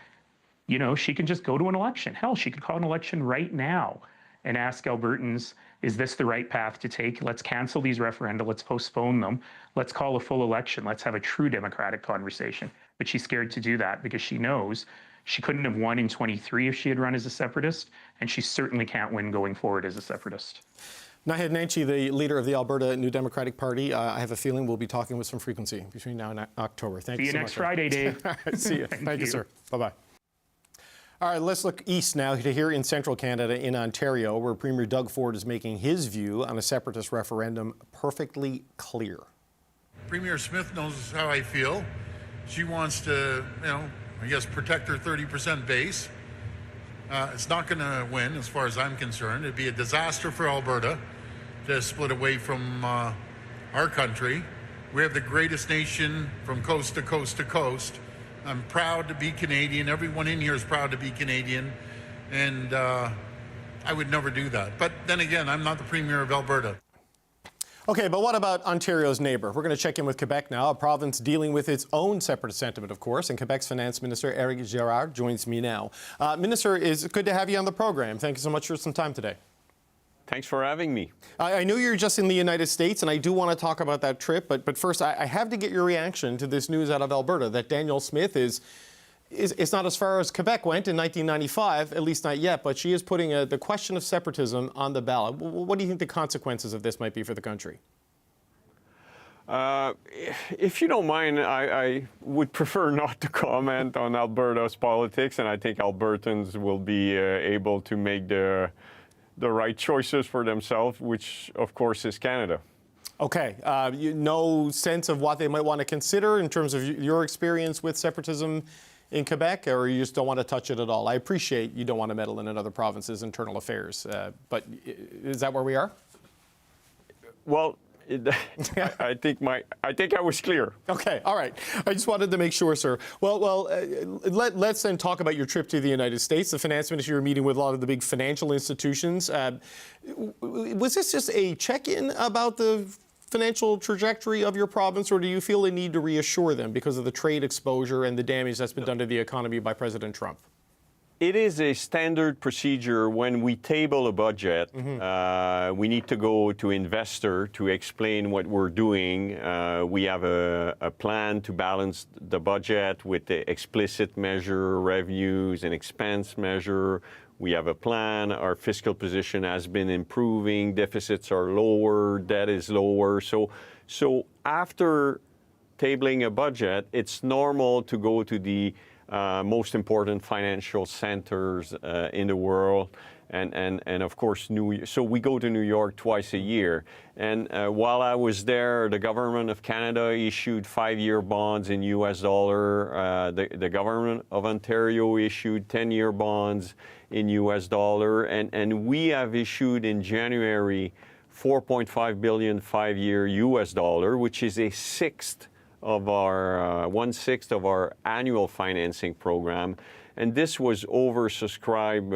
Speaker 16: you know, she can just go to an election. Hell, she could call an election right now and ask Albertans, is this the right path to take? Let's cancel these referenda. Let's postpone them. Let's call a full election. Let's have a true democratic conversation. But she's scared to do that because she knows she couldn't have won in 23 if she had run as a separatist, and she certainly can't win going forward as a separatist.
Speaker 2: Naheed Nenshi, the leader of the Alberta New Democratic Party, I have a feeling we'll be talking with some frequency between now and October. Thank you so much.
Speaker 16: See you next Friday, Dave.
Speaker 2: See you. Thank you, sir. Bye-bye. All right, let's look east now to here in central Canada, in Ontario, where Premier Doug Ford is making his view on a separatist referendum perfectly clear.
Speaker 7: Premier Smith knows how I feel. She wants to, I guess, protect her 30% base. It's not going to win, as far as I'm concerned. It'd be a disaster for Alberta to split away from our country. We have the greatest nation from coast to coast to coast. I'm proud to be Canadian. Everyone in here is proud to be Canadian. And I would never do that. But then again, I'm not the Premier of Alberta.
Speaker 2: Okay, but what about Ontario's neighbour? We're going to check in with Quebec now, a province dealing with its own separatist sentiment, of course, and Quebec's Finance Minister, Éric Girard, joins me now. Minister, it's good to have you on the program. Thank you so much for some time today.
Speaker 8: Thanks for having me.
Speaker 2: I know you're just in the United States, and I do want to talk about that trip, but first, I have to get your reaction to this news out of Alberta, that Danielle Smith is not as far as Quebec went in 1995, at least not yet, but she is putting the question of separatism on the ballot. What do you think the consequences of this might be for the country?
Speaker 8: If you don't mind, I would prefer not to comment on Alberta's politics, and I think Albertans will be able to make the right choices for themselves, which, of course, is Canada.
Speaker 2: Okay. No sense of what they might want to consider in terms of your experience with separatism in Quebec, or you just don't want to touch it at all? I appreciate you don't want to meddle in another province's internal affairs, but is that where we are?
Speaker 8: Well, I think I was clear.
Speaker 2: Okay, all right. I just wanted to make sure, sir. Well, let's then talk about your trip to the United States. The finance minister, you were meeting with a lot of the big financial institutions. Was this just a check-in about the financial trajectory of your province, or do you feel a need to reassure them because of the trade exposure and the damage that's been done to the economy by President Trump?
Speaker 8: It is a standard procedure when we table a budget. We need to go to investor to explain what we're doing. We have a plan to balance the budget with the explicit measure, revenues and expense measure. We have a plan. Our fiscal position has been improving. Deficits are lower. Debt is lower. So after tabling a budget, it's normal to go to the most important financial centers in the world, and of course, so we go to New York twice a year. And while I was there, the government of Canada issued 5-year bonds in US dollar. The government of Ontario issued 10-year bonds in US dollar, and we have issued in January $4.5 billion 5-year US dollar, which is a sixth of our 1/6 of our annual financing program, and this was oversubscribed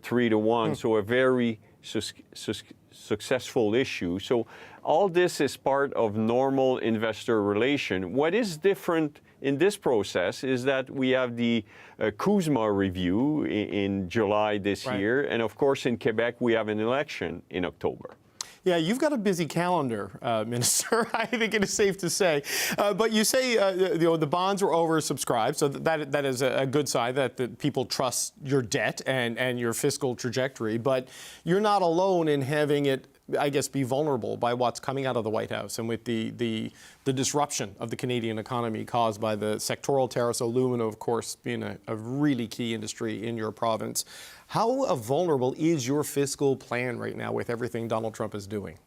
Speaker 8: 3-to-1. So a very successful issue. So all this is part of normal investor relation. What is different in this process is that we have the CUSMA review in July this year, and of course in Quebec we have an election in October.
Speaker 2: Yeah, you've got a busy calendar, Minister. I think it is safe to say. But you say the bonds were oversubscribed, so that is a good sign that people trust your debt and your fiscal trajectory. But you're not alone in having it, I guess, be vulnerable by what's coming out of the White House and with the disruption of the Canadian economy caused by the sectoral tariffs, aluminum, of course, being a really key industry in your province. How vulnerable is your fiscal plan right now with everything Donald Trump is doing?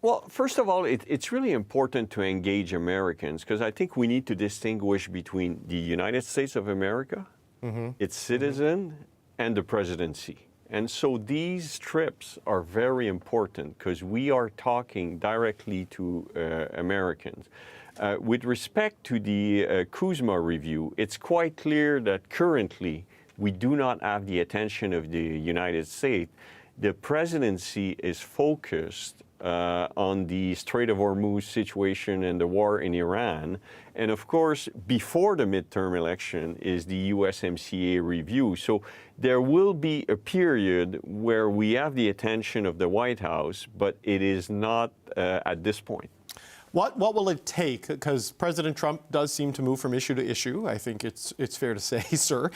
Speaker 8: Well, first of all, it's really important to engage Americans because I think we need to distinguish between the United States of America, its citizen, and the presidency. And so these trips are very important because we are talking directly to Americans. With respect to the CUSMA review, it's quite clear that currently we do not have the attention of the United States. The presidency is focused on the Strait of Hormuz situation and the war in Iran. And of course, before the midterm election is the USMCA review. So there will be a period where we have the attention of the White House, but it is not at this point.
Speaker 2: What will it take? Because President Trump does seem to move from issue to issue. I think it's fair to say, sir.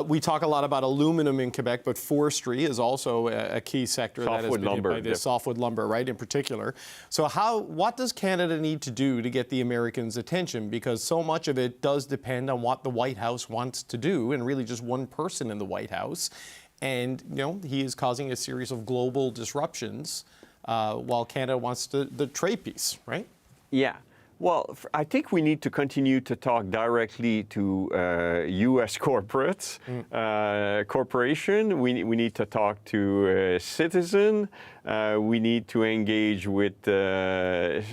Speaker 2: We talk a lot about aluminum in Quebec, but forestry is also a key sector that has been hit by this. Softwood lumber, right, in particular. So what does Canada need to do to get the Americans' attention? Because so much of it does depend on what the White House wants to do, and really just one person in the White House. And he is causing a series of global disruptions while Canada wants the trade piece, right?
Speaker 8: Yeah. Well, I think we need to continue to talk directly to U.S. corporates, corporation. We need to talk to citizen. We need to engage with the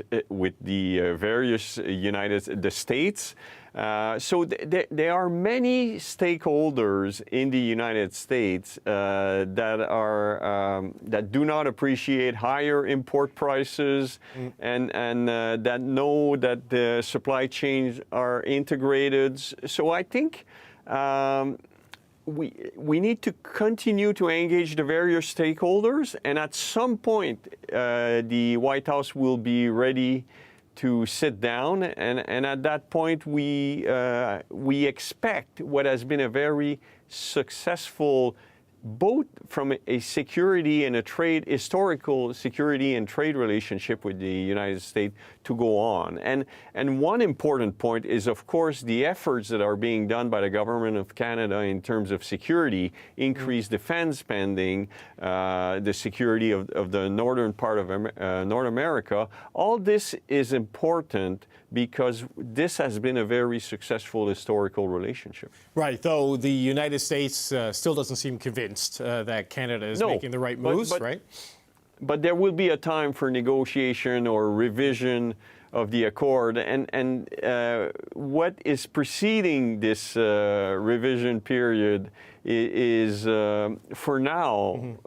Speaker 8: various the states. So there are many stakeholders in the United States that do not appreciate higher import prices and that know that the supply chains are integrated. So I think we need to continue to engage the various stakeholders, and at some point the White House will be ready to sit down, and at that point we expect what has been a very successful, both from a security and a historical security and trade relationship with the United States to go on. And one important point is, of course, the efforts that are being done by the government of Canada in terms of security, increased defense spending, the security of the northern part of North America. All this is important because this has been a very successful historical relationship.
Speaker 2: Right, though the United States still doesn't seem convinced that Canada is making the right moves, right?
Speaker 8: But there will be a time for negotiation or revision of the accord, and what is preceding this revision period is for now,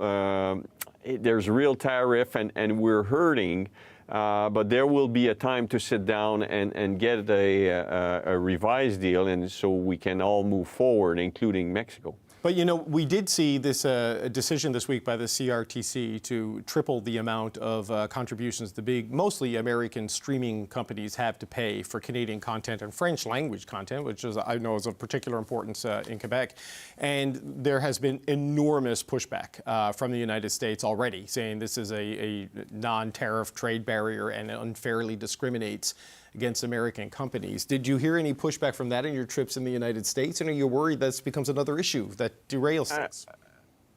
Speaker 8: there's real tariff and we're hurting. But there will be a time to sit down and get a revised deal, and so we can all move forward, including Mexico.
Speaker 2: But, we did see this decision this week by the CRTC to triple the amount of contributions the big, mostly American streaming companies have to pay for Canadian content and French language content, which I know is of particular importance in Quebec. And there has been enormous pushback from the United States already, saying this is a non-tariff trade barrier and it unfairly discriminates against American companies. Did you hear any pushback from that in your trips in the United States? And are you worried this becomes another issue that derails things?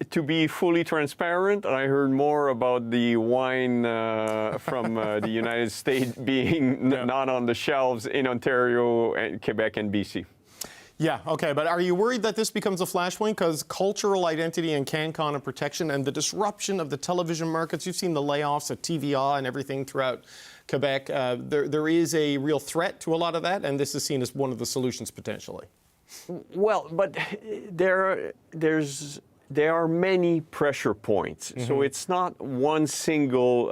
Speaker 8: To be fully transparent, I heard more about the wine from the United States being not on the shelves in Ontario, and Quebec, and BC.
Speaker 2: Yeah, okay, but are you worried that this becomes a flashpoint? Because cultural identity and CanCon and protection and the disruption of the television markets, you've seen the layoffs at TVA and everything throughout Quebec. There is a real threat to a lot of that, and this is seen as one of the solutions potentially.
Speaker 8: Well, but there's there are many pressure points. So it's not one single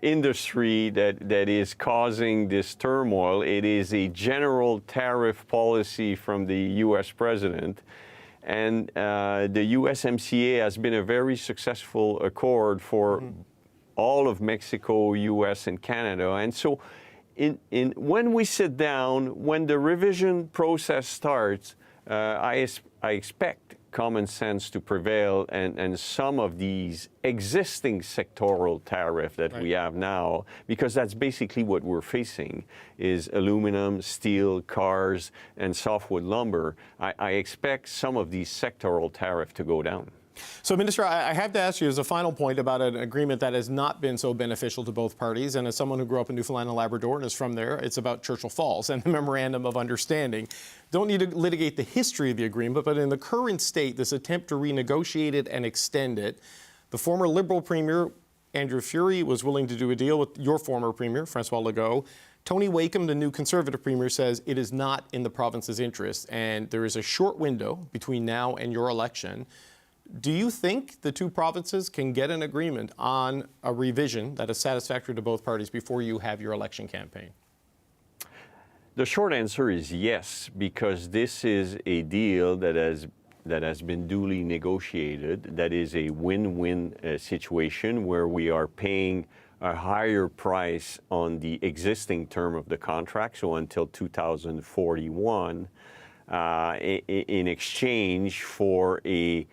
Speaker 8: industry that is causing this turmoil. It is a general tariff policy from the U.S. president. And the USMCA has been a very successful accord for all of Mexico, U.S., and Canada. And so when we sit down, when the revision process starts, I expect common sense to prevail, and some of these existing sectoral tariff that we have now, because that's basically what we're facing, is aluminum, steel, cars, and softwood lumber. I expect some of these sectoral tariff to go down.
Speaker 2: So, Minister, I have to ask you as a final point about an agreement that has not been so beneficial to both parties. And as someone who grew up in Newfoundland and Labrador and is from there, it's about Churchill Falls and the Memorandum of Understanding. Don't need to litigate the history of the agreement, but in the current state, this attempt to renegotiate it and extend it, the former Liberal Premier, Andrew Furey, was willing to do a deal with your former Premier, Francois Legault. Tony Wakeham, the new Conservative Premier, says it is not in the province's interest, and there is a short window between now and your election. Do you think the two provinces can get an agreement on a revision that is satisfactory to both parties before you have your election campaign?
Speaker 8: The short answer is yes, because this is a deal that has been duly negotiated, that is a win-win situation where we are paying a higher price on the existing term of the contract, so until 2041, in exchange for a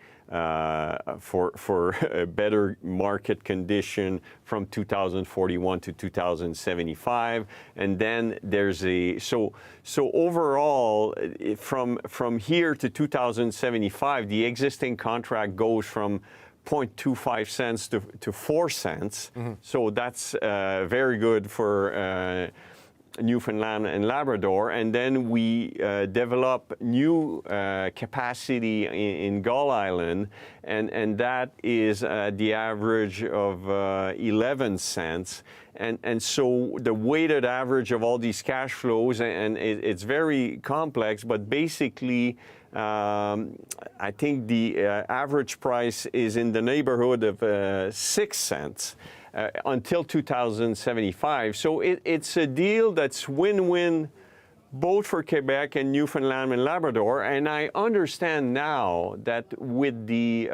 Speaker 8: better market condition from 2041 to 2075, and then there's so overall from here to 2075, the existing contract goes from 0.25 cents to 4 cents. So that's very good for Newfoundland and Labrador, and then we develop new capacity in Gull Island, and that is the average of 11 cents. And so the weighted average of all these cash flows, and it's very complex, but basically I think the average price is in the neighborhood of 6 cents. Until 2075. So it's a deal that's win-win both for Quebec and Newfoundland and Labrador. And I understand now that with the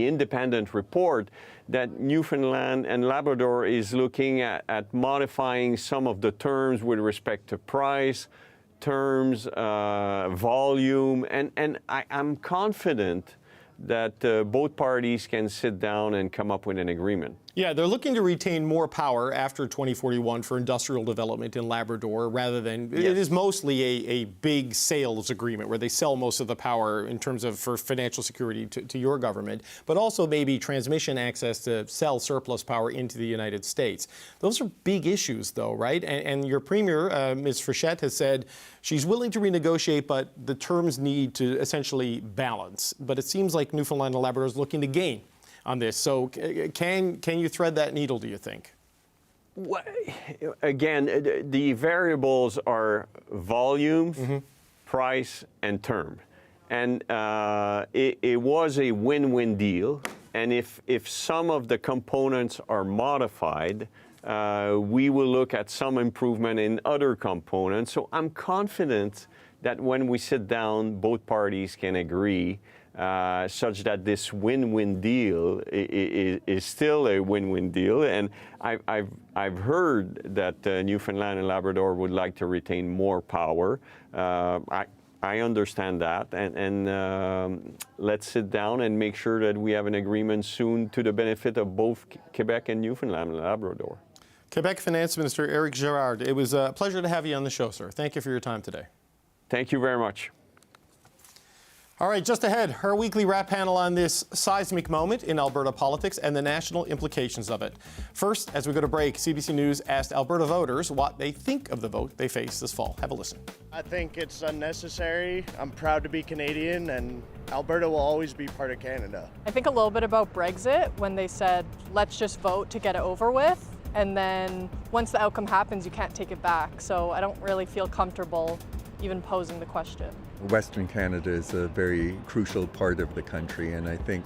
Speaker 8: independent report that Newfoundland and Labrador is looking at modifying some of the terms with respect to price, terms, volume, and I'm confident that both parties can sit down and come up with an agreement.
Speaker 2: Yeah, they're looking to retain more power after 2041 for industrial development in Labrador rather than, it is mostly a big sales agreement where they sell most of the power in terms of for financial security to your government, but also maybe transmission access to sell surplus power into the United States. Those are big issues though, right? And your Premier, Ms. Frechette, has said she's willing to renegotiate, but the terms need to essentially balance. But it seems like Newfoundland and Labrador is looking to gain on this. So can you thread that needle, do you think?
Speaker 8: Well, again, the variables are volume, price, and term. And it was a win-win deal. And if some of the components are modified, we will look at some improvement in other components. So I'm confident that when we sit down, both parties can agree such that this win-win deal is still a win-win deal. And I've heard that Newfoundland and Labrador would like to retain more power. I understand that, and let's sit down and make sure that we have an agreement soon to the benefit of both Quebec and Newfoundland and Labrador.
Speaker 2: Quebec Finance Minister Éric Girard, it was a pleasure to have you on the show, sir. Thank you for your time today.
Speaker 8: Thank you very much.
Speaker 2: All right, just ahead, our weekly wrap panel on this seismic moment in Alberta politics and the national implications of it. First, as we go to break, CBC News asked Alberta voters what they think of the vote they face this fall. Have a listen.
Speaker 9: I think it's unnecessary. I'm proud to be Canadian, and Alberta will always be part of Canada.
Speaker 10: I think a little bit about Brexit when they said, let's just vote to get it over with. And then once the outcome happens, you can't take it back. So I don't really feel comfortable even posing the question.
Speaker 4: Western Canada is a very crucial part of the country, and I think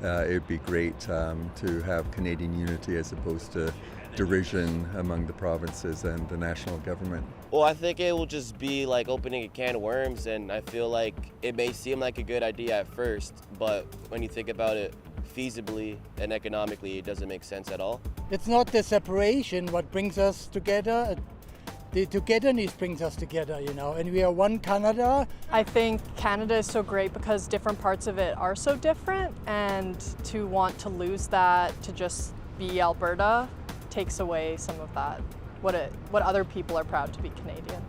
Speaker 4: it would be great to have Canadian unity as opposed to derision among the provinces and the national government.
Speaker 11: Well, I think it will just be like opening a can of worms, and I feel like it may seem like a good idea at first, but when you think about it feasibly and economically, it doesn't make sense at all.
Speaker 19: It's not the separation what brings us together. The togetherness brings us together, you know, and we are one Canada.
Speaker 10: I think Canada is so great because different parts of it are so different, and to want to lose that to just be Alberta takes away some of that, what other people are proud to be Canadian.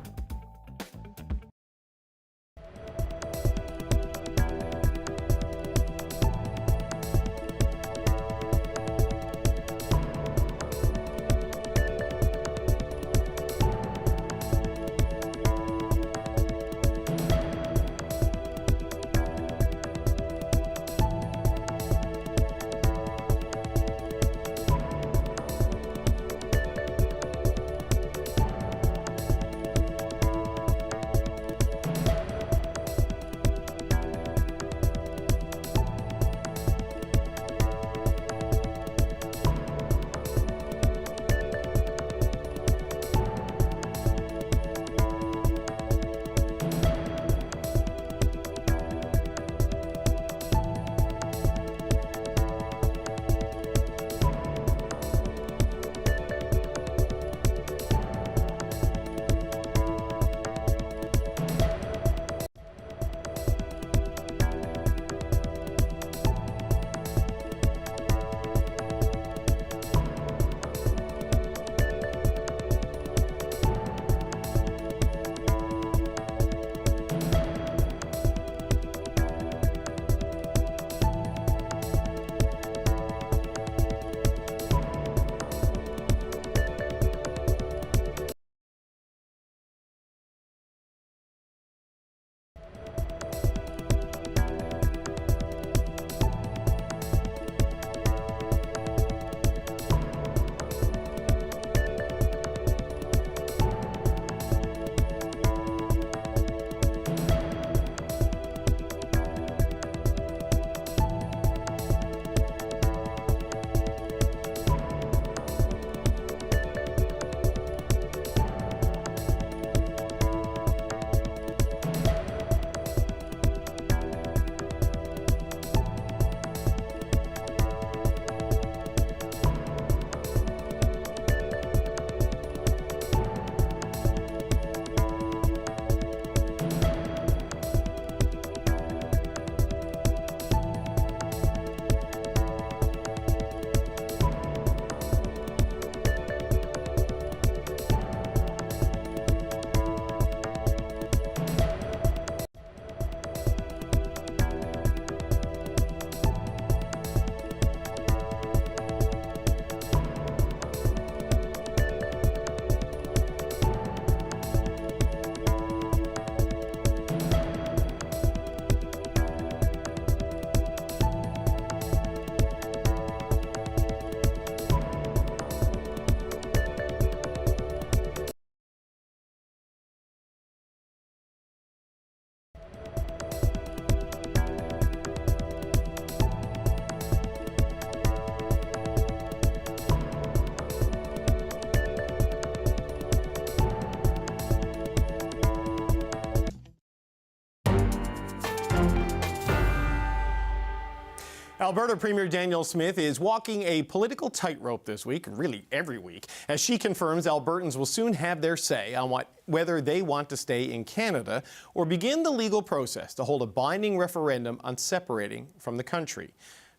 Speaker 2: Alberta Premier Danielle Smith is walking a political tightrope this week, really every week, as she confirms Albertans will soon have their say on whether they want to stay in Canada or begin the legal process to hold a binding referendum on separating from the country.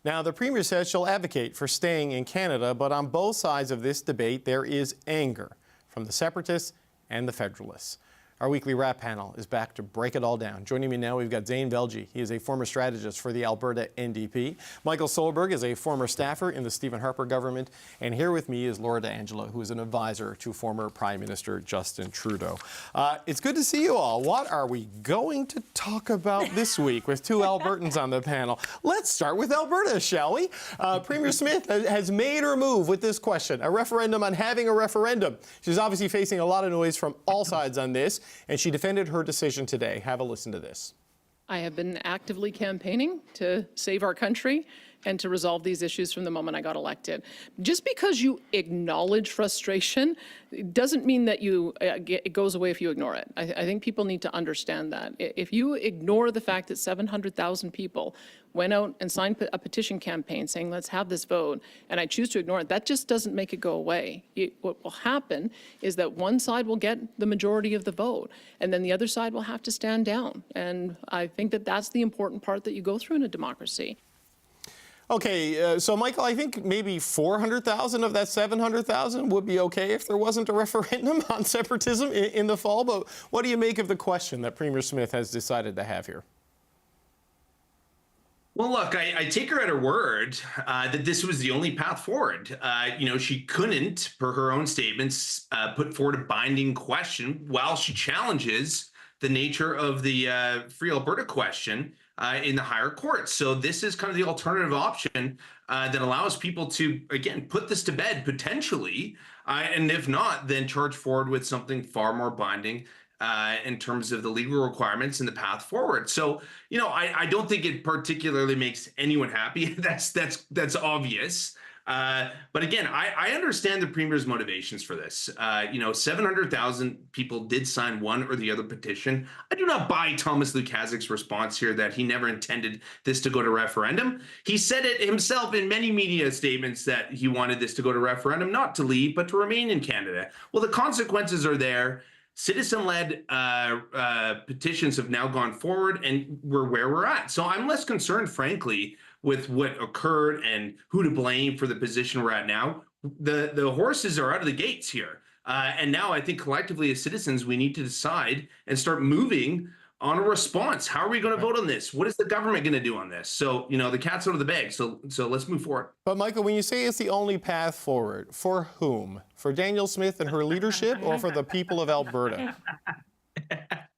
Speaker 2: Now, the Premier says she'll advocate for staying in Canada, but on both sides of this debate, there is anger from the separatists and the federalists. Our weekly wrap panel is back to break it all down. Joining me now, we've got Zane Velji. He is a former strategist for the Alberta NDP. Michael Solberg is a former staffer in the Stephen Harper government. And here with me is Laura D'Angelo, who is an advisor to former Prime Minister Justin Trudeau. It's good to see you all. What are we going to talk about this week with two Albertans on the panel? Let's start with Alberta, shall we? Premier Smith has made her move with this question, a referendum on having a referendum. She's obviously facing a lot of noise from all sides on this. and she defended her decision today. Have a listen to this.
Speaker 21: I have been actively campaigning to save our country and to resolve these issues from the moment I got elected. Just because you acknowledge frustration doesn't mean that it goes away if you ignore it. I think people need to understand that. If you ignore the fact that 700,000 people went out and signed a petition campaign saying, let's have this vote, and I choose to ignore it, that just doesn't make it go away. What will happen is that one side will get the majority of the vote, and then the other side will have to stand down. And I think that that's the important part that you go through in a democracy.
Speaker 2: Okay, so Michael, I think maybe 400,000 of that 700,000 would be okay if there wasn't a referendum on separatism in the fall. But what do you make of the question that Premier Smith has decided to have here?
Speaker 12: Well, look, I take her at her word that this was the only path forward. She couldn't, per her own statements, put forward a binding question while she challenges the nature of the Free Alberta question in the higher court. So this is kind of the alternative option that allows people to, again, put this to bed potentially, and if not, then charge forward with something far more binding in terms of the legal requirements and the path forward. So, I don't think it particularly makes anyone happy. That's obvious. But again, I understand the Premier's motivations for this. 700,000 people did sign one or the other petition. I do not buy Thomas Lukaszik's response here that he never intended this to go to referendum. He said it himself in many media statements that he wanted this to go to referendum, not to leave, but to remain in Canada. Well, the consequences are there. Citizen-led petitions have now gone forward, and we're where we're at. So I'm less concerned, frankly, with what occurred and who to blame for the position we're at now. The horses are out of the gates here. And now I think collectively as citizens, we need to decide and start moving on a response. How are we going to vote on this? What is the government going to do on this? So, the cat's out of the bag. So let's move forward.
Speaker 2: But Michael, when you say it's the only path forward, for whom? For Danielle Smith and her leadership, or for the people of Alberta?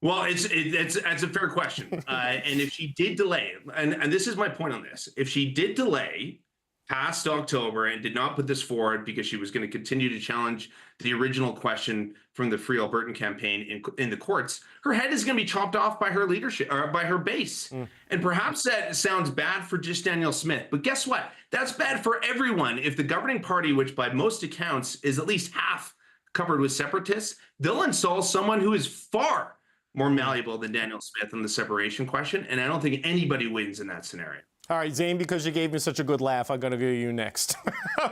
Speaker 12: Well, it's a fair question. And if she did delay, and this is my point on this, if she did delay past October and did not put this forward because she was going to continue to challenge the original question from the Free Albertan campaign in the courts, her head is going to be chopped off by her leadership, or by her base. And perhaps that sounds bad for just Danielle Smith, but guess what? That's bad for everyone. If the governing party, which by most accounts is at least half covered with separatists, they'll install someone who is far more malleable than Danielle Smith on the separation question, and I don't think anybody wins in that scenario.
Speaker 2: All right, Zane, because you gave me such a good laugh, I'm going to go to you next.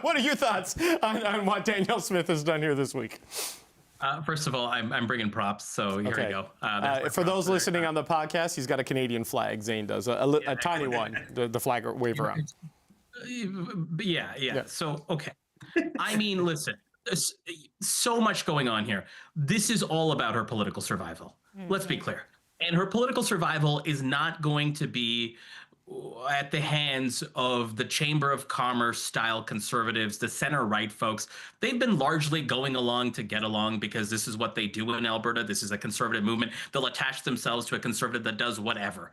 Speaker 2: What are your thoughts on what Danielle Smith has done here this week?
Speaker 13: First of all, I'm bringing props, so here we go.
Speaker 2: For those listening on the podcast, he's got a Canadian flag, Zane does, a tiny one, the flag wave around.
Speaker 13: Yeah. So, okay. I mean, listen, there's so much going on here. This is all about her political survival. Let's be clear. And her political survival is not going to be at the hands of the Chamber of Commerce style conservatives, the center-right folks. They've been largely going along to get along because this is what they do in Alberta. This is a conservative movement. They'll attach themselves to a conservative that does whatever.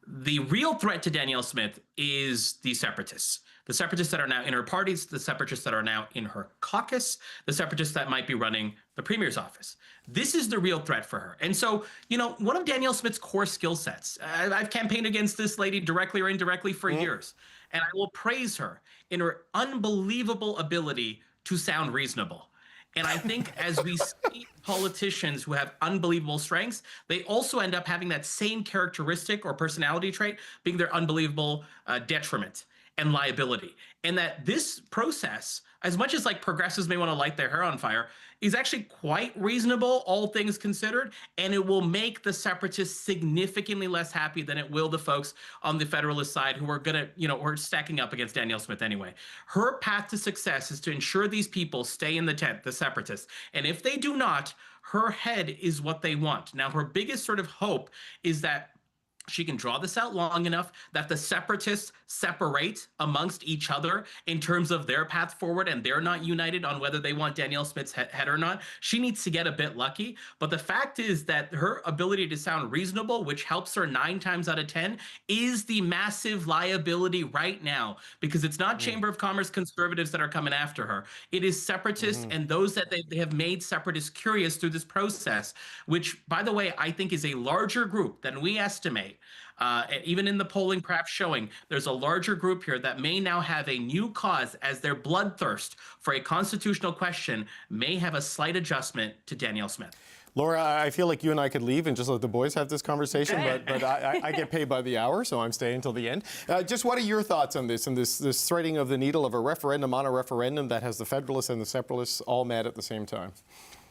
Speaker 13: The real threat to Danielle Smith is the separatists. The separatists that are now in her parties, the separatists that are now in her caucus, the separatists that might be running the Premier's office. This is the real threat for her. And so, one of Danielle Smith's core skill sets, I've campaigned against this lady directly or indirectly for years, and I will praise her in her unbelievable ability to sound reasonable. And I think as we see politicians who have unbelievable strengths, they also end up having that same characteristic or personality trait being their unbelievable detriment and liability. And that this process, as much as progressives may want to light their hair on fire, is actually quite reasonable, all things considered, and it will make the separatists significantly less happy than it will the folks on the Federalist side who are gonna, we're stacking up against Danielle Smith anyway. Her path to success is to ensure these people stay in the tent, the separatists. And if they do not, her head is what they want. Now, her biggest sort of hope is that she can draw this out long enough that the separatists separate amongst each other in terms of their path forward, and they're not united on whether they want Danielle Smith's head or not. She needs to get a bit lucky. But the fact is that her ability to sound reasonable, which helps her 9 times out of 10, is the massive liability right now, because it's not Chamber of Commerce conservatives that are coming after her. It is separatists and those that they have made separatists curious through this process, which, by the way, I think is a larger group than we estimate. Even in the polling perhaps showing there's a larger group here that may now have a new cause as their bloodthirst for a constitutional question may have a slight adjustment to Danielle Smith.
Speaker 2: Laura, I feel like you and I could leave and just let the boys have this conversation, but I get paid by the hour, so I'm staying until the end. Just what are your thoughts on this and this threading of the needle of a referendum on a referendum that has the Federalists and the Separatists all mad at the same time?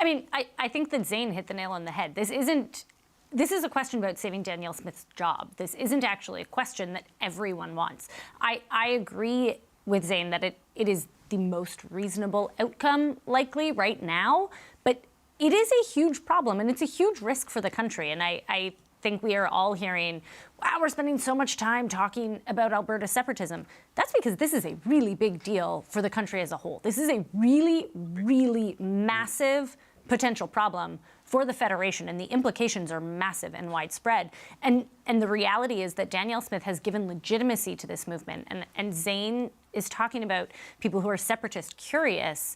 Speaker 14: I mean, I think that Zane hit the nail on the head. This is a question about saving Danielle Smith's job. This isn't actually a question that everyone wants. I agree with Zane that it is the most reasonable outcome likely right now, but it is a huge problem and it's a huge risk for the country. And I think we are all hearing, wow, we're spending so much time talking about Alberta separatism. That's because this is a really big deal for the country as a whole. This is a really, really massive potential problem for the Federation, and the implications are massive and widespread. And the reality is that Danielle Smith has given legitimacy to this movement. And Zane is talking about people who are separatist curious.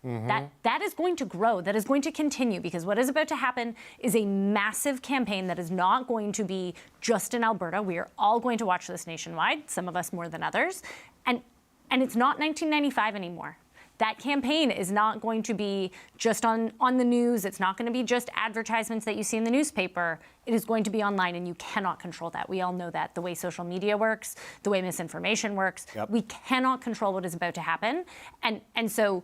Speaker 14: That is going to grow, that is going to continue, because what is about to happen is a massive campaign that is not going to be just in Alberta. We are all going to watch this nationwide, some of us more than others. And it's not 1995 anymore. That campaign is not going to be just on the news. It's not going to be just advertisements that you see in the newspaper. It is going to be online, and you cannot control that. We all know that. The way social media works, the way misinformation works, we cannot control what is about to happen. And so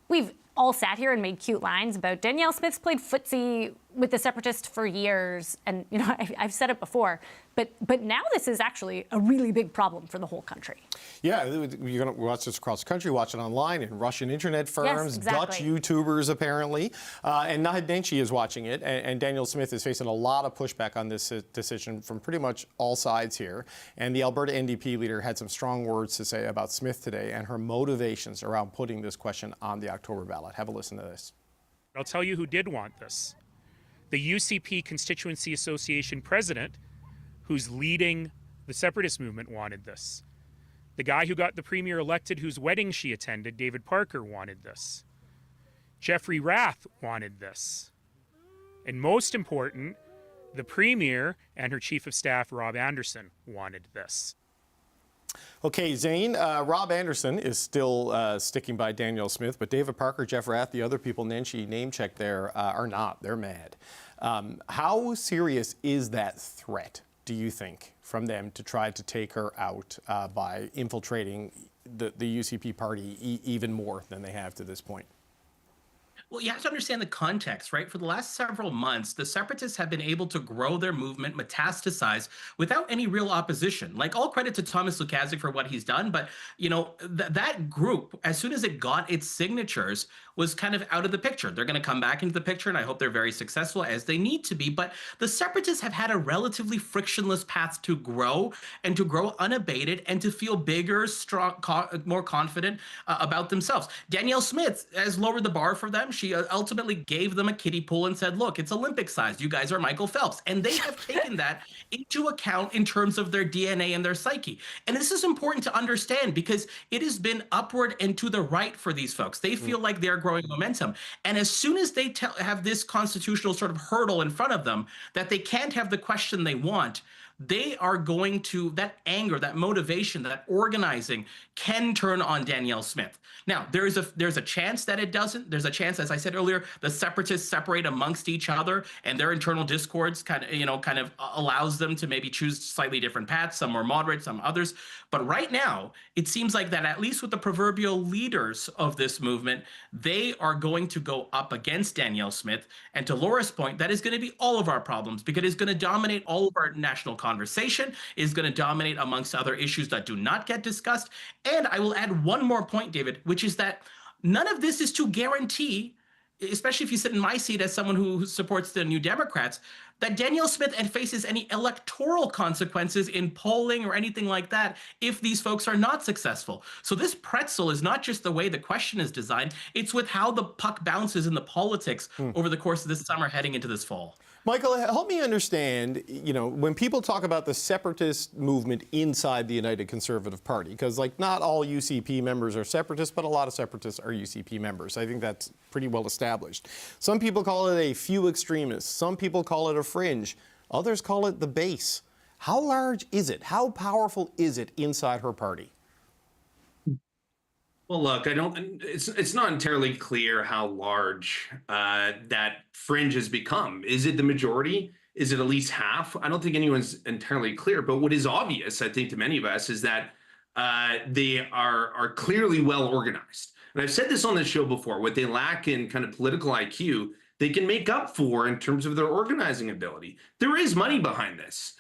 Speaker 14: we've all sat here and made cute lines about Danielle Smith's played footsie with the separatists for years. And, you know, I've said it before, but now this is actually a really big problem for the whole country.
Speaker 2: Yeah, you're going to watch this across the country, watch it online in Russian internet firms,
Speaker 14: exactly.
Speaker 2: Dutch YouTubers apparently, and Naheed Nenshi is watching it, and Danielle Smith is facing a lot of pushback on this decision from pretty much all sides here. And the Alberta NDP leader had some strong words to say about Smith today and her motivations around putting this question on the October ballot. Have a listen to this.
Speaker 16: I'll tell you who did want this. The UCP Constituency Association president, who's leading the separatist movement, wanted this. The guy who got the premier elected, whose wedding she attended, David Parker, wanted this. Jeffrey Rath wanted this. And most important, the premier and her chief of staff, Rob Anderson, wanted this.
Speaker 2: Okay, Zane, Rob Anderson is still sticking by Danielle Smith, but David Parker, Jeff Rath, the other people Nenshi name-checked there are not. They're mad. How serious is that threat, do you think, from them to try to take her out by infiltrating the UCP party even more than they have to this point?
Speaker 13: Well, you have to understand the context, right? For the last several months, the separatists have been able to grow their movement, metastasize, without any real opposition. Like, all credit to Thomas Lukaszuk for what he's done, but, you know, that group, as soon as it got its signatures, was kind of out of the picture. They're going to come back into the picture, and I hope they're very successful, as they need to be. But the separatists have had a relatively frictionless path to grow, and to grow unabated, and to feel bigger, strong, more confident about themselves. Danielle Smith has lowered the bar for them. She ultimately gave them a kiddie pool and said, look, it's Olympic sized. You guys are Michael Phelps. And they have taken that into account in terms of their DNA and their psyche. And this is important to understand, because it has been upward and to the right for these folks. They feel like they're growing momentum. And as soon as they have this constitutional sort of hurdle in front of them, that they can't have the question they want, they are going to, that anger, that motivation, that organizing can turn on Danielle Smith. Now, there's a chance that it doesn't. There's a chance, as I said earlier, the separatists separate amongst each other, and their internal discords kind of allows them to maybe choose slightly different paths, some more moderate, some others. But right now, it seems like that, at least with the proverbial leaders of this movement, they are going to go up against Danielle Smith. And to Laura's point, that is going to be all of our problems, because it's going to dominate all of our national conversation, is going to dominate amongst other issues that do not get discussed. And I will add one more point, David, which is that none of this is to guarantee, especially if you sit in my seat as someone who supports the New Democrats, that Danielle Smith faces any electoral consequences in polling or anything like that if these folks are not successful. So this pretzel is not just the way the question is designed, it's with how the puck bounces in the politics over the course of this summer heading into this fall.
Speaker 2: Michael, help me understand, when people talk about the separatist movement inside the United Conservative Party, because not all UCP members are separatists, but a lot of separatists are UCP members. I think that's pretty well established. Some people call it a few extremists. Some people call it a fringe. Others call it the base. How large is it? How powerful is it inside her party?
Speaker 12: Well, look, it's not entirely clear how large that fringe has become. Is it the majority? Is it at least half? I don't think anyone's entirely clear. But what is obvious, I think, to many of us is that they are clearly well organized. And I've said this on the show before, what they lack in kind of political IQ, they can make up for in terms of their organizing ability. There is money behind this.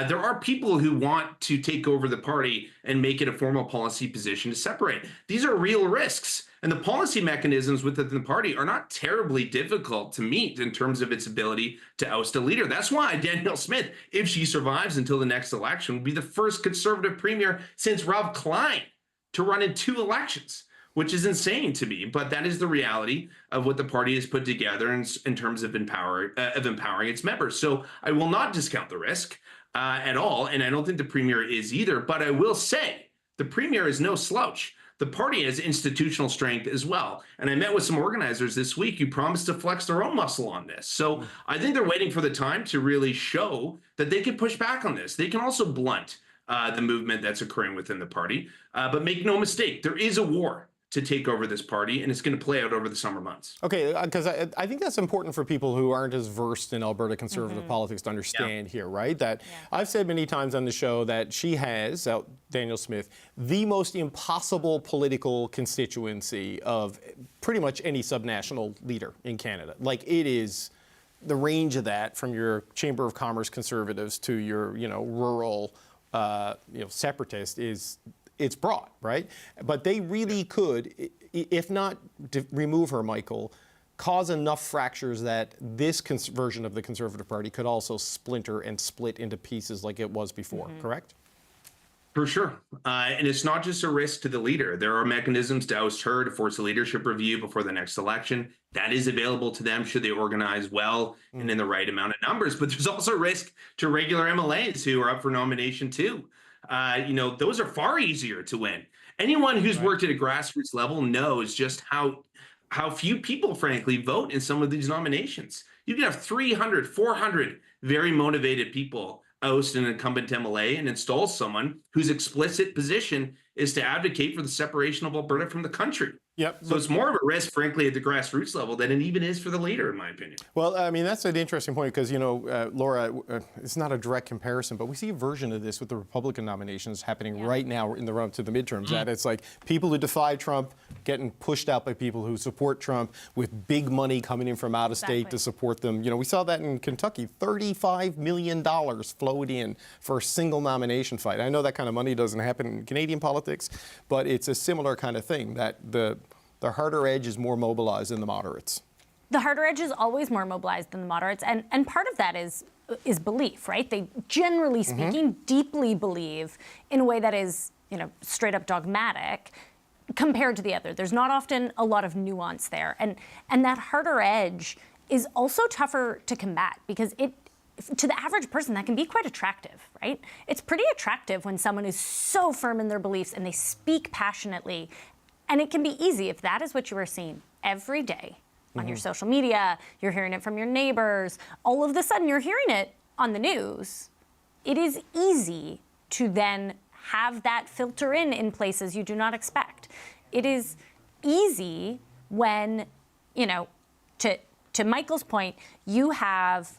Speaker 12: There are people who want to take over the party and make it a formal policy position to separate. These are real risks. And the policy mechanisms within the party are not terribly difficult to meet in terms of its ability to oust a leader. That's why Danielle Smith, if she survives until the next election, will be the first Conservative premier since Rob Klein to run in 2 elections, which is insane to me. But that is the reality of what the party has put together in terms of empowering its members. So I will not discount the risk at all, and I don't think the premier is either. But I will say the premier is no slouch. The party has institutional strength as well. And I met with some organizers this week who promised to flex their own muscle on this. So I think they're waiting for the time to really show that they can push back on this. They can also blunt the movement that's occurring within the party. But make no mistake, there is a war to take over this party, and it's going to play out over the summer months.
Speaker 2: Okay, because I think that's important for people who aren't as versed in Alberta Conservative politics to understand here, right? That I've said many times on the show that she has, Danielle Smith, the most impossible political constituency of pretty much any subnational leader in Canada. It is the range of that from your Chamber of Commerce conservatives to your, rural, separatist it's broad, right? But they really could, if not remove her, Michael, cause enough fractures that this version of the Conservative Party could also splinter and split into pieces like it was before, correct?
Speaker 12: For sure. And it's not just a risk to the leader. There are mechanisms to oust her, to force a leadership review before the next election. That is available to them should they organize well and in the right amount of numbers. But there's also risk to regular MLAs who are up for nomination too. Those are far easier to win. Anyone who's worked at a grassroots level knows just how few people, frankly, vote in some of these nominations. You can have 300, 400 very motivated people oust an incumbent MLA and install someone whose explicit position is to advocate for the separation of Alberta from the country.
Speaker 2: Yep.
Speaker 12: So it's more of a risk, frankly, at the grassroots level than it even is for the leader, in my opinion.
Speaker 2: Well, I mean, that's an interesting point because, Laura, it's not a direct comparison, but we see a version of this with the Republican nominations happening right now in the run-up to the midterms. That it's like people who defy Trump getting pushed out by people who support Trump with big money coming in from out of state to support them. We saw that in Kentucky. $35 million flowed in for a single nomination fight. I know that kind of money doesn't happen in Canadian politics, but it's a similar kind of thing that the harder edge is more mobilized than the moderates.
Speaker 14: The harder edge is always more mobilized than the moderates, and part of that is belief, right? They, generally speaking, deeply believe in a way that is, straight up dogmatic compared to the other. There's not often a lot of nuance there, and that harder edge is also tougher to combat because to the average person, that can be quite attractive, right? It's pretty attractive when someone is so firm in their beliefs and they speak passionately. And it can be easy if that is what you are seeing every day on your social media, you're hearing it from your neighbors, all of a sudden you're hearing it on the news. It is easy to then have that filter in places you do not expect. It is easy when, to Michael's point, you have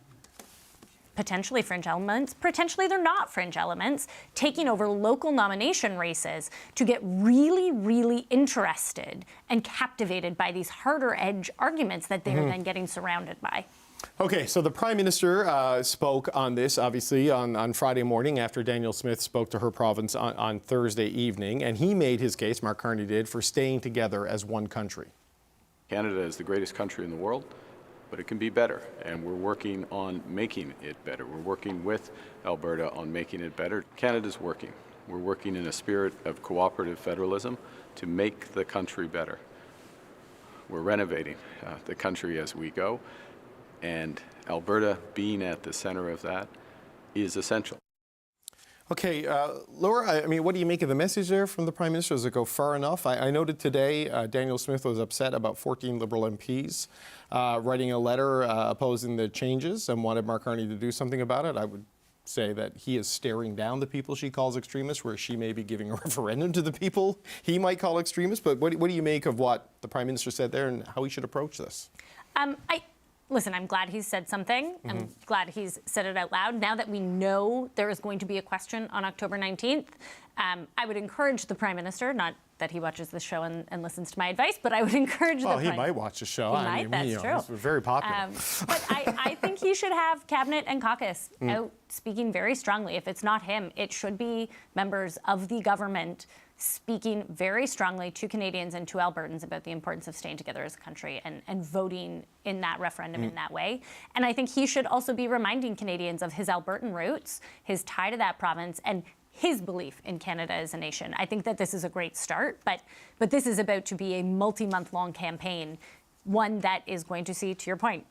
Speaker 14: potentially fringe elements, potentially they're not fringe elements, taking over local nomination races to get really, really interested and captivated by these harder edge arguments that they're then getting surrounded by.
Speaker 2: Okay, so the Prime Minister spoke on this, obviously, on Friday morning after Danielle Smith spoke to her province on Thursday evening, and he made his case, Mark Carney did, for staying together as one country.
Speaker 23: Canada is the greatest country in the world, but it can be better, and we're working on making it better. We're working with Alberta on making it better. Canada's working. We're working in a spirit of cooperative federalism to make the country better. We're renovating the country as we go, and Alberta being at the center of that is essential.
Speaker 2: Okay, Laura, I mean, what do you make of the message there from the Prime Minister? Does it go far enough? I noted today Danielle Smith was upset about 14 Liberal MPs writing a letter opposing the changes and wanted Mark Carney to do something about it. I would say that he is staring down the people she calls extremists, where she may be giving a referendum to the people he might call extremists. But what do you make of what the Prime Minister said there and how he should approach this?
Speaker 14: Listen, I'm glad he's said something. I'm glad he's said it out loud. Now that we know there is going to be a question on October 19th, I would encourage the Prime Minister, not that he watches the show and listens to my advice, but I would encourage the Prime Minister.
Speaker 2: He might watch the show.
Speaker 14: He might, that's true.
Speaker 2: It's very popular.
Speaker 14: But I think he should have Cabinet and caucus out speaking very strongly. If it's not him, it should be members of the government speaking very strongly to Canadians and to Albertans about the importance of staying together as a country and voting in that referendum in that way. And I think he should also be reminding Canadians of his Albertan roots, his tie to that province, and his belief in Canada as a nation. I think that this is a great start, but this is about to be a multi-month long campaign, one that is going to see, to your point,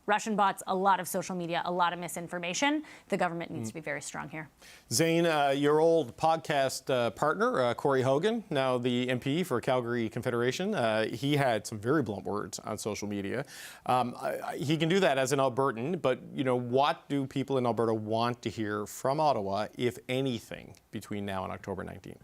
Speaker 14: Russian bots, a lot of social media, a lot of misinformation. The government needs to be very strong here.
Speaker 2: Zane, your old podcast partner, Corey Hogan, now the MP for Calgary Confederation, he had some very blunt words on social media. He can do that as an Albertan, but what do people in Alberta want to hear from Ottawa, if anything, between now and October 19th?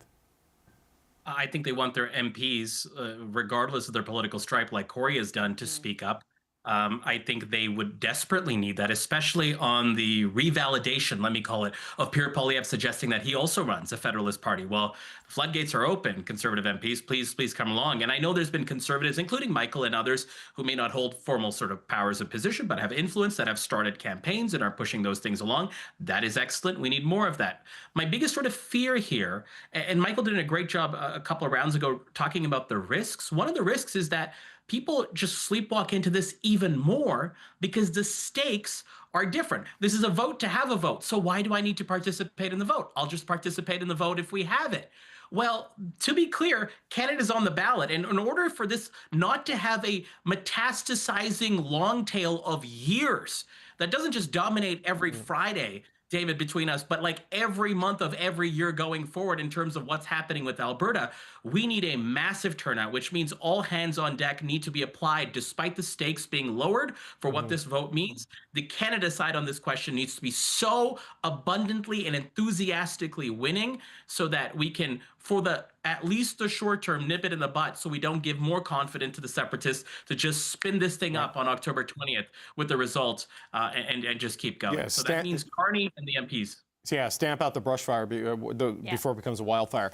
Speaker 13: I think they want their MPs, regardless of their political stripe, like Corey has done, to speak up. I think they would desperately need that, especially on the revalidation, let me call it, of Pierre Poilievre suggesting that he also runs a Federalist Party. Well, floodgates are open, Conservative MPs. Please come along. And I know there's been Conservatives, including Michael and others, who may not hold formal sort of powers of position, but have influence, that have started campaigns and are pushing those things along. That is excellent. We need more of that. My biggest sort of fear here, and Michael did a great job a couple of rounds ago talking about the risks. One of the risks is that people just sleepwalk into this even more because the stakes are different. This is a vote to have a vote. So why do I need to participate in the vote? I'll just participate in the vote if we have it. Well, to be clear, Canada's on the ballot. And in order for this not to have a metastasizing long tail of years that doesn't just dominate every Friday, David, between us, but like every month of every year going forward in terms of what's happening with Alberta, we need a massive turnout, which means all hands on deck need to be applied despite the stakes being lowered for what this vote means. The Canada side on this question needs to be so abundantly and enthusiastically winning so that we can, for at least the short term, nip it in the butt so we don't give more confidence to the separatists to just spin this thing up on October 20th with the result and just keep going.
Speaker 2: Yeah,
Speaker 13: so that means Carney and the MPs.
Speaker 2: So yeah, stamp out the brush fire before it becomes a wildfire.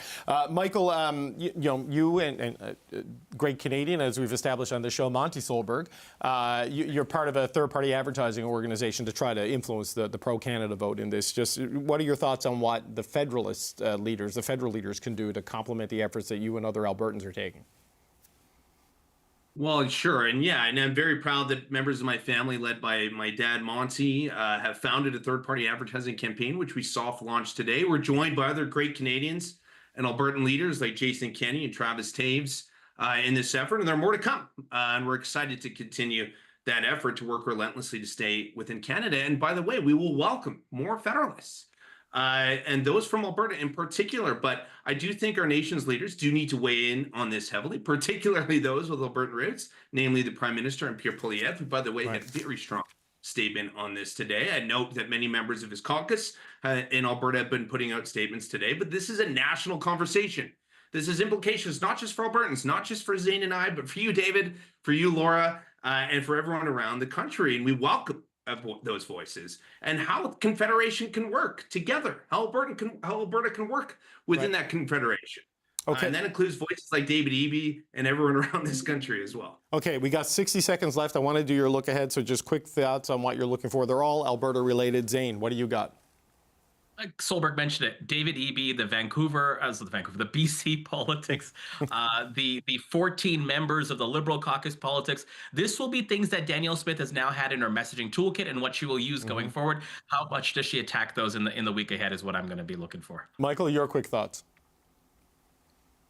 Speaker 2: Michael, you and great Canadian, as we've established on the show, Monty Solberg, you're part of a third-party advertising organization to try to influence the pro-Canada vote in this. Just what are your thoughts on what the Federalist leaders, the federal leaders, can do to complement the efforts that you and other Albertans are taking?
Speaker 12: Well, sure. And I'm very proud that members of my family, led by my dad, Monty, have founded a third-party advertising campaign, which we soft launched today. We're joined by other great Canadians and Albertan leaders like Jason Kenney and Travis Taves in this effort, and there are more to come. And we're excited to continue that effort to work relentlessly to stay within Canada. And by the way, we will welcome more Federalists. And those from Alberta in particular. But I do think our nation's leaders do need to weigh in on this heavily, particularly those with Albertan roots, namely the Prime Minister and Pierre Poilievre, who, by the way, had a very strong statement on this today. I note that many members of his caucus in Alberta have been putting out statements today, but this is a national conversation. This has implications not just for Albertans, not just for Zane and I, but for you, David, for you, Laura, and for everyone around the country. And we welcome those voices and how Confederation can work together, how Alberta can work within that Confederation. Okay. And that includes voices like David Eby and everyone around this country as well.
Speaker 2: Okay, we got 60 seconds left. I want to do your look ahead, so just quick thoughts on what you're looking for. They're all Alberta related. Zane, what do you got?
Speaker 13: Solberg mentioned it. David Eby, the BC politics, the 14 members of the Liberal caucus politics. This will be things that Danielle Smith has now had in her messaging toolkit and what she will use going forward. How much does she attack those in the week ahead is what I'm going to be looking for.
Speaker 2: Michael, your quick thoughts.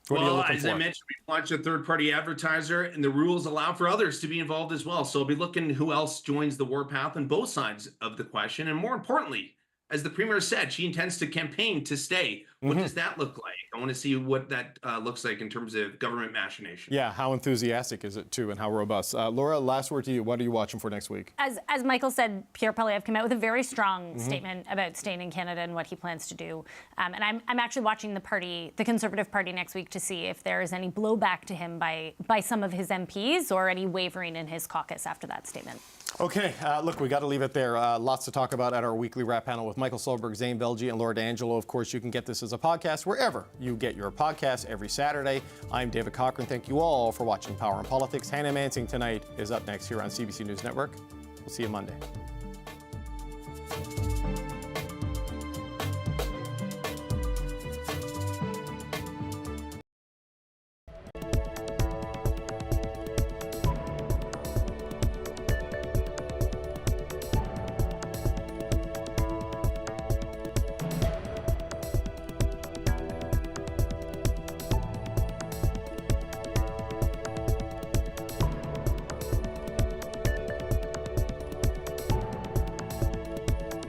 Speaker 2: What are you looking
Speaker 12: as
Speaker 2: for?
Speaker 12: I mentioned, we launched a third-party advertiser, and the rules allow for others to be involved as well. So I'll be looking who else joins the warpath on both sides of the question. And more importantly, as the Premier said, she intends to campaign to stay. What does that look like? I want to see what that looks like in terms of government machination.
Speaker 2: Yeah, how enthusiastic is it too, and how robust? Laura, last word to you. What are you watching for next week?
Speaker 14: As Michael said, Pierre Poilievre came out with a very strong statement about staying in Canada and what he plans to do. And I'm actually watching the Conservative Party next week to see if there is any blowback to him by some of his MPs or any wavering in his caucus after that statement.
Speaker 2: Okay, look, we got to leave it there. Lots to talk about at our weekly wrap panel with Michael Solberg, Zane Belge, and Laura D'Angelo. Of course, you can get this as a podcast wherever you get your podcasts every Saturday. I'm David Cochran. Thank you all for watching Power and Politics. Hannah Mansing tonight is up next here on CBC News Network. We'll see you Monday.